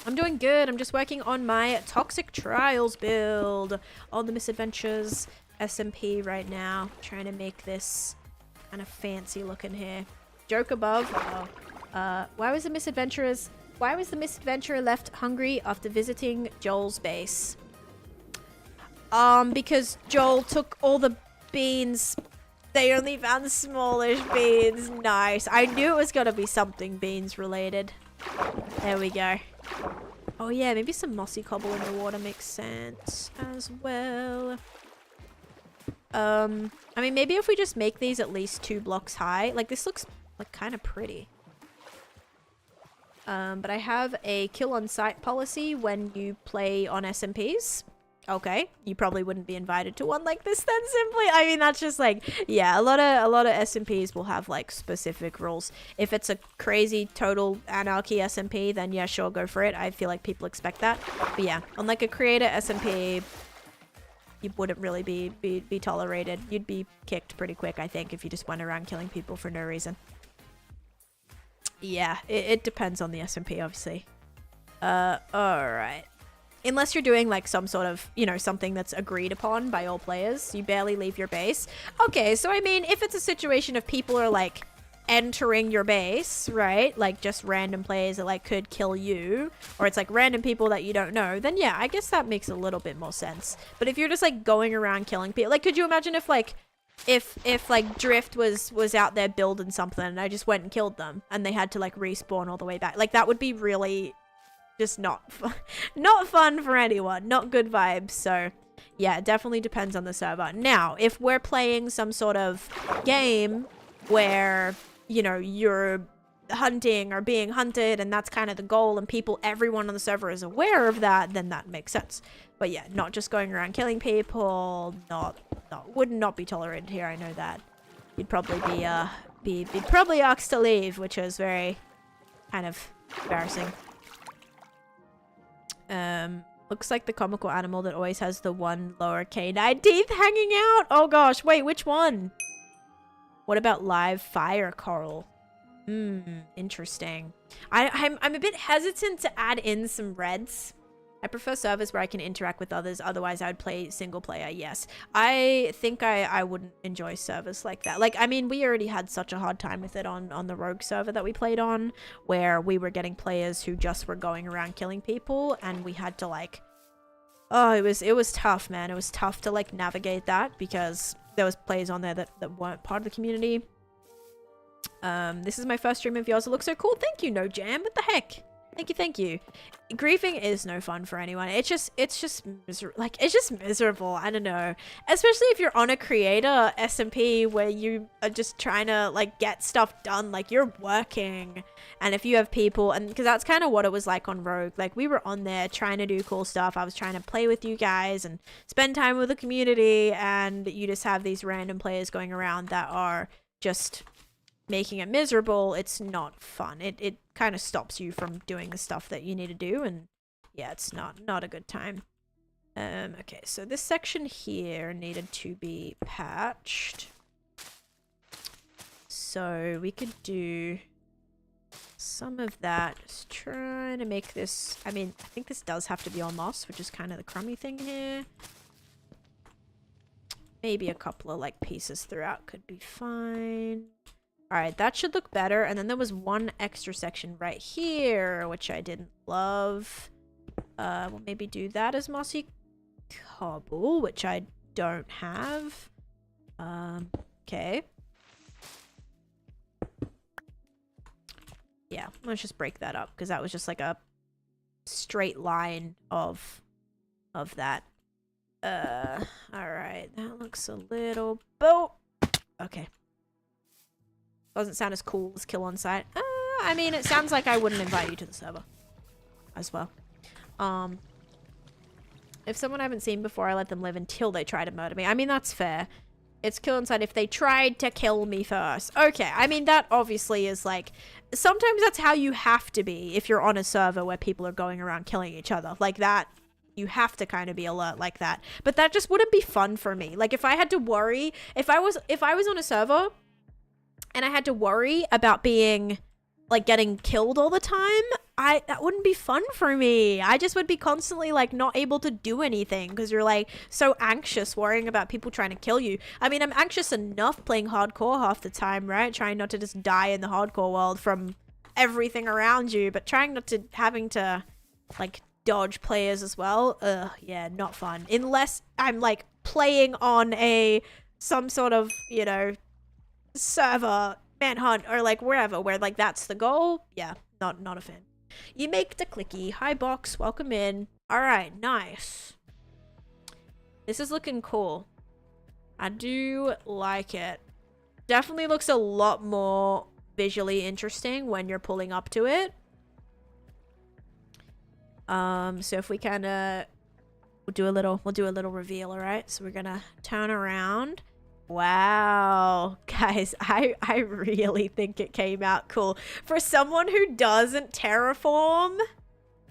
I'm doing good. I'm just working on my Toxic Trials build on the Misadventures SMP right now. Trying to make this kind of fancy looking here. Joke above. Why was the Misadventurer left hungry after visiting Joel's base? Because Joel took all the beans. They only found smallish beans. Nice. I knew it was gonna be something beans related. There we go. Oh yeah, maybe some mossy cobble in the water makes sense as well. I mean, maybe if we just make these at least 2 blocks high. Like, this looks like kind of pretty. But I have a kill on sight policy when you play on SMPs. Okay, you probably wouldn't be invited to one like this then, simply. I mean, that's just like, yeah, a lot of SMPs will have like specific rules. If it's a crazy total anarchy SMP, then yeah, sure, go for it. I feel like people expect that. But yeah, on like a creator SMP, you wouldn't really be tolerated. You'd be kicked pretty quick, I think, if you just went around killing people for no reason. Yeah, it depends on the SMP, obviously. Alright. Unless you're doing like some sort of, you know, something that's agreed upon by all players, you barely leave your base. Okay, so I mean, if it's a situation of people are like entering your base, right? Like just random players that like could kill you, or it's like random people that you don't know, then yeah, I guess that makes a little bit more sense. But if you're just like going around killing people, like could you imagine if like if like Drift was out there building something and I just went and killed them and they had to like respawn all the way back? Like that would be really just not fun for anyone. Not good vibes. So yeah, it definitely depends on the server. Now, if we're playing some sort of game where, you know, you're hunting or being hunted and that's kind of the goal and everyone on the server is aware of that, then that makes sense. But yeah, not just going around killing people, would not be tolerated here, I know that. you'd probably be probably asked to leave, which was very kind of embarrassing. Looks like the comical animal that always has the one lower canine teeth hanging out. Oh gosh, wait, which one? What about live fire coral? Interesting. I'm a bit hesitant to add in some reds. I prefer servers where I can interact with others. Otherwise, I would play single player. Yes. I think I wouldn't enjoy servers like that. Like, I mean, we already had such a hard time with it on the rogue server that we played on, where we were getting players who just were going around killing people, and we had to like, oh, it was tough, man. It was tough to like navigate that because there was players on there that weren't part of the community. This is my first stream of yours. It looks so cool. Thank you, No Jam. What the heck? Thank you. Griefing is no fun for anyone. It's just miserable. I don't know. Especially if you're on a creator SMP where you are just trying to like get stuff done, like you're working. And if you have people, and because that's kind of what it was like on Rogue. Like we were on there trying to do cool stuff. I was trying to play with you guys and spend time with the community, and you just have these random players going around that are just making it miserable. It's not fun. It kind of stops you from doing the stuff that you need to do, and yeah, it's not a good time. Okay, so this section here needed to be patched, so we could do some of that. Just trying to make this, I mean, I think this does have to be on moss, which is kind of the crummy thing here. Maybe a couple of like pieces throughout could be fine. Alright, that should look better. And then there was one extra section right here, which I didn't love. We'll maybe do that as mossy cobble, which I don't have. Okay. Yeah, let's just break that up, because that was just like a straight line of that. Alright, that looks a little... Okay. Doesn't sound as cool as kill on site. I mean, it sounds like I wouldn't invite you to the server as well. If someone I haven't seen before, I let them live until they try to murder me. I mean, that's fair. It's kill on site if they tried to kill me first. Okay, I mean, that obviously is like... Sometimes that's how you have to be if you're on a server where people are going around killing each other. Like that, you have to kind of be alert like that. But that just wouldn't be fun for me. Like, if I had to worry... If I was on a server... and I had to worry about being, like, getting killed all the time, that wouldn't be fun for me. I just would be constantly, like, not able to do anything because you're, like, so anxious worrying about people trying to kill you. I mean, I'm anxious enough playing hardcore half the time, right? Trying not to just die in the hardcore world from everything around you, but trying not to having to, like, dodge players as well. Yeah, not fun. Unless I'm, like, playing on some sort of, you know... server, manhunt, or like wherever, where like that's the goal. Yeah, not a fan. You make the clicky. Hi box, welcome in. Alright, nice. This is looking cool. I do like it. Definitely looks a lot more visually interesting when you're pulling up to it. So if we kinda we'll do a little reveal, alright? So we're gonna turn around. Wow, guys, I really think it came out cool. For someone who doesn't terraform,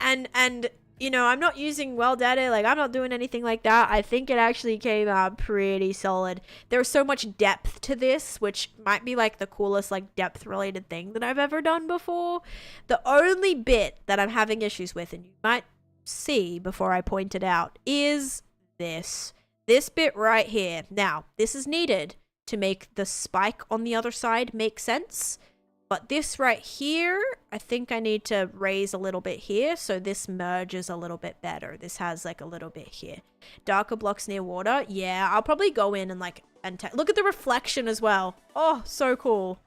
and you know, I'm not using World Edit, like I'm not doing anything like that. I think it actually came out pretty solid. There's so much depth to this, which might be like the coolest like depth related thing that I've ever done before. The only bit that I'm having issues with, and you might see before I point it out, is this bit right here. Now, this is needed to make the spike on the other side make sense. But this right here, I think I need to raise a little bit here so this merges a little bit better. This has like a little bit here. Darker blocks near water. Yeah, I'll probably go in and like... look at the reflection as well. Oh, so cool.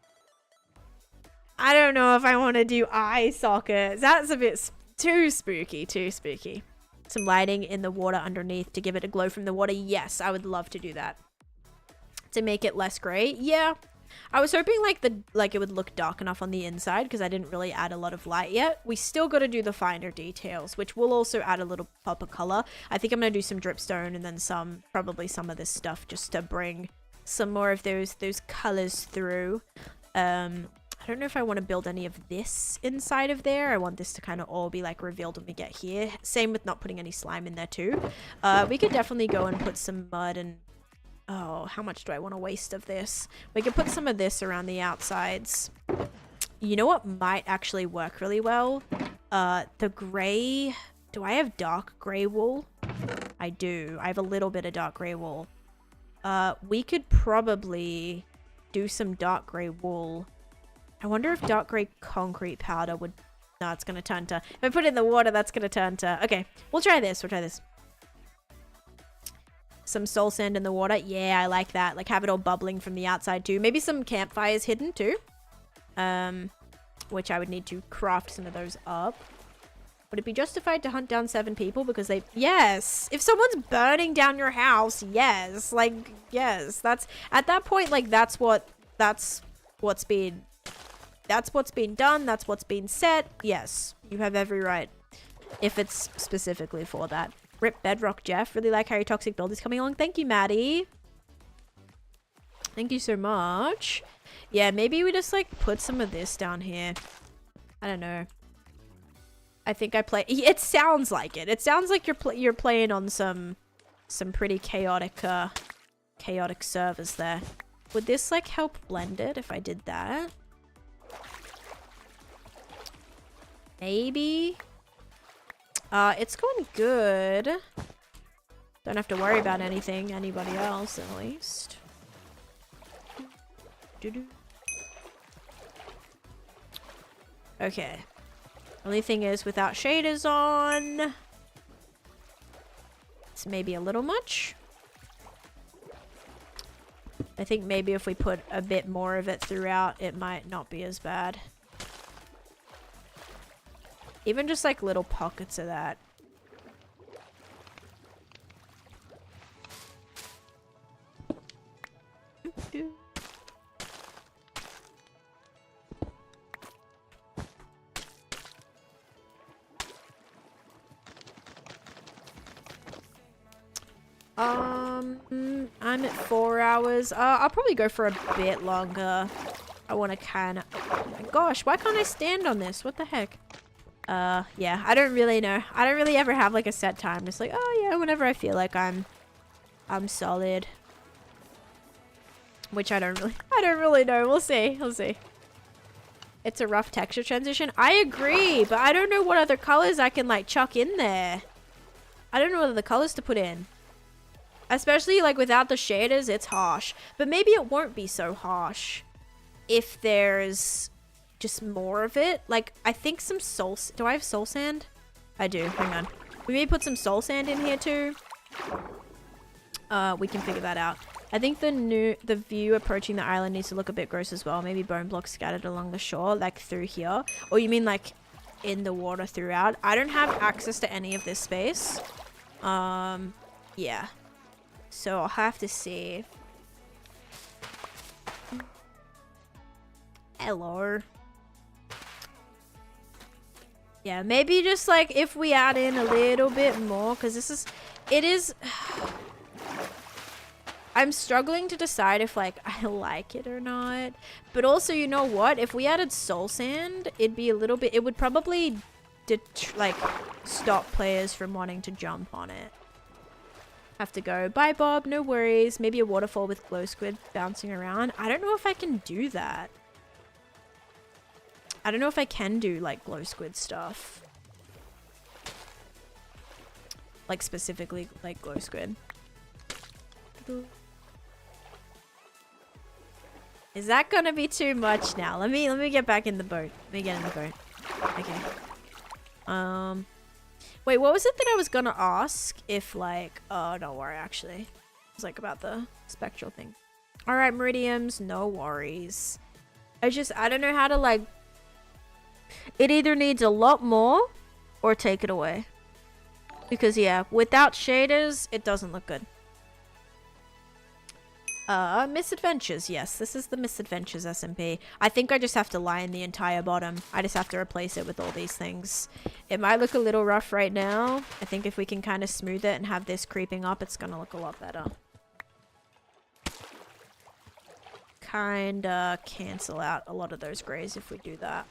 I don't know if I want to do eye sockets. That's a bit too spooky. Some lighting in the water underneath to give it a glow from the water. Yes, I would love to do that. To make it less gray. Yeah. I was hoping like it would look dark enough on the inside because I didn't really add a lot of light yet. We still got to do the finer details, which will also add a little pop of color. I think I'm going to do some dripstone and then probably some of this stuff just to bring some more of those colors through. I don't know if I want to build any of this inside of there. I want this to kind of all be like revealed when we get here. Same with not putting any slime in there too. We could definitely go and put some mud and... Oh, how much do I want to waste of this? We could put some of this around the outsides. You know what might actually work really well? The gray... Do I have dark gray wool? I do. I have a little bit of dark gray wool. We could probably do some dark gray wool. I wonder if dark gray concrete powder would... No, it's going to turn to... If I put it in the water, that's going to turn to... Okay, we'll try this. We'll try this. Some soul sand in the water. Yeah, I like that. Like, have it all bubbling from the outside, too. Maybe some campfires hidden, too. Which I would need to craft some of those up. Would it be justified to hunt down 7 people because they... Yes! If someone's burning down your house, yes. Like, yes. That's... At that point, like, that's what's been... That's what's been done. That's what's been set. Yes, you have every right. If it's specifically for that. Rip Bedrock Jeff. Really like how your toxic build is coming along. Thank you, Maddie. Thank you so much. Yeah, maybe we just like put some of this down here. I don't know. I think I play... It sounds like it. It sounds like you're playing on some pretty chaotic servers there. Would this like help blend it if I did that? Maybe. It's going good. Don't have to worry about anything. Anybody else, at least. Okay. Only thing is, without shaders on... It's maybe a little much. I think maybe if we put a bit more of it throughout, it might not be as bad. Even just like little pockets of that. I'm at 4 hours. I'll probably go for a bit longer. I want to kind of... Oh my gosh, why can't I stand on this? What the heck? Yeah, I don't really know. I don't really ever have like a set time. Just like, oh yeah, whenever I feel like I'm solid. Which I don't really know. We'll see. We'll see. It's a rough texture transition. I agree, but I don't know what other colors I can like chuck in there. I don't know what other colors to put in. Especially like without the shaders, it's harsh. But maybe it won't be so harsh if there's just more of it. Like, I think some soul... Do I have soul sand? I do. Hang on. We may put some soul sand in here too. We can figure that out. I think the view approaching the island needs to look a bit gross as well. Maybe bone blocks scattered along the shore, like through here. Or you mean like in the water throughout? I don't have access to any of this space. Yeah. So I'll have to see. Hello. Yeah, maybe just like if we add in a little bit more, because it is, I'm struggling to decide if like I like it or not. But also, you know what? If we added soul sand, it'd be a little bit, it would probably like stop players from wanting to jump on it. Have to go. Bye, Bob. No worries. Maybe a waterfall with glow squid bouncing around. I don't know if I can do that. I don't know if I can do like glow squid stuff. Like specifically like glow squid. Is that gonna be too much now? Let me get back in the boat. Let me get in the boat. Okay. Wait, what was it that I was gonna ask if like... Oh, don't worry, actually. It was like about the spectral thing. Alright, Meridiums, no worries. I don't know how to like... It either needs a lot more or take it away. Because yeah, without shaders, it doesn't look good. Misadventures. Yes, this is the Misadventures SMP. I think I just have to line the entire bottom. I just have to replace it with all these things. It might look a little rough right now. I think if we can kind of smooth it and have this creeping up, it's gonna look a lot better. kinda cancel out a lot of those grays if we do that.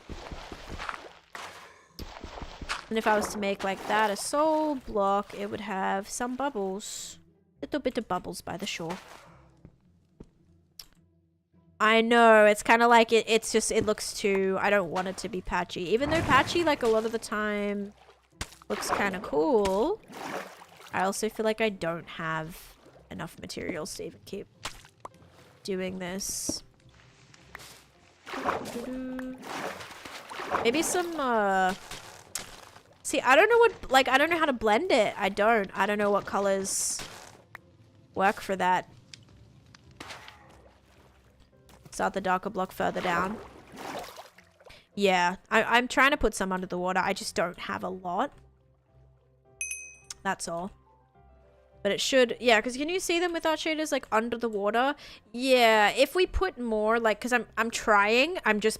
And if I was to make like that a soul block, it would have some bubbles. Little bit of bubbles by the shore. I know, it's kind of like it's just, it looks too, I don't want it to be patchy. Even though patchy, like a lot of the time, looks kind of cool. I also feel like I don't have enough materials to even keep doing this. Maybe some, see, I don't know what, like, I don't know how to blend it. I don't know what colors work for that. Start the darker block further down. Yeah, I'm trying to put some under the water. I just don't have a lot. That's all. But it should, yeah, because can you see them without shaders, like, under the water? Yeah, if we put more, like, because I'm trying, I'm just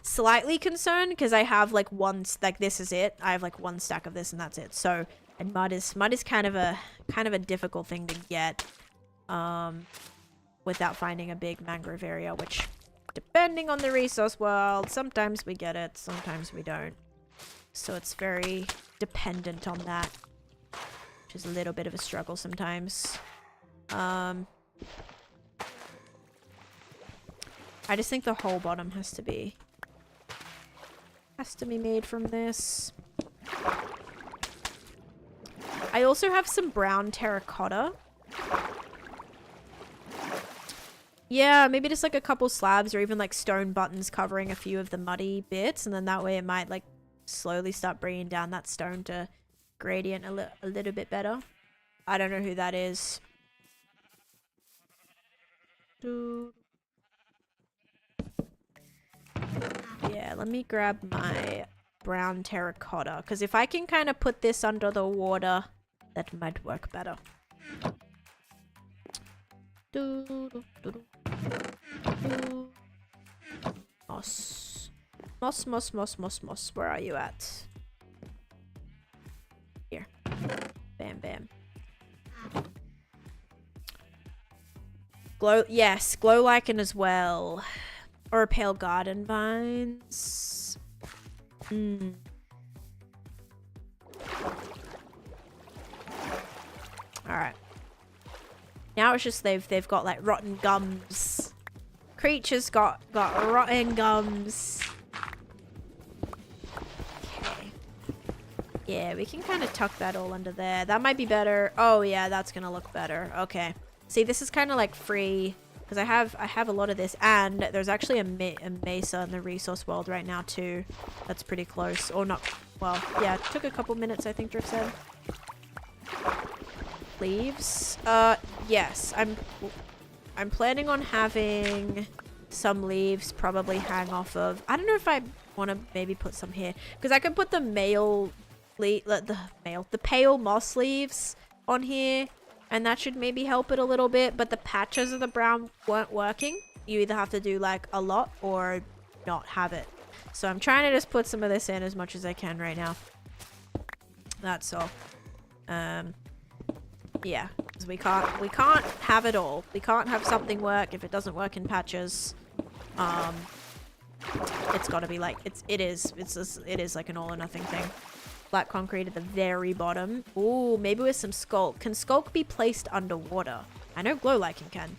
slightly concerned because I have, like, like, this is it. I have, like, one stack of this and that's it. So, and mud is kind of a difficult thing to get, without finding a big mangrove area, which, depending on the resource world, sometimes we get it, sometimes we don't. So it's very dependent on that, which is a little bit of a struggle sometimes. I just think the whole bottom has to be made from this. I also have some brown terracotta. Yeah, maybe just like a couple slabs or even like stone buttons covering a few of the muddy bits, and then that way it might like slowly start bringing down that stone to gradient a little bit better. I don't know who that is. Yeah, let me grab my brown terracotta, because if I can kind of put this under the water, that might work better. Moss, where are you at? Here. Bam, bam. Yes, glow lichen as well. Or pale garden vines. Alright. Now it's just they've got like rotten gums. Creatures got rotten gums. Okay. Yeah, we can kind of tuck that all under there. That might be better. Oh yeah, that's gonna look better. Okay. See, this is kind of like free because I have a lot of this, and there's actually a mesa in the resource world right now too. That's pretty close, or not. Well, yeah, it took a couple minutes, I think Drift said. Leaves. Yes, I'm planning on having some leaves probably hang off of. I don't know if I want to maybe put some here because I could put the the pale moss leaves on here, and that should maybe help it a little bit. But the patches of the brown weren't working. You either have to do like a lot or not have it. So I'm trying to just put some of this in as much as I can right now. That's all. Yeah, because we can't have it all. We can't have something work if it doesn't work in patches. It's got to be like it is like an all or nothing thing. Black concrete at the very bottom. Ooh, maybe with some skulk. Can skulk be placed underwater? I know glow lichen can,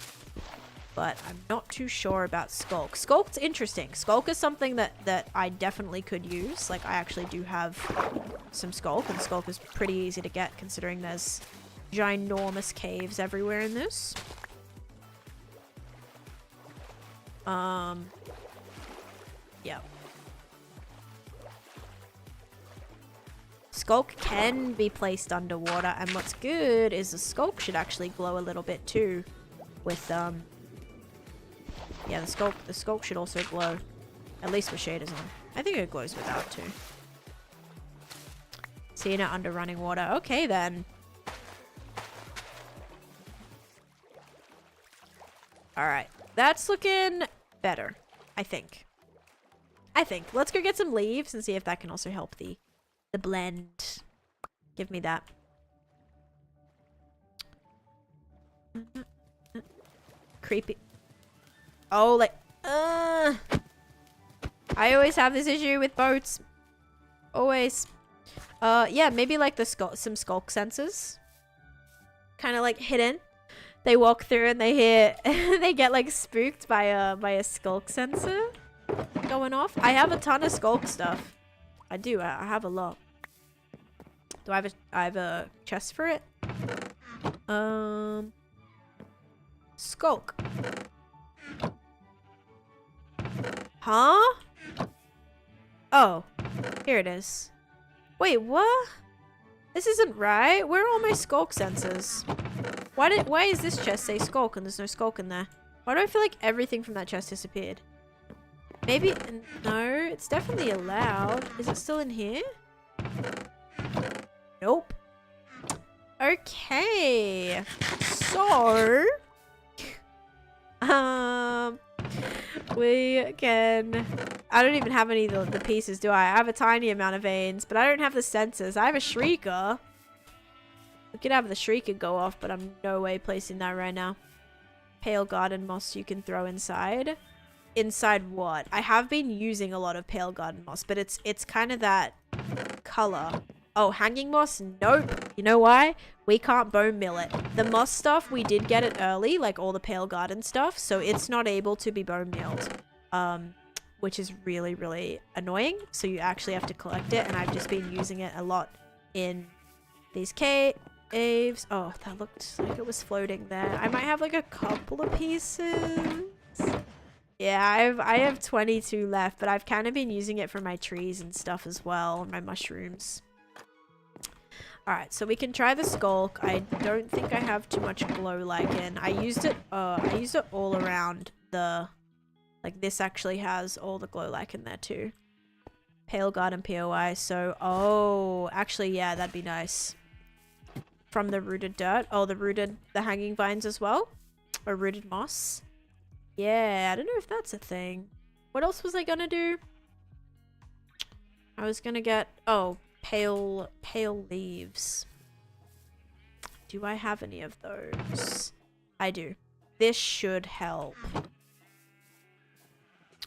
but I'm not too sure about skulk. Skulk's interesting. Skulk is something that I definitely could use. Like I actually do have some skulk, and skulk is pretty easy to get considering there's ginormous caves everywhere in this. Yeah. Skulk can be placed underwater, and what's good is the skulk should actually glow a little bit too with yeah, the skulk should also glow, at least with shaders on. I think it glows without too. Seeing it under running water. Okay then. Alright, that's looking better, I think. Let's go get some leaves and see if that can also help the blend. Give me that. Creepy. Oh, like, I always have this issue with boats. Always. Yeah, maybe like some skulk sensors. Kind of like hidden. They walk through and they hear, they get like spooked by a skulk sensor going off. I have a ton of skulk stuff. I do. I have a lot. Do I have a chest for it? Skulk. Huh? Oh, here it is. Wait, what? This isn't right. Where are all my skulk sensors? Why is this chest say skulk and there's no skulk in there? Why do I feel like everything from that chest disappeared? Maybe, no, it's definitely allowed. Is it still in here? Nope. Okay. So, we can, I don't even have any of the pieces, do I? I have a tiny amount of veins, but I don't have the sensors. I have a shrieker. We could have the shrieker go off, but I'm no way placing that right now. Pale garden moss you can throw inside. Inside what? I have been using a lot of pale garden moss, but it's kind of that color. Oh, hanging moss? Nope. You know why? We can't bone mill it. The moss stuff, we did get it early, like all the pale garden stuff, so it's not able to be bone milled. Which is really, really annoying. So you actually have to collect it, and I've just been using it a lot in these caves. Oh, that looked like it was floating there. I might have like a couple of pieces. Yeah, I have 22 left, but I've kind of been using it for my trees and stuff as well, my mushrooms. Alright, so we can try the skulk. I don't think I have too much glow lichen. I used it all around the, like this actually has all the glow lichen there too. Pale garden POI, so, oh, actually, yeah, that'd be nice. From the rooted dirt. Oh, the hanging vines as well. Or rooted moss. Yeah, I don't know if that's a thing. What else was I gonna do? I was gonna get, oh, pale leaves. Do I have any of those? I do. This should help.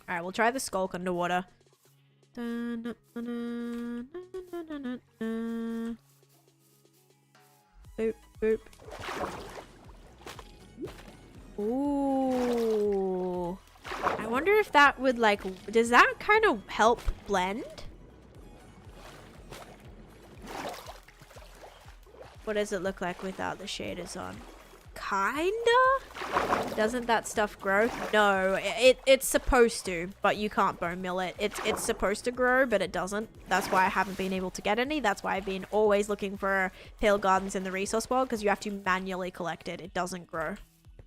Alright, we'll try the skulk underwater. Boop, boop. Ooh. I wonder if that would like, does that kind of help blend? What does it look like without the shaders on? Kinda? Doesn't that stuff grow? No, it's supposed to, but you can't bone mill it. It's supposed to grow, but it doesn't. That's why I haven't been able to get any. That's why I've been always looking for pale gardens in the resource world, because you have to manually collect it. It doesn't grow.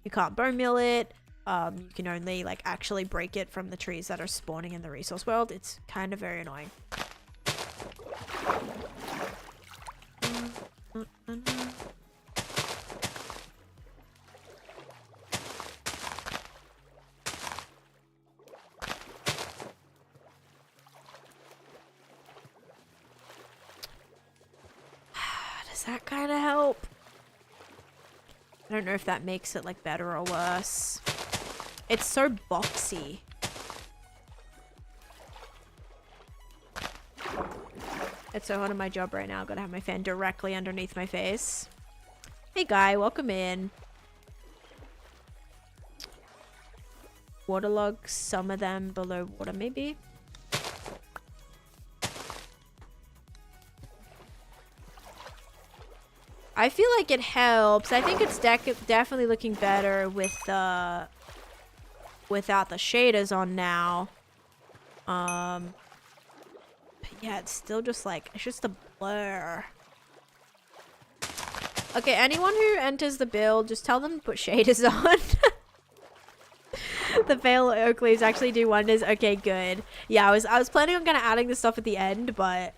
You can't bone mill it. You can only like actually break it from the trees that are spawning in the resource world. It's kind of very annoying. Does that kind of help? I don't know if that makes it like better or worse. It's so boxy. It's so hot in my job right now. Gotta have my fan directly underneath my face. Hey guy, welcome in. Waterlogs, some of them below water maybe. I feel like it helps. I think it's definitely looking better with the without the shaders on now. But yeah, it's still just like, it's just a blur. Okay, anyone who enters the build, just tell them to put shaders on. The pale oak leaves actually do wonders. Okay, good. Yeah, I was planning on kind of adding this stuff at the end, but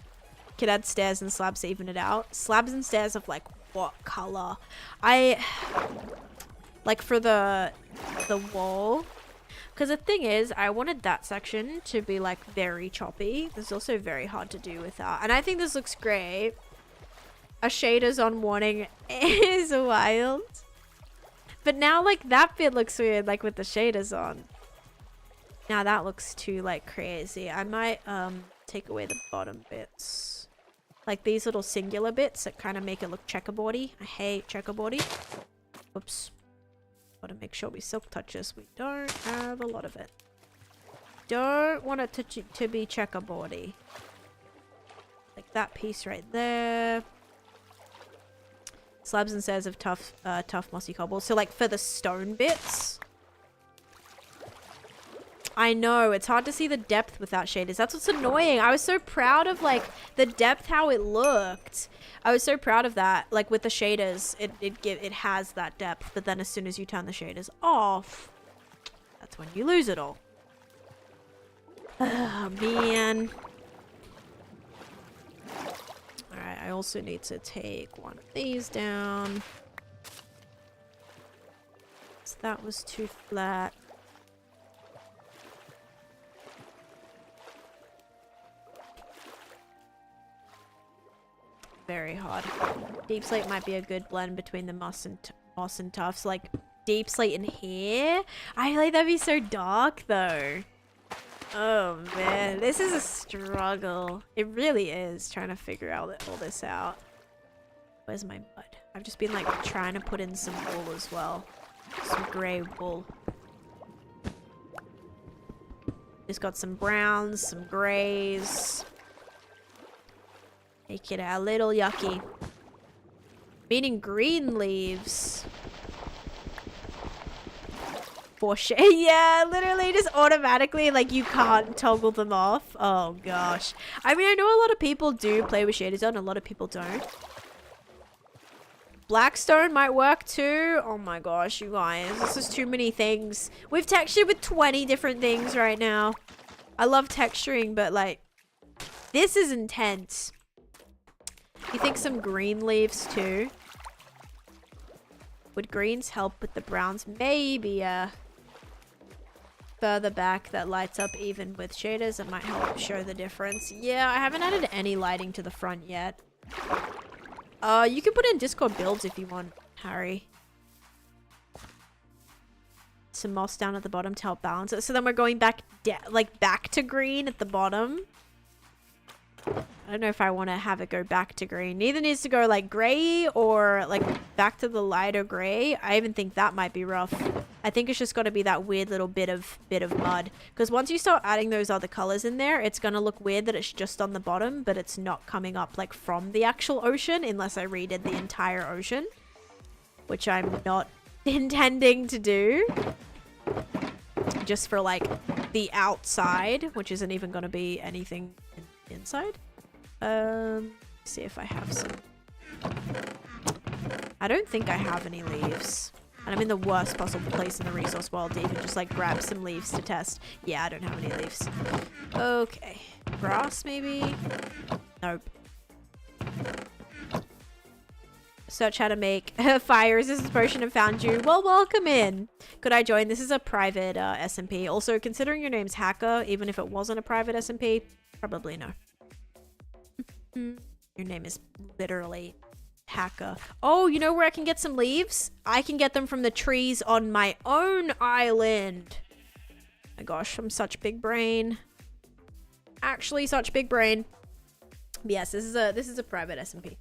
could add stairs and slabs to even it out. Slabs and stairs of like what color? Like for the wall. Because the thing is, I wanted that section to be like very choppy. This is also very hard to do without. And I think this looks great. A shaders on warning is wild. But now like that bit looks weird, like with the shaders on. Now that looks too like crazy. I might take away the bottom bits. Like these little singular bits that kind of make it look checkerboardy. I hate checkerboardy. Oops. Gotta make sure we silk touch this. We don't have a lot of it. Don't want it to be checkerboardy. Like that piece right there. Slabs and stairs of tough mossy cobble. So like for the stone bits. I know, it's hard to see the depth without shaders. That's what's annoying. I was so proud of like the depth, how it looked. I was so proud of that. Like with the shaders, it has that depth. But then as soon as you turn the shaders off, that's when you lose it all. Oh, man. Alright, I also need to take one of these down. So that was too flat. Very hard. Deep slate might be a good blend between the moss and tufts. Like deep slate in here? I feel like that'd be so dark though. Oh man, this is a struggle. It really is trying to figure out all this out. Where's my mud? I've just been like trying to put in some wool as well. Some grey wool. Just got some browns, some greys. Make it a little yucky. Meaning green leaves. For shade. Yeah, literally just automatically, like you can't toggle them off. Oh gosh. I mean, I know a lot of people do play with shaders on, a lot of people don't. Blackstone might work too. Oh my gosh, you guys. This is too many things. We've textured with 20 different things right now. I love texturing, but like, this is intense. You think some green leaves too? Would greens help with the browns? Maybe further back that lights up even with shaders. It might help show the difference. Yeah, I haven't added any lighting to the front yet. You can put in Discord builds if you want, Harry. Some moss down at the bottom to help balance it. So then we're going back back to green at the bottom. I don't know if I want to have it go back to green. Neither needs to go like gray or like back to the lighter gray. I even think that might be rough. I think it's just got to be that weird little bit of mud. Because once you start adding those other colors in there, it's going to look weird that it's just on the bottom, but it's not coming up like from the actual ocean unless I redid the entire ocean, which I'm not intending to do. Just for like the outside, which isn't even going to be anything inside. See if I have some. I don't think I have any leaves. And I'm in the worst possible place in the resource world to even just like grab some leaves to test. Yeah, I don't have any leaves. Okay. Grass maybe? Nope. Search how to make fire resistance potion and found you. Well, welcome in. Could I join? This is a private SMP. Also, considering your name's Hacker, even if it wasn't a private SMP, probably no. Your name is literally Hacker. Oh, you know where I can get some leaves? I can get them from the trees on my own island. My gosh, I'm such big brain. Actually, such big brain. But yes, this is a private SMP.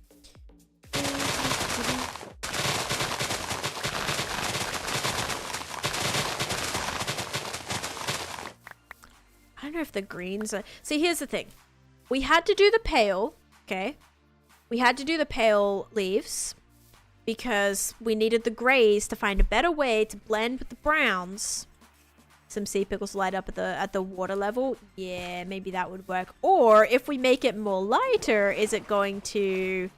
I don't know if the greens are... See, here's the thing. We had to do the pale, okay? We had to do the pale leaves because we needed the grays to find a better way to blend with the browns. Some sea pickles light up at the water level. Yeah, maybe that would work. Or if we make it more lighter, is it going to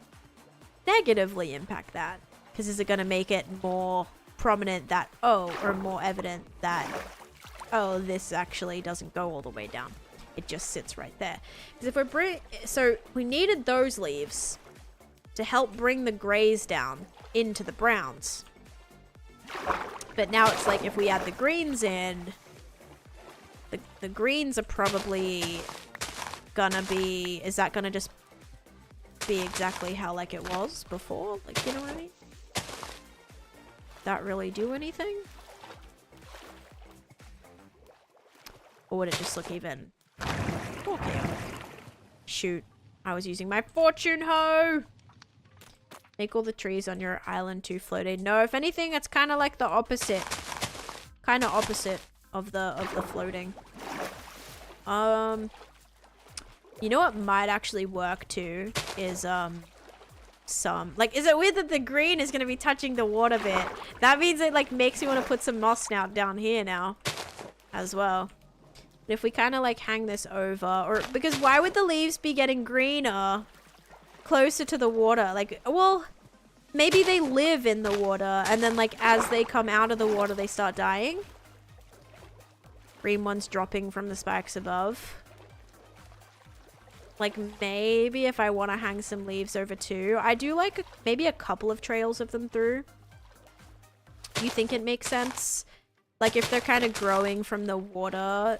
negatively impact that? Because is it going to make it more prominent that, oh, or more evident that, oh, this actually doesn't go all the way down. It just sits right there. Because if we're so we needed those leaves to help bring the grays down into the browns. But now it's like if we add the greens in, the greens are probably gonna be, is that gonna just be exactly how like it was before? Like, you know what I mean? That really do anything? Or would it just look even more chaotic? Shoot. I was using my fortune hoe. Make all the trees on your island too floaty. No, if anything, it's kind of like the opposite. Kind of opposite of the floating. You know what might actually work too is is it weird that the green is going to be touching the water bit? That means it like makes me want to put some moss down here now as well. And if we kind of like hang this over, or because why would the leaves be getting greener closer to the water? Like, well, maybe they live in the water and then like as they come out of the water they start dying. Green ones dropping from the spikes above. Like maybe if I want to hang some leaves over too. I do like maybe a couple of trails of them through. You think it makes sense? Like if they're kind of growing from the water,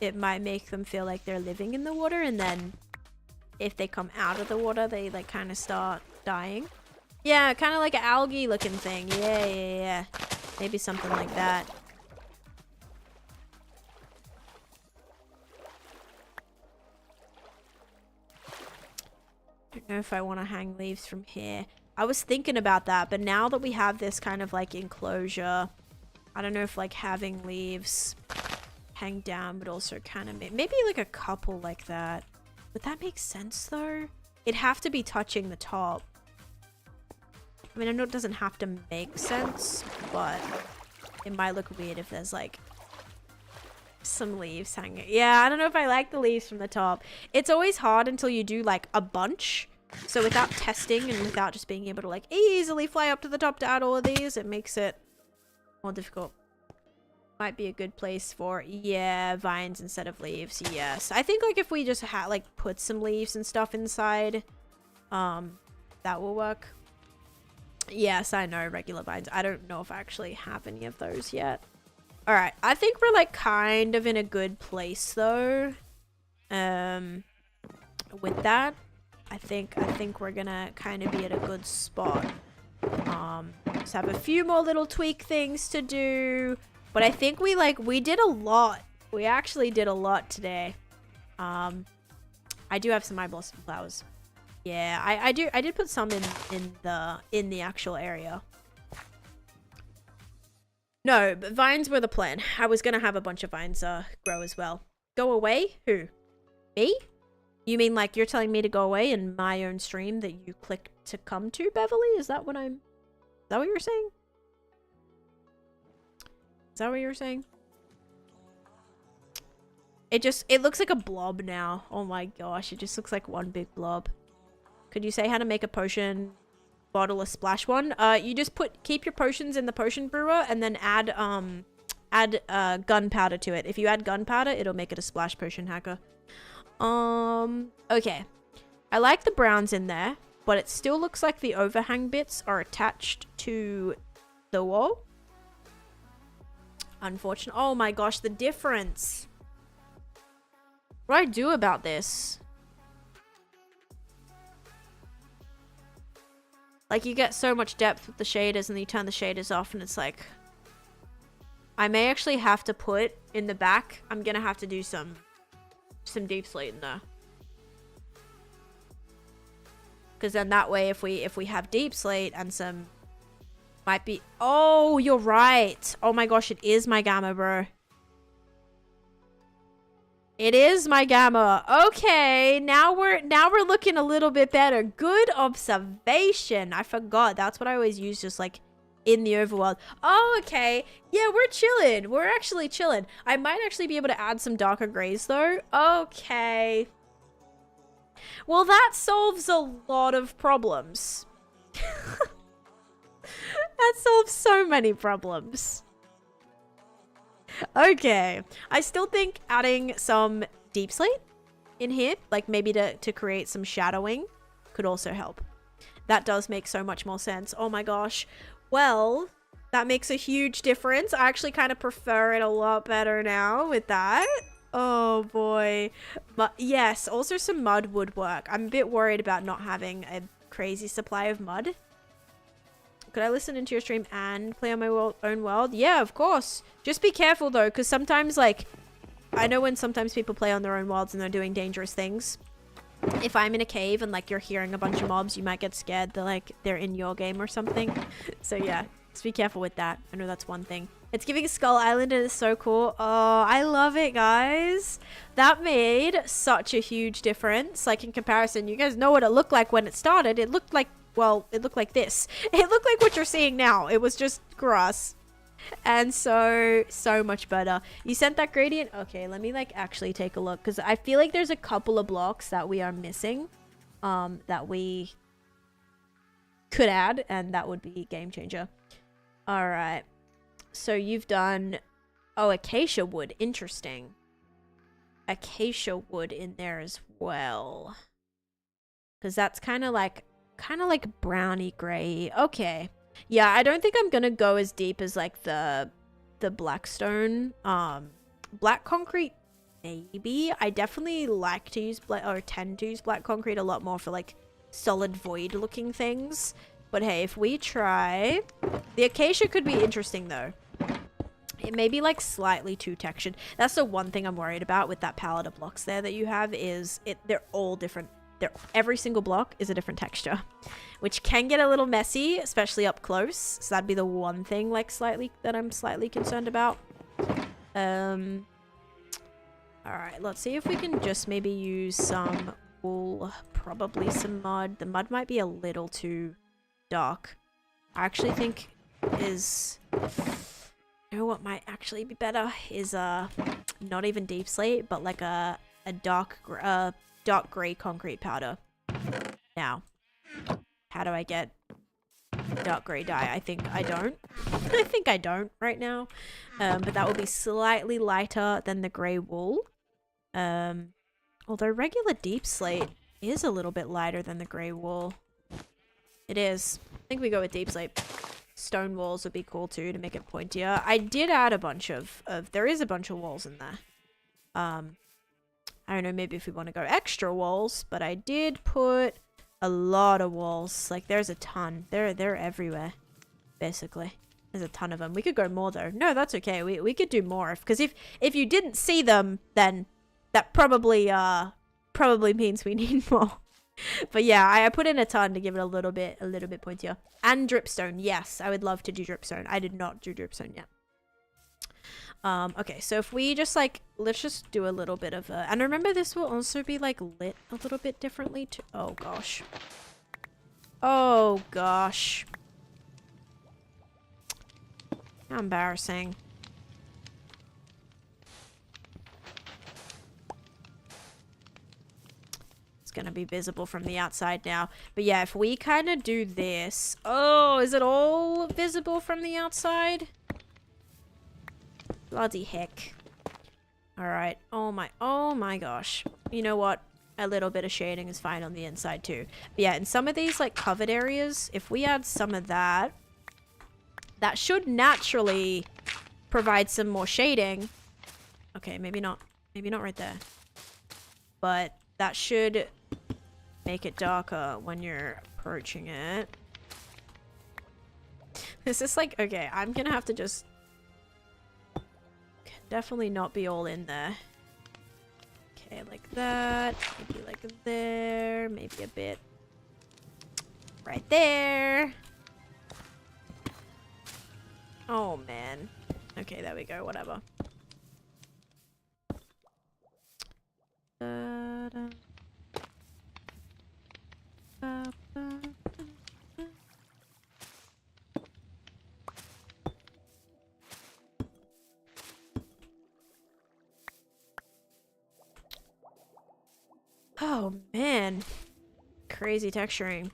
it might make them feel like they're living in the water. And then if they come out of the water, they like kind of start dying. Yeah, kind of like an algae looking thing. Yeah. Maybe something like that. I don't know if I want to hang leaves from here. I was thinking about that, but now that we have this kind of like enclosure, I don't know if like having leaves hang down, but also kind of maybe like a couple like that. Would that make sense though? It'd have to be touching the top. I mean, I know it doesn't have to make sense, but it might look weird if there's like some leaves hanging. Yeah, I don't know if I like the leaves from the top. It's always hard until you do like a bunch. So without testing and without just being able to like easily fly up to the top to add all of these, it makes it more difficult. Might be a good place for, yeah, vines instead of leaves. Yes. I think like if we just had like put some leaves and stuff inside, that will work. Yes, I know, regular vines. I don't know if I actually have any of those yet. All right, I think we're like kind of in a good place though. With that, I think we're gonna kind of be at a good spot. Just have a few more little tweak things to do, but I think we did a lot. We actually did a lot today. I do have some eye blossom flowers. Yeah, I did put some in the actual area. No, but vines were the plan. I was gonna have a bunch of vines grow as well. Go away? Who? Me? You mean like you're telling me to go away in my own stream that you clicked to come to, Beverly? Is that what you're saying? Is that what you're saying? It looks like a blob now. Oh my gosh, it just looks like one big blob. Could you say how to make a potion bottle a splash one? You just keep your potions in the potion brewer and then add gunpowder to it. If you add gunpowder, it'll make it a splash potion, hacker. Okay. I like the browns in there, but it still looks like the overhang bits are attached to the wall. Unfortunate. Oh my gosh, the difference. What do I do about this? Like, you get so much depth with the shaders and then you turn the shaders off and it's like... I may actually have to put in the back, I'm gonna have to do some deep slate in there. Because then that way, if we have deep slate and some... Might be... Oh, you're right. Oh my gosh, it is my gamma, bro. It is my gamma. Okay, now we're looking a little bit better. Good observation. I forgot. That's what I always use, just like in the overworld. Oh, okay. Yeah, we're chilling. We're actually chilling. I might actually be able to add some darker grays though. Okay. Well, that solves a lot of problems. That solves so many problems. Okay, I still think adding some deep slate in here, like maybe to create some shadowing, could also help. That does make so much more sense. Oh my gosh. Well, that makes a huge difference. I actually kind of prefer it a lot better now with that. Oh boy. But yes, also some mud would work. I'm a bit worried about not having a crazy supply of mud. Could I listen into your stream and play on my own world? Yeah, of course. Just be careful though, because sometimes like I know when sometimes people play on their own worlds and they're doing dangerous things. If I'm in a cave and like you're hearing a bunch of mobs, you might get scared. They're in your game or something. So yeah, just be careful with that. I know that's one thing. It's giving Skull Island and it's so cool. Oh, I love it, guys. That made such a huge difference. Like in comparison, you guys know what it looked like when it started. It looked like, well, it looked like this. It looked like what you're seeing now. It was just grass. And so much better. You sent that gradient? Okay, let me like actually take a look, because I feel like there's a couple of blocks that we are missing that we could add, and that would be game changer. All right, so you've done, oh, acacia wood. Interesting. Acacia wood in there as well, because that's kind of like browny gray. Okay. Yeah, I don't think I'm gonna go as deep as like the blackstone. Black concrete, maybe. I definitely like to use tend to use black concrete a lot more for like solid void looking things. But hey, if we try, the acacia could be interesting though. It may be like slightly too textured. That's the one thing I'm worried about with that palette of blocks there that you have, is they're all different. Every single block is a different texture, which can get a little messy, especially up close. So that'd be the one thing like that I'm slightly concerned about. All right, let's see if we can just maybe use some wool, probably some mud. The mud might be a little too dark. I actually think you know what might actually be better is not even deep slate, but like a dark gray concrete powder. Now, how do I get dark gray dye? I think I don't. I think I don't right now. But that will be slightly lighter than the gray wool. Although regular deep slate is a little bit lighter than the gray wool. It is. I think we go with deep slate. Stone walls would be cool too to make it pointier. I did add a bunch of there is a bunch of walls in there. I don't know, maybe if we want to go extra walls, but I did put a lot of walls. Like there's a ton. They're everywhere, basically. There's a ton of them. We could go more though. No, that's okay. We could do more, because if you didn't see them, then that probably means we need more. But yeah, I put in a ton to give it a little bit pointier. And dripstone, yes, I would love to do dripstone. I did not do dripstone yet. Okay, so if we just like, let's just do a little bit of a, and remember this will also be like lit a little bit differently too. Oh gosh. Oh gosh. How embarrassing. It's gonna be visible from the outside now. But yeah, if we kind of do this. Oh, is it all visible from the outside? Bloody heck. Alright. Oh my gosh. You know what? A little bit of shading is fine on the inside too. But yeah, in some of these like covered areas, if we add some of that, that should naturally provide some more shading. Okay, maybe not right there. But that should make it darker when you're approaching it. This is like, okay, I'm gonna have to just definitely not be all in there. Okay, like that. Maybe like there. Maybe a bit right there. Oh, man. Okay, there we go. Whatever. Da-da. Ba-ba. Oh, man. Crazy texturing.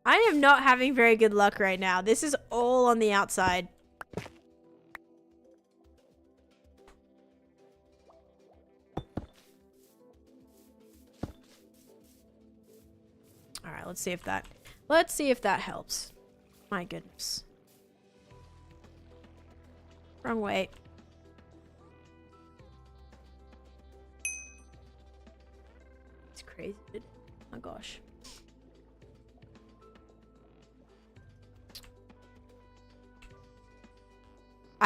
I am not having very good luck right now. This is all on the outside. All right, let's see if that helps. My goodness. Wrong way. It's crazy. Oh my gosh.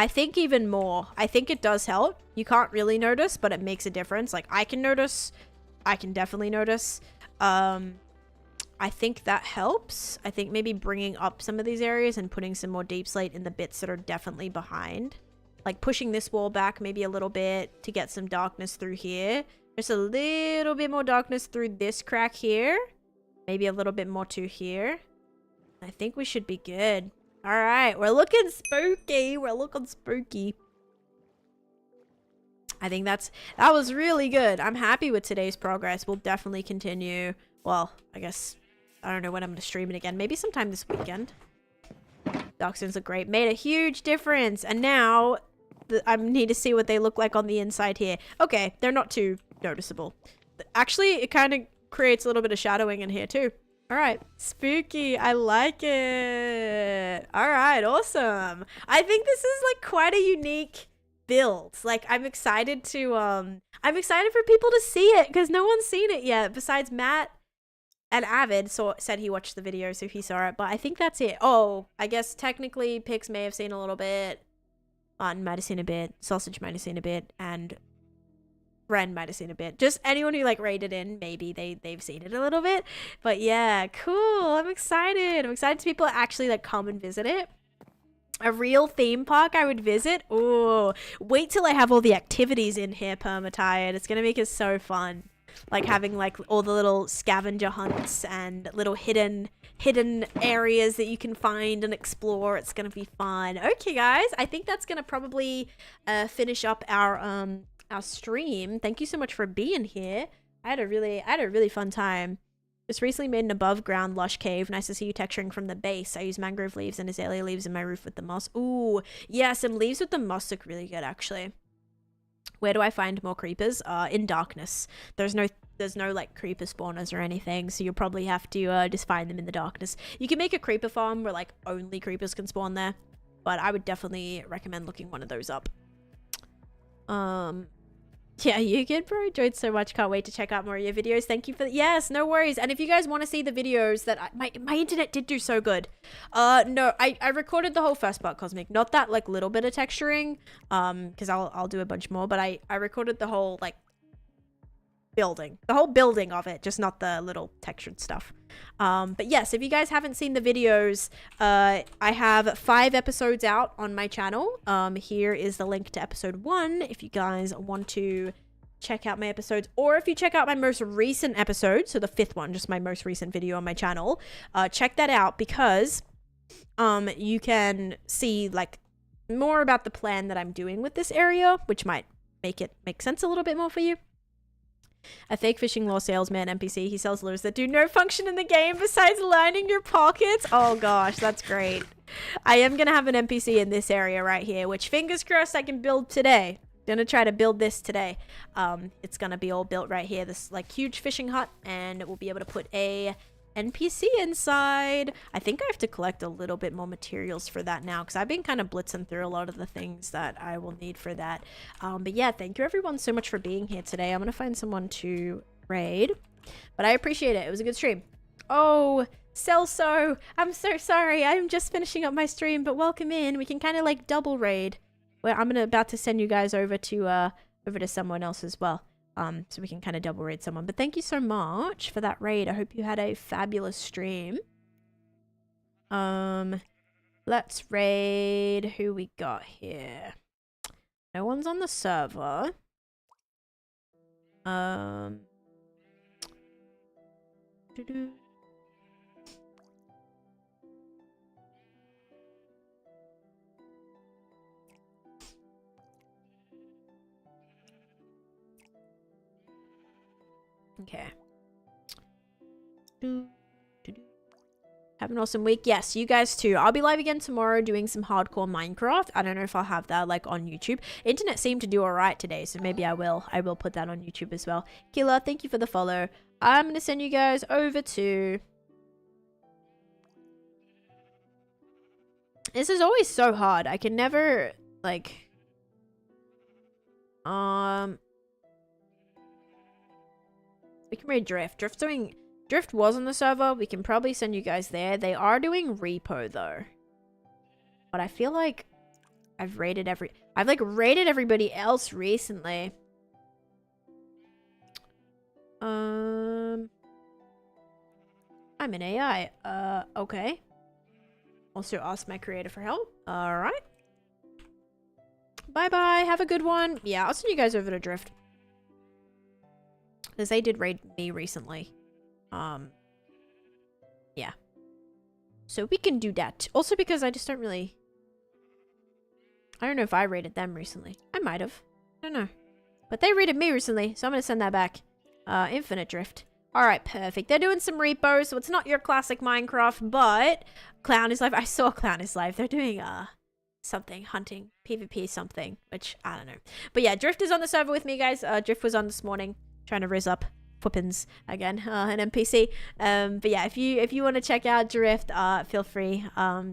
I think even more. I think it does help. You can't really notice, but it makes a difference. Like, I can notice. I can definitely notice. I think that helps. I think maybe bringing up some of these areas and putting some more deep slate in the bits that are definitely behind. Like pushing this wall back maybe a little bit to get some darkness through here. Just a little bit more darkness through this crack here. Maybe a little bit more to here. I think we should be good. All right, we're looking spooky. We're looking spooky. I think that was really good. I'm happy with today's progress. We'll definitely continue. Well, I guess, I don't know when I'm going to stream it again. Maybe sometime this weekend. Darkstones look great. Made a huge difference. And now I need to see what they look like on the inside here. Okay, they're not too noticeable. Actually, it kind of creates a little bit of shadowing in here too. All right, spooky. I like it. All right, awesome. I think this is like quite a unique build. Like, I'm excited to I'm excited for people to see it because no one's seen it yet besides Matt and Avid. Said he watched the video, so he saw it. But I think that's it. Oh, I guess technically Pix may have seen a little bit. On might have seen a bit. Sausage might have seen a bit, and Ren might have seen a bit. Just anyone who like raided in, maybe they've seen it a little bit. But yeah, cool. I'm excited. I'm excited to people actually like come and visit it. A real theme park I would visit. Ooh, wait till I have all the activities in here, Permatired. It's gonna make it so fun. Like having like all the little scavenger hunts and little hidden areas that you can find and explore. It's gonna be fun. Okay, guys, I think that's gonna probably finish up our stream. Thank you so much for being here. I had a really fun time. Just recently made an above ground lush cave. Nice to see you texturing from the base. I use mangrove leaves and azalea leaves in my roof with the moss. Ooh, yeah, some leaves with the moss look really good actually. Where do I find more creepers? In darkness. There's no like creeper spawners or anything, so you'll probably have to just find them in the darkness. You can make a creeper farm where like only creepers can spawn there, but I would definitely recommend looking one of those up. Yeah, you good, bro? Enjoyed so much. Can't wait to check out more of your videos. Thank you for yes, no worries. And if you guys want to see the videos that my internet did do so good. No, I recorded the whole first part, Cosmic. Not that like little bit of texturing, because I'll do a bunch more. But I recorded the whole like the whole building of it, just not the little textured stuff. But yes, if you guys haven't seen the videos, I have 5 episodes out on my channel. Here is the link to episode 1 if you guys want to check out my episodes, or if you check out my most recent episode, so the 5th one, just my most recent video on my channel, check that out because you can see like more about the plan that I'm doing with this area, which might make sense a little bit more for you. A fake fishing lure salesman NPC. He sells lures that do no function in the game besides lining your pockets. Oh gosh, that's great. I am gonna have an NPC in this area right here, which fingers crossed I can build today. Gonna try to build this today. It's gonna be all built right here, this like huge fishing hut, and we'll be able to put a NPC inside. I think I have to collect a little bit more materials for that now because I've been kind of blitzing through a lot of the things that I will need for that. But yeah, thank you everyone so much for being here today. I'm gonna find someone to raid, but I appreciate it. It was a good stream. Oh, Celso, I'm so sorry. I'm just finishing up my stream, but welcome in. We can kind of like double raid. Where I'm about to send you guys over to someone else as well. So we can kind of double raid someone. But thank you so much for that raid. I hope you had a fabulous stream. Let's raid who we got here. No one's on the server. Okay. Have an awesome week. Yes, you guys too. I'll be live again tomorrow doing some hardcore Minecraft. I don't know if I'll have that like on YouTube. Internet seemed to do all right today, so maybe I will put that on YouTube as well. Killer, thank you for the follow. I'm gonna send you guys over to... This is always so hard. I can never like... We can raid Drift. Drift was on the server. We can probably send you guys there. They are doing repo though. But I feel like I've like rated everybody else recently. I'm an AI. Okay. Also ask my creator for help. Alright. Bye-bye. Have a good one. Yeah, I'll send you guys over to Drift. Because they did raid me recently. Yeah. So we can do that. Also because I just don't really... I don't know if I rated them recently. I might have. I don't know. But they rated me recently, so I'm going to send that back. Infinite Drift. Alright, perfect. They're doing some repos, so it's not your classic Minecraft, but Clown is live. I saw Clown is live. They're doing, something, hunting, PvP something, which I don't know. But yeah, Drift is on the server with me, guys. Drift was on this morning, trying to riz up Flippins again, an NPC. But yeah, if you want to check out Drift, feel free.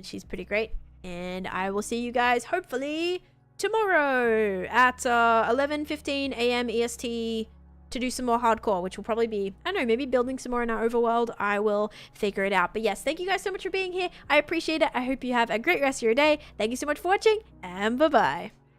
She's pretty great. And I will see you guys hopefully tomorrow at 11:15 a.m. EST to do some more hardcore, which will probably be, I don't know, maybe building some more in our overworld. I will figure it out. But yes, thank you guys so much for being here. I appreciate it. I hope you have a great rest of your day. Thank you so much for watching, and bye-bye.